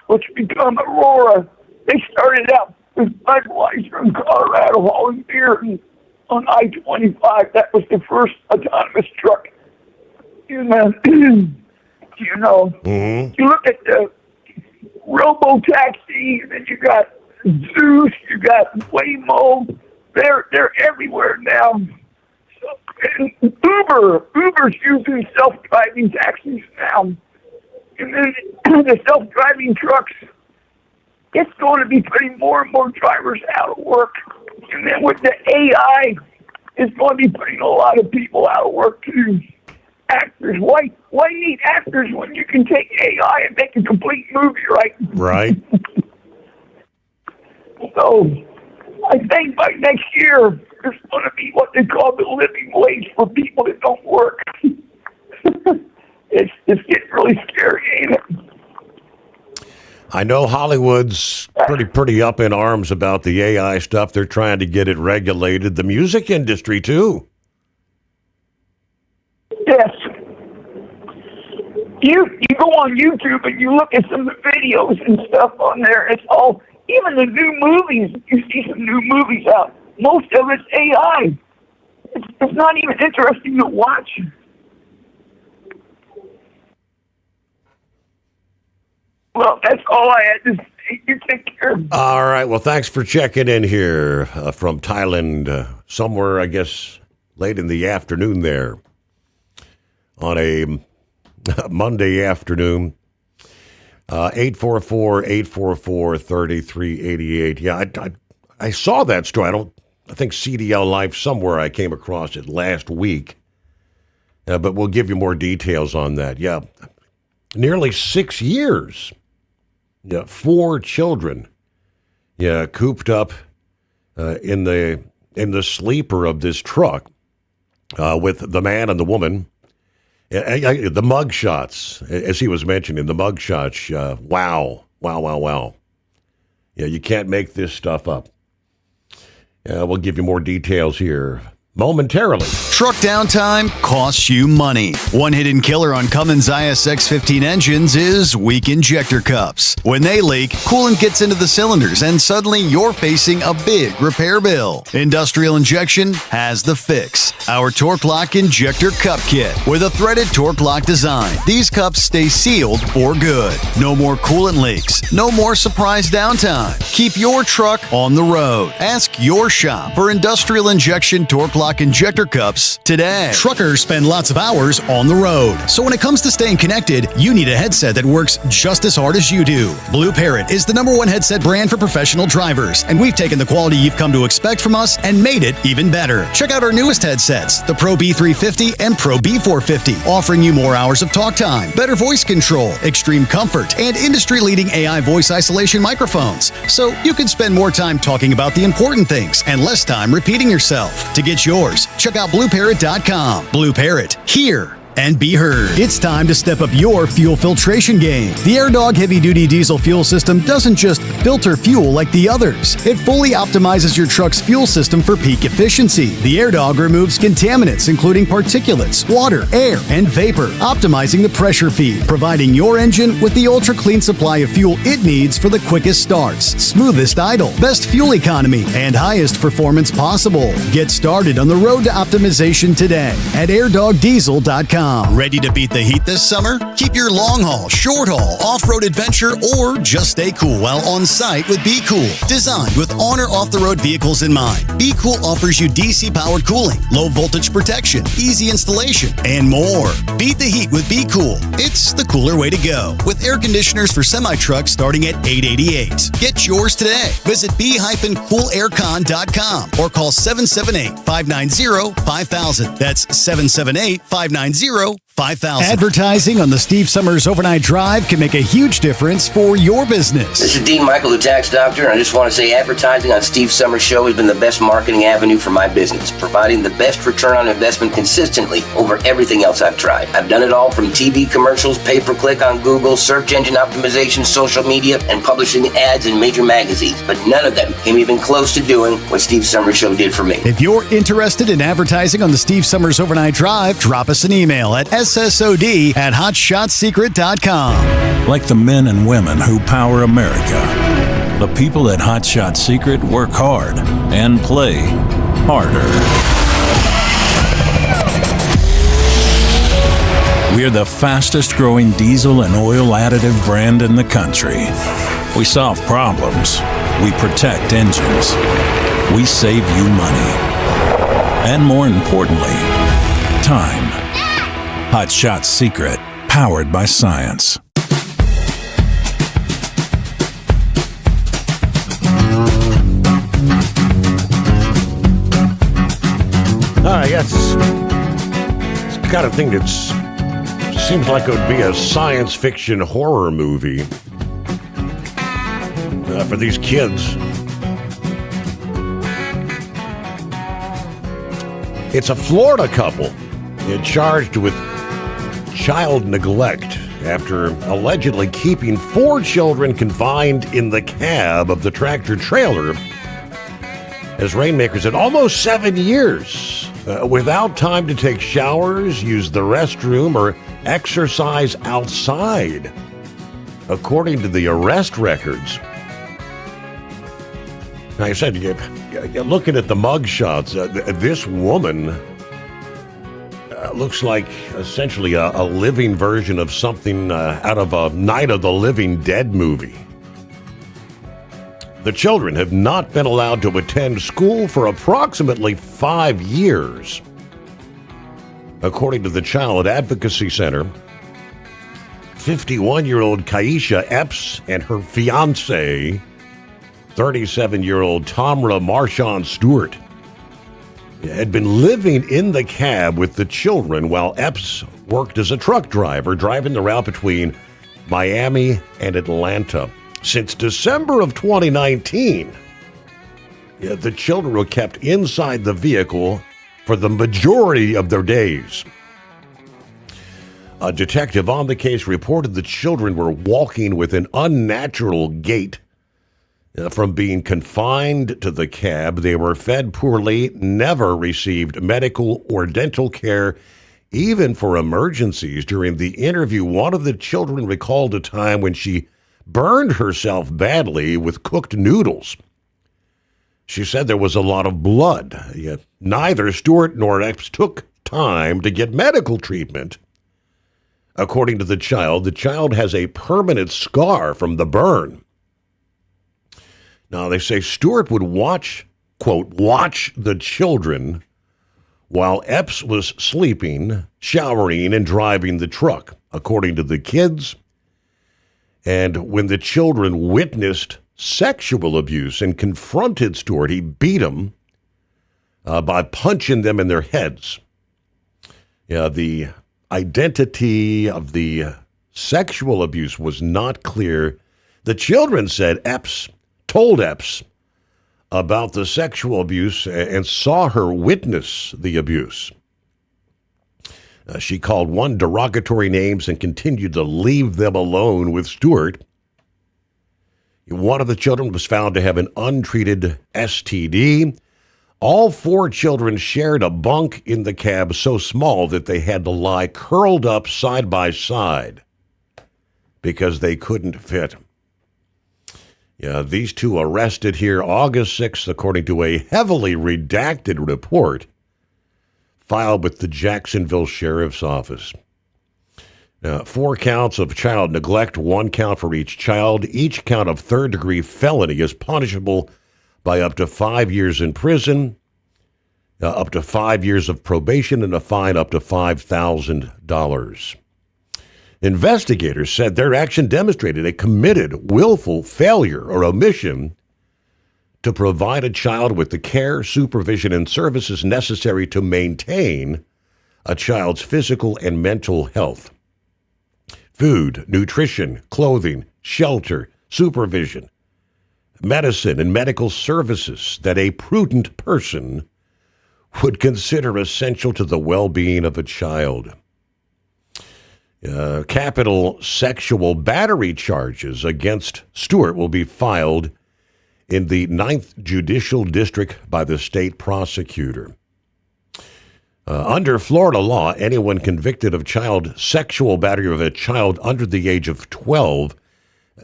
which became Aurora, they started out with Budweiser in Colorado hauling beer on I-25. That was the first autonomous truck. You know, Mm-hmm. You look at the robo-taxi, and then you got Zeus, you got Waymo. They're everywhere now. And Uber's using self-driving taxis now. And then the self-driving trucks, it's going to be putting more and more drivers out of work. And then with the AI, it's going to be putting a lot of people out of work too. Actors, why need actors when you can take AI and make a complete movie, right? Right. So I think by next year, there's going to be what they call the living wage for people that don't work. It's getting really scary, ain't it? I know Hollywood's pretty up in arms about the AI stuff. They're trying to get it regulated. The music industry, too. Yes. You go on YouTube and you look at some of the videos and stuff on there. It's all, even the new movies, you see some new movies out. Most of it's AI. It's not even interesting to watch. Well, that's all I had to say. You take care. All right. Well, thanks for checking in here from Thailand, somewhere, I guess, late in the afternoon there on a Monday afternoon. 844-844-3388. Yeah, I saw that story. I think CDL Life somewhere I came across it last week. But we'll give you more details on that. Yeah. Nearly 6 years. Yeah, 4 children. Yeah, cooped up in the sleeper of this truck with the man and the woman. The mug shots, as he was mentioning, the mug shots. Wow. Yeah, you can't make this stuff up. We'll give you more details here momentarily. Truck downtime costs you money. One hidden killer on Cummins ISX-15 engines is weak injector cups. When they leak, coolant gets into the cylinders and suddenly you're facing a big repair bill. Industrial Injection has the fix. Our Torque Lock Injector Cup Kit with a threaded Torque Lock design. These cups stay sealed for good. No more coolant leaks. No more surprise downtime. Keep your truck on the road. Ask your shop for Industrial Injection Torque Lock Injector Cups today. Truckers spend lots of hours on the road. So when it comes to staying connected, you need a headset that works just as hard as you do. Blue Parrot is the #1 headset brand for professional drivers, and we've taken the quality you've come to expect from us and made it even better. Check out our newest headsets, the Pro B350 and Pro B450, offering you more hours of talk time, better voice control, extreme comfort, and industry-leading AI voice isolation microphones. So you can spend more time talking about the important things and less time repeating yourself. To get yours, check out BlueParrot.com. Blue Parrot, hear and be heard. It's time to step up your fuel filtration game. The AirDog heavy-duty diesel fuel system doesn't just filter fuel like the others. It fully optimizes your truck's fuel system for peak efficiency. The AirDog removes contaminants, including particulates, water, air, and vapor, optimizing the pressure feed, providing your engine with the ultra-clean supply of fuel it needs for the quickest starts, smoothest idle, best fuel economy, and highest performance possible. Get started on the road to optimization today at airdogdiesel.com. Ready to beat the heat this summer? Keep your long haul, short haul, off-road adventure, or just stay cool while on site with Be Cool. Designed with on or off-the-road vehicles in mind, Be Cool offers you DC-powered cooling, low voltage protection, easy installation, and more. Beat the heat with Be Cool. It's the cooler way to go. With air conditioners for semi-trucks starting at $888. Get yours today. Visit b-coolaircon.com or call 778-590-5000. That's 778-590-5000. 5,000. Advertising on the Steve Summers Overnight Drive can make a huge difference for your business. This is Dean Michael, the tax doctor, and I just want to say advertising on Steve Summers' show has been the best marketing avenue for my business, providing the best return on investment consistently over everything else I've tried. I've done it all from TV commercials, pay-per-click on Google, search engine optimization, social media, and publishing ads in major magazines, but none of them came even close to doing what Steve Summers' show did for me. If you're interested in advertising on the Steve Summers Overnight Drive, drop us an email at ssod@hotshotsecret.com. Like the men and women who power America, the people at Hot Shot Secret work hard and play harder. We're the fastest growing diesel and oil additive brand in the country. We solve problems. We protect engines. We save you money. And more importantly, time. Hot Shot Secret, powered by science. Yes. It's the kind of thing that seems like it would be a science fiction horror movie for these kids. It's a Florida couple charged with child neglect after allegedly keeping 4 children confined in the cab of the tractor trailer as rainmakers had almost 7 years without time to take showers, use the restroom, or exercise outside, according to the arrest records. Now, I said, looking at the mug shots, this woman looks like essentially a living version of something out of a Night of the Living Dead movie. The children have not been allowed to attend school for approximately 5 years. According to the Child Advocacy Center, 51-year-old Kaisha Epps and her fiancé, 37-year-old Tamra Marshawn Stewart, had been living in the cab with the children while Epps worked as a truck driver, driving the route between Miami and Atlanta. Since December of 2019, the children were kept inside the vehicle for the majority of their days. A detective on the case reported the children were walking with an unnatural gait. From being confined to the cab, they were fed poorly, never received medical or dental care, even for emergencies. During the interview, one of the children recalled a time when she burned herself badly with cooked noodles. She said there was a lot of blood, yet neither Stewart nor Epps took time to get medical treatment. According to the child has a permanent scar from the burn. Now, they say Stewart would watch the children while Epps was sleeping, showering, and driving the truck, according to the kids. And when the children witnessed sexual abuse and confronted Stewart, he beat them by punching them in their heads. The identity of the sexual abuse was not clear. The children said Epps told Epps about the sexual abuse and saw her witness the abuse. She called one derogatory names and continued to leave them alone with Stewart. One of the children was found to have an untreated STD. All 4 children shared a bunk in the cab so small that they had to lie curled up side by side because they couldn't fit. These 2 arrested here August 6th, according to a heavily redacted report filed with the Jacksonville Sheriff's Office. 4 counts of child neglect, 1 count for each child. Each count of third-degree felony is punishable by up to 5 years in prison, up to 5 years of probation, and a fine up to $5,000. Investigators said their action demonstrated a committed, willful failure or omission to provide a child with the care, supervision, and services necessary to maintain a child's physical and mental health. Food, nutrition, clothing, shelter, supervision, medicine, and medical services that a prudent person would consider essential to the well-being of a child. Capital sexual battery charges against Stewart will be filed in the 9th Judicial District by the state prosecutor. Under Florida law, anyone convicted of child sexual battery of a child under the age of 12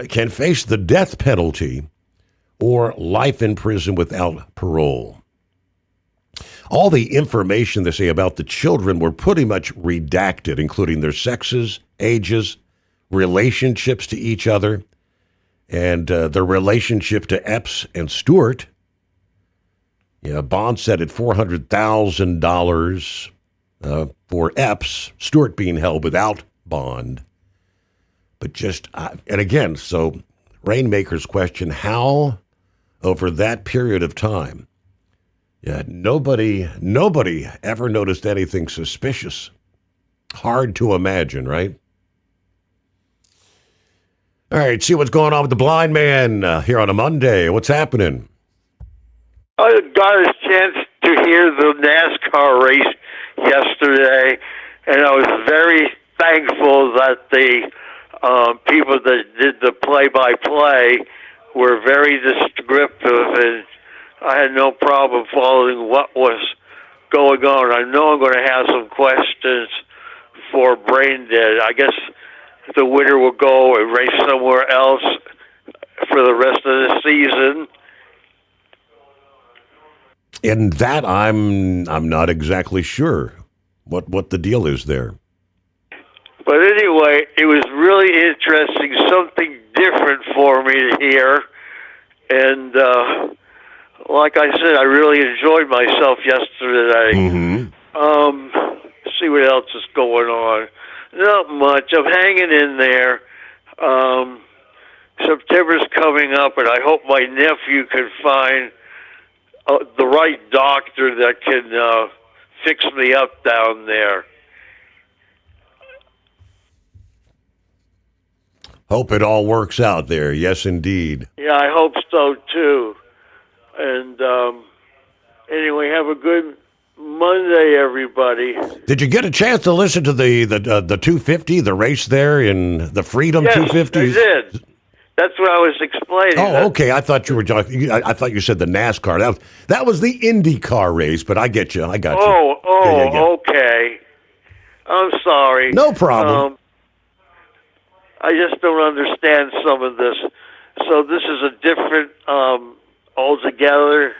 can face the death penalty or life in prison without parole. All the information they say about the children were pretty much redacted, including their sexes, ages, relationships to each other, and their relationship to Epps and Stewart. Bond set at $400,000 for Epps, Stewart being held without bond. But and again, so Rainmaker's question, how over that period of time, nobody ever noticed anything suspicious. Hard to imagine, right? All right, see what's going on with the blind man here on a Monday. What's happening? I got a chance to hear the NASCAR race yesterday, and I was very thankful that the people that did the play-by-play were very descriptive, and I had no problem following what was going on. I know I'm going to have some questions for Brain Dead. I guess the winner will go and race somewhere else for the rest of the season. In that, I'm not exactly sure what the deal is there. But anyway, it was really interesting, something different for me to hear. And like I said, I really enjoyed myself yesterday. Mm-hmm. See what else is going on. Not much. I'm hanging in there. September's coming up, and I hope my nephew can find the right doctor that can fix me up down there. Hope it all works out there. Yes, indeed. Yeah, I hope so, too. And anyway, have a good Monday, everybody. Did you get a chance to listen to the 250, the race there in the Freedom 250? Yes, I did. That's what I was explaining. Oh, okay. I thought you were talking. I thought you said the NASCAR. That was the IndyCar race, but I get you. I got you. Oh, okay. I'm sorry. No problem. I just don't understand some of this. So this is a different altogether.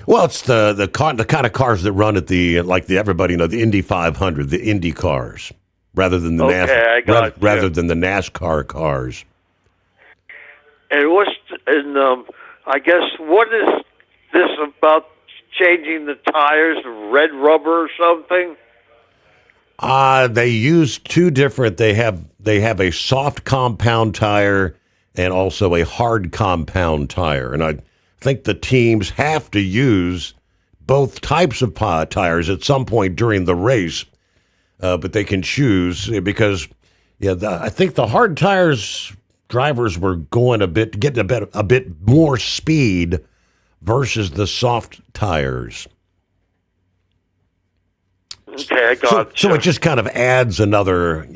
Well, it's the kind of cars that run at the everybody the Indy 500, the Indy cars, rather than the rather than the NASCAR cars. And I guess what is this about changing the tires, red rubber or something? They use two different. They have a soft compound tire and also a hard compound tire, and I think the teams have to use both types of tires at some point during the race, but they can choose because I think the hard tires drivers were getting a bit more speed versus the soft tires. Okay, I got you. So it just kind of adds another,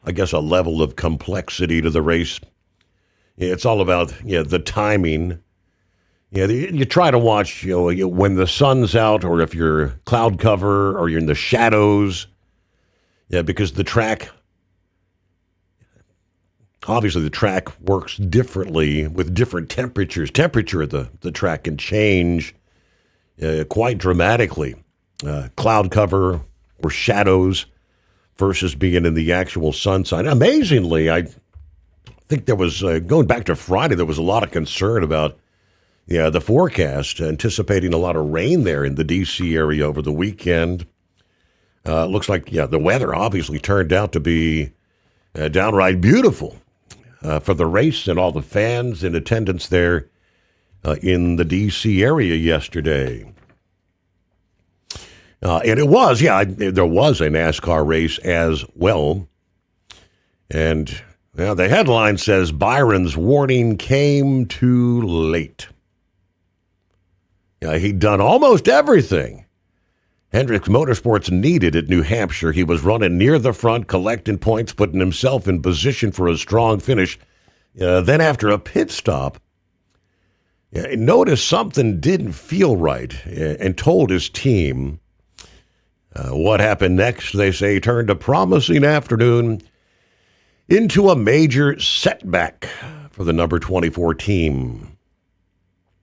I guess, a level of complexity to the race. It's all about the timing. You try to watch when the sun's out, or if you're cloud cover, or you're in the shadows. Because the track. Obviously, the track works differently with different temperatures. Temperature at the track can change quite dramatically. Cloud cover or shadows versus being in the actual sunshine. Amazingly, I think there was, going back to Friday, there was a lot of concern about the forecast, anticipating a lot of rain there in the D.C. area over the weekend. Looks like, the weather obviously turned out to be downright beautiful. For the race and all the fans in attendance there in the D.C. area yesterday. And it was, there was a NASCAR race as well. And the headline says, Byron's warning came too late. He'd done almost everything Hendrick Motorsports needed at New Hampshire. He was running near the front, collecting points, putting himself in position for a strong finish. Then after a pit stop, noticed something didn't feel right and told his team. What happened next, they say, turned a promising afternoon into a major setback for the number 24 team.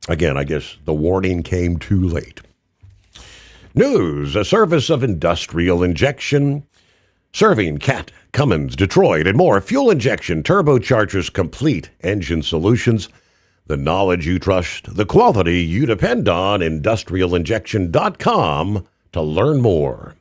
Again, I guess the warning came too late. News, a service of industrial injection, serving Cat, Cummins, Detroit, and more. Fuel injection, turbochargers, complete engine solutions. The knowledge you trust, the quality you depend on. IndustrialInjection.com to learn more.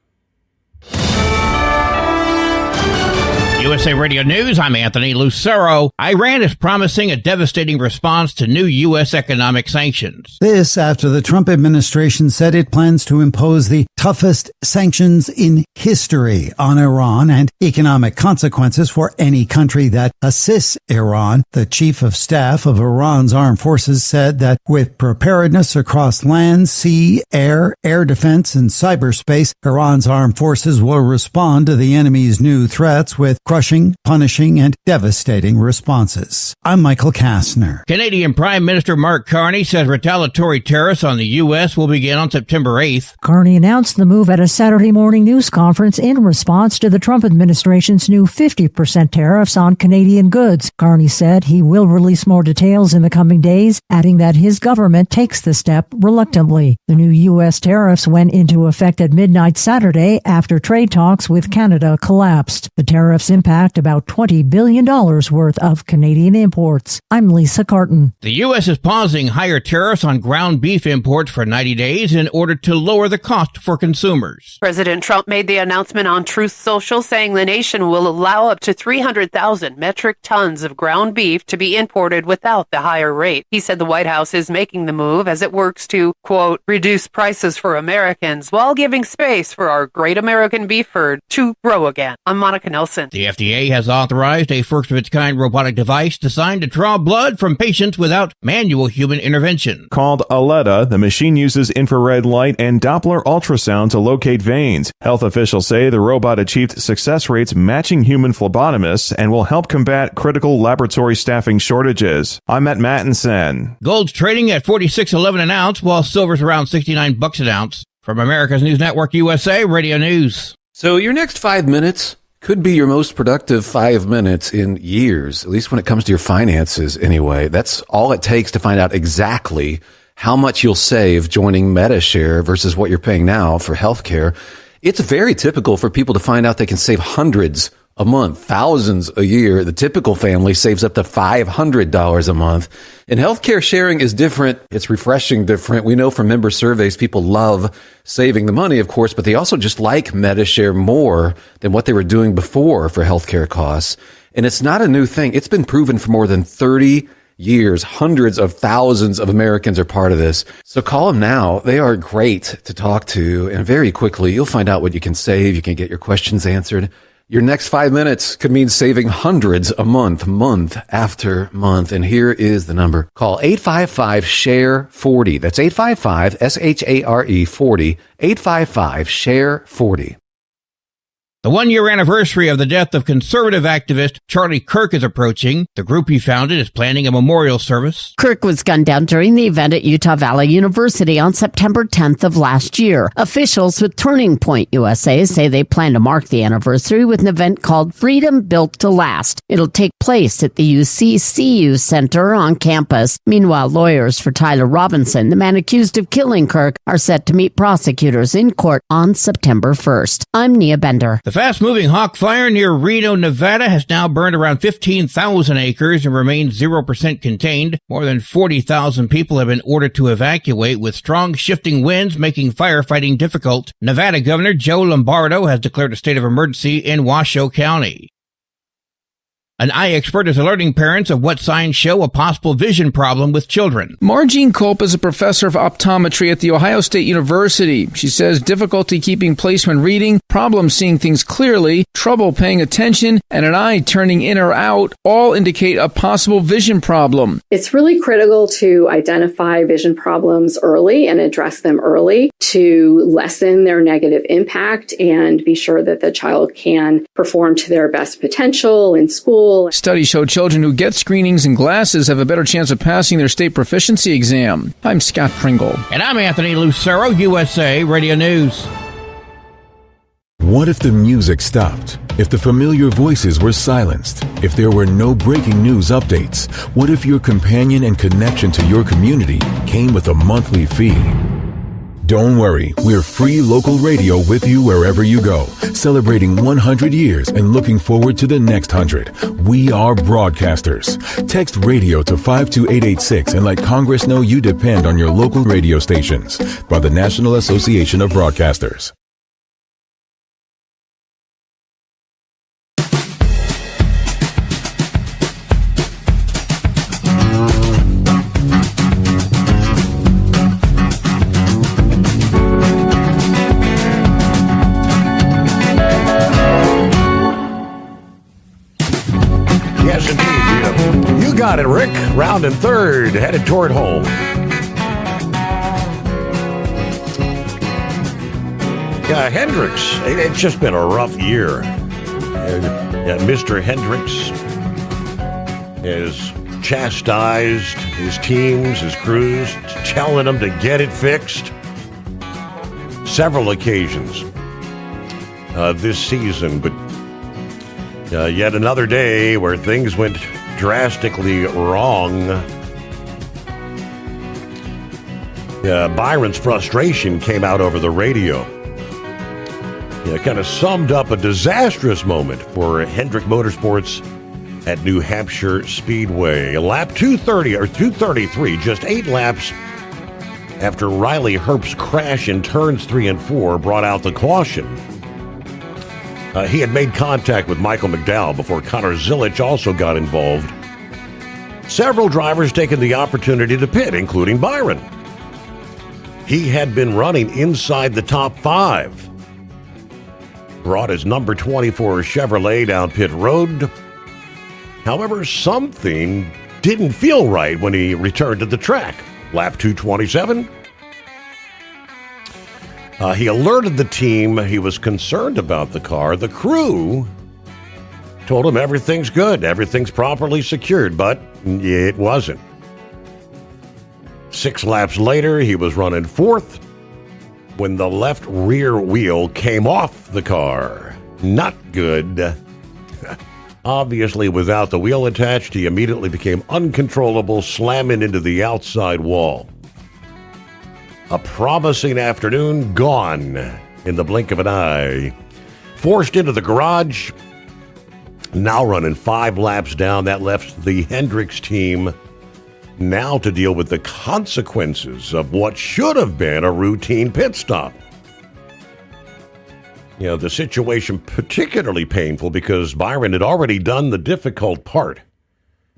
USA Radio News, I'm Anthony Lucero. Iran is promising a devastating response to new U.S. economic sanctions. This after the Trump administration said it plans to impose the toughest sanctions in history on Iran and economic consequences for any country that assists Iran. The chief of staff of Iran's armed forces said that with preparedness across land, sea, air defense, and cyberspace, Iran's armed forces will respond to the enemy's new threats with crushing, punishing, and devastating responses. I'm Michael Kastner. Canadian Prime Minister Mark Carney says retaliatory tariffs on the U.S. will begin on September 8th. Carney announced the move at a Saturday morning news conference in response to the Trump administration's new 50% tariffs on Canadian goods. Carney said he will release more details in the coming days, adding that his government takes the step reluctantly. The new U.S. tariffs went into effect at midnight Saturday after trade talks with Canada collapsed. The tariffs impact about $20 billion worth of Canadian imports. I'm Lisa Carton. The U.S. is pausing higher tariffs on ground beef imports for 90 days in order to lower the cost for consumers. President Trump made the announcement on Truth Social, saying the nation will allow up to 300,000 metric tons of ground beef to be imported without the higher rate. He said the White House is making the move as it works to, quote, reduce prices for Americans while giving space for our great American beef herd to grow again. I'm Monica Nelson. The FDA has authorized a first-of-its-kind robotic device designed to draw blood from patients without manual human intervention. Called Aletta, the machine uses infrared light and Doppler ultrasound to locate veins. Health officials say the robot achieved success rates matching human phlebotomists and will help combat critical laboratory staffing shortages. I'm Matt Mattinson. Gold's trading at $46.11 an ounce, while silver's around $69 an ounce. From America's News Network USA Radio News. So your next 5 minutes could be your most productive 5 minutes in years, at least when it comes to your finances anyway. That's all it takes to find out exactly how much you'll save joining MediShare versus what you're paying now for healthcare. It's very typical for people to find out they can save hundreds a month, thousands a year. The typical family saves up to $500 a month. And healthcare sharing is different. It's refreshing different. We know from member surveys, people love saving the money, of course, but they also just like MediShare more than what they were doing before for healthcare costs. And it's not a new thing. It's been proven for more than 30 years. Hundreds of thousands of Americans are part of this. So call them now. They are great to talk to. And very quickly, you'll find out what you can save. You can get your questions answered. Your next 5 minutes could mean saving hundreds a month, month after month. And here is the number. Call 855-SHARE-40. That's 855-SHARE-40. 855-SHARE-40. The one-year anniversary of the death of conservative activist Charlie Kirk is approaching. The group he founded is planning a memorial service. Kirk was gunned down during the event at Utah Valley University on September 10th of last year. Officials with Turning Point USA say they plan to mark the anniversary with an event called Freedom Built to Last. It'll take place at the UCCU Center on campus. Meanwhile, lawyers for Tyler Robinson, the man accused of killing Kirk, are set to meet prosecutors in court on September 1st. I'm Nia Bender. The fast-moving Hawk Fire near Reno, Nevada has now burned around 15,000 acres and remains 0% contained. More than 40,000 people have been ordered to evacuate, with strong shifting winds making firefighting difficult. Nevada Governor Joe Lombardo has declared a state of emergency in Washoe County. An eye expert is alerting parents of what signs show a possible vision problem with children. Margene Culp is a professor of optometry at The Ohio State University. She says difficulty keeping place when reading, problems seeing things clearly, trouble paying attention, and an eye turning in or out all indicate a possible vision problem. It's really critical to identify vision problems early and address them early to lessen their negative impact and be sure that the child can perform to their best potential in school. Studies show children who get screenings and glasses have a better chance of passing their state proficiency exam. I'm Scott Pringle. And I'm Anthony Lucero, USA Radio News. What if the music stopped? If the familiar voices were silenced? If there were no breaking news updates? What if your companion and connection to your community came with a monthly fee? Don't worry, we're free local radio with you wherever you go, celebrating 100 years and looking forward to the next 100. We are broadcasters. Text radio to 52886 and let Congress know you depend on your local radio stations. By the National Association of Broadcasters. Yes, indeed. You got it, Rick. Round and third, headed toward home. Yeah, Hendricks. It's just been a rough year. Mr. Hendricks has chastised his teams, his crews, telling them to get it fixed. Several occasions this season, but yet another day where things went drastically wrong. Byron's frustration came out over the radio. Kind of summed up a disastrous moment for Hendrick Motorsports at New Hampshire Speedway. Lap 230 or 233, just 8 laps after Riley Herbst's crash in turns 3 and 4 brought out the caution. He had made contact with Michael McDowell before Connor Zilic also got involved. Several drivers taking the opportunity to pit, including Byron. He had been running inside the top 5. Brought his number 24 Chevrolet down pit road. However, something didn't feel right when he returned to the track. Lap 227. He alerted the team he was concerned about the car. The crew told him everything's good, everything's properly secured, but it wasn't. 6 laps later, he was running 4th when the left rear wheel came off the car. Not good. Obviously, without the wheel attached, he immediately became uncontrollable, slamming into the outside wall. A promising afternoon gone in the blink of an eye. Forced into the garage, now running 5 laps down. That left the Hendricks team now to deal with the consequences of what should have been a routine pit stop. The situation particularly painful because Byron had already done the difficult part,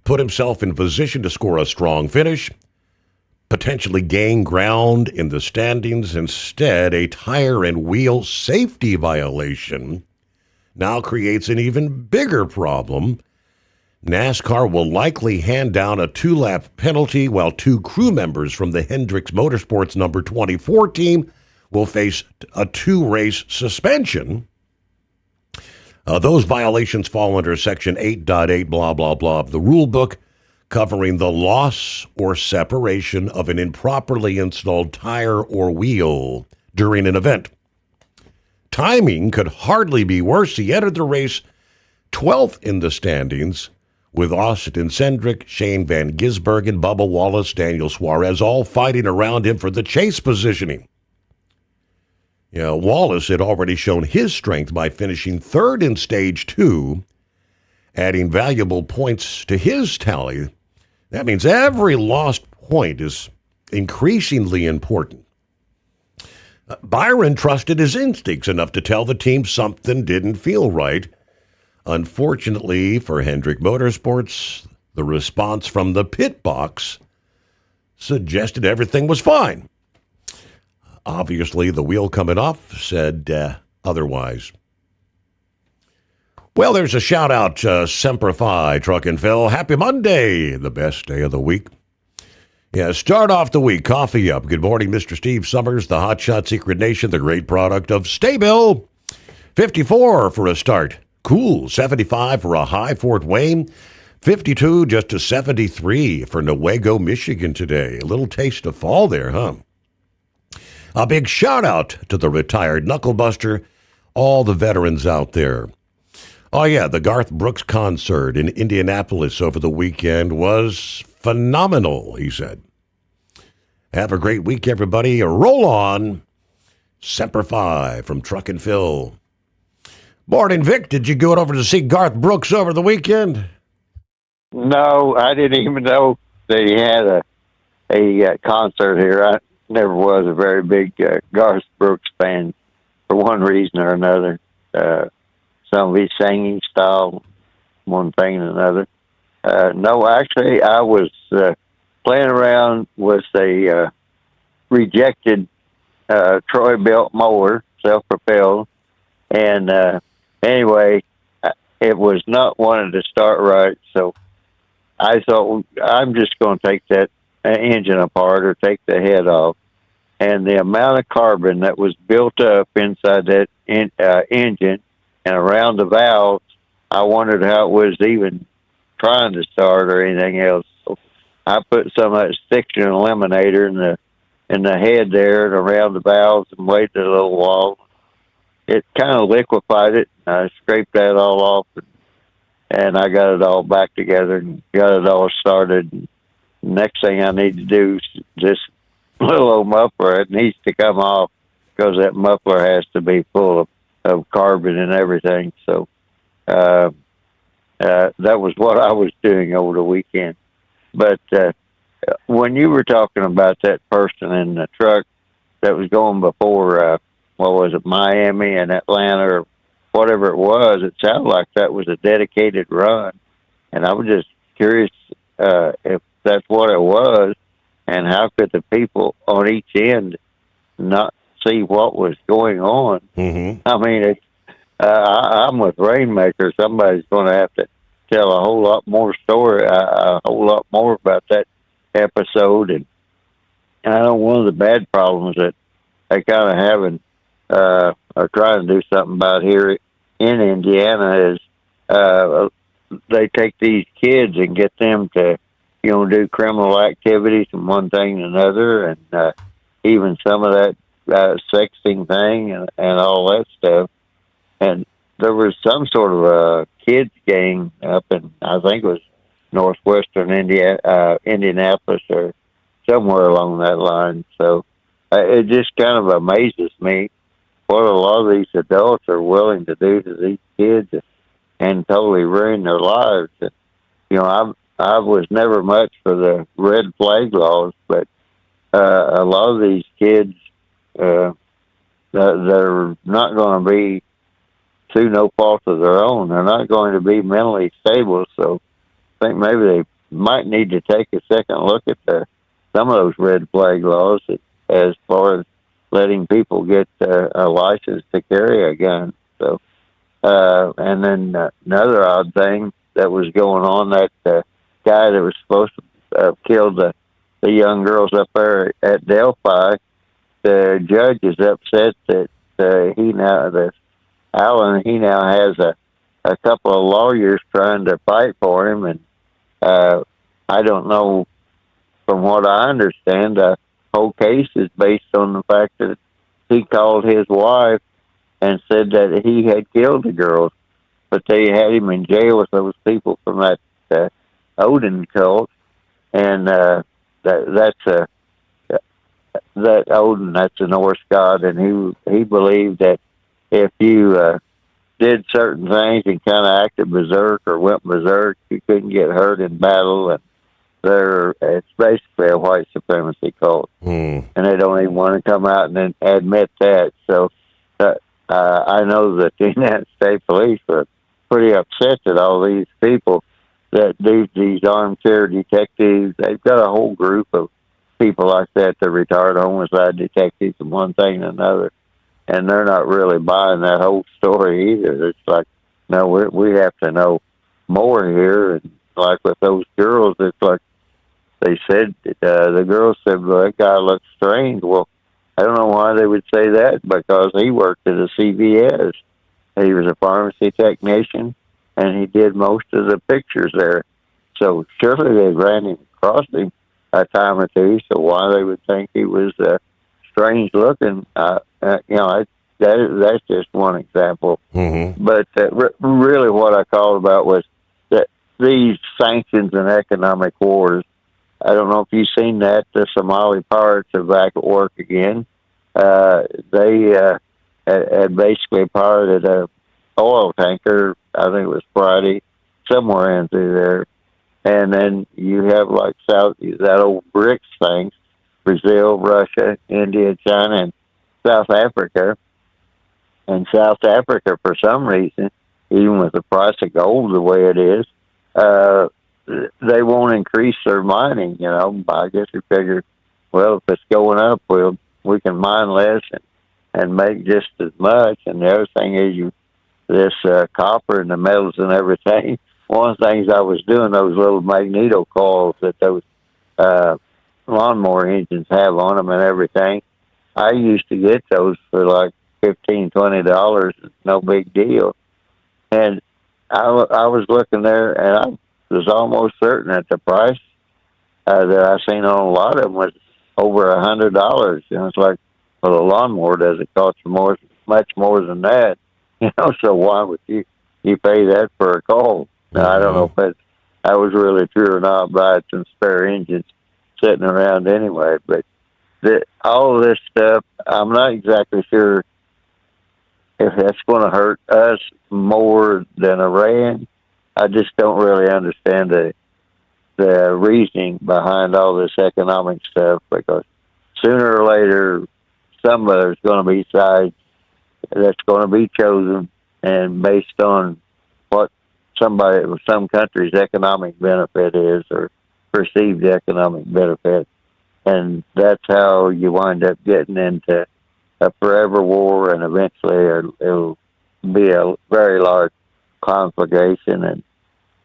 put himself in position to score a strong finish, potentially gain ground in the standings. Instead, a tire and wheel safety violation now creates an even bigger problem. NASCAR will likely hand down a 2-lap penalty while 2 crew members from the Hendricks Motorsports number 24 team will face a 2-race suspension. Those violations fall under Section 8.8 blah, blah, blah of the rule book, covering the loss or separation of an improperly installed tire or wheel during an event. Timing could hardly be worse. He entered the race 12th in the standings, with Austin Cindric, Shane Van Gisbergen, Bubba Wallace, Daniel Suarez all fighting around him for the chase positioning. Wallace had already shown his strength by finishing 3rd in Stage 2, adding valuable points to his tally. That means every lost point is increasingly important. Byron trusted his instincts enough to tell the team something didn't feel right. Unfortunately for Hendrick Motorsports, the response from the pit box suggested everything was fine. Obviously, the wheel coming off said otherwise. Well, there's a shout-out to Semper Fi, Truck and Phil. Happy Monday, the best day of the week. Yeah, start off the week. Coffee up. Good morning, Mr. Steve Summers, the Hotshot Secret Nation, the great product of Staybill. 54 for a start. Cool. 75 for a high. Fort Wayne. 52 just to 73 for Newaygo, Michigan today. A little taste of fall there, huh? A big shout-out to the retired knucklebuster, all the veterans out there. Oh, yeah, the Garth Brooks concert in Indianapolis over the weekend was phenomenal, he said. Have a great week, everybody. Roll on. Semper Fi from Truck and Phil. Morning, Vic. Did you go over to see Garth Brooks over the weekend? No, I didn't even know that he had a concert here. I never was a very big Garth Brooks fan for one reason or another. Some of his singing style, one thing and another. No, actually, I was playing around with a rejected Troy-built mower, self-propelled, and anyway, it was not wanting to start right, so I thought, I'm just going to take that engine apart or take the head off. And the amount of carbon that was built up inside that engine and around the valves, I wondered how it was even trying to start or anything else. So I put some of that stiction eliminator in the head there and around the valves and waited a little while. It kind of liquefied it. I scraped that all off, and I got it all back together and got it all started. Next thing I need to do is this little old muffler. It needs to come off because that muffler has to be full of carbon and everything. So that was what I was doing over the weekend. But when you were talking about that person in the truck that was going before, what was it, Miami and Atlanta or whatever it was, it sounded like that was a dedicated run. And I was just curious if that's what it was, and how could the people on each end not see what was going on? Mm-hmm. I mean, I'm with Rainmaker. Somebody's going to have to tell a whole lot more story, a whole lot more about that episode. And I know one of the bad problems that they kind of having are trying to do something about here in Indiana is they take these kids and get them to, do criminal activities and one thing and another, and even some of that sexting thing and all that stuff. And there was some sort of a kids gang up in, I think it was northwestern Indianapolis or somewhere along that line. So it just kind of amazes me what a lot of these adults are willing to do to these kids and totally ruin their lives. I was never much for the red flag laws, but a lot of these kids they're not going to be, through no fault of their own, they're not going to be mentally stable. So I think maybe they might need to take a second look at some of those red flag laws as far as letting people get a license to carry a gun. So, and then another odd thing that was going on, that guy that was supposed to have killed the young girls up there at Delphi, the judge is upset that Alan has a couple of lawyers trying to fight for him, and I don't know, from what I understand, the whole case is based on the fact that he called his wife and said that he had killed the girls, but they had him in jail with those people from that Odin cult, and that Odin, that's a Norse god, and he believed that if you did certain things and kind of acted berserk or went berserk, you couldn't get hurt in battle, and it's basically a white supremacy cult, and they don't even want to come out and admit that. So I know that the United States Police for pretty upset that all these people, that these armchair detectives, they've got a whole group of people like that, the retired homicide detectives and one thing and another, and they're not really buying that whole story either. It's like, no, we have to know more here. And like with those girls, it's like they said, the girls said, well, that guy looks strange. Well, I don't know why they would say that, because he worked at a CVS. He was a pharmacy technician, and he did most of the pictures there. So surely they ran him across him a time or two, so why they would think he was strange looking, that's just one example. Mm-hmm. But really what I called about was that these sanctions and economic wars, I don't know if you've seen that, the Somali pirates are back at work again. They had basically pirated a oil tanker, I think it was Friday, somewhere in through there. And then you have like that old BRICS thing, Brazil, Russia, India, China, and South Africa. And South Africa, for some reason, even with the price of gold the way it is, they won't increase their mining. I guess you figure, well, if it's going up, we can mine less and make just as much. And the other thing is this copper and the metals and everything. One of the things I was doing, those little magneto coils that those lawnmower engines have on them and everything, I used to get those for like $15-20, no big deal. And I was looking there, and I was almost certain that the price that I seen on a lot of them was over $100. It's like, well, a lawnmower doesn't cost much more than that, so why would you pay that for a coil? Now, I don't know if that was really true or not, but I had some spare engines sitting around anyway. But all of this stuff, I'm not exactly sure if that's going to hurt us more than Iran. I just don't really understand the reasoning behind all this economic stuff, because sooner or later, somebody's going to be sides that's going to be chosen, and based on what some country's economic benefit is, or perceived economic benefit, and that's how you wind up getting into a forever war, and eventually it'll be a very large conflagration. And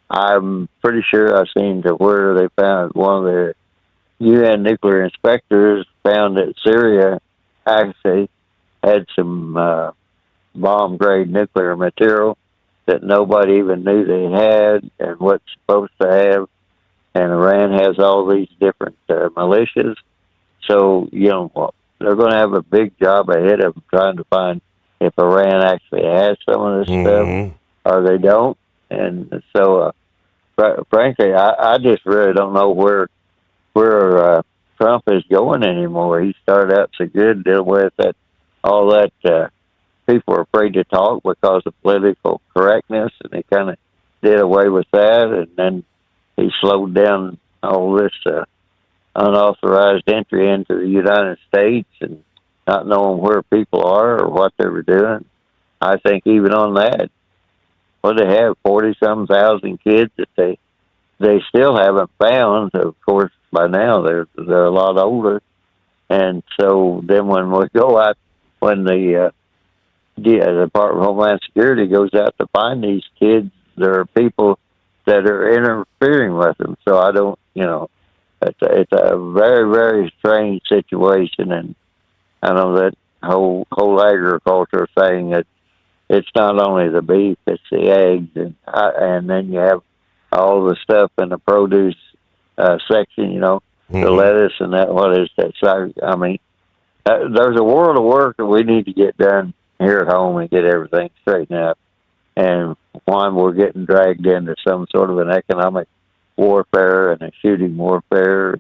I'm pretty sure I've seen to where they found one of the UN nuclear inspectors found that Syria actually had some bomb-grade nuclear material that nobody even knew they had and what's supposed to have. And Iran has all these different militias. So, they're going to have a big job ahead of them trying to find if Iran actually has some of this stuff or they don't. And so, frankly, I just really don't know where Trump is going anymore. He started out so good dealing with all that people are afraid to talk because of political correctness, and he kind of did away with that, and then he slowed down all this unauthorized entry into the United States and not knowing where people are or what they were doing. I think even on that, they have 40-some thousand kids that they still haven't found. Of course, by now they're a lot older, and so then when we go out, when the Department of Homeland Security goes out to find these kids, there are people that are interfering with them. So I don't, it's a very, very strange situation, and I know that whole agriculture thing, that it's not only the beef, it's the eggs, and then you have all the stuff in the produce section, the lettuce and that. What is that? So, I mean, there's a world of work that we need to get done here at home and get everything straightened out. And one, we're getting dragged into some sort of an economic warfare and a shooting warfare.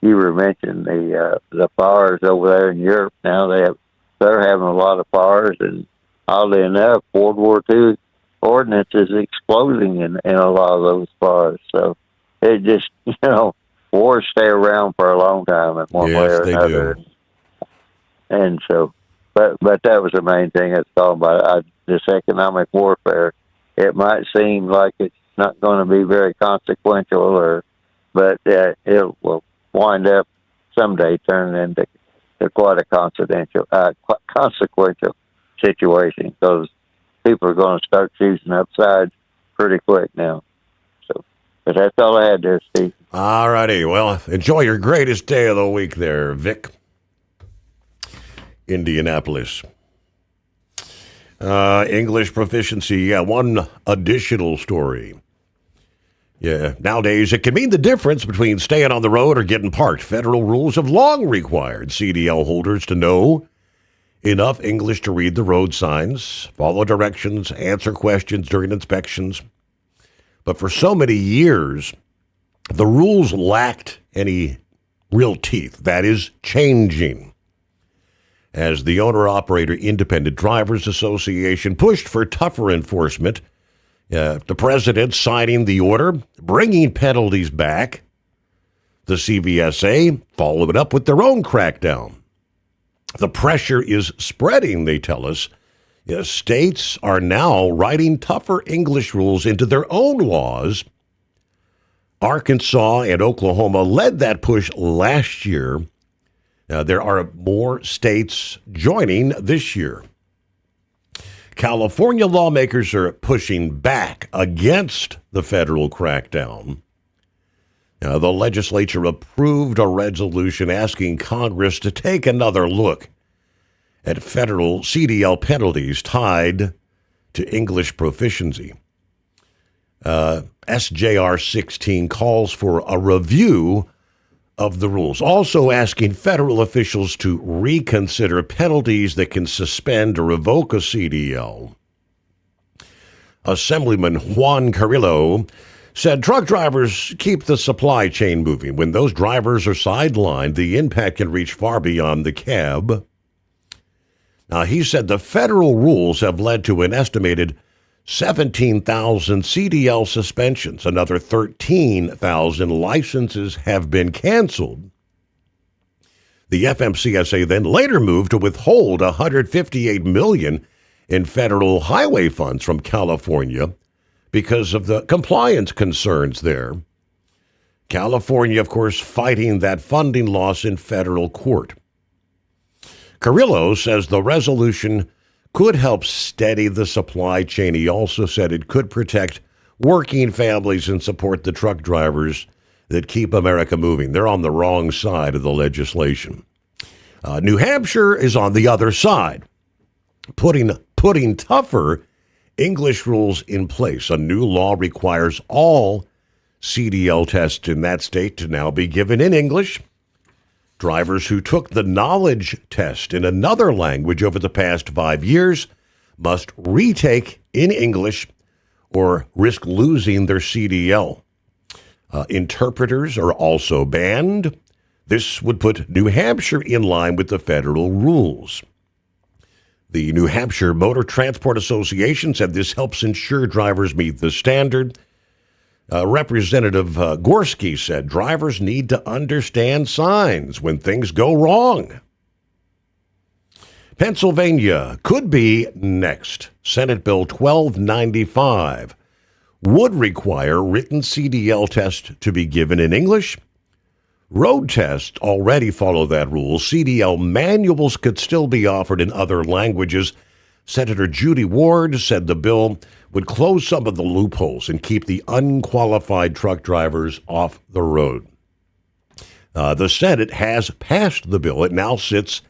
You were mentioning the fires over there in Europe. Now they're having a lot of fires, and oddly enough, World War II ordnance is exploding in a lot of those fires. So it just, wars stay around for a long time in one way or another. Do. And so, but that was the main thing I was talking about, this economic warfare. it might seem like it's not going to be very consequential, but it will wind up someday turning into quite a consequential situation, because people are going to start choosing up sides pretty quick now. So, but that's all I had there, Steve. All righty. Well, enjoy your greatest day of the week there, Vic. Indianapolis. English proficiency. Yeah, one additional story. Yeah, nowadays it can mean the difference between staying on the road or getting parked. Federal rules have long required CDL holders to know enough English to read the road signs, follow directions, answer questions during inspections. But for so many years, the rules lacked any real teeth. That is changing. As the Owner-Operator Independent Drivers Association pushed for tougher enforcement, the president signing the order, bringing penalties back, the CVSA followed up with their own crackdown. The pressure is spreading, they tell us. States are now writing tougher English rules into their own laws. Arkansas and Oklahoma led that push last year. There are more states joining this year. California lawmakers are pushing back against the federal crackdown. The legislature approved a resolution asking Congress to take another look at federal CDL penalties tied to English proficiency. SJR 16 calls for a review of the rules, also asking federal officials to reconsider penalties that can suspend or revoke a CDL. Assemblyman Juan Carrillo said truck drivers keep the supply chain moving. When those drivers are sidelined, the impact can reach far beyond the cab. Now, he said the federal rules have led to an estimated 17,000 CDL suspensions. Another 13,000 licenses have been canceled. The FMCSA then later moved to withhold $158 million in federal highway funds from California because of the compliance concerns there. California, of course, fighting that funding loss in federal court. Carrillo says the resolution could help steady the supply chain. He also said it could protect working families and support the truck drivers that keep America moving. They're on the wrong side of the legislation. New Hampshire is on the other side, putting tougher English rules in place. A new law requires all CDL tests in that state to now be given in English. Drivers who took the knowledge test in another language over the past 5 years must retake in English or risk losing their CDL. Interpreters are also banned. This would put New Hampshire in line with the federal rules. The New Hampshire Motor Transport Association said this helps ensure drivers meet the standard. Representative Gorski said drivers need to understand signs when things go wrong. Pennsylvania could be next. Senate Bill 1295 would require written CDL tests to be given in English. Road tests already follow that rule. CDL manuals could still be offered in other languages. Senator Judy Ward said the bill would close some of the loopholes and keep the unqualified truck drivers off the road. The Senate has passed the bill. It now sits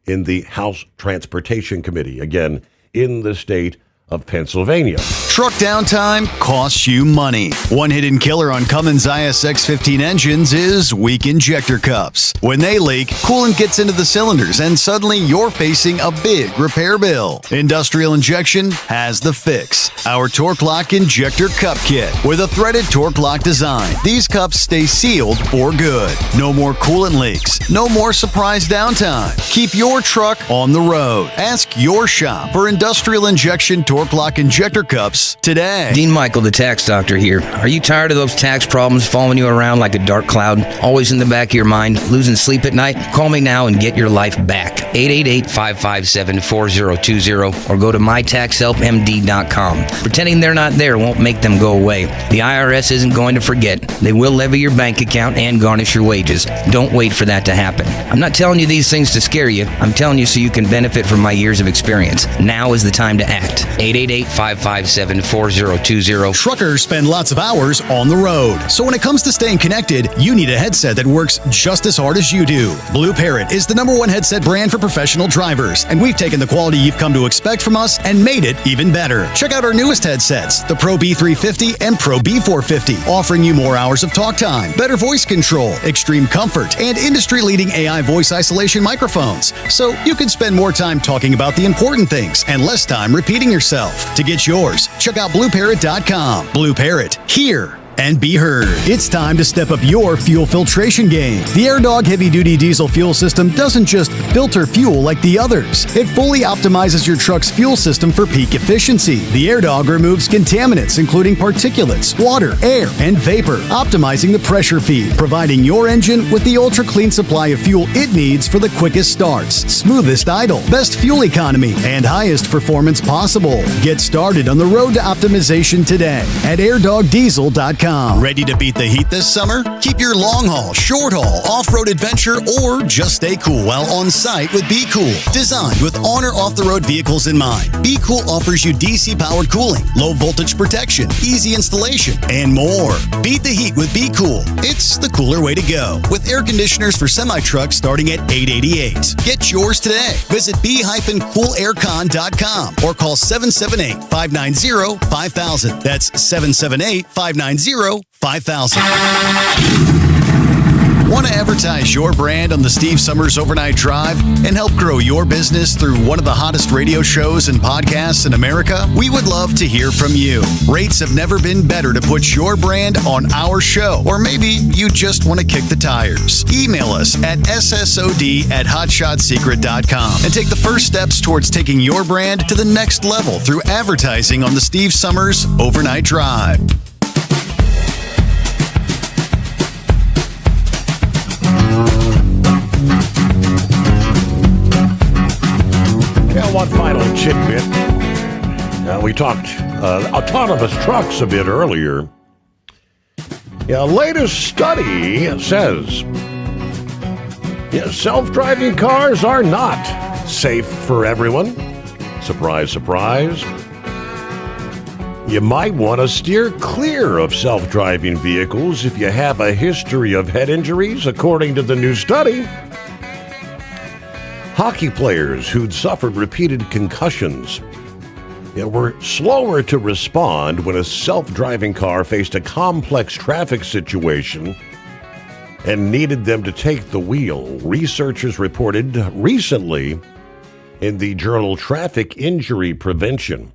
in the House Transportation Committee, again, in the state of Pennsylvania. Truck downtime costs you money. One hidden killer on Cummins ISX 15 engines is weak injector cups. When they leak, coolant gets into the cylinders and suddenly you're facing a big repair bill. Industrial Injection has the fix. Our Torque Lock Injector Cup Kit with a threaded Torque Lock design. These cups stay sealed for good. No more coolant leaks. No more surprise downtime. Keep your truck on the road. Ask your shop for Industrial Injection Torque Lock Injector Cups Cups today. Dean Michael, the tax doctor here. Are you tired of those tax problems following you around like a dark cloud, always in the back of your mind, losing sleep at night? Call me now and get your life back. 888-557-4020 or go to mytaxhelpmd.com. Pretending they're not there won't make them go away. The IRS isn't going to forget. They will levy your bank account and garnish your wages. Don't wait for that to happen. I'm not telling you these things to scare you. I'm telling you so you can benefit from my years of experience. Now is the time to act. 888-557-4020. Truckers spend lots of hours on the road. So when it comes to staying connected, you need a headset that works just as hard as you do. Blue Parrot is the #1 headset brand for professional drivers, and we've taken the quality you've come to expect from us and made it even better. Check out our newest headsets, the Pro B350 and Pro B450, offering you more hours of talk time, better voice control, extreme comfort, and industry-leading AI voice isolation microphones. So you can spend more time talking about the important things and less time repeating yourself. To get yours, check out BlueParrot.com. Blue Parrot, hear and be heard. It's time to step up your fuel filtration game. The AirDog heavy-duty diesel fuel system doesn't just filter fuel like the others. It fully optimizes your truck's fuel system for peak efficiency. The AirDog removes contaminants, including particulates, water, air, and vapor, optimizing the pressure feed, providing your engine with the ultra-clean supply of fuel it needs for the quickest starts, smoothest idle, best fuel economy, and highest performance possible. Get started on the road to optimization today at airdogdiesel.com. Ready to beat the heat this summer? Keep your long haul, short haul, off-road adventure, or just stay cool while on site with Be Cool. Designed with on or off-the-road vehicles in mind, Be Cool offers you DC-powered cooling, low voltage protection, easy installation, and more. Beat the heat with Be Cool. It's the cooler way to go. With air conditioners for semi-trucks starting at $888. Get yours today. Visit b-coolaircon.com or call 778-590-5000. That's 778-590-5000. Want to advertise your brand on the Steve Summers Overnight Drive and help grow your business through one of the hottest radio shows and podcasts in America? We would love to hear from you. Rates have never been better to put your brand on our show, or maybe you just want to kick the tires. Email us at ssod@hotshotsecret.com and take the first steps towards taking your brand to the next level through advertising on the Steve Summers Overnight Drive. One final tidbit. We talked autonomous trucks a bit earlier. Latest study says self-driving cars are not safe for everyone. Surprise, surprise. You might want to steer clear of self-driving vehicles if you have a history of head injuries, according to the new study. Hockey players who'd suffered repeated concussions were slower to respond when a self-driving car faced a complex traffic situation and needed them to take the wheel. Researchers reported recently in the journal Traffic Injury Prevention.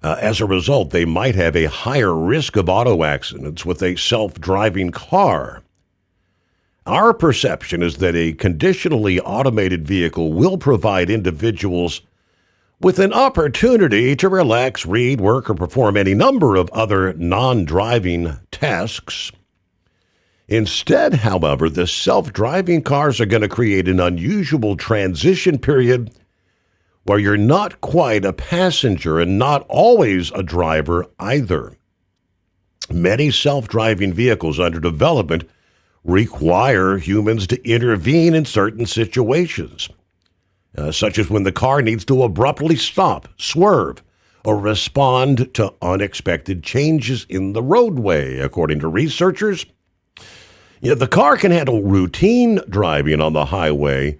As a result, they might have a higher risk of auto accidents with a self-driving car. Our perception is that a conditionally automated vehicle will provide individuals with an opportunity to relax, read, work, or perform any number of other non-driving tasks. Instead, however, the self-driving cars are going to create an unusual transition period where you're not quite a passenger and not always a driver either. Many self-driving vehicles under development require humans to intervene in certain situations, such as when the car needs to abruptly stop, swerve, or respond to unexpected changes in the roadway. According to researchers, the car can handle routine driving on the highway,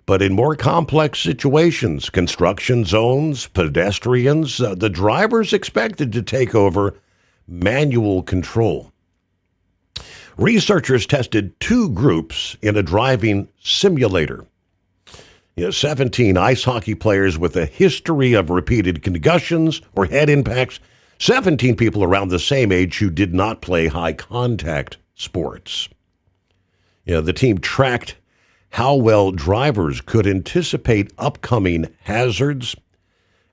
but in more complex situations, construction zones, pedestrians, the driver's expected to take over manual control. Researchers tested two groups in a driving simulator. 17 ice hockey players with a history of repeated concussions or head impacts, 17 people around the same age who did not play high-contact sports. The team tracked how well drivers could anticipate upcoming hazards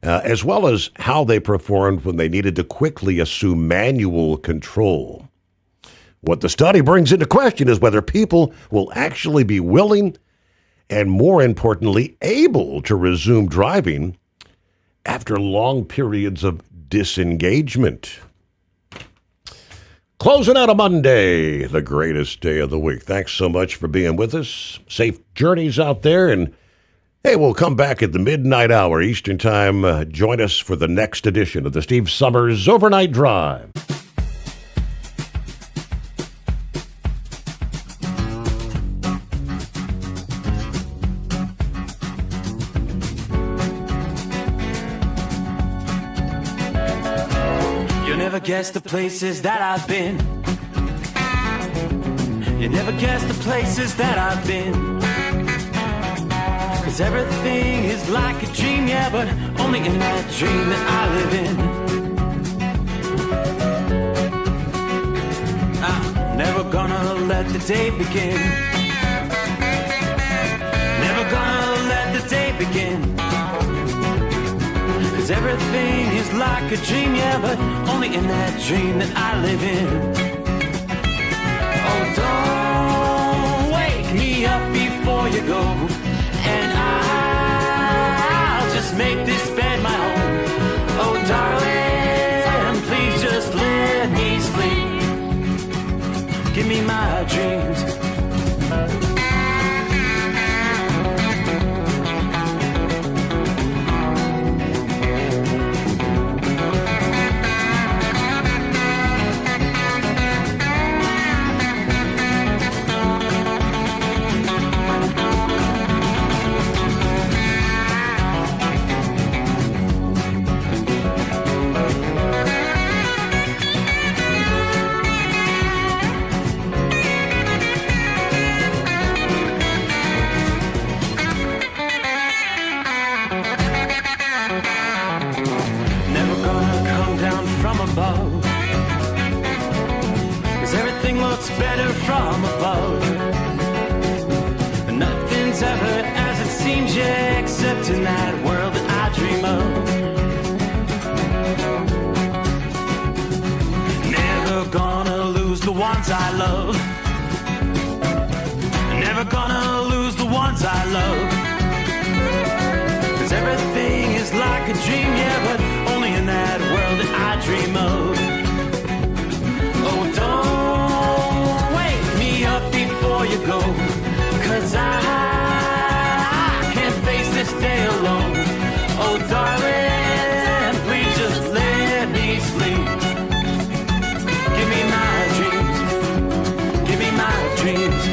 as well as how they performed when they needed to quickly assume manual control. What the study brings into question is whether people will actually be willing and, more importantly, able to resume driving after long periods of disengagement. Closing out a Monday, the greatest day of the week. Thanks so much for being with us. Safe journeys out there. And, hey, we'll come back at the midnight hour Eastern Time. Join us for the next edition of the Steve Sommers Overnight Drive. Guess the places that I've been. You never guess the places that I've been. 'Cause everything is like a dream, yeah, but only in that dream that I live in. I'm never gonna let the day begin. Never gonna let the day begin. 'Cause everything is like a dream, yeah, but only in that dream that I live in. Oh, don't wake me up before you go, and I'll just make this bed my home. Oh, darling, please just let me sleep. Give me my dreams. Better from above. Nothing's ever as it seems, yeah, except in that world that I dream of. Never gonna lose the ones I love. Never gonna lose the ones I love. 'Cause everything is like a dream, yeah, but only in that world that I dream of. Oh, don't wake me up before you go, 'cause I can't face this day alone. Oh, darling, please just let me sleep. Give me my dreams. Give me my dreams.